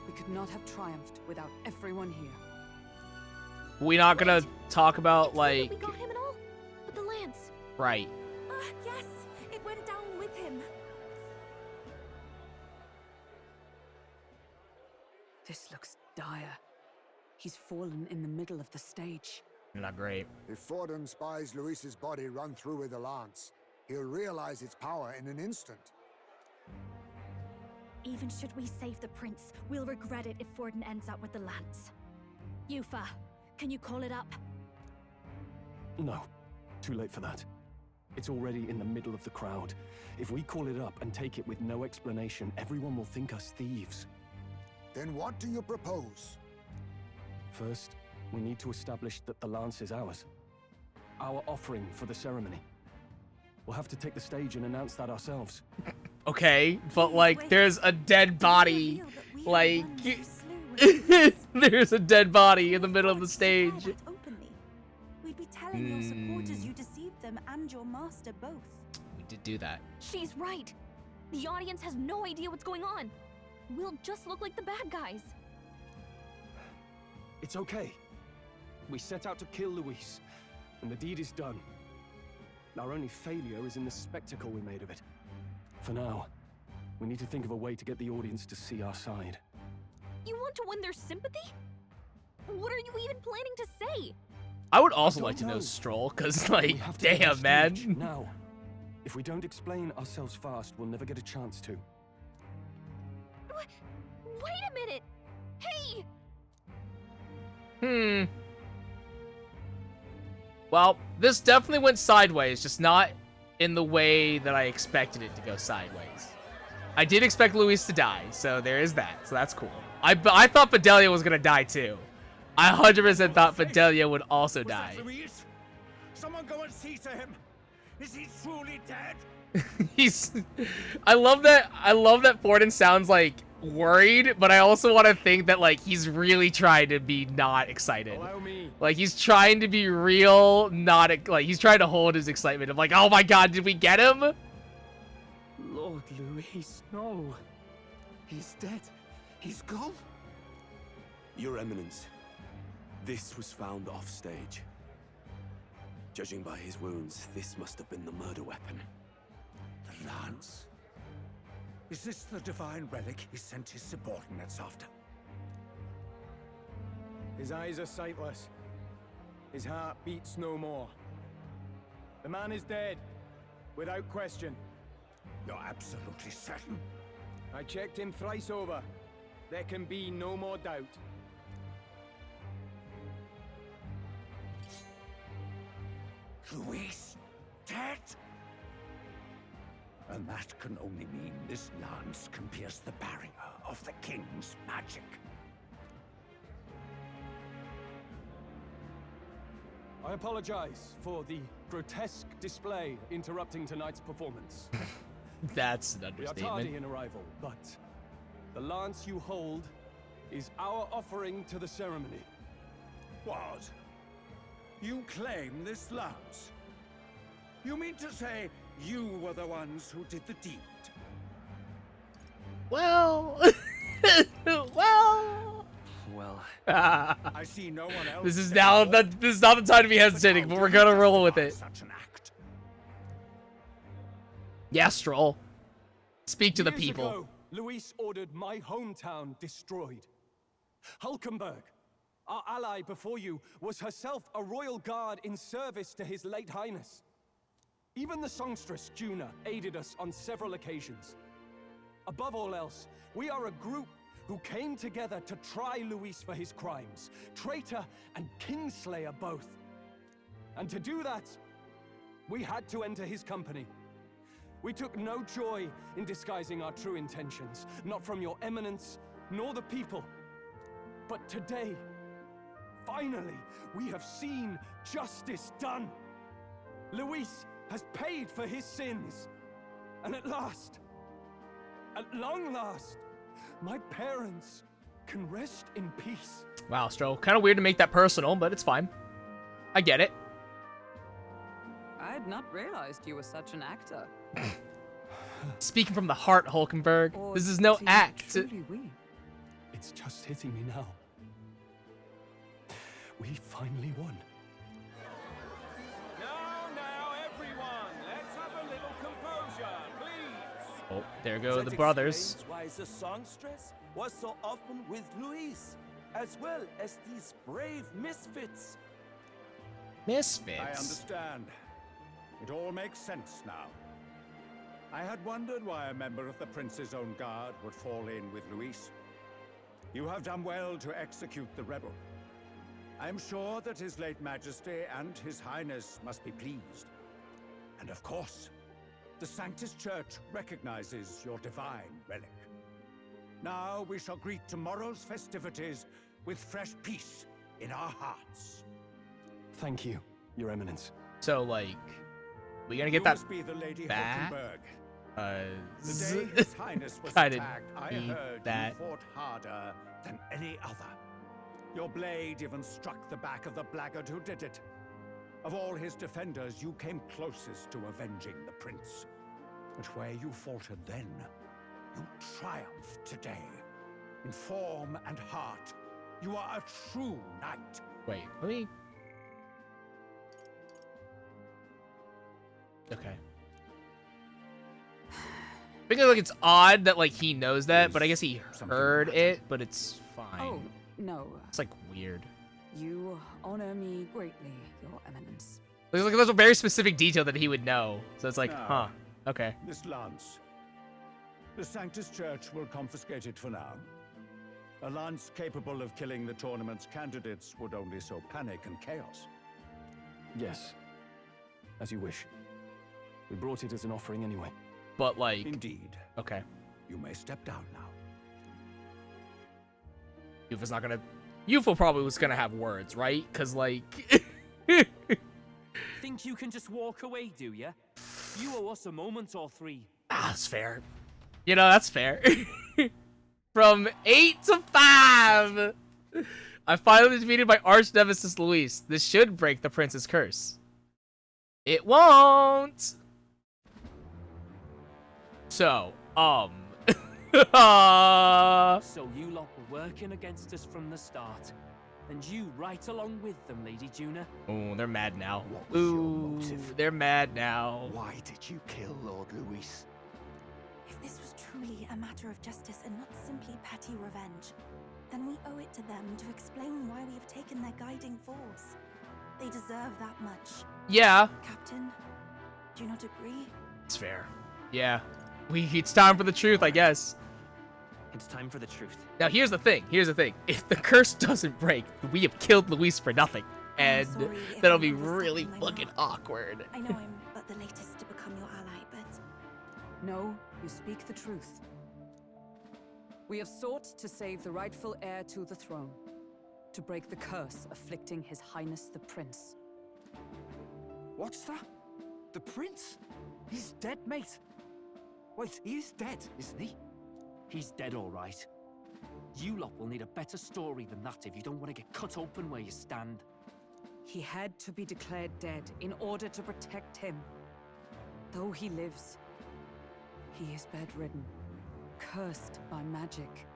We could not have triumphed without everyone here. We're not gonna talk about, like... We got him and all, but the lance. Right. Yes, it went down with him. This looks dire. He's fallen in the middle of the stage. Not great. If Forden spies Luis's body run through with a lance, he'll realize its power in an instant. Even should we save the prince, we'll regret it if Forden ends up with the lance. Yufa, can you call it up? No, too late for that. It's already in the middle of the crowd. If we call it up and take it with no explanation, everyone will think us thieves. Then what do you propose? First, we need to establish that the lance is ours. Our offering for the ceremony. We'll have to take the stage and announce that ourselves. Okay, but like, there's a dead body. Like, there's a dead body in the middle of the stage. Openly. We'd be telling your supporters you deceived them and your master both. We did do that. She's right. The audience has no idea what's going on. We'll just look like the bad guys. It's okay. We set out to kill Luis, and the deed is done. Our only failure is in the spectacle we made of it. For now, we need to think of a way to get the audience to see our side. You want to win their sympathy? What are you even planning to say? I would also like to know Stroll, because, like, damn, man. Now, if we don't explain ourselves fast, we'll never get a chance to. Wait a minute! Hey! Well, this definitely went sideways, just not in the way that I expected it to go sideways. I did expect Luis to die, so there is that. So that's cool. I thought Fidelia was gonna die too. I 100% thought Fidelia would also die. Luis? Someone go and see to him. Is he truly dead? I love that Forden sounds like worried, but I also want to think that like he's really trying to be not excited. Like he's trying to be real, not like he's trying to hold his excitement of like, oh my god, did we get him? Lord Luis, no. He's dead. He's gone. Your Eminence, this was found off stage. Judging by his wounds, this must have been the murder weapon. The lance? Is this the divine relic he sent his subordinates after? His eyes are sightless. His heart beats no more. The man is dead, without question. You're absolutely certain? I checked him thrice over. There can be no more doubt. Luis, dead? And that can only mean this lance can pierce the barrier of the king's magic. I apologize for the grotesque display interrupting tonight's performance. That's an We are understatement. tardy in arrival, but the lance you hold is our offering to the ceremony. What? You claim this lance? You mean to say you were the ones who did the deed? Well, well. I see no one else. This is now this is not the time to be hesitating, but we're gonna roll with it. Such an act. Yeah, Stroll. Speak to the Years people. ago, Luis ordered my hometown destroyed. Hulkenberg, our ally before you, was herself a royal guard in service to his late highness. Even the songstress, Juna, aided us on several occasions. Above all else, we are a group who came together to try Luis for his crimes, traitor and kingslayer both. And to do that, we had to enter his company. We took no joy in disguising our true intentions, not from your eminence, nor the people. But today, finally, we have seen justice done. Luis has paid for his sins. And at last, at long last, my parents can rest in peace. Wow, Stroll. Kind of weird to make that personal, but it's fine. I get it. I had not realized you were such an actor. Speaking from the heart, Hulkenberg. This is no act. It's just hitting me now. We finally won. Now, everyone, let's have a little composure, please. Oh, there go That the brothers. explains why the songstress was so often with Luis, as well as these brave misfits. Misfits? I understand. It all makes sense now. I had wondered why a member of the Prince's own guard would fall in with Luis. You have done well to execute the rebel. I am sure that His late Majesty and His Highness must be pleased. And of course, the Sanctus Church recognizes your divine relic. Now we shall greet tomorrow's festivities with fresh peace in our hearts. Thank you, Your Eminence. So, like, we gonna get You that must be the Lady back? Hulkenberg. The day His Highness was Kinda attacked, I need heard that. you fought harder than any other. Your blade even struck the back of the blackguard who did it. Of all his defenders, you came closest to avenging the prince. But where you faltered then, you triumphed today. In form and heart, you are a true knight. Wait, let me... Okay. I think like it's odd that like he knows that, but I guess he heard it, but it's fine. Oh, no. It's like weird. You honor me greatly, Your Eminence. There's a very specific detail that he would know. So it's like, Now, huh, okay. This lance. The Sanctus Church will confiscate it for now. A lance capable of killing the tournament's candidates would only sow panic and chaos. Yes. As you wish. We brought it as an offering anyway. But like... Indeed. Okay. You may step down now. Yufa's not gonna... Yufa probably was gonna have words, right? Because like... Think you can just walk away, do ya? You owe us a moment or three. Ah, that's fair. You know, that's fair. From 8 to 5! I finally defeated my arch nemesis Luis. This should break the prince's curse. It won't! So, So you lot were working against us from the start. And you right along with them, Lady Juna. Oh, they're mad now. What was your Ooh, motive? they're mad now. Why did you kill Lord Luis? If this was truly a matter of justice and not simply petty revenge, then we owe it to them to explain why we have taken their guiding force. They deserve that much. Yeah. Captain, do you not agree? It's fair. Yeah. It's time for the truth, I guess. It's time for the truth. Now, here's the thing. If the curse doesn't break, we have killed Luis for nothing. And sorry if that'll I'm be overstepping really my fucking mark. awkward. I know I'm but the latest to become your ally, but... No, you speak the truth. We have sought to save the rightful heir to the throne, to break the curse afflicting His Highness the Prince. What's that? The prince? He's dead, mate. Wait, he is dead, isn't he? He's dead, all right. You lot will need a better story than that if you don't want to get cut open where you stand. He had to be declared dead in order to protect him. Though he lives, he is bedridden, cursed by magic.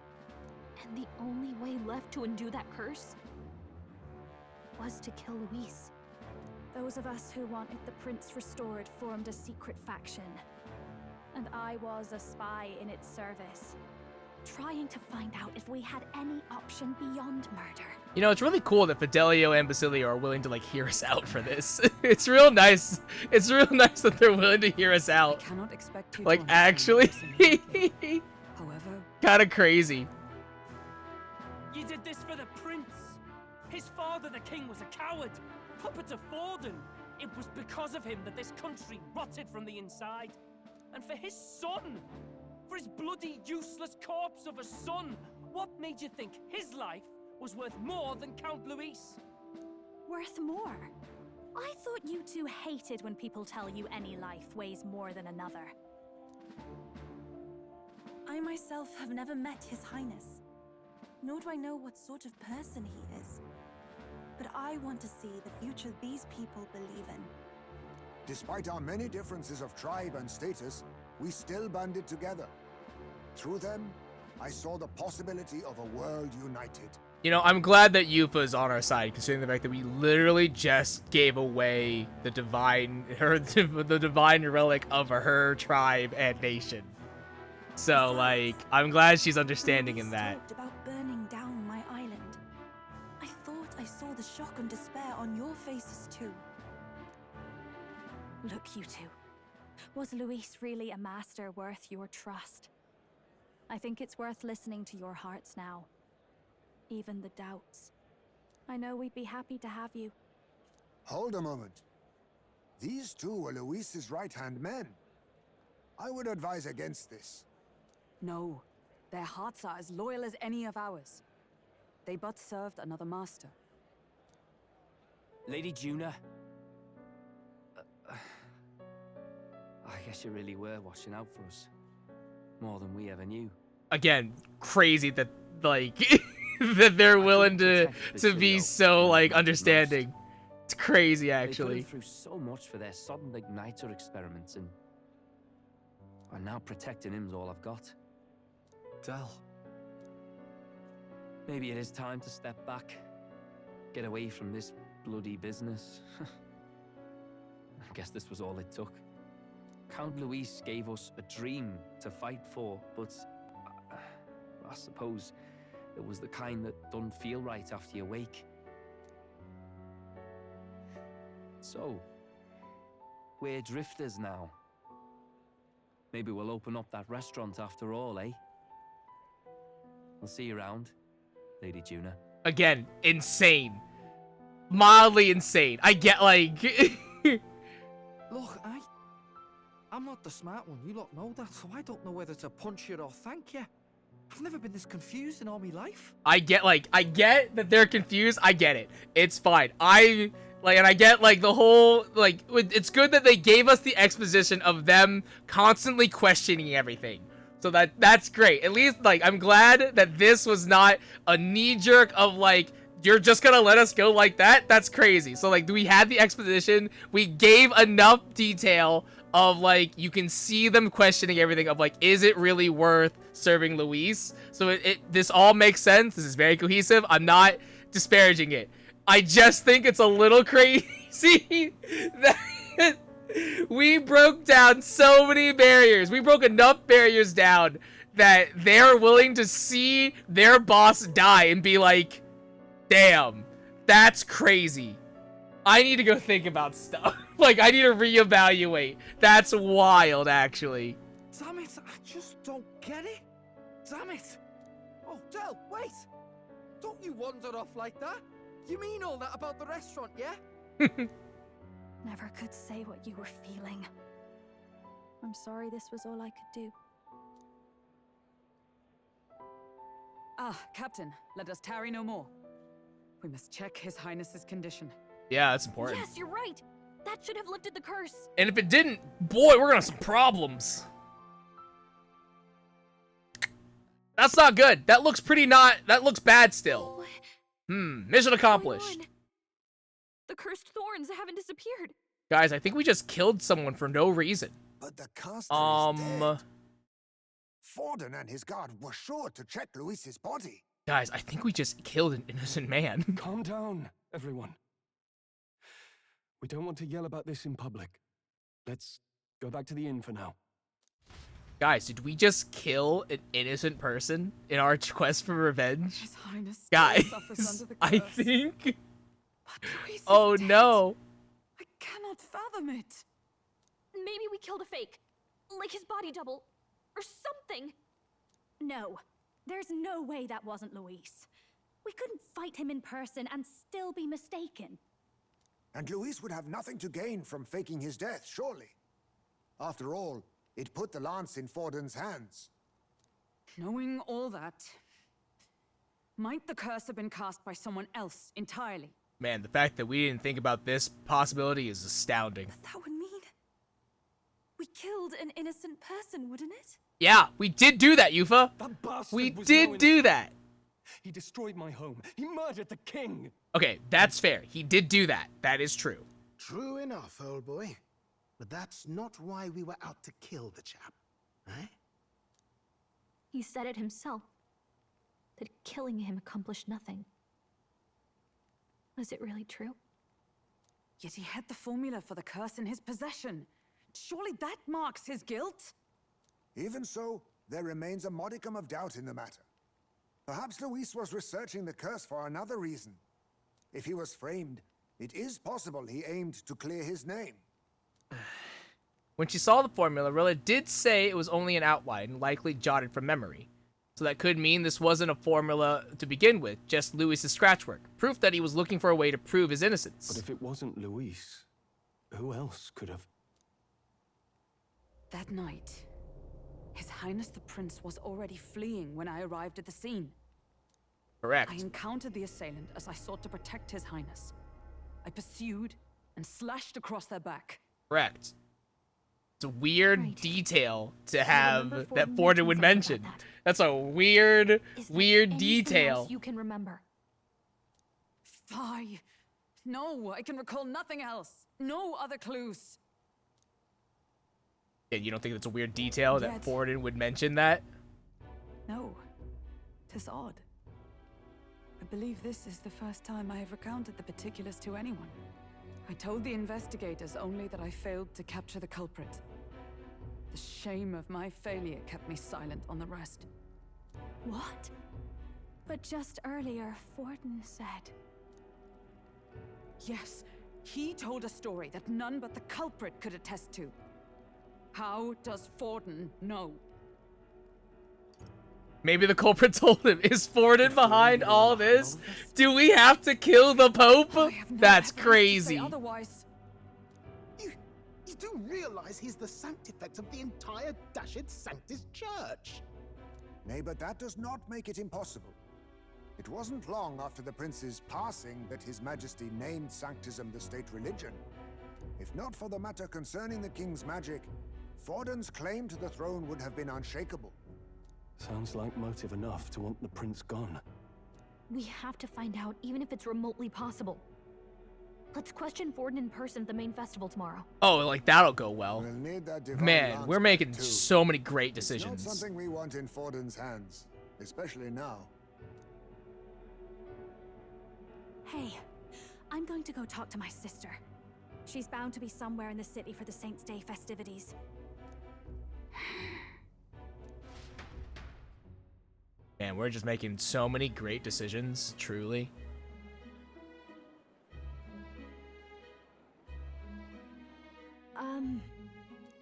And the only way left to undo that curse was to kill Luis. Those of us who wanted the prince restored formed a secret faction. And I was a spy in its service, trying to find out if we had any option beyond murder. You know, it's really cool that Fidelio and Basilio are willing to, like, hear us out for this. It's real nice. It's real nice that they're willing to hear us out. I cannot expect you like, to actually. However, Kind of crazy. You did this for the prince. His father, the king, was a coward. Puppet of Forden. It was because of him that this country rotted from the inside. And for his son, for his bloody, useless corpse of a son, what made you think his life was worth more than Count Luis? Worth more? I thought you two hated when people tell you any life weighs more than another. I myself have never met His Highness, nor do I know what sort of person he is. But I want to see the future these people believe in. Despite our many differences of tribe and status, we still banded together. Through them, I saw the possibility of a world united. You know, I'm glad that Yufa is on our side, considering the fact that we literally just gave away the divine relic of her tribe and nation. So, like, I'm glad she's understanding in that. Talked about burning down my island. I thought I saw the shock and despair on your faces too. Look, you two. Was Luis really a master worth your trust? I think it's worth listening to your hearts now. Even the doubts. I know we'd be happy to have you. Hold a moment. These two were Luis's right-hand men. I would advise against this. no, their hearts are as loyal as any of ours. They but served another master. Lady Juna. I guess you really were watching out for us. More than we ever knew. Again, crazy that, like, that they're willing to be so, like, understanding. It's crazy, actually. They put him through so much for their sodden igniter experiments, and now protecting him's all I've got. Del. Maybe it is time to step back. Get away from this bloody business. I guess this was all it took. Count Luis gave us a dream to fight for, but I suppose it was the kind that don't feel right after you wake. So, we're drifters now. Maybe we'll open up that restaurant after all, eh? I'll see you around, Lady Juna. Again, insane. Mildly insane. I get, like... Look, I'm not the smart one, you lot know that, so I don't know whether to punch you or thank you. I've never been this confused in all my life. I get that they're confused. I get it. It's fine. And I get, like, the whole, like, it's good that they gave us the exposition of them constantly questioning everything. So that's great. At least, like, I'm glad that this was not a knee-jerk of, like, you're just gonna let us go like that? That's crazy. So, like, we had the exposition. We gave enough detail of, like, you can see them questioning everything of, like, is it really worth serving Luis? So this all makes sense. This is very cohesive. I'm not disparaging it. I just think it's a little crazy that we broke down so many barriers. We broke enough barriers down that they're willing to see their boss die and be like, damn, that's crazy. I need to go think about stuff. Like, I need to reevaluate. That's wild, actually. Damn it, I just don't get it. Damn it. Oh, Del, wait. Don't you wander off like that. You mean all that about the restaurant, yeah? Never could say what you were feeling. I'm sorry this was all I could do. Ah, Captain, let us tarry no more. We must check His Highness's condition. Yeah, that's important. Yes, you're right. That should have lifted the curse. And if it didn't, boy, we're gonna have some problems. That's not good. That looks that looks bad still. Mission accomplished. The cursed thorns haven't disappeared. Guys, I think we just killed someone for no reason. But the caster is dead. Forden and his guard were sure to check Luis's body. Guys, I think we just killed an innocent man. Calm down, everyone. We don't want to yell about this in public. Let's go back to the inn for now. Guys, did we just kill an innocent person in our quest for revenge? His Highness Guys, suffers under the I curse. think... Luis Oh is dead. no. I cannot fathom it. Maybe we killed a fake. Like his body double. Or something. No. There's no way that wasn't Luis. We couldn't fight him in person and still be mistaken. And Luis would have nothing to gain from faking his death, surely. After all, it put the lance in Forden's hands. Knowing all that, might the curse have been cast by someone else entirely? Man, the fact that we didn't think about this possibility is astounding. That would mean we killed an innocent person, wouldn't it? Yeah, we did do that, Yufa. That bastard We was did no do that. He destroyed my home. He murdered the king. Okay, that's fair. He did do that. That is true. True enough, old boy. But that's not why we were out to kill the chap, eh? He said it himself. That killing him accomplished nothing. Was it really true? Yet he had the formula for the curse in his possession. Surely that marks his guilt? Even so, there remains a modicum of doubt in the matter. Perhaps Luis was researching the curse for another reason. If he was framed, it is possible he aimed to clear his name. When she saw the formula, Rilla did say it was only an outline, likely jotted from memory. So that could mean this wasn't a formula to begin with, just Luis's scratchwork. Proof that he was looking for a way to prove his innocence. But if it wasn't Luis, who else could have? That night, His Highness the Prince was already fleeing when I arrived at the scene. Correct. I encountered the assailant as I sought to protect His Highness. I pursued and slashed across their back. Correct. It's a weird detail to have that Forden would mention. That's a weird detail. Else you can remember? Fie. No, I can recall nothing else. No other clues. Yeah, you don't think it's a weird detail that Yet- Forden would mention that? No. 'Tis odd. I believe this is the first time I have recounted the particulars to anyone. I told the investigators only that I failed to capture the culprit. The shame of my failure kept me silent on the rest. What? But just earlier, Forden said... Yes, he told a story that none but the culprit could attest to. How does Forden know? Maybe the culprit told him. Is Forden behind all this? Do we have to kill the Pope? That's crazy. Otherwise, You do realize he's the sanctifex of the entire Dashed Sanctus Church? Nay, but that does not make it impossible. It wasn't long after the prince's passing that His Majesty named Sanctism the state religion. If not for the matter concerning the king's magic, Forden's claim to the throne would have been unshakable. Sounds like motive enough to want the prince gone. We have to find out, even if it's remotely possible. Let's question Forden in person at the main festival tomorrow. Oh, like that'll go well. We'll need that divine Man, lance we're back making too. so many great It's not decisions. something we want in Forden's hands, especially now. Hey, I'm going to go talk to my sister. She's bound to be somewhere in the city for the Saints' Day festivities. Man, we're just making so many great decisions, truly.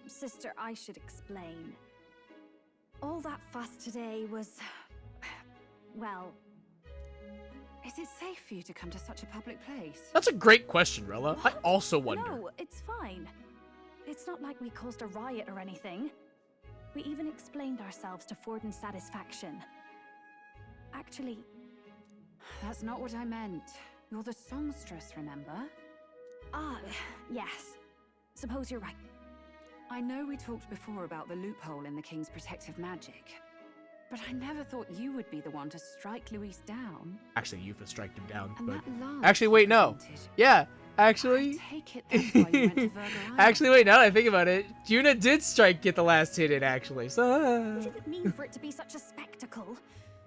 Sister, I should explain. All that fuss today was... well... is it safe for you to come to such a public place? That's a great question, Rilla. I also wonder. No, it's fine. It's not like we caused a riot or anything. We even explained ourselves to Forden's satisfaction. Actually... That's not what I meant. You're the songstress, remember? Ah, yes. Suppose you're right. I know we talked before about the loophole in the king's protective magic. But I never thought you would be the one to strike Luis down. Actually, Yufa striked him down. And But that lance actually, wait, no. presented. Yeah, actually. I take it that's why you went to Virgo Island. Actually, wait. Now that I think about it, Juna did get the last hit in. Actually, so. We didn't mean for it to be such a spectacle.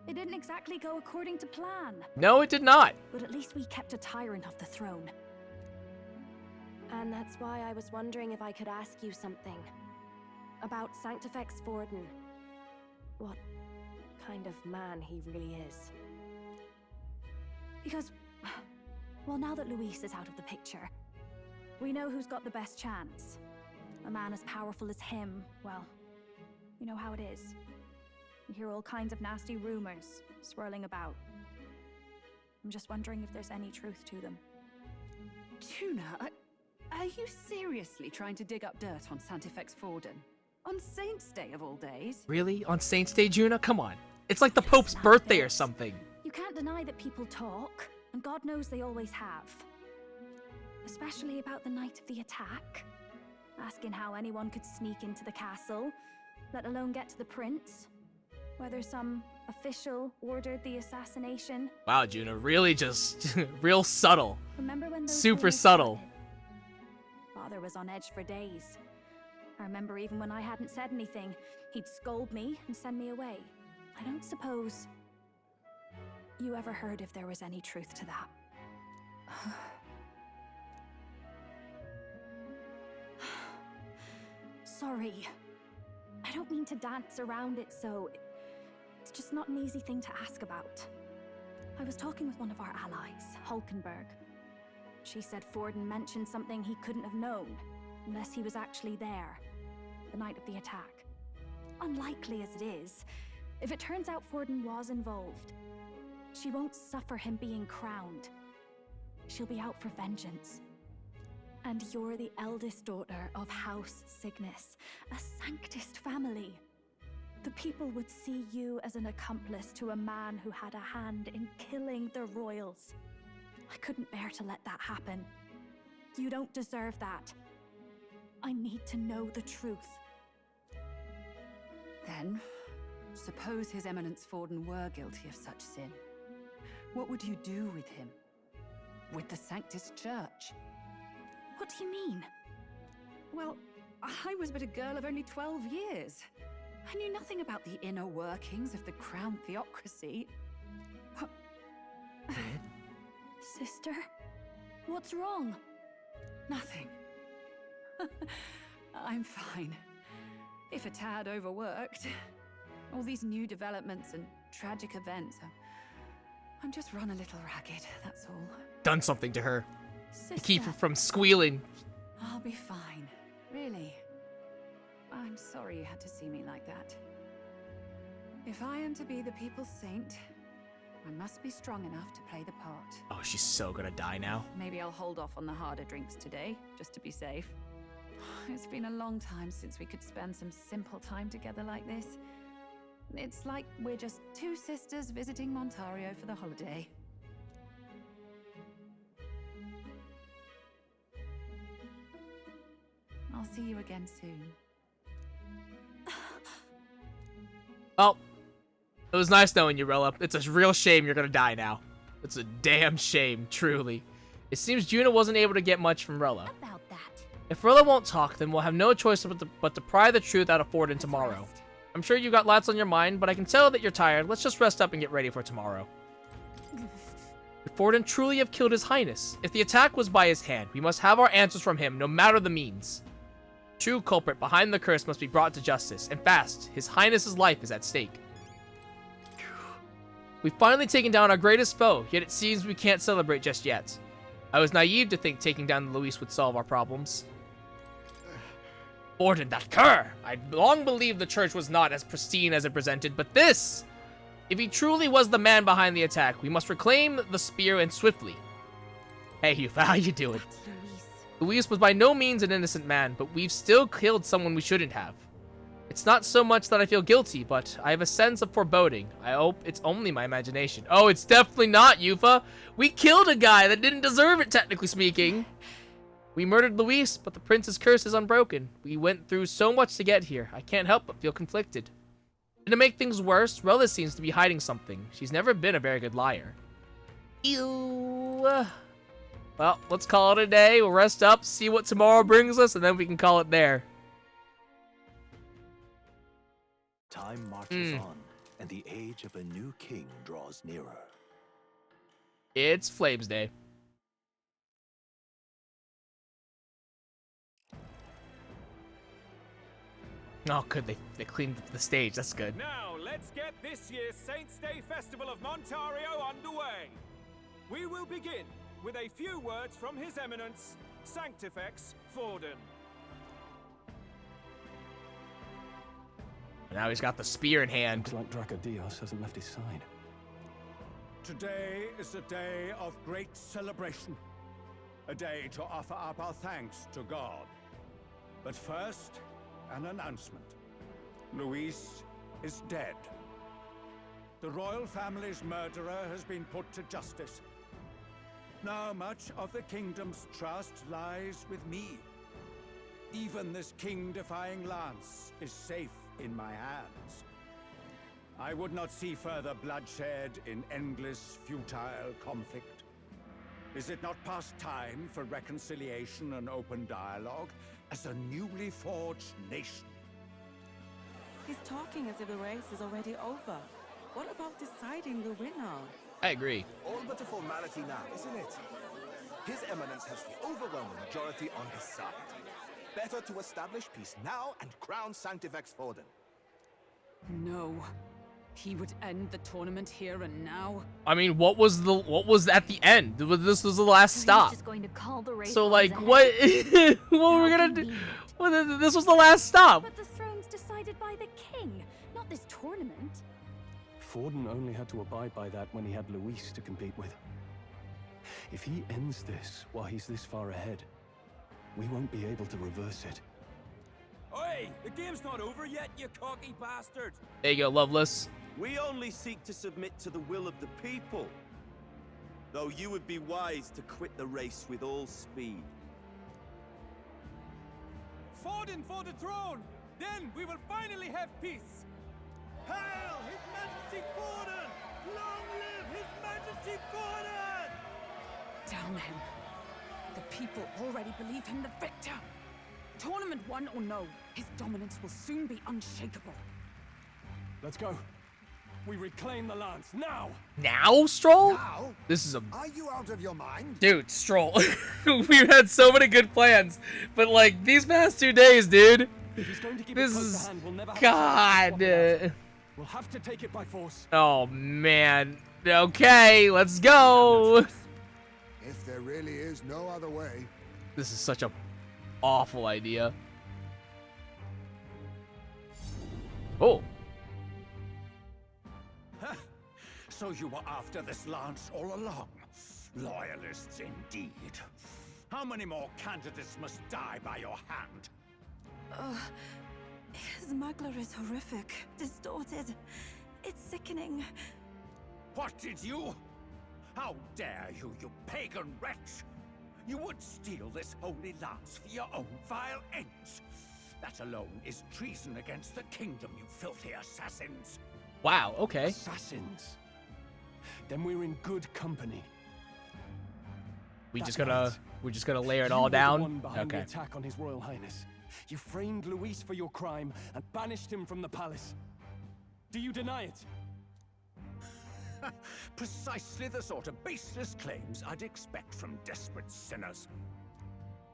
It didn't exactly go according to plan. No, it did not. But at least we kept a tyrant off the throne. And that's why I was wondering if I could ask you something. About Sanctifex Vorden. What kind of man he really is. Because, well, now that Luis is out of the picture, we know who's got the best chance. A man as powerful as him, well, you know how it is. You hear all kinds of nasty rumors swirling about. I'm just wondering if there's any truth to them. Tuna, are you seriously trying to dig up dirt on Sanctifex Vorden? On Saint's Day of all days? Really? On Saint's Day, Juna? Come on. It's like the Pope's birthday or something. You can't deny that people talk, and God knows they always have. Especially about the night of the attack. Asking how anyone could sneak into the castle, let alone get to the prince. Whether some official ordered the assassination. Wow, Juna, really just real subtle. Remember when those super rumors subtle. started? Father was on edge for days. I remember even when I hadn't said anything, he'd scold me and send me away. I don't suppose you ever heard if there was any truth to that. Sorry. I don't mean to dance around it, so it's just not an easy thing to ask about. I was talking with one of our allies, Hulkenberg. She said Vorden mentioned something he couldn't have known, unless he was actually there, the night of the attack. Unlikely as it is, if it turns out Vorden was involved, she won't suffer him being crowned. She'll be out for vengeance. And you're the eldest daughter of House Cygnus, a Sanctist family. The people would see you as an accomplice to a man who had a hand in killing the royals. I couldn't bear to let that happen. You don't deserve that. I need to know the truth. Then, suppose His Eminence Vorden were guilty of such sin. What would you do with him? With the Sanctist Church? What do you mean? Well, I was but a girl of only 12 years. I knew nothing about the inner workings of the Crown Theocracy. Sister? What's wrong? Nothing. I'm fine. If a tad overworked. All these new developments and tragic events. I'm just run a little ragged, that's all. Done something to her. Sister. To keep her from squealing. I'll be fine. Really. I'm sorry you had to see me like that. If I am to be the people's saint, I must be strong enough to play the part. Oh, she's so gonna die now. Maybe I'll hold off on the harder drinks today, just to be safe. It's been a long time since we could spend some simple time together like this. It's like we're just two sisters visiting Montario for the holiday. I'll see you again soon. Well, it was nice knowing you, Rella. It's a real shame you're gonna die now. It's a damn shame, truly. It seems Juna wasn't able to get much from Rella. About that. If Rella won't talk, then we'll have no choice but to pry the truth out of Vorden tomorrow. I'm sure you got lots on your mind, but I can tell that you're tired. Let's just rest up and get ready for tomorrow. Could Vorden truly have killed His Highness? If the attack was by his hand, we must have our answers from him, no matter the means. True culprit behind the curse must be brought to justice, and fast. His Highness's life is at stake. We've finally taken down our greatest foe, yet it seems we can't celebrate just yet. I was naive to think taking down Luis would solve our problems. Vorden, that cur! I long believed the church was not as pristine as it presented, but this! If he truly was the man behind the attack, we must reclaim the spear and swiftly. Hey, Yufa, how you doing? Luis was by no means an innocent man, but we've still killed someone we shouldn't have. It's not so much that I feel guilty, but I have a sense of foreboding. I hope it's only my imagination. Oh, it's definitely not, Yufa. We killed a guy that didn't deserve it, technically speaking. We murdered Luis, but the prince's curse is unbroken. We went through so much to get here. I can't help but feel conflicted. And to make things worse, Rella seems to be hiding something. She's never been a very good liar. Ew. Well, let's call it a day. We'll rest up, see what tomorrow brings us, and then we can call it there. Time marches on, and the age of a new king draws nearer. It's Flames Day. Oh, good. They cleaned up the stage. That's good. Now, let's get this year's Saints' Day Festival of Montario underway. We will begin with a few words from His Eminence, Sanctifex Forden. Now he's got the spear in hand. Looks like Dracodios hasn't left his side. Today is a day of great celebration. A day to offer up our thanks to God. But first, an announcement. Luis is dead. The royal family's murderer has been put to justice. Now much of the kingdom's trust lies with me. Even this king-defying lance is safe in my hands. I would not see further bloodshed in endless, futile conflict. Is it not past time for reconciliation and open dialogue as a newly forged nation? He's talking as if the race is already over. What about deciding the winner? I agree. All but a formality now, isn't it? His Eminence has the overwhelming majority on his side. Better to establish peace now and crown Sanctifex Forden. No. He would end the tournament here and now. I mean, what was at the end? This was the last stop. Just going to call the race So like, ahead. what were we gonna do? Well, this was the last stop. But the throne's decided by the king, not this tournament. Forden only had to abide by that when he had Luis to compete with. If he ends this while he's this far ahead, we won't be able to reverse it. Oi! The game's not over yet, you cocky bastard! There you go, Loveless. We only seek to submit to the will of the people. Though you would be wise to quit the race with all speed. Forden for the throne! Then we will finally have peace! Hail His Majesty Forden! Long live His Majesty Forden! Damn him. The people already believe him the victor. Tournament won or no, his dominance will soon be unshakable. Let's go. We reclaim the lance now. Now, Stroll? Now? This is a Are you out of your mind? dude, Stroll. We've had so many good plans, but like these past 2 days, dude. If he's going to keep This it close is to hand, we'll never have God. We'll have to take it by force. Oh man. Okay, let's go. If there really is no other way. This is such a awful idea. Oh. So you were after this lance all along. Loyalists indeed. How many more candidates must die by your hand? His smuggler is horrific, distorted. It's sickening. What did you? How dare you, you pagan wretch! You would steal this holy lance for your own vile ends. That alone is treason against the kingdom, you filthy assassins. Wow, okay. Assassins. Then we're in good company. We're just That gonna lay it you all were the down. one behind the Okay. attack on His Royal Highness. You framed Luis for your crime and banished him from the palace. Do you deny it? Precisely the sort of baseless claims I'd expect from desperate sinners.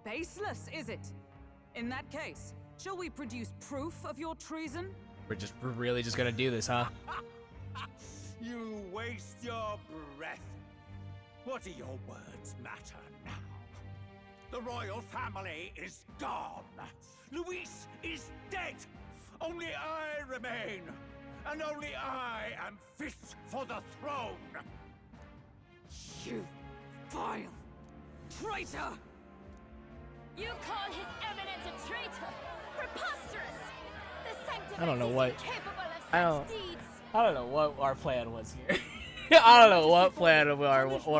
Baseless, is it? In that case, shall we produce proof of your treason? We're really just gonna do this, huh? You waste your breath. What do your words matter now? The royal family is gone. Luis is dead. Only I remain. And only I am fit for the throne. You vile traitor! You call His Eminence a traitor? Preposterous! The Sanctifex I don't know is what. incapable of I such don't. deeds. I don't know what our plan was here. I don't know what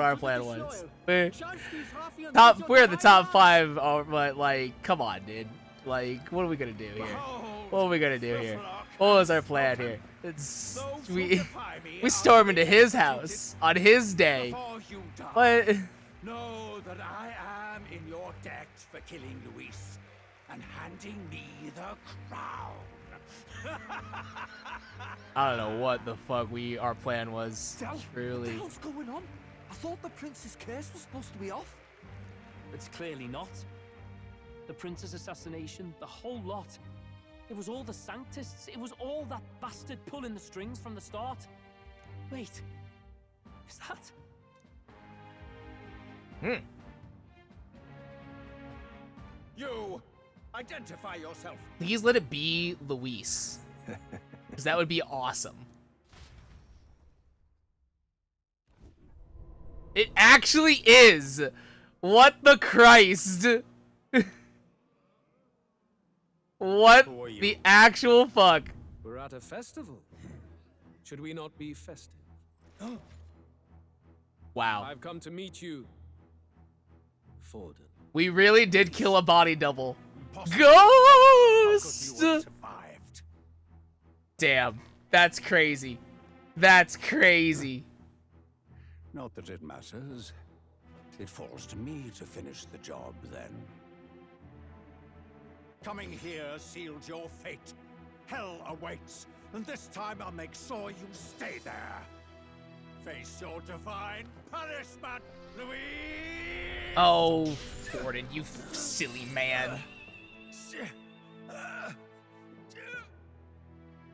our plan was. We're at the top 5, but like, come on, dude. Like, what are we gonna do here? What are we gonna do here? What was our plan here? We storm into his house on his day. But know that I am in your debt for killing Luis and handing me the crown. I don't know what the fuck our plan was. Truly. What the hell's going on? I thought the prince's curse was supposed to be off. It's clearly not. The prince's assassination, the whole lot. It was all the Sanctists. It was all that bastard pulling the strings from the start. Wait. Is that... You identify yourself. Please let it be Luis. Because that would be awesome. It actually is. What the Christ? What the actual fuck? We're at a festival. Should we not be festive? Wow. I've come to meet you, Forden. We really did kill a body double. Ghost! Damn, that's crazy. That's crazy. Not that it matters. It falls to me to finish the job, then. Coming here sealed your fate. Hell awaits, and this time I'll make sure you stay there. Face your divine punishment, Louis! Oh, Forden, you silly man.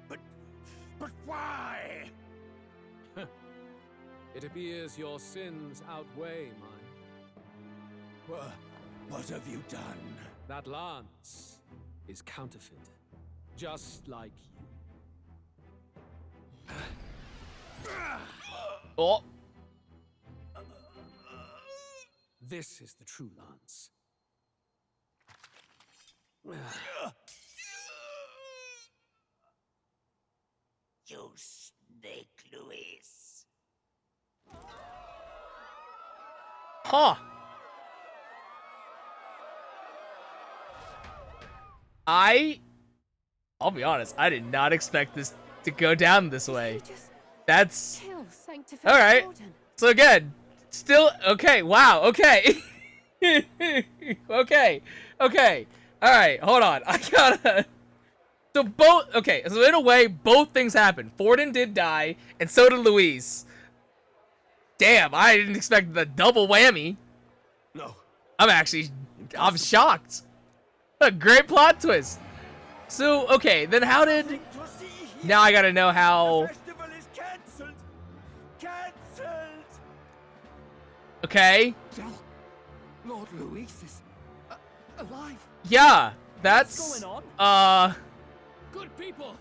But why? It appears your sins outweigh mine. What have you done? That lance is counterfeit, just like you. Oh. This is the true lance. You snake, Luis. Huh. I'll be honest, I did not expect this to go down this way. That's all right. So again, still okay. Wow. Okay. Okay. All right. Hold on. I gotta. So both. Okay. So in a way, both things happened. Forden did die, and so did Luis. Damn. I didn't expect the double whammy. No. I'm shocked. A great plot twist. So, okay, then how did... Now I gotta know how... Festival is cancelled. Cancelled. Okay. Lord Luis is alive. Yeah, that's... What's going on? Good people,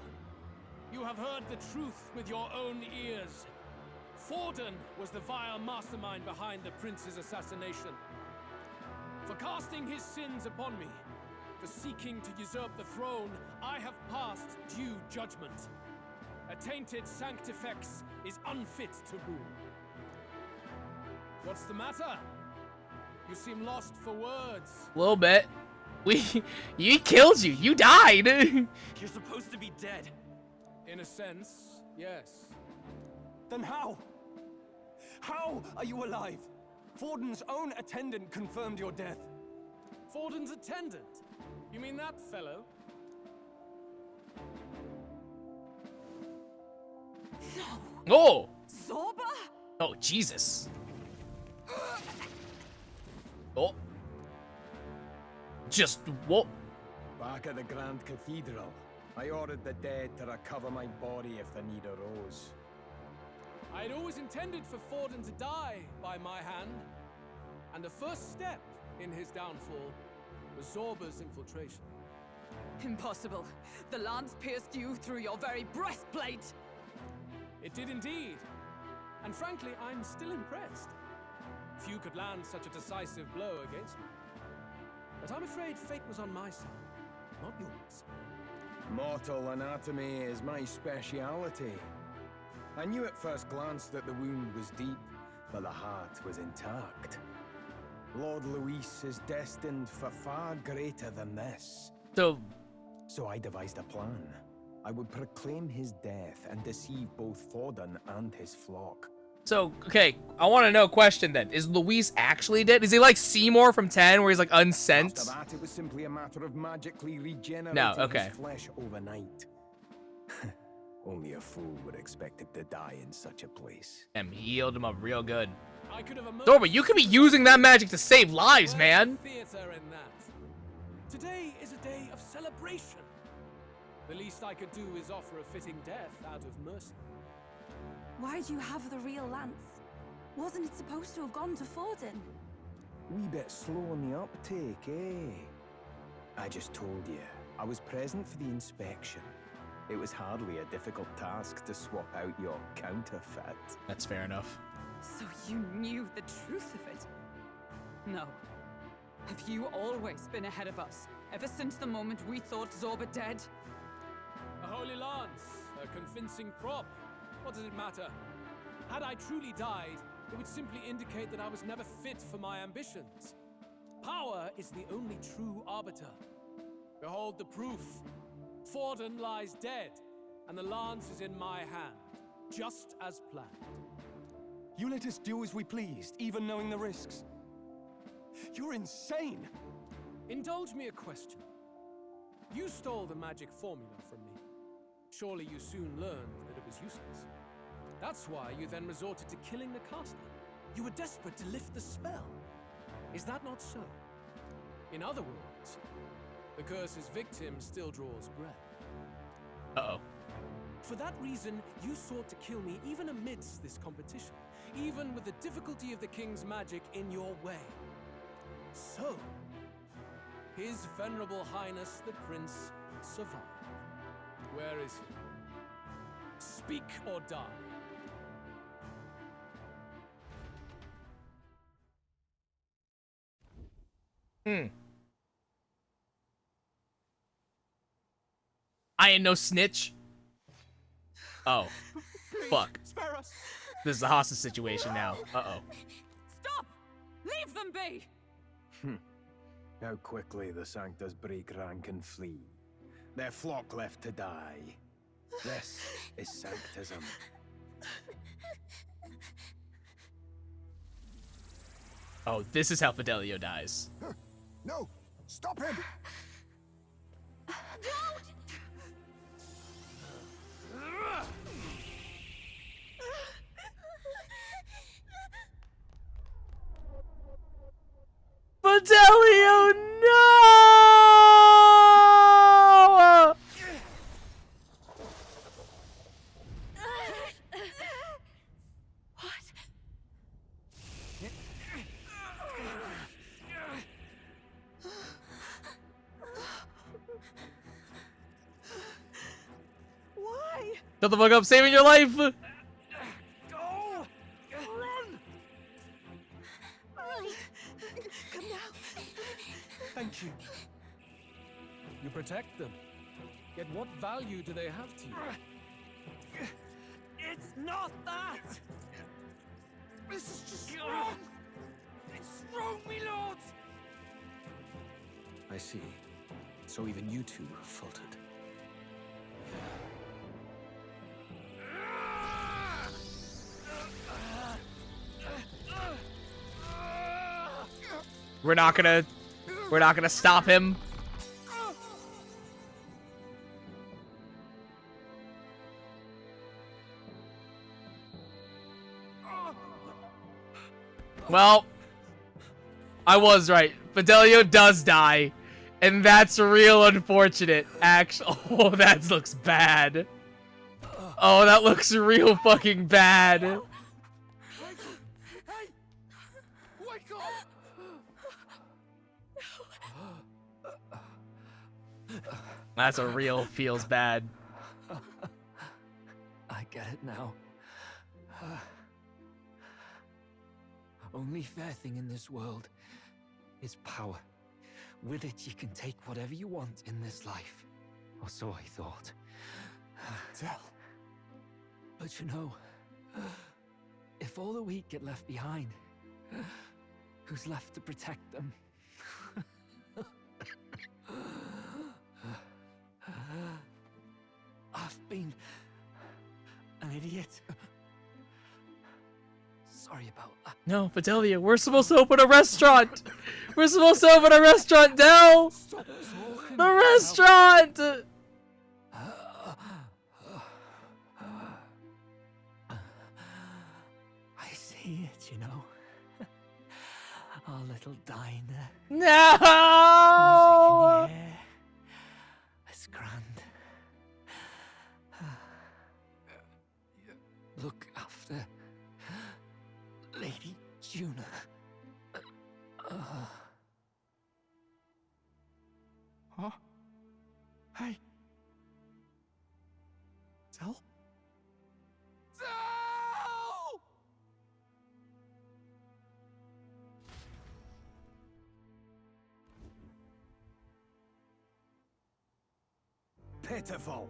you have heard the truth with your own ears. Forden was the vile mastermind behind the prince's assassination. For casting his sins upon me, for seeking to usurp the throne, I have passed due judgment. A tainted Sanctifex is unfit to rule. What's the matter? You seem lost for words. A little bit. He killed you. You died. You're supposed to be dead. In a sense, yes. Then how? How are you alive? Forden's own attendant confirmed your death. Forden's attendant? You mean that fellow? No. Oh. Zorba? Oh, Jesus. Oh. Just what? Back at the Grand Cathedral, I ordered the dead to recover my body if the need arose. I had always intended for Forden to die by my hand, and the first step in his downfall was Zorba's infiltration. Impossible. The lance pierced you through your very breastplate. It did indeed. And frankly, I'm still impressed. Few could land such a decisive blow against me. But I'm afraid fate was on my side, not yours. Mortal anatomy is my speciality. I knew at first glance that the wound was deep, but the heart was intact. Lord Luis is destined for far greater than this. So I devised a plan. I would proclaim his death and deceive both Forden and his flock. So, okay, I want to know, question then. Is Luis actually dead? Is he like Seymour from 10, where he's like unsent? After that, it was simply a matter of magically regenerating No, okay. his flesh overnight. Only a fool would expect him to die in such a place. And he healed him up real good. I could have Dorba, you could be using that magic to save lives, man. Theater in that. Today is a day of celebration. The least I could do is offer a fitting death out of mercy. Why do you have the real lance? Wasn't it supposed to have gone to Forden? Wee bit slow on the uptake, eh? I just told you, I was present for the inspection. It was hardly a difficult task to swap out your counterfeit. That's fair enough. So you knew the truth of it? No. Have you always been ahead of us? Ever since the moment we thought Zorba dead? A holy lance, a convincing prop. What does it matter? Had I truly died, it would simply indicate that I was never fit for my ambitions. Power is the only true arbiter. Behold the proof. Forden lies dead, and the lance is in my hand, just as planned. You let us do as we pleased, even knowing the risks. You're insane! Indulge me a question. You stole the magic formula from me. Surely you soon learned that it was useless. That's why you then resorted to killing the caster. You were desperate to lift the spell. Is that not so? In other words, the curse's victim still draws breath. Uh-oh. For that reason, you sought to kill me even amidst this competition, even with the difficulty of the king's magic in your way. So, His Venerable Highness the Prince survived. Where is he? Speak or die. I ain't no snitch. Oh. Fuck. Spare us. This is a hostage situation now. Uh-oh. Stop! Leave them be! How quickly the Sanctus break rank and flee. Their flock left to die. This is Sanctism. Oh, this is how Fidelio dies. No! Stop him! Fidelio, no! Why? Shut the fuck up, saving your life! Go! Run! Come now. Thank you. You protect them. Yet what value do they have to you? It's not that! This is just wrong! It's wrong, my lord! I see. So even you two faltered. We're not gonna stop him. Well, I was right. Fidelio does die. And that's real unfortunate, actually. Oh, that looks bad. Oh, that looks real fucking bad. Wake up! That's a real feels bad. I get it now. Only fair thing in this world is power. With it, you can take whatever you want in this life. Or so I thought. Tell. But you know, if all the weak get left behind, who's left to protect them? I've been an idiot. Sorry about that. No, Fidelia, we're supposed to open a restaurant. We're supposed to open a restaurant, Del. Stop talking. The restaurant. I see it, you know. Our little diner. No. Music in the air. It's grand. Look after Lady Juna. Huh? Hey. Tell? Tell! Pitiful.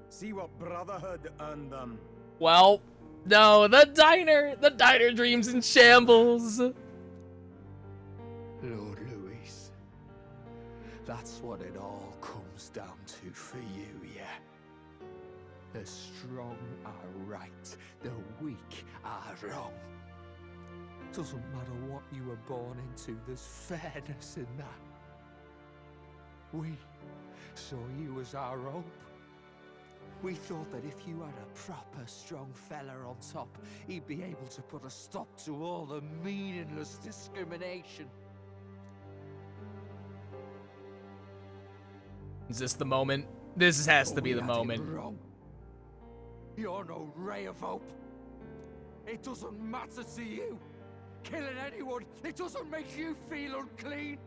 See what brotherhood earned them. Well, no, the diner dreams in shambles. Lord Louis, that's what it all comes down to for you, yeah? The strong are right, the weak are wrong. Doesn't matter what you were born into, there's fairness in that. We saw you as our hope. We thought that if you had a proper strong fella on top, he'd be able to put a stop to all the meaningless discrimination. Is this the moment? This has to be the We had it moment. wrong. You're no ray of hope. It doesn't matter to you. Killing anyone, it doesn't make you feel unclean.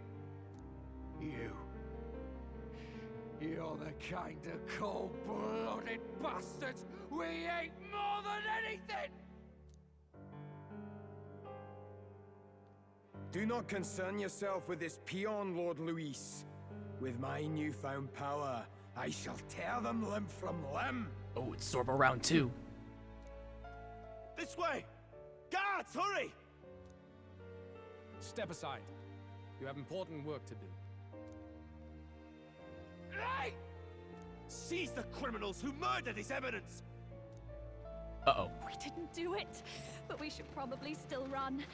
You're the kind of cold-blooded bastards we hate more than anything! Do not concern yourself with this peon, Lord Luis. With my newfound power, I shall tear them limb from limb. Oh, it's Zorba round 2. This way! Guards, hurry! Step aside. You have important work to do. Hey! Seize the criminals who murdered his evidence! Uh-oh. We didn't do it, but we should probably still run.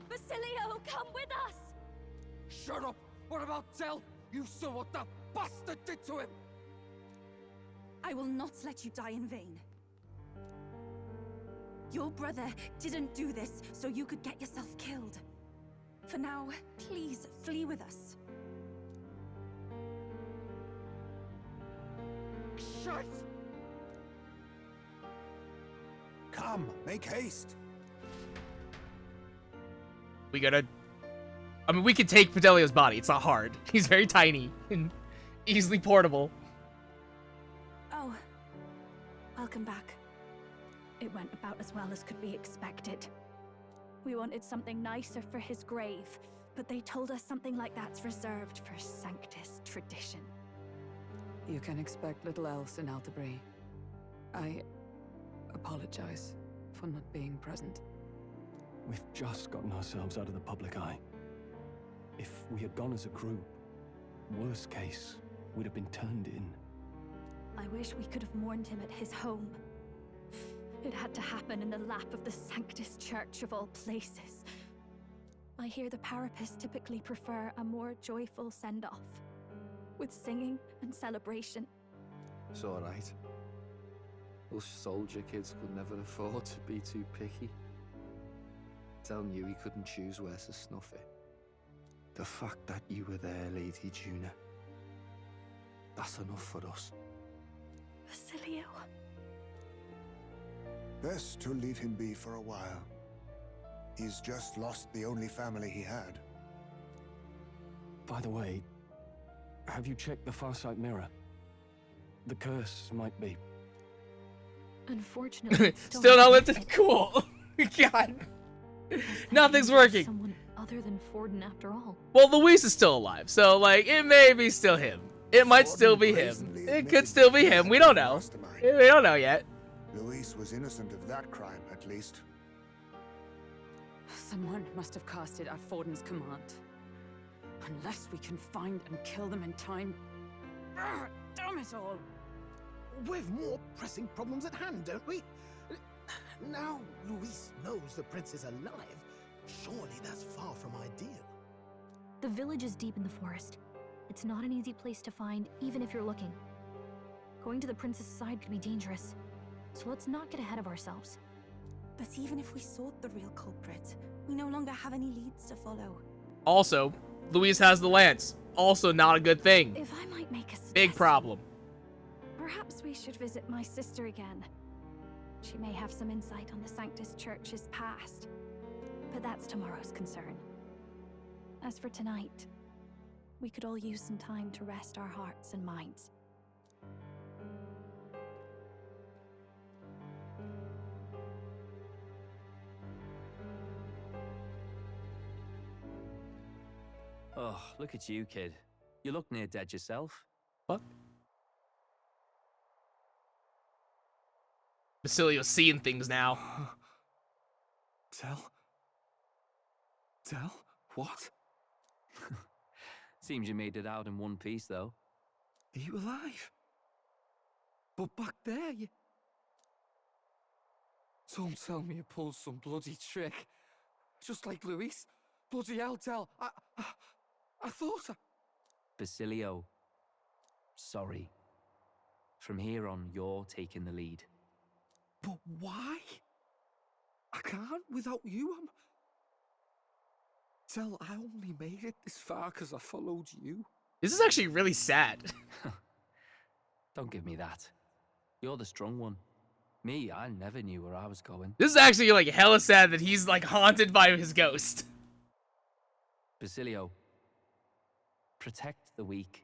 Basilio, come with us! Shut up! What about Tell? You saw what that bastard did to him! I will not let you die in vain. Your brother didn't do this so you could get yourself killed. For now, please flee with us. Shit! Come, make haste. We gotta... I mean, we could take Fidelia's body. It's not hard. He's very tiny and easily portable. Oh, welcome back. It went about as well as could be expected. We wanted something nicer for his grave, but they told us something like that's reserved for Sanctus tradition. You can expect little else in Altabri. I apologize for not being present. We've just gotten ourselves out of the public eye. If we had gone as a group, worst case, we'd have been turned in. I wish we could have mourned him at his home. It had to happen in the lap of the Sanctus Church of all places. I hear the Parapists typically prefer a more joyful send-off, with singing and celebration. It's alright. Us soldier kids could never afford to be too picky. Telling you he couldn't choose where to snuff it. The fact that you were there, Lady Juna, that's enough for us. Basilio. Best to leave him be for a while. He's just lost the only family he had. By the way, have you checked the Farsight mirror? The curse might be... Unfortunately, it's Still not lifted. Cool. God. Nothing's working. Someone other than Forden after all. Well, Luis is still alive, so, like, it may be still him. It might still be him. It could still be him. We don't know. We don't know yet. Luis was innocent of that crime, at least. Someone must have cast it at Forden's command. Unless we can find and kill them in time. Damn it all! We've more pressing problems at hand, don't we? Now Luis knows the prince is alive. Surely that's far from ideal. The village is deep in the forest. It's not an easy place to find, even if you're looking. Going to the prince's side could be dangerous, so let's not get ahead of ourselves. But even if we sought the real culprit, we no longer have any leads to follow. Also, Luis has the lance. Also not a good thing. If I might make a suggestion, Big problem. perhaps we should visit my sister again. She may have some insight on the Sanctus Church's past. But that's tomorrow's concern. As for tonight, we could all use some time to rest our hearts and minds. Oh, look at you, kid. You look near dead yourself. What? Basilio's seeing things now. Tell? What? Seems you made it out in one piece, though. Are you alive? But back there, you... Don't tell me you pulled some bloody trick. Just like Luis. Bloody hell, Del. I thought I... Basilio, sorry. From here on, you're taking the lead. But why? I can't without you. Del, I only made it this far because I followed you. This is actually really sad. Don't give me that. You're the strong one. Me, I never knew where I was going. This is actually like hella sad that he's like haunted by his ghost. Basilio, protect the weak.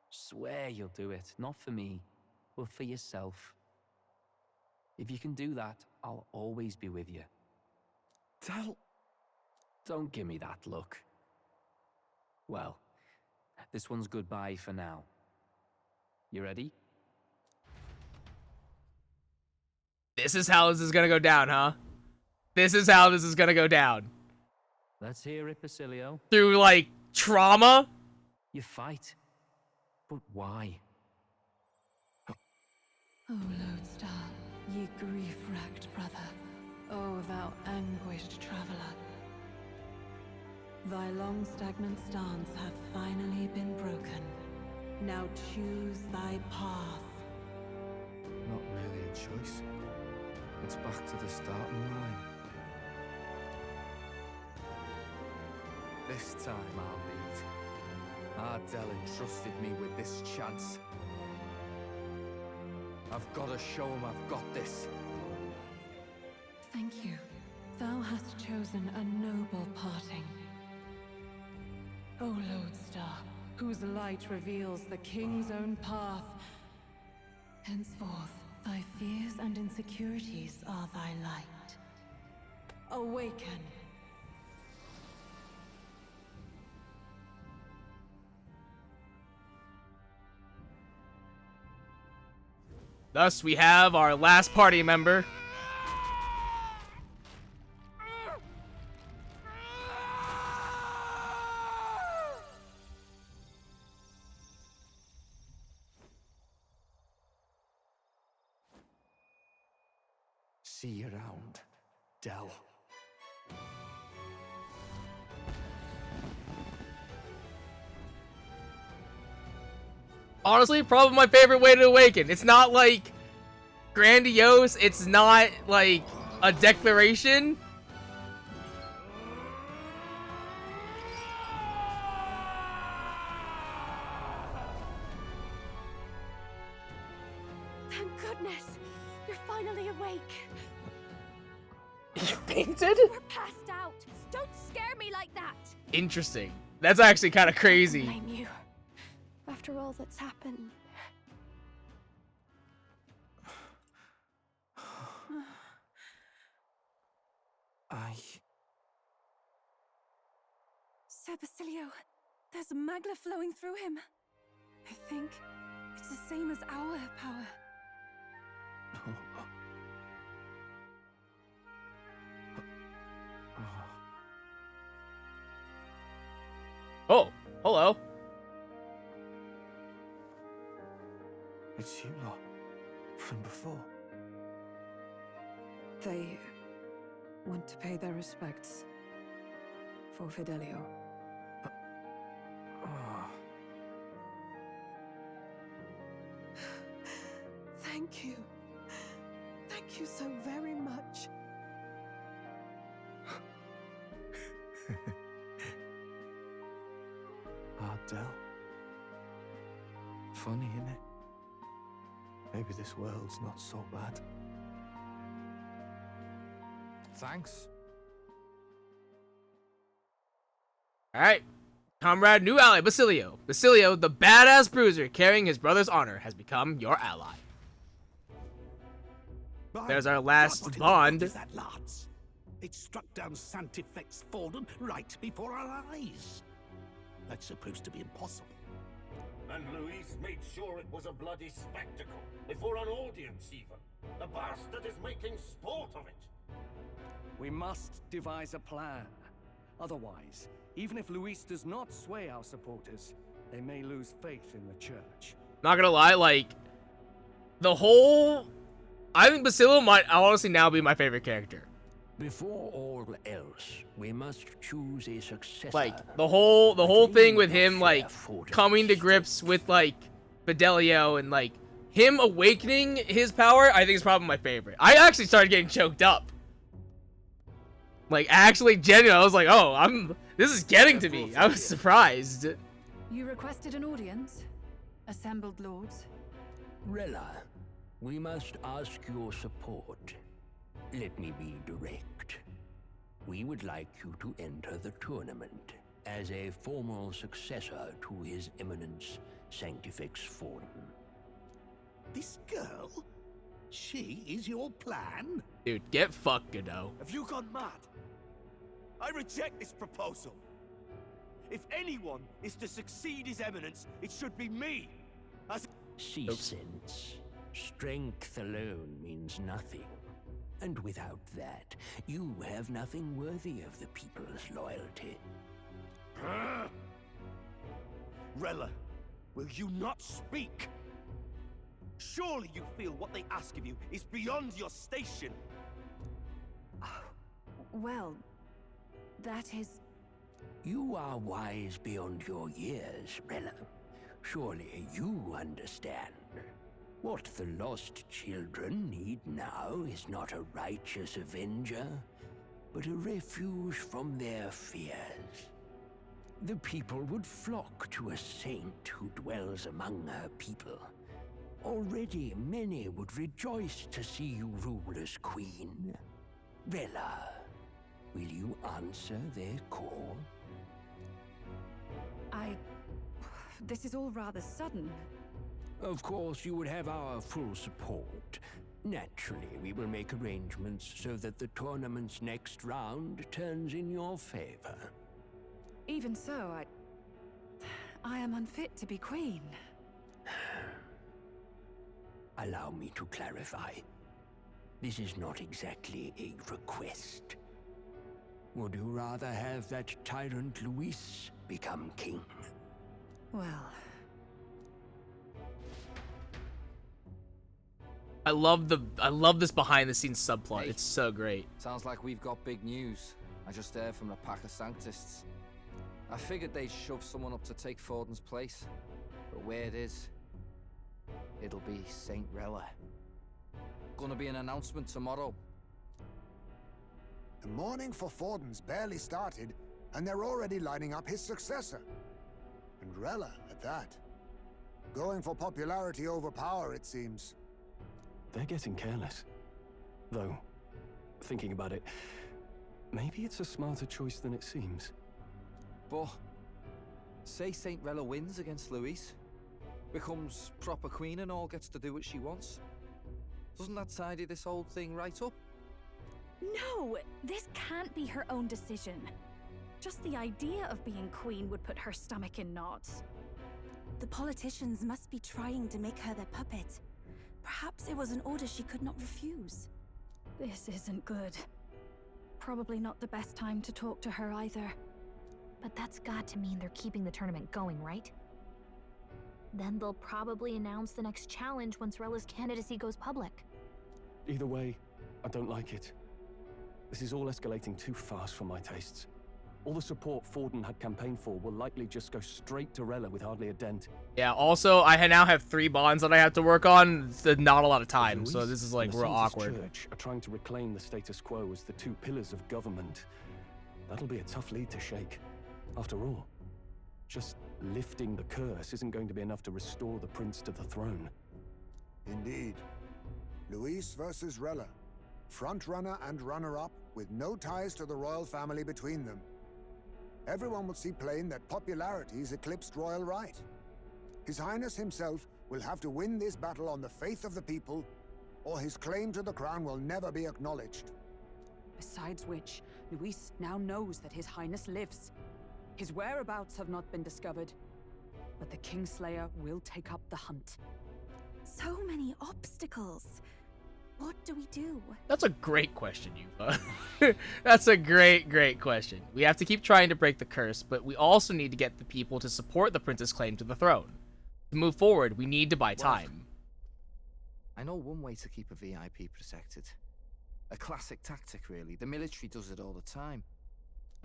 Swear you'll do it, not for me, but for yourself. If you can do that, I'll always be with you. Del... Don't give me that look. Well, this one's goodbye for now. You ready? This is how this is gonna go down, huh? This is how this is gonna go down. Let's hear it, Basilio. Through, like, trauma? You fight. But why? O Lodestar, ye grief-racked brother, O thou anguished traveler. Thy long stagnant stance hath finally been broken. Now choose thy path. Not really a choice. It's back to the starting line. This time I'll lead. Ardell entrusted me with this chance. I've got to show him I've got this. Thank you. Thou hast chosen a noble parting. O Lodestar, whose light reveals the king's own path. Henceforth, thy fears and insecurities are thy light. Awaken. Thus, we have our last party member. See you around, Del. Honestly, probably my favorite way to awaken. It's not like grandiose. It's not like a declaration. Thank goodness! You're finally awake! You fainted? We're passed out! Don't scare me like that! Interesting. That's actually kind of crazy. I blame you. After all that's happened. Sir Basilio, there's magla flowing through him. I think it's the same as our power. Oh, hello. It's you lot. From before. They want to pay their respects for Fidelio. Oh. Thank you. Thank you so very much. Ardell. Funny, innit? Maybe this world's not so bad. Thanks. Alright. Comrade, new ally, Basilio. Basilio, the badass bruiser carrying his brother's honor, has become your ally. There's our last bond. What is that, lads? It struck down Santifex Forden right before our eyes. That's supposed to be impossible. And Luis made sure it was a bloody spectacle, before an audience even. The bastard is making sport of it. We must devise a plan. Otherwise, even if Luis does not sway our supporters, they may lose faith in the church. Not gonna lie, like, the whole... I think Basilio might honestly now be my favorite character. Before all else, we must choose a successor. Like, the whole thing with him, like, coming to grips with, like, Fidelio and, like, him awakening his power, I think is probably my favorite. I actually started getting choked up. Like, actually, genuinely, I was like, oh, this is getting to me. I was surprised. You requested an audience? Assembled lords? Rella, we must ask your support. Let me be direct. We would like you to enter the tournament as a formal successor to His Eminence Sanctifex Forden. This girl? She is your plan? Dude, get fucked, Godot. Have you gone mad? I reject this proposal. If anyone is to succeed His Eminence, it should be me. See sense. Strength alone means nothing. And without that, you have nothing worthy of the people's loyalty. Rella, will you not speak? Surely you feel what they ask of you is beyond your station. Well, that is... You are wise beyond your years, Rella. Surely you understand. What the lost children need now is not a righteous avenger, but a refuge from their fears. The people would flock to a saint who dwells among her people. Already many would rejoice to see you rule as queen. Rella, will you answer their call? This is all rather sudden. Of course, you would have our full support. Naturally, we will make arrangements so that the tournament's next round turns in your favor. Even so, I am unfit to be queen. Allow me to clarify. This is not exactly a request. Would you rather have that tyrant Luis become king? Well... I love this behind the scenes subplot. Hey. It's so great. Sounds like we've got big news. I just heard from a pack of Sanctists. I figured they'd shove someone up to take Forden's place. But where it is, it'll be Saint Rella. Gonna be an announcement tomorrow. The mourning for Forden's barely started, and they're already lining up his successor. And Rella, at that. Going for popularity over power, it seems. They're getting careless. Though, thinking about it, maybe it's a smarter choice than it seems. But, say Saint Rella wins against Luis, becomes proper queen and all gets to do what she wants. Doesn't that tidy this whole thing right up? No! This can't be her own decision. Just the idea of being queen would put her stomach in knots. The politicians must be trying to make her their puppet. Perhaps it was an order she could not refuse. This isn't good. Probably not the best time to talk to her either. But that's got to mean they're keeping the tournament going, right? Then they'll probably announce the next challenge once Rella's candidacy goes public. Either way, I don't like it. This is all escalating too fast for my tastes. All the support Forden had campaigned for will likely just go straight to Rella with hardly a dent. Yeah, also, I now have 3 bonds that I have to work on. It's not a lot of time, so this is, like, and the real Saint's awkward. Church are trying to reclaim the status quo as the 2 pillars of government. That'll be a tough lead to shake. After all, just lifting the curse isn't going to be enough to restore the prince to the throne. Indeed. Luis versus Rella. Front-runner and runner-up, with no ties to the royal family between them. Everyone will see plain that popularity's eclipsed royal right. His Highness himself will have to win this battle on the faith of the people, or his claim to the crown will never be acknowledged. Besides which, Luis now knows that His Highness lives. His whereabouts have not been discovered, but the Kingslayer will take up the hunt. So many obstacles. What do we do? That's a great question, Yuva. That's a great question. We have to keep trying to break the curse, but we also need to get the people to support the prince's claim to the throne. To move forward, we need to buy time. I know one way to keep a VIP protected. A classic tactic, really. The military does it all the time.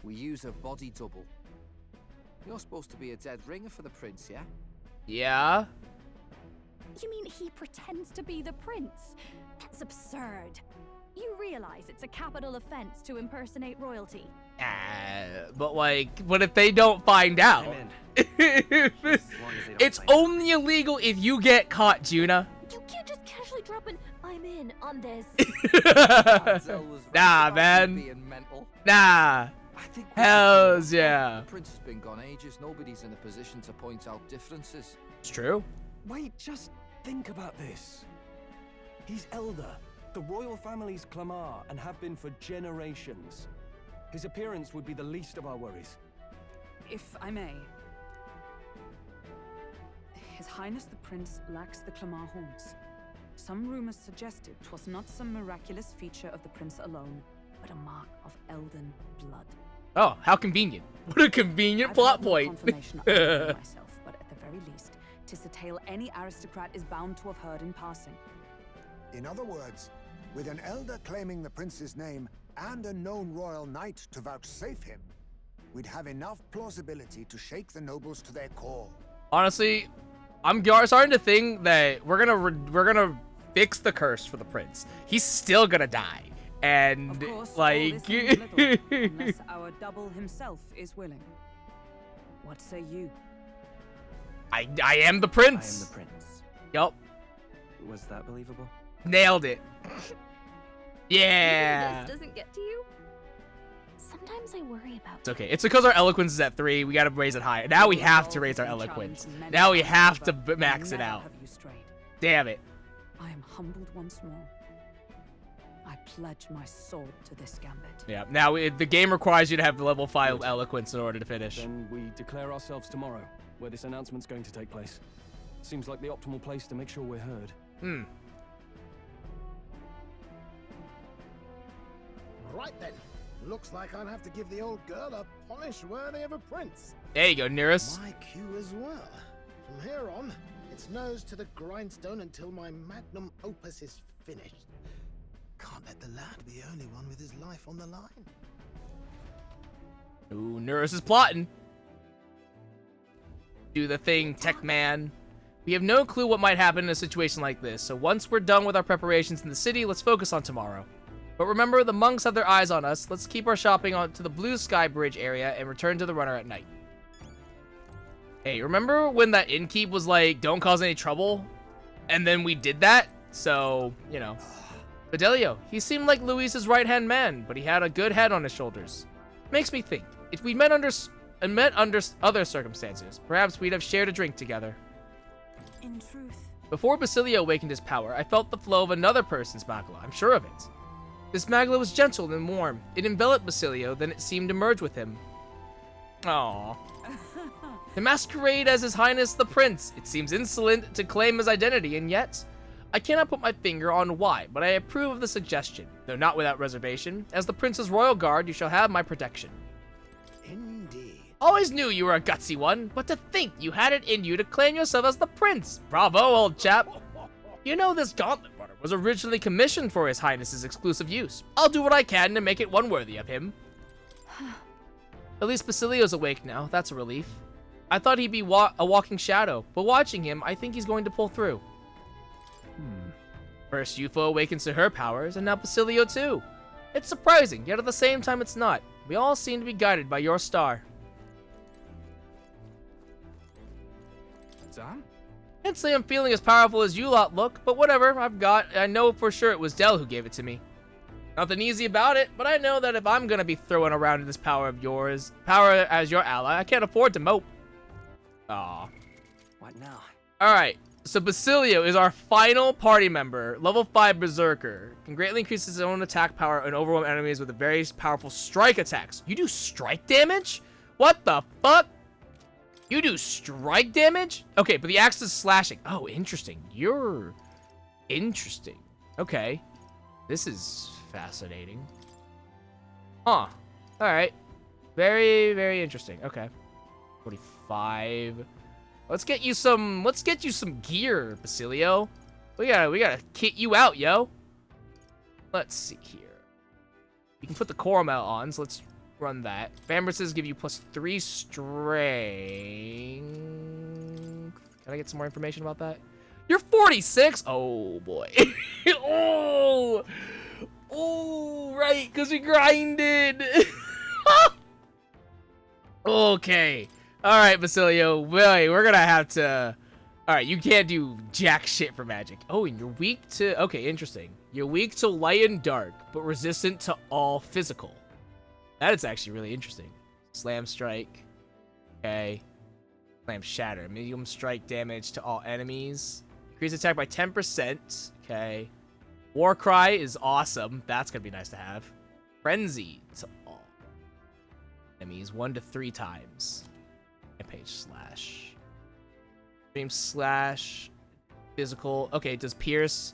We use a body double. You're supposed to be a dead ringer for the prince, yeah? Yeah? You mean he pretends to be the prince? That's absurd. You realize it's a capital offense to impersonate royalty. But like, what if they don't find out? It's only illegal if you get caught, Juna. You can't just casually drop an "I'm in" on this. Nah, man. Nah. Hells yeah. The prince has been gone ages. Nobody's in a position to point out differences. It's true. Wait, just think about this. He's elder. The royal family's Clamar and have been for generations. His appearance would be the least of our worries. If I may. His Highness the Prince lacks the Clamar horns. Some rumors suggested 'twas not some miraculous feature of the prince alone, but a mark of Elden blood. Oh, how convenient. What a convenient plot point. Confirmation of myself, but at the very least, 'tis a tale any aristocrat is bound to have heard in passing. In other words, with an elder claiming the prince's name and a known royal knight to vouchsafe him, we'd have enough plausibility to shake the nobles to their core. Honestly, I'm starting to think that we're gonna fix the curse for the prince. He's still gonna die, and Of course, like, all this means little, unless our double himself is willing. What say you? I am the prince. I am the prince. Yup. Was that believable? Nailed it. Yeah. This doesn't get to you? Sometimes I worry about. It's okay. It's because our eloquence is at 3. We gotta raise it higher. Now we have to raise our eloquence. Now we have to max it out. Damn it. I am humbled once more. I pledge my soul to this gambit. Yeah. Now the game requires you to have level 5 eloquence in order to finish. Then we declare ourselves tomorrow, where this announcement's going to take place. Seems like the optimal place to make sure we're heard. Right then. Looks like I'll have to give the old girl a polish worthy of a prince. There you go, Nearest. My cue as well. From here on, it's nose to the grindstone until my magnum opus is finished. Can't let the lad be the only one with his life on the line. Ooh, Nearest is plotting. Do the thing, Tech Man. We have no clue what might happen in a situation like this, so once we're done with our preparations in the city, let's focus on tomorrow. But remember, the monks have their eyes on us. Let's keep our shopping on to the Blue Sky Bridge area and return to the runner at night. Hey, remember when that innkeep was like, don't cause any trouble? And then we did that? So, you know. Fidelio, he seemed like Luis's right-hand man, but he had a good head on his shoulders. Makes me think, if we met under other circumstances, perhaps we'd have shared a drink together. In truth. Before Basilio awakened his power, I felt the flow of another person's magla. I'm sure of it. This magla was gentle and warm. It enveloped Basilio, then it seemed to merge with him. Aww. To masquerade as His Highness the Prince. It seems insolent to claim his identity, and yet I cannot put my finger on why, but I approve of the suggestion, though not without reservation. As the Prince's royal guard, you shall have my protection. Indeed. Always knew you were a gutsy one, but to think you had it in you to claim yourself as the prince. Bravo, old chap. You know this gauntlet runner was originally commissioned for His Highness's exclusive use. I'll do what I can to make it one worthy of him. At least Basilio's awake now. That's a relief. I thought he'd be a walking shadow, but watching him, I think he's going to pull through. First, Yuffie awakens to her powers, and now Basilio too. It's surprising, yet at the same time it's not. We all seem to be guided by your star. Sam? Can't say I'm feeling as powerful as you lot look, but whatever, I know for sure it was Del who gave it to me. Nothing easy about it, but I know that if I'm gonna be throwing around this power of yours, power as your ally, I can't afford to mope. Aw. What now? Alright, so Basilio is our final party member, level 5 Berserker. Can greatly increase his own attack power and overwhelm enemies with very powerful strike attacks. You do strike damage? What the fuck? You do strike damage? Okay, but the axe is slashing. Oh, interesting. You're interesting. Okay. This is fascinating. Huh. Alright. Very, very interesting. Okay. 45. Let's get you some gear, Basilio. We gotta kit you out, yo. Let's see here. You can put the Coromel on, so let's run that. Vambraces give you +3 strength. Can I get some more information about that? You're 46? Oh, boy. Oh! Oh, right, because we grinded. Okay. Alright, Basilio. Wait, we're gonna have to... Alright, you can't do jack shit for magic. Oh, and you're weak to... Okay, interesting. You're weak to light and dark, but resistant to all physical. That is actually really interesting. Slam strike. Okay. Slam shatter. Medium strike damage to all enemies. Increase attack by 10%. Okay. War cry is awesome. That's gonna be nice to have. Frenzy to all enemies 1 to 3 times. Rampage slash. Stream slash. Physical. Okay, it does pierce.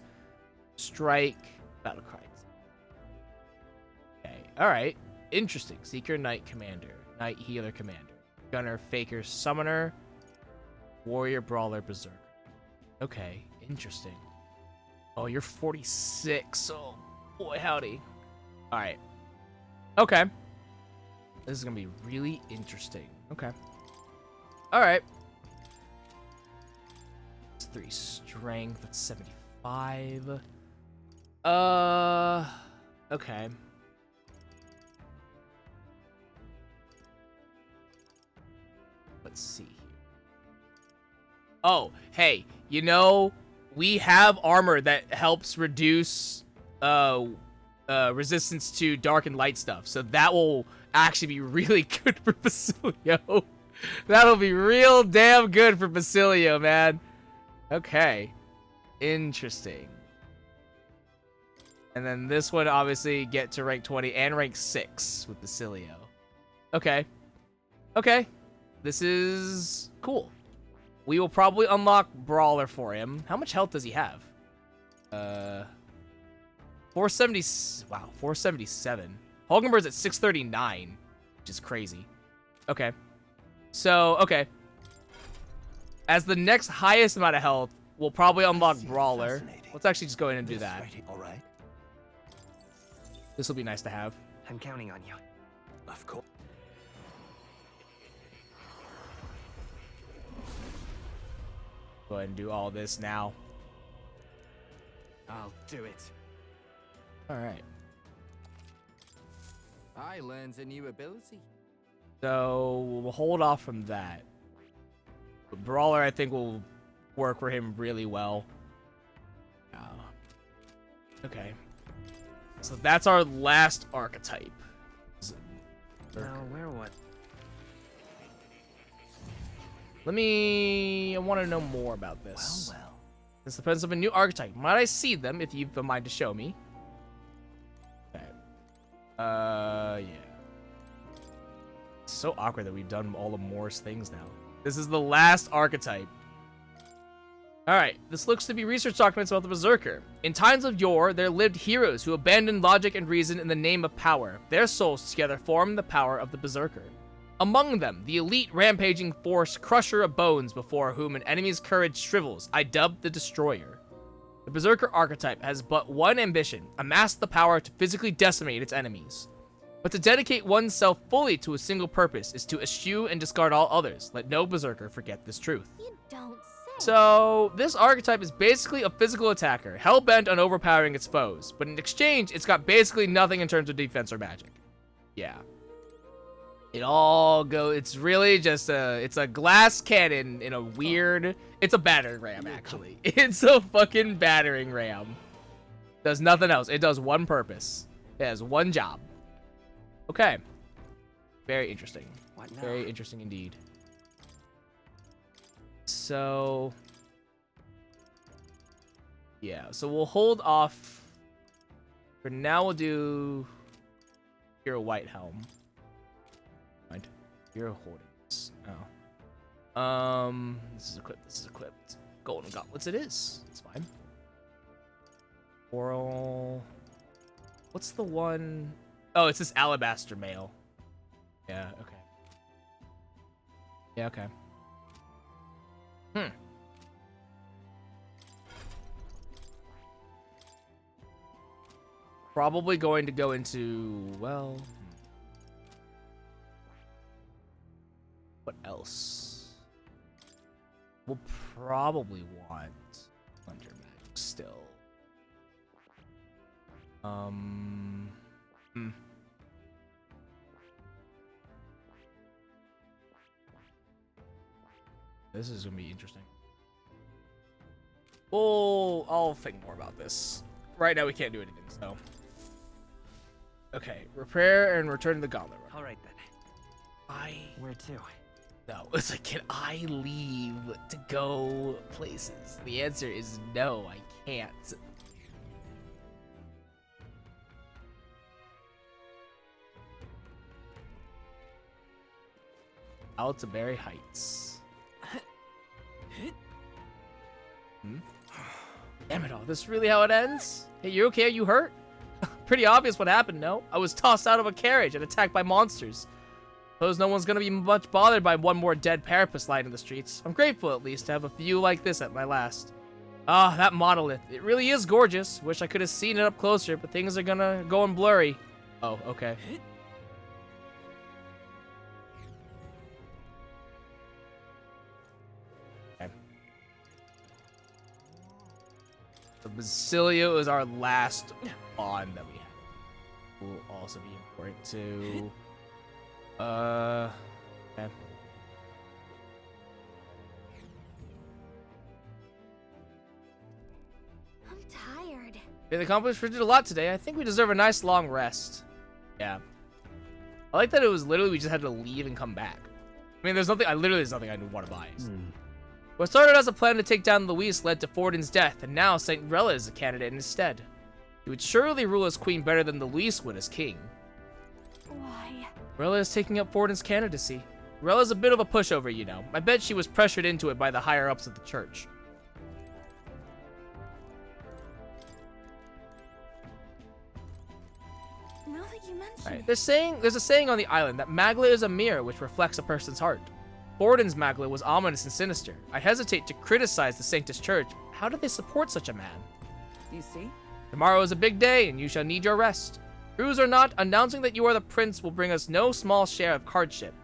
Strike. Battle cry. Okay. Alright. Interesting. Seeker, Knight, Commander. Knight, Healer, Commander. Gunner, Faker, Summoner. Warrior, Brawler, Berserker. Okay. Interesting. Oh, you're 46. Oh, boy, howdy. Alright. Okay. This is gonna be really interesting. Okay. Alright. It's 3 strength. That's 75. Okay. Let's see here. Oh, hey, you know, we have armor that helps reduce resistance to dark and light stuff. So that will actually be really good for Basilio. That'll be real damn good for Basilio, man. Okay. Interesting. And then this one, obviously, get to rank 20 and rank 6 with Basilio. Okay. Okay. This is cool. We will probably unlock Brawler for him. How much health does he have? 470. Wow, 477. Hulkenberg's at 639, which is crazy. Okay. So, okay. As the next highest amount of health, we'll probably unlock Brawler. Let's actually just go in and do that. All right. This will be nice to have. I'm counting on you. Of course. Go ahead and do all this now. I'll do it. All right. I learned a new ability. So we'll hold off from that. But Brawler, I think, will work for him really well. Okay. So that's our last archetype. Now, where what? I want to know more about this. Well. This depends on a new archetype. Might I see them if you've a mind to show me? Okay. Yeah. It's so awkward that we've done all of Mor's things now. This is the last archetype. Alright, this looks to be research documents about the Berserker. In times of yore, there lived heroes who abandoned logic and reason in the name of power. Their souls together formed the power of the Berserker. Among them, the elite rampaging force Crusher of Bones, before whom an enemy's courage shrivels, I dubbed the Destroyer. The Berserker archetype has but one ambition, amass the power to physically decimate its enemies. But to dedicate oneself fully to a single purpose is to eschew and discard all others. Let no Berserker forget this truth. You don't say. So, this archetype is basically a physical attacker, hell-bent on overpowering its foes, but in exchange, it's got basically nothing in terms of defense or magic. Yeah. It all it's really just it's a glass cannon in a weird, it's a battering ram, actually. It's a fucking battering ram. Does nothing else. It does one purpose. It has one job. Okay. Very interesting. Very interesting indeed. So, yeah, so we'll hold off. For now, we'll do Hero White Helm. Mind, Hero Holdings. Oh. This is equipped. This is equipped. Golden Gauntlets. It is. It's fine. Oral. What's the one? Oh, it's this Alabaster Mail. Yeah. Okay. Yeah. Okay. Probably going to go into, well, what else? We'll probably want Thunder Magic still. This is gonna be interesting. Well, I'll think more about this. Right now we can't do anything, so. Okay, repair and return to the gauntlet. All right then. Where to? No, it's like, can I leave to go places? The answer is no, I can't. Out to Berry Heights. Damn it all, this is really how it ends? Hey, you okay? Are you hurt? Pretty obvious what happened, no? I was tossed out of a carriage and attacked by monsters. Suppose no one's gonna be much bothered by one more dead carapace lying in the streets. I'm grateful, at least, to have a view like this at my last. Ah, that monolith. It really is gorgeous. Wish I could have seen it up closer, but things are gonna go in blurry. Oh, okay. The Basilio is our last bond that we have. Will also be important to. Okay. I'm tired. We accomplished did a lot today. I think we deserve a nice long rest. Yeah. I like that it was literally we just had to leave and come back. I mean, there's nothing I want to buy. What started as a plan to take down Luis led to Forden's death, and now Saint Rella is a candidate instead. He would surely rule as queen better than Luis would as king. Why? Rella is taking up Forden's candidacy. Rella's a bit of a pushover, you know. I bet she was pressured into it by the higher-ups of the church. Now that you mention Right. There's a saying on the island that Magla is a mirror which reflects a person's heart. Forden's Magla was ominous and sinister. I hesitate to criticize the Sanctus Church. How do they support such a man? You see? Tomorrow is a big day, and you shall need your rest. Cruise or not, announcing that you are the prince will bring us no small share of hardship.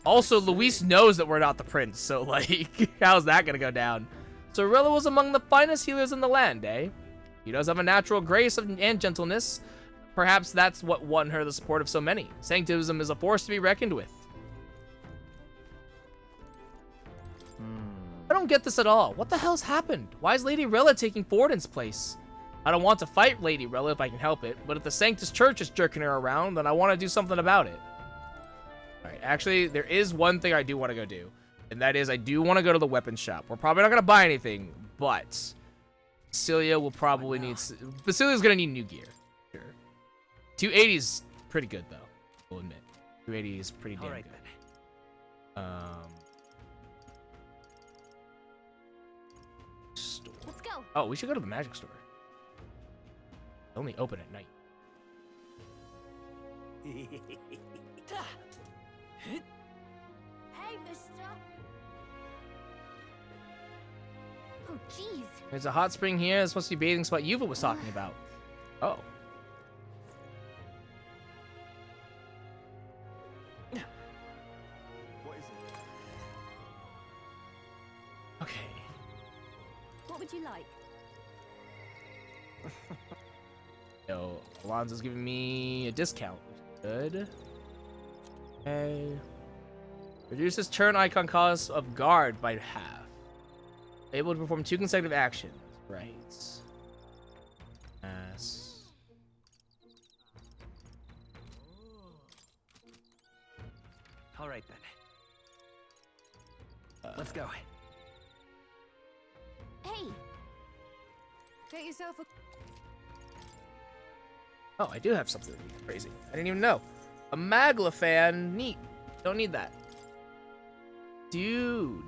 Also, Luis knows that we're not the prince, so, like, how's that gonna go down? So Rella was among the finest healers in the land, eh? He does have a natural grace and gentleness. Perhaps that's what won her the support of so many. Sanctism is a force to be reckoned with. I don't get this at all. What the hell's happened? Why is Lady Rella taking Forden's place? I don't want to fight Lady Rella if I can help it, but if the Sanctus Church is jerking her around, then I want to do something about it. Alright, actually, there is one thing I do want to go do, and that is I do want to go to the weapons shop. We're probably not going to buy anything, but Basilia will probably need... Basilia's going to need new gear. Sure. 280 is pretty good, though. We'll admit. 280 is pretty damn good. Store. Let's go. Oh, we should go to the magic store. They only open at night. Hey, mister. Oh, jeez. There's a hot spring here. It's supposed to be bathing spot Yuva was talking about. Oh. What is it? Okay. What would you like? Yo, Alonzo's giving me a discount. Good. Okay. Reduces turn icon cost of guard by half. Able to perform 2 consecutive actions. Right. Yes. All right then. Let's go. Hey! Get yourself a... Oh, I do have something crazy. I didn't even know. A Magla fan. Neat. Don't need that. Dude.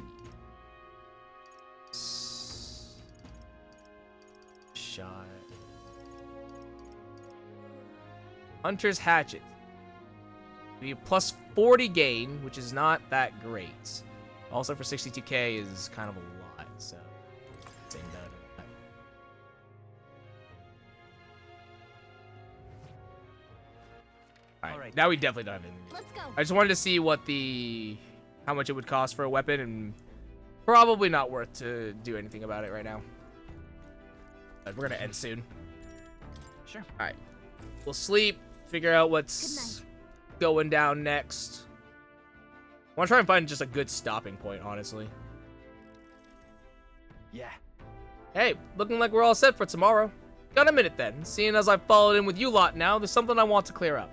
Shot. Hunter's Hatchet. Be a plus 40 gain, which is not that great. Also for 62k is kind of a lot, so same that. Alright, now we definitely don't have anything. Let's go. I just wanted to see what how much it would cost for a weapon, and probably not worth to do anything about it right now. But we're gonna end soon. Sure. Alright. We'll sleep, figure out what's going down next. I want to try and find just a good stopping point, honestly. Yeah. Hey, looking like we're all set for tomorrow. Got a minute then. Seeing as I've followed in with you lot now, there's something I want to clear up.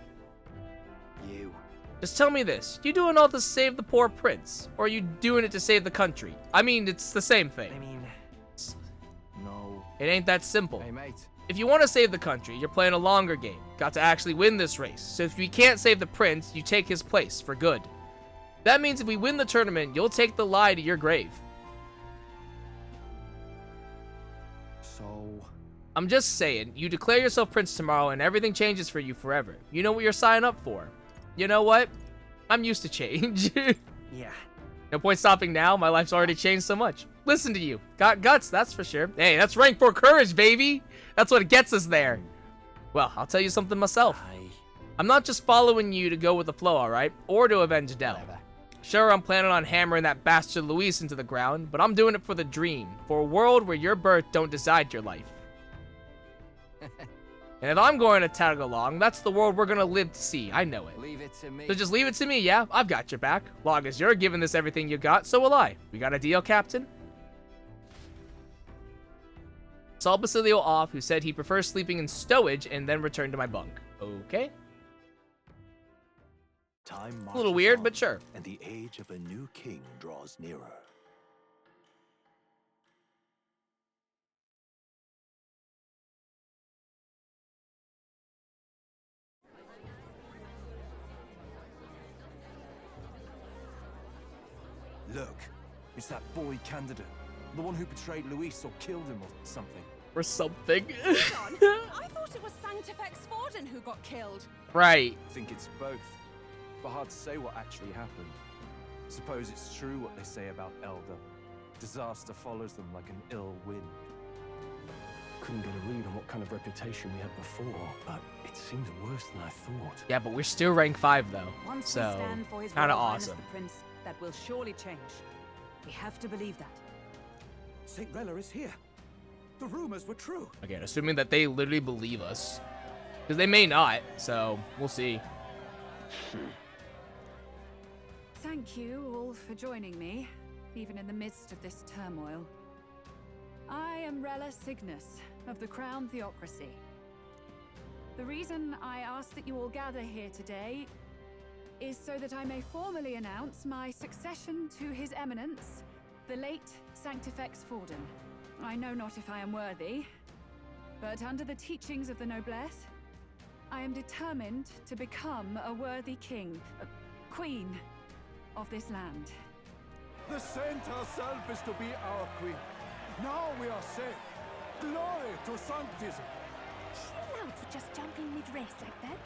You. Just tell me this. You doing all this to save the poor prince? Or are you doing it to save the country? I mean, it's the same thing. I mean... No. It ain't that simple. Hey, mate. If you want to save the country, you're playing a longer game. Got to actually win this race. So if we can't save the prince, you take his place for good. That means if we win the tournament, you'll take the lie to your grave. So... I'm just saying, you declare yourself prince tomorrow and everything changes for you forever. You know what you're signing up for. You know what? I'm used to change. Yeah. No point stopping now. My life's already changed so much. Listen to you. Got guts, that's for sure. Hey, that's rank 4 courage, baby. That's what gets us there. Well, I'll tell you something myself. I'm not just following you to go with the flow, alright? Or to avenge Del. Sure, I'm planning on hammering that bastard Luis into the ground, but I'm doing it for the dream. For a world where your birth don't decide your life. And if I'm going to tag along, that's the world we're going to live to see. I know it. Leave it to me. So just leave it to me, yeah? I've got your back. Long as you're giving this everything you got, so will I. We got a deal, Captain? Saw Basilio off, who said he prefers sleeping in stowage and then returned to my bunk. Okay. Time A little weird, marches but on, sure. And the age of a new king draws nearer. Look, it's that boy candidate. The one who betrayed Luis or killed him or something. Or something. John, I thought it was Sanctifex Forden who got killed. Right. I think it's both. But hard to say what actually happened. Suppose it's true what they say about Elder. Disaster follows them like an ill wind. Couldn't get a read on what kind of reputation we had before, but it seems worse than I thought. Yeah, but we're still rank 5, though. Once So, we stand for his kind of Royal Highness awesome. the Prince, that will surely change. We have to believe that. St. Rella is here. The rumors were true. Again, assuming that they literally believe us. Because they may not, so we'll see. Thank you all for joining me, even in the midst of this turmoil. I am Rella Cygnus of the Crown Theocracy. The reason I ask that you all gather here today is so that I may formally announce my succession to His Eminence, the late Sanctifex Forden. I know not if I am worthy, but under the teachings of the noblesse, I am determined to become a worthy king, queen of this land. The saint herself is to be our queen. Now we are safe. Glory to Sanctism. Chill out for just jumping mid-race like that.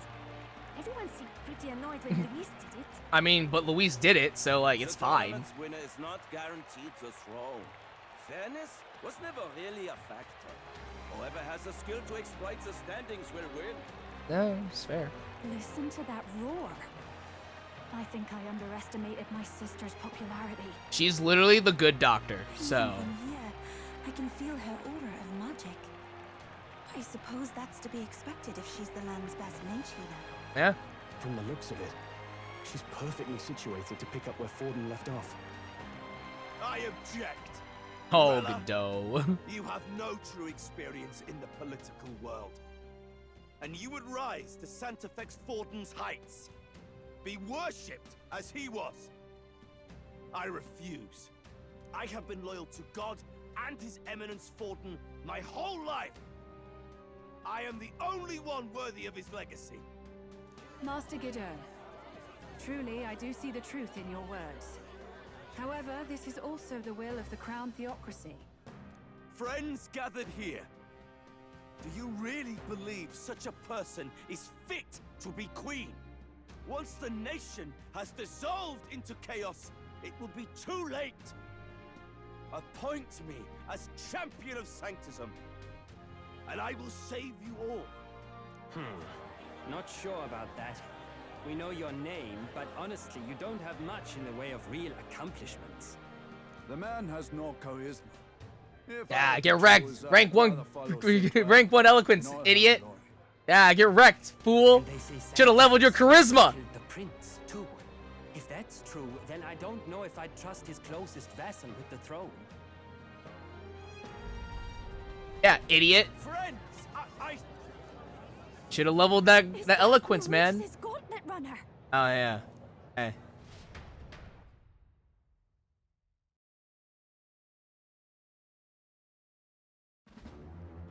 Everyone seemed pretty annoyed when Luis did it. I mean, but Luis did it, so like it's fine. The tournament's winner is not guaranteed the throne. Fairness was never really a factor. Whoever has the skill to exploit the standings will win. No, it's fair. Listen to that roar. I think I underestimated my sister's popularity. She's literally the good doctor, so. Even here, I can feel her aura of magic. I suppose that's to be expected if she's the land's best mage healer. Yeah. From the looks of it, she's perfectly situated to pick up where Forden left off. I object. Oh, Rella, Godot. You have no true experience in the political world. And you would rise to Santefex Forden's heights. Be worshipped as he was. I refuse. I have been loyal to God and His Eminence Forden my whole life. I am the only one worthy of his legacy. Master Godot, truly I do see the truth in your words. However, this is also the will of the Crown Theocracy. Friends gathered here, do you really believe such a person is fit to be queen? Once the nation has dissolved into chaos, it will be too late. Appoint me as champion of Sanctism, and I will save you all. Not sure about that. We know your name, but honestly, you don't have much in the way of real accomplishments. The man has no charisma. Yeah, get wrecked. Rank 1 rank 1 eloquence, idiot. Yeah, get wrecked, fool. Should have leveled your charisma. The prince, too. If that's true, then I don't know if I'd trust his closest vassal with the throne. Yeah, idiot. Friends, I Should have leveled that eloquence, man. Gauntlet runner. Oh yeah. Hey.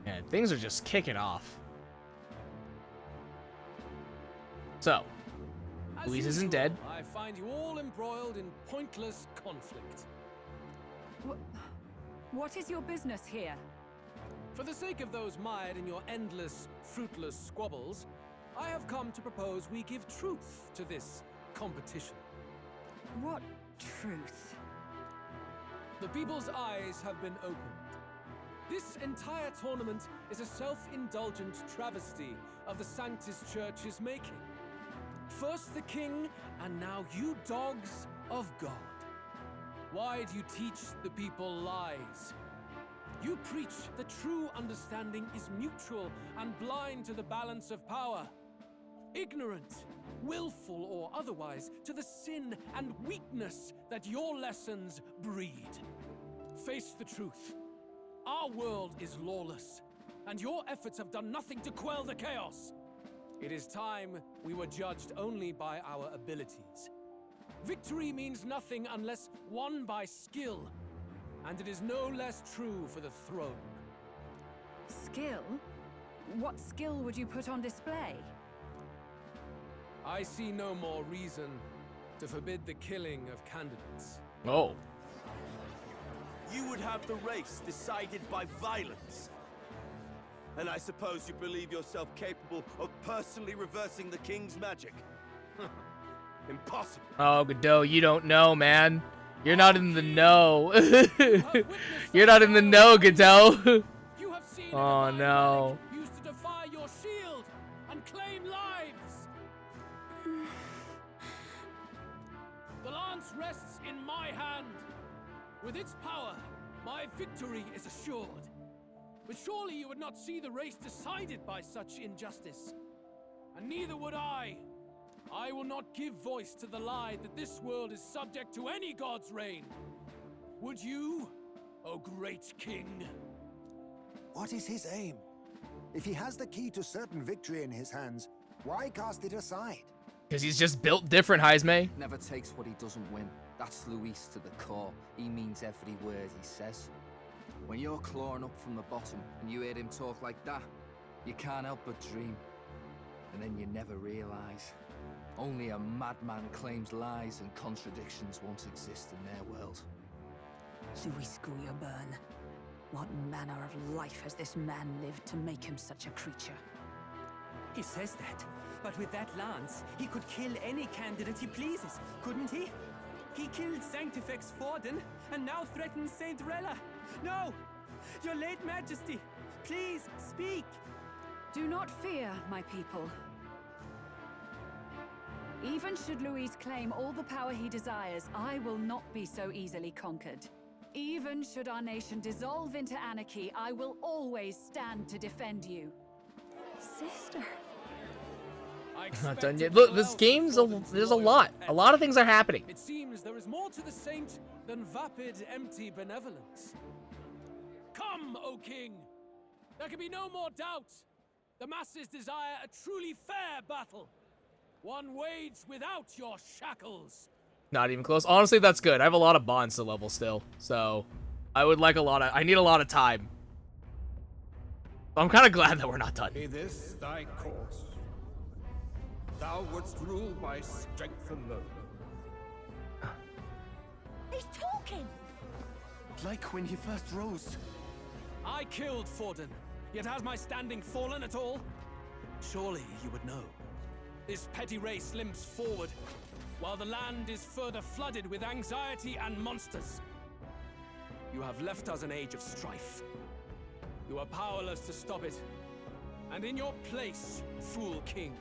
Man, things are just kicking off. So, Luis isn't dead. I find you all embroiled in pointless conflict. What is your business here? For the sake of those mired in your endless, fruitless squabbles, I have come to propose we give truth to this competition. What truth? The people's eyes have been opened. This entire tournament is a self-indulgent travesty of the Sanctus Church's making. First the king, and now you dogs of God. Why do you teach the people lies? You preach that true understanding is mutual and blind to the balance of power. Ignorant, willful or otherwise, to the sin and weakness that your lessons breed. Face the truth. Our world is lawless, and your efforts have done nothing to quell the chaos. It is time we were judged only by our abilities. Victory means nothing unless won by skill, and it is no less true for the throne. Skill? What skill would you put on display? I see no more reason to forbid the killing of candidates. Oh. You would have the race decided by violence. And I suppose you believe yourself capable of personally reversing the king's magic. Impossible. Oh, Godot, you don't know, man. You're not in the know. You're not in the know, Godot. Oh no. Used to defy your shield and claim lives. The lance rests in my hand. With its power, my victory is assured. But surely you would not see the race decided by such injustice. And neither would I. I will not give voice to the lie that this world is subject to any god's reign. Would you, O great king? What is his aim? If he has the key to certain victory in his hands, why cast it aside? Because he's just built different, Heisme. Never takes what he doesn't win. That's Luis to the core. He means every word he says. When you're clawing up from the bottom and you hear him talk like that, you can't help but dream. And then you never realize. Only a madman claims lies and contradictions won't exist in their world. Luis Grierburn. What manner of life has this man lived to make him such a creature? He says that, but with that lance, he could kill any candidate he pleases, couldn't he? He killed Sanctifex Forden, and now threatens Saint Rella. No! Your late Majesty, please speak! Do not fear, my people. Even should Luis claim all the power he desires, I will not be so easily conquered. Even should our nation dissolve into anarchy, I will always stand to defend you. Sister. Not done yet. Look, this game's there's a lot. A lot of things are happening. It seems there is more to the saint than vapid, empty benevolence. Come, O king! There can be no more doubt. The masses desire a truly fair battle. One waged without your shackles. Not even close. Honestly, that's good. I have a lot of bonds to level still, so I would like I need a lot of time. I'm kind of glad that we're not done. Be this thy course. Thou wouldst rule by strength alone. He's talking! Like when he first rose. I killed Forden, yet has my standing fallen at all? Surely you would know. This petty race limps forward, while the land is further flooded with anxiety and monsters. You have left us an age of strife. You are powerless to stop it. And in your place, fool king,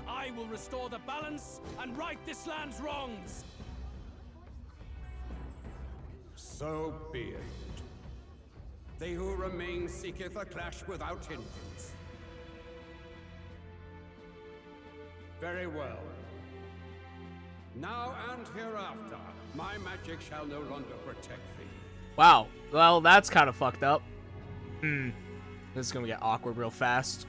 I will restore the balance and right this land's wrongs. So be it. They who remain seeketh a clash without hindrance. Very well. Now and hereafter, my magic shall no longer protect thee. Wow. Well, that's kind of fucked up. This is gonna get awkward real fast.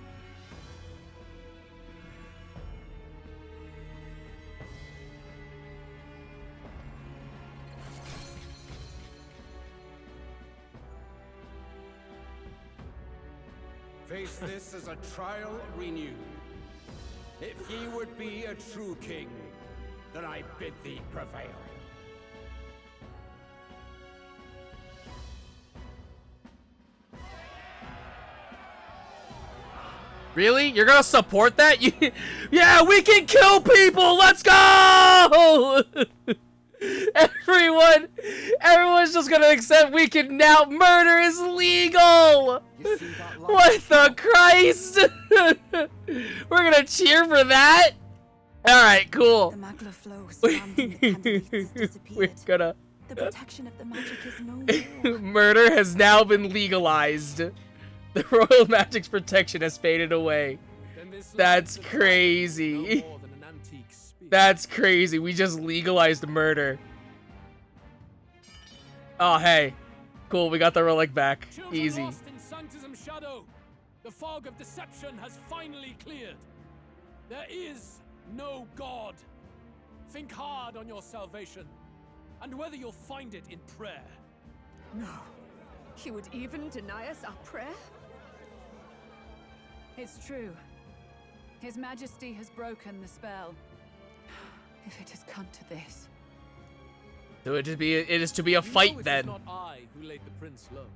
Face this as a trial renewed. If ye would be a true king, then I bid thee prevail. Really? You're gonna support that? Yeah, we can kill people! Let's go! Everyone's just gonna accept we can now. Murder is legal! What the Christ? We're gonna cheer for that? Alright, cool. The magla flow surrounding the candles has disappeared. We're gonna... The protection of the magic is no more. Murder has now been legalized. The royal magic's protection has faded away. That's crazy. That's crazy. We just legalized murder. Oh, hey. Cool, we got the relic back. Easy. Lost in Sanctism shadow. The fog of deception has finally cleared. There is no God. Think hard on your salvation, and whether you'll find it in prayer. No. He would even deny us our prayer? It's true. His Majesty has broken the spell. If it has come to this. So it is to be a fight it then. It was not I who laid the prince low.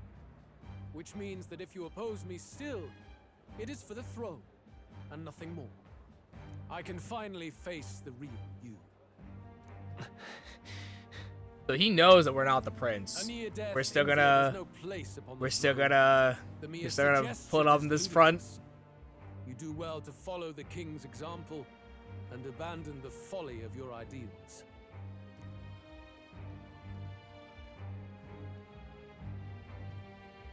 Which means that if you oppose me still, it is for the throne, and nothing more. I can finally face the real you. So he knows that we're not the prince. We're still gonna put on this front. You do well to follow the king's example and abandon the folly of your ideals.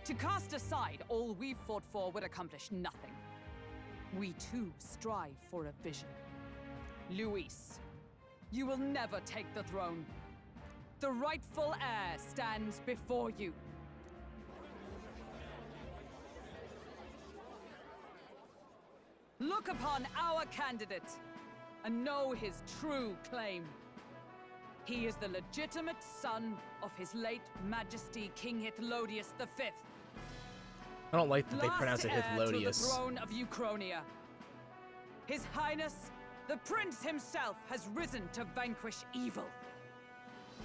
To cast aside all we've fought for would accomplish nothing. We too strive for a vision. Luis, you will never take the throne. The rightful heir stands before you. Look upon our candidate and know his true claim. He is the legitimate son of his late Majesty King Hithlodius V. I don't like that they pronounce it Hithlodius. To the Hithlodius. throne of Uchronia. His Highness, the Prince himself, has risen to vanquish evil.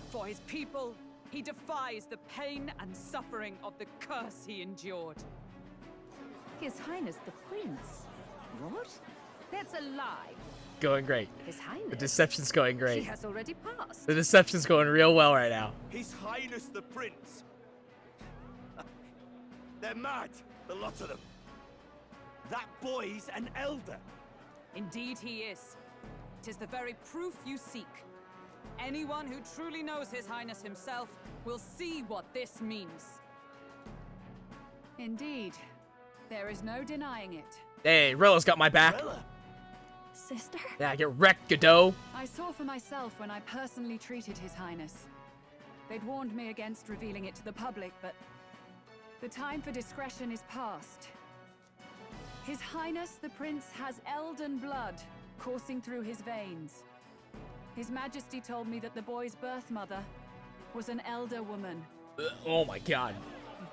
For his people, he defies the pain and suffering of the curse he endured. His Highness the Prince? What? That's a lie. Going great. His Highness. The deception's going She great. has already passed. The deception's going real well right now. His Highness the Prince. They're mad, the lot of them. That boy's an elder. Indeed he is. 'Tis the very proof you seek. Anyone who truly knows His Highness himself will see what this means. Indeed. There is no denying it. Hey, Rilla's got my back. Sister? Yeah, get wrecked, Godot. I saw for myself when I personally treated His Highness. They'd warned me against revealing it to the public, but the time for discretion is past. His Highness the Prince has elden blood coursing through his veins. His Majesty told me that the boy's birth mother was an elder woman. Oh my god.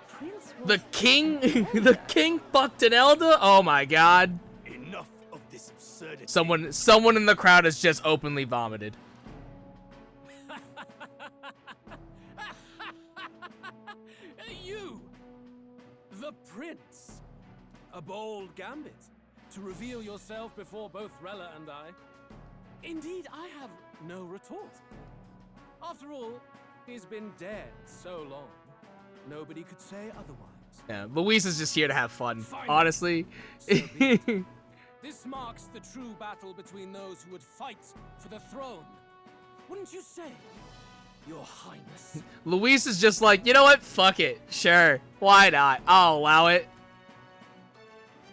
Prince was The king, the king fucked an elder? Oh my god. Enough of this absurdity. Someone in the crowd has just openly vomited. You! The Prince! A bold gambit to reveal yourself before both Rella and I. Indeed, I have no retort. After all, he's been dead so long, nobody could say otherwise. Yeah, Luis is just here to have fun, Finally. honestly. So be it. This marks the true battle between those who would fight for the throne. Wouldn't you say, Your Highness? Luis is just like, you know what? Fuck it. Sure. Why not? I'll allow it.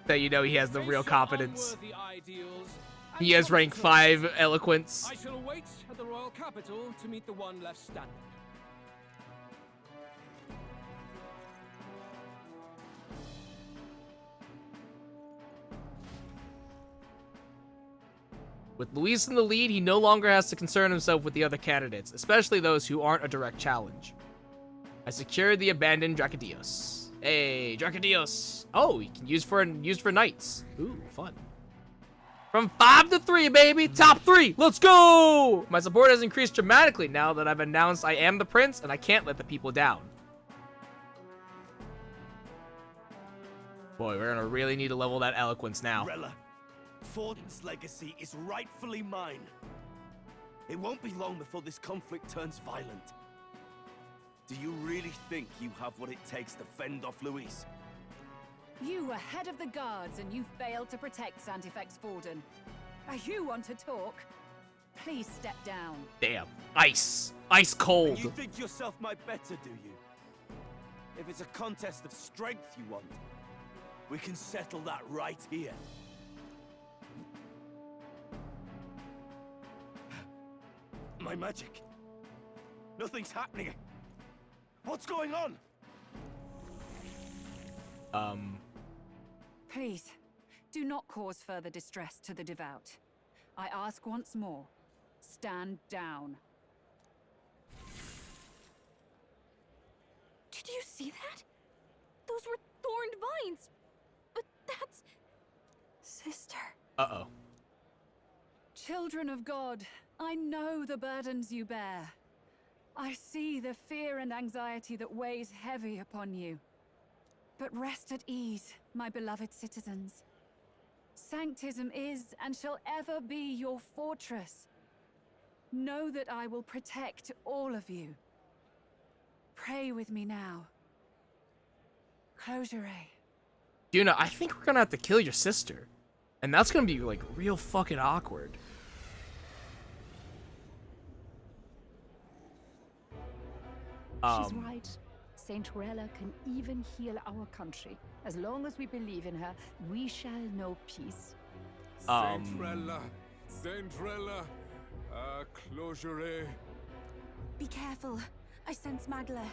So you know he has the real competence. He has rank 5 eloquence. I shall await at the royal capital to meet the one left standing. With Luis in the lead, he no longer has to concern himself with the other candidates, especially those who aren't a direct challenge. I secured the abandoned Dracodios. Hey, Dracodios. Oh, you can use for knights. Ooh, fun. From 5 to 3, baby. Top 3. Let's go. My support has increased dramatically now that I've announced I am the prince and I can't let the people down. Boy, we're gonna really need to level that eloquence now. Rella, Forden's legacy is rightfully mine. It won't be long before this conflict turns violent. Do you really think you have what it takes to fend off Luis? You were head of the guards and you failed to protect Santifex Forden. Now you want to talk? Please step down. Damn. Ice. Ice cold. And you think yourself my better, do you? If it's a contest of strength you want, we can settle that right here. My magic. Nothing's happening. What's going on? Please, do not cause further distress to the devout. I ask once more, stand down. Did you see that? Those were thorned vines. But that's... Sister. Uh-oh. Children of God, I know the burdens you bear. I see the fear and anxiety that weighs heavy upon you. But rest at ease, my beloved citizens. Sanctism is and shall ever be your fortress. Know that I will protect all of you. Pray with me now. Closure. Yuna, I think we're gonna have to kill your sister. And that's gonna be, like, real fucking awkward. She's right. Saint Rella can even heal our country. As long as we believe in her, we shall know peace. Saint Rella, closure. Be careful. I sense Magla.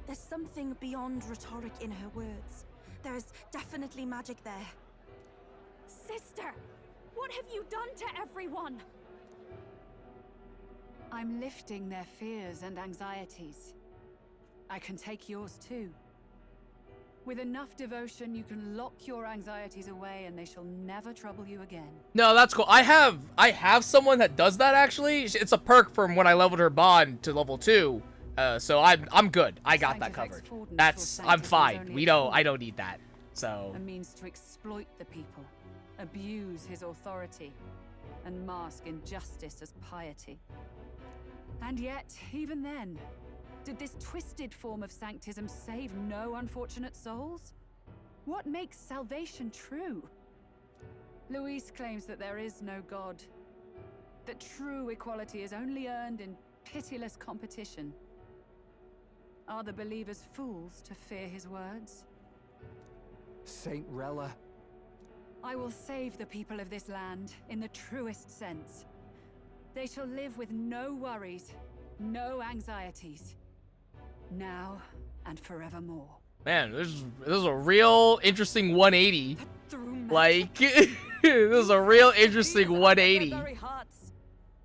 There's something beyond rhetoric in her words. There's definitely magic there. Sister, what have you done to everyone? I'm lifting their fears and anxieties. I can take yours too. With enough devotion, you can lock your anxieties away and they shall never trouble you again. No, that's cool. I have someone that does that, actually. It's a perk from when I leveled her bond to level 2. So I'm good. I got that covered. I'm fine. I don't need that. So A means to exploit the people, abuse his authority, and mask injustice as piety. And yet, even then, did this twisted form of sanctism save no unfortunate souls? What makes salvation true? Luis claims that there is no God, that true equality is only earned in pitiless competition. Are the believers fools to fear his words? Saint Rella. I will save the people of this land in the truest sense. They shall live with no worries, no anxieties, now and forevermore. man, this is a real interesting 180. Like this is a real interesting 180. Their very hearts.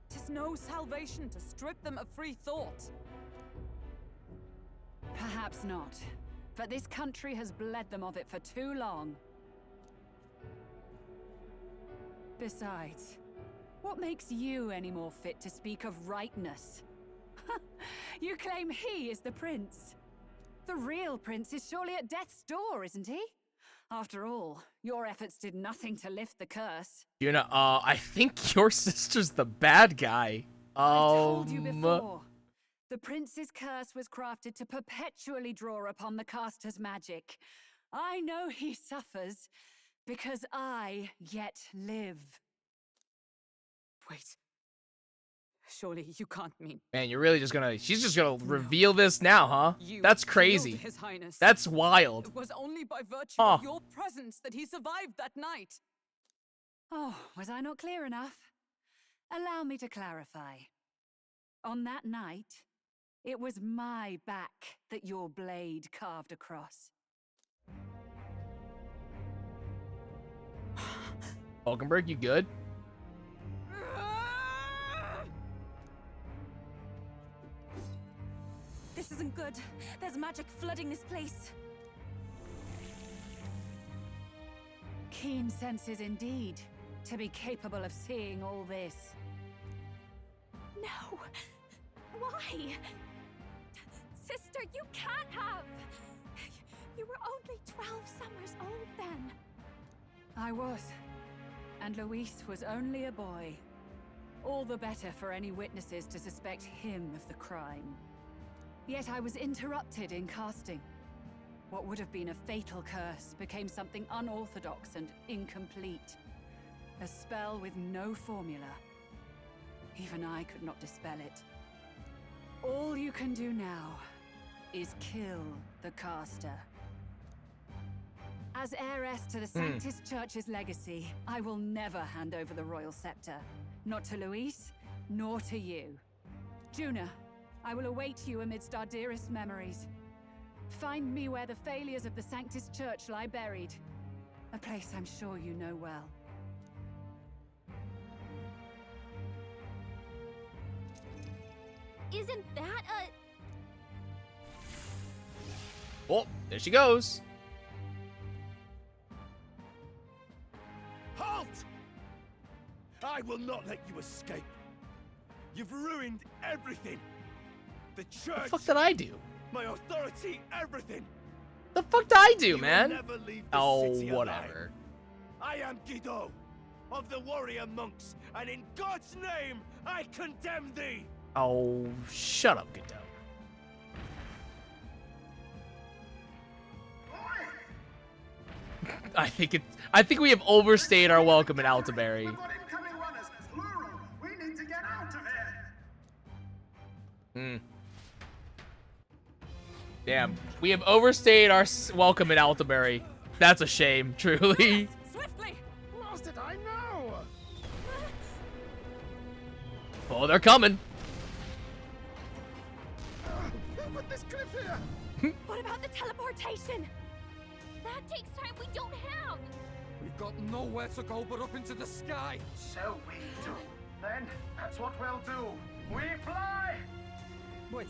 'Tis no salvation to strip them of free thought. Perhaps not, but this country has bled them of it for too long. Besides, what makes you any more fit to speak of rightness? You claim he is the prince. The real prince is surely at death's door, isn't he? After all, your efforts did nothing to lift the curse. You know, I think your sister's the bad guy. I've told you before. The prince's curse was crafted to perpetually draw upon the caster's magic. I know he suffers because I yet live. Wait. Surely you can't mean... Man, you're really just gonna... She's just gonna reveal this now, huh? You That's killed crazy. His Highness. That's wild. It was only by virtue Huh. of your presence that he survived that night. Oh, was I not clear enough? Allow me to clarify. On that night, it was my back that your blade carved across. Falkenberg, you good? This isn't good. There's magic flooding this place. Keen senses indeed, to be capable of seeing all this. No! Why? Sister, you can't have! You were only 12 summers old then. I was. And Luis was only a boy. All the better for any witnesses to suspect him of the crime. Yet I was interrupted in casting. What would have been a fatal curse became something unorthodox and incomplete. A spell with no formula. Even I could not dispel it. All you can do now is kill the caster. As heiress to the Sanctus Church's legacy, I will never hand over the royal scepter. Not to Luis, nor to you. Juna, I will await you amidst our dearest memories. Find me where the failures of the Sanctus Church lie buried. A place I'm sure you know well. Isn't that a... Oh, there she goes. Halt! I will not let you escape. You've ruined everything. The church. The fuck did I do? My authority, everything. The fuck did I do, You will man? never leave the Oh, city whatever. alive. I am Guido, of the warrior monks, and in God's name, I condemn thee. Oh, shut up, Godot. I think we have overstayed our welcome in Altaberry. We need to get out of here. Damn, we have overstayed our welcome in Altaberry. That's a shame, truly. Swiftly! Lost it, I know. Oh, they're coming. Who put this cliff here? What about the teleportation? That takes time we don't have. We've got nowhere to go but up into the sky. So we do. Then that's what we'll do. We fly. Wait.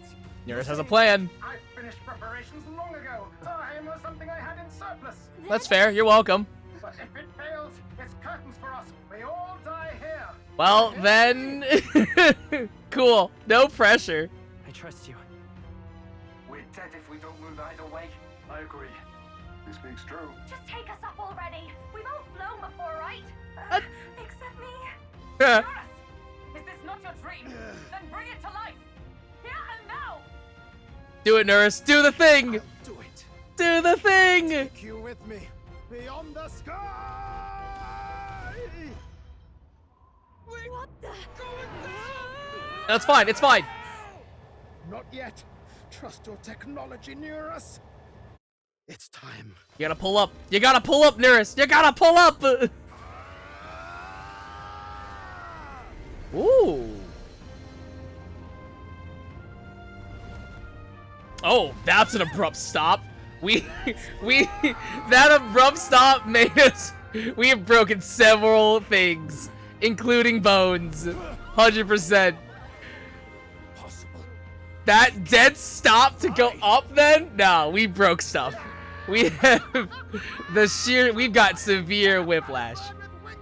Nearest has a plan. I finished preparations long ago. Time was something I had in surplus. That's fair. You're welcome. But if it fails, it's curtains for us. We all die here. Well, then... Cool. No pressure. I trust you. We're dead if we don't move either way. I agree. He speaks true. Just take us up already. We've all flown before, right? Except me. Yeah. Is this not your dream? Then bring it to life. Here and now. Do it, nurse. Do the thing. Do it. Do the thing. Take you with me beyond the sky. What the? That's fine. It's fine. Not yet. Trust your technology, Neurus. It's time. You gotta pull up. You gotta pull up, nurse. You gotta pull up. Ooh. Oh, that's an abrupt stop. That abrupt stop made us. We have broken several things, including bones. 100%. That dead stop to go up then? No, we broke stuff. We have we've got severe whiplash. My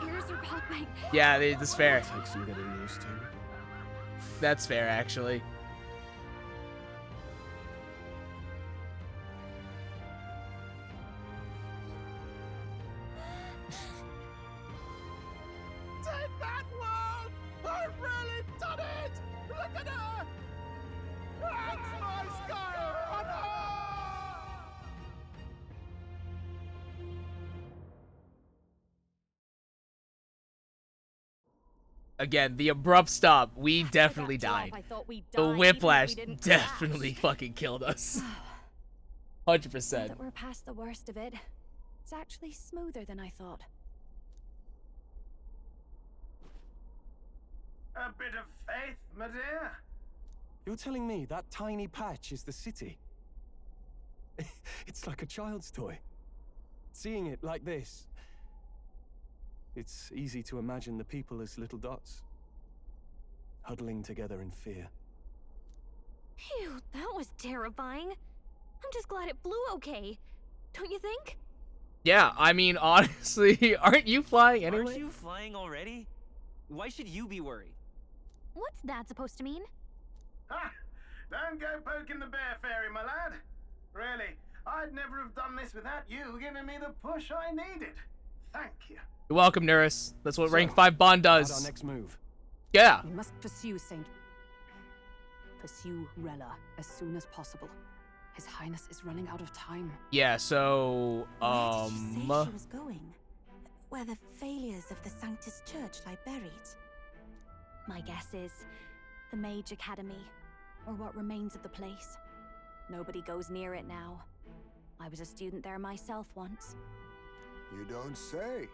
ears are popping. Yeah, that's fair. Takes some getting used to. That's fair, actually. Take that world! I've really done it! Look at her! That's my sky honor! Again, the abrupt stop, we definitely died. I thought we'd The die even if whiplash we didn't definitely fucking killed us. 100%. Now that we're past the worst of it, it's actually smoother than I thought. A bit of faith, my dear. You're telling me that tiny patch is the city? It's like a child's toy. Seeing it like this, it's easy to imagine the people as little dots, huddling together in fear. Phew, that was terrifying. I'm just glad it flew okay. Don't you think? Yeah, I mean, honestly, aren't you flying anyway? Aren't you flying already? Why should you be worried? What's that supposed to mean? Ha! Don't go poking the bear fairy, my lad. Really, I'd never have done this without you giving me the push I needed. Thank you. You're welcome, Nurse. That's what rank 5 Bond does. Our next move. Yeah. We must pursue Rella as soon as possible. His Highness is running out of time. Yeah, so, Where did she say she was going? Where the failures of the Sanctus Church lie buried? My guess is the Mage Academy, or what remains of the place. Nobody goes near it now. I was a student there myself once. You don't say.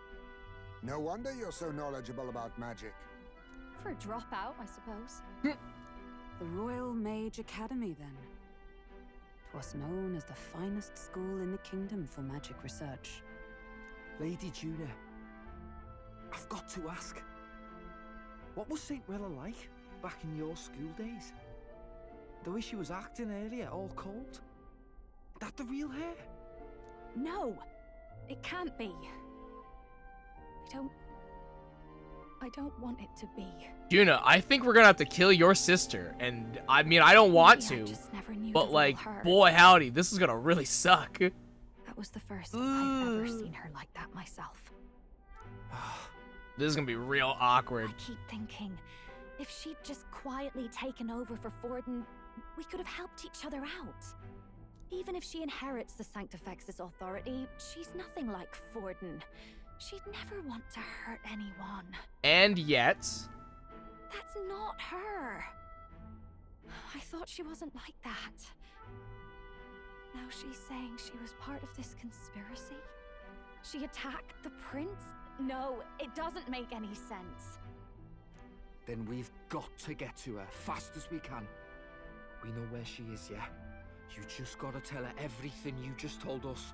No wonder you're so knowledgeable about magic. For a dropout, I suppose. The Royal Mage Academy, then. 'Twas known as the finest school in the kingdom for magic research. Lady Juna, I've got to ask. What was St. Rella like back in your school days? The way she was acting earlier, all cold? That the real hair? No! It can't be. I don't want it to be. Juna, I think we're gonna have to kill your sister. And, I mean, I don't want Maybe I to. just never knew But, to like, roll her. boy howdy, this is gonna really suck. That was the first time I've ever seen her like that myself. This is gonna be real awkward. I keep thinking, if she'd just quietly taken over for Forden, we could have helped each other out. Even if she inherits the Sanctifex's authority, she's nothing like Forden. She'd never want to hurt anyone. And yet... That's not her. I thought she wasn't like that. Now she's saying she was part of this conspiracy? She attacked the prince? No, it doesn't make any sense. Then we've got to get to her fast as we can. We know where she is, yeah? You just gotta tell her everything you just told us.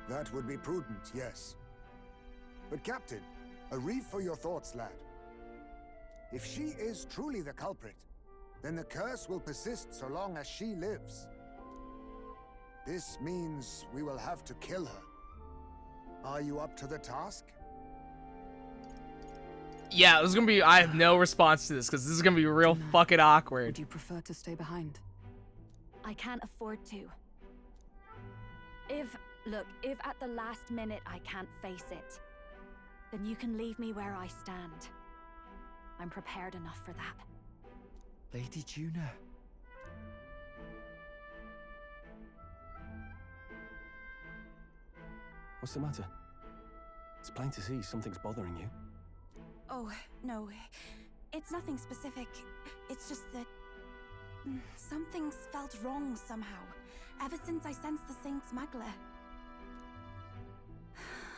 That would be prudent, yes. But Captain, a reef for your thoughts, lad. If she is truly the culprit, then the curse will persist so long as she lives. This means we will have to kill her. Are you up to the task? Yeah, this is gonna be. I have no response to this because this is gonna be real fucking awkward. Would you prefer to stay behind? I can't afford to. If at the last minute I can't face it, then you can leave me where I stand. I'm prepared enough for that. Lady Juna. What's the matter? It's plain to see something's bothering you. Oh, no. It's nothing specific. It's just that something's felt wrong somehow, ever since I sensed the Saint's Magla.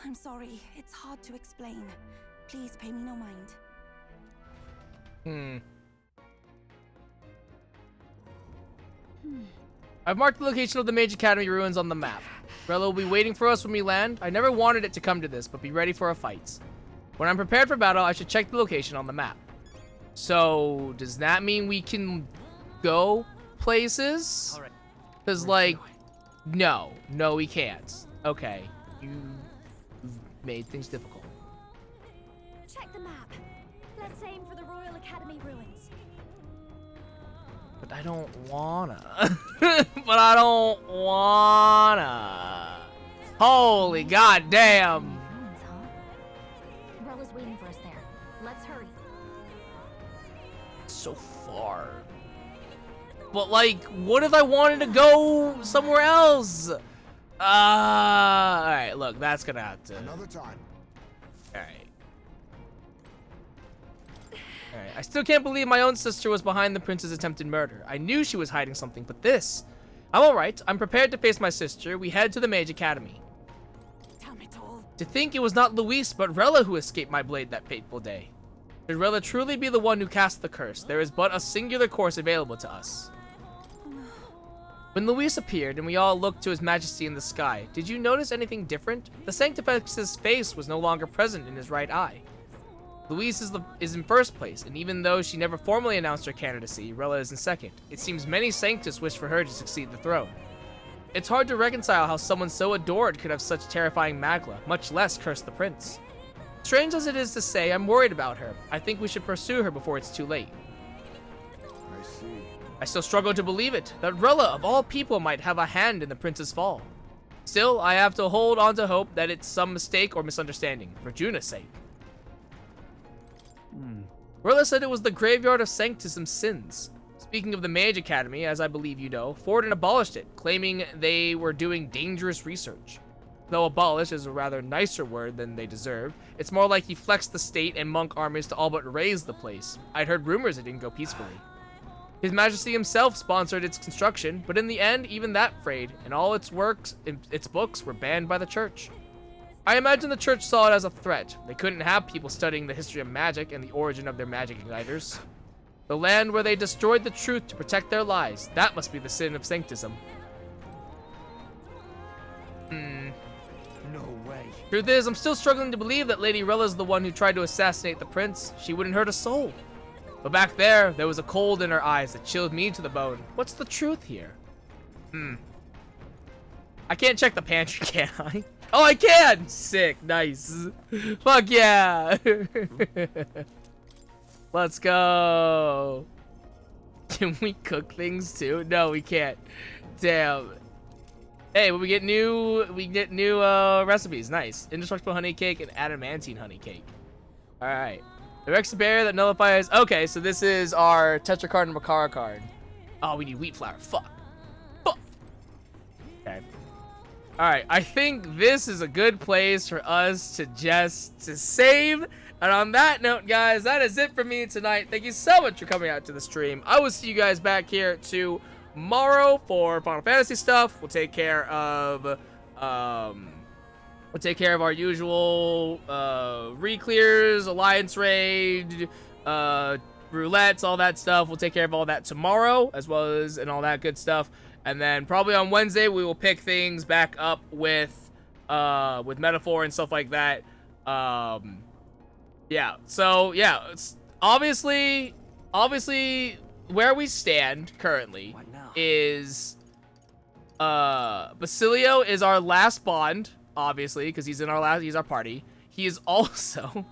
I'm sorry, it's hard to explain. Please pay me no mind. I've marked the location of the Mage Academy ruins on the map. Rella will be waiting for us when we land. I never wanted it to come to this, but be ready for our fights. When I'm prepared for battle, I should check the location on the map. So, does that mean we can go places? Because, like, no, we can't. Okay, you've made things difficult. Check the map. Let's aim for the Royal Academy ruins. But I don't wanna. But I don't wanna. Holy goddamn. Rella's waiting for us there. Let's hurry. So far. But like, what if I wanted to go somewhere else? Alright, look, that's gonna have to. Another time. Alright. Alright, I still can't believe my own sister was behind the prince's attempted murder. I knew she was hiding something, but this. I'm alright. I'm prepared to face my sister. We head to the Mage Academy. Tell me all. To think it was not Luis, but Rella who escaped my blade that fateful day. Should Rella truly be the one who cast the curse, there is but a singular course available to us. When Luis appeared and we all looked to his majesty in the sky, did you notice anything different? The Sanctifex's face was no longer present in his right eye. Luis is in first place, and even though she never formally announced her candidacy, Rella is in second. It seems many Sanctus wish for her to succeed the throne. It's hard to reconcile how someone so adored could have such terrifying magla, much less curse the prince. Strange as it is to say, I'm worried about her. I think we should pursue her before it's too late. I see. I still struggle to believe it, that Rella of all people might have a hand in the prince's fall. Still, I have to hold on to hope that it's some mistake or misunderstanding, for Juna's sake. Rella said it was the graveyard of Sanctism's sins. Speaking of the Mage Academy, as I believe you know, Forden abolished it, claiming they were doing dangerous research. Though abolish is a rather nicer word than they deserve, it's more like he flexed the state and monk armies to all but raze the place. I'd heard rumors it didn't go peacefully. His Majesty himself sponsored its construction, but in the end, even that frayed, and all its works, its books, were banned by the church. I imagine the church saw it as a threat. They couldn't have people studying the history of magic and the origin of their magic igniters. The land where they destroyed the truth to protect their lies, that must be the sin of Sanctism. No way. Truth is, I'm still struggling to believe that Lady Rella's the one who tried to assassinate the prince. She wouldn't hurt a soul. But back there was a cold in her eyes that chilled me to the bone. What's the truth here? I can't check the pantry, can I? Oh, I can! Sick, nice. Fuck yeah! Let's go. Can we cook things too? No, we can't. Damn. Hey, but we get new recipes. Nice. Indestructible honey cake and adamantine honey cake. All right. The Rex Bear that nullifies. Okay, so this is our Tetra card and Makara card. Oh, we need wheat flour. Fuck. Okay. All right. I think this is a good place for us to save. And on that note, guys, that is it for me tonight. Thank you so much for coming out to the stream. I will see you guys back here tomorrow for Final Fantasy stuff. We'll take care of our usual re-clears, alliance raid, roulettes, all that stuff. We'll take care of all that tomorrow, as well as and all that good stuff. And then probably on Wednesday we will pick things back up with Metaphor and stuff like that. Yeah. So yeah, it's obviously where we stand currently is Basilio is our last bond, obviously, because he's our party. He is also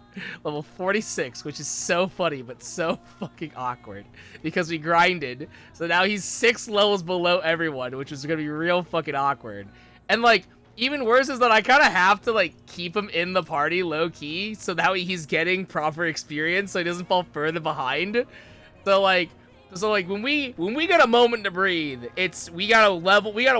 level 46, which is so funny, but so fucking awkward because we grinded. So now he's 6 levels below everyone, which is going to be real fucking awkward. And like, even worse is that I kind of have to like keep him in the party low key so that way he's getting proper experience so he doesn't fall further behind. So like when we get a moment to breathe, it's we gotta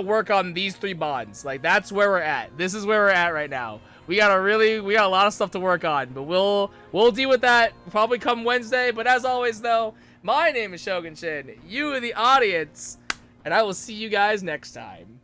work on these 3 bonds. Like that's where we're at. This is where we're at right now. We got a lot of stuff to work on, but we'll deal with that probably come Wednesday. But as always though, my name is Shogun Shin, you in the audience, and I will see you guys next time.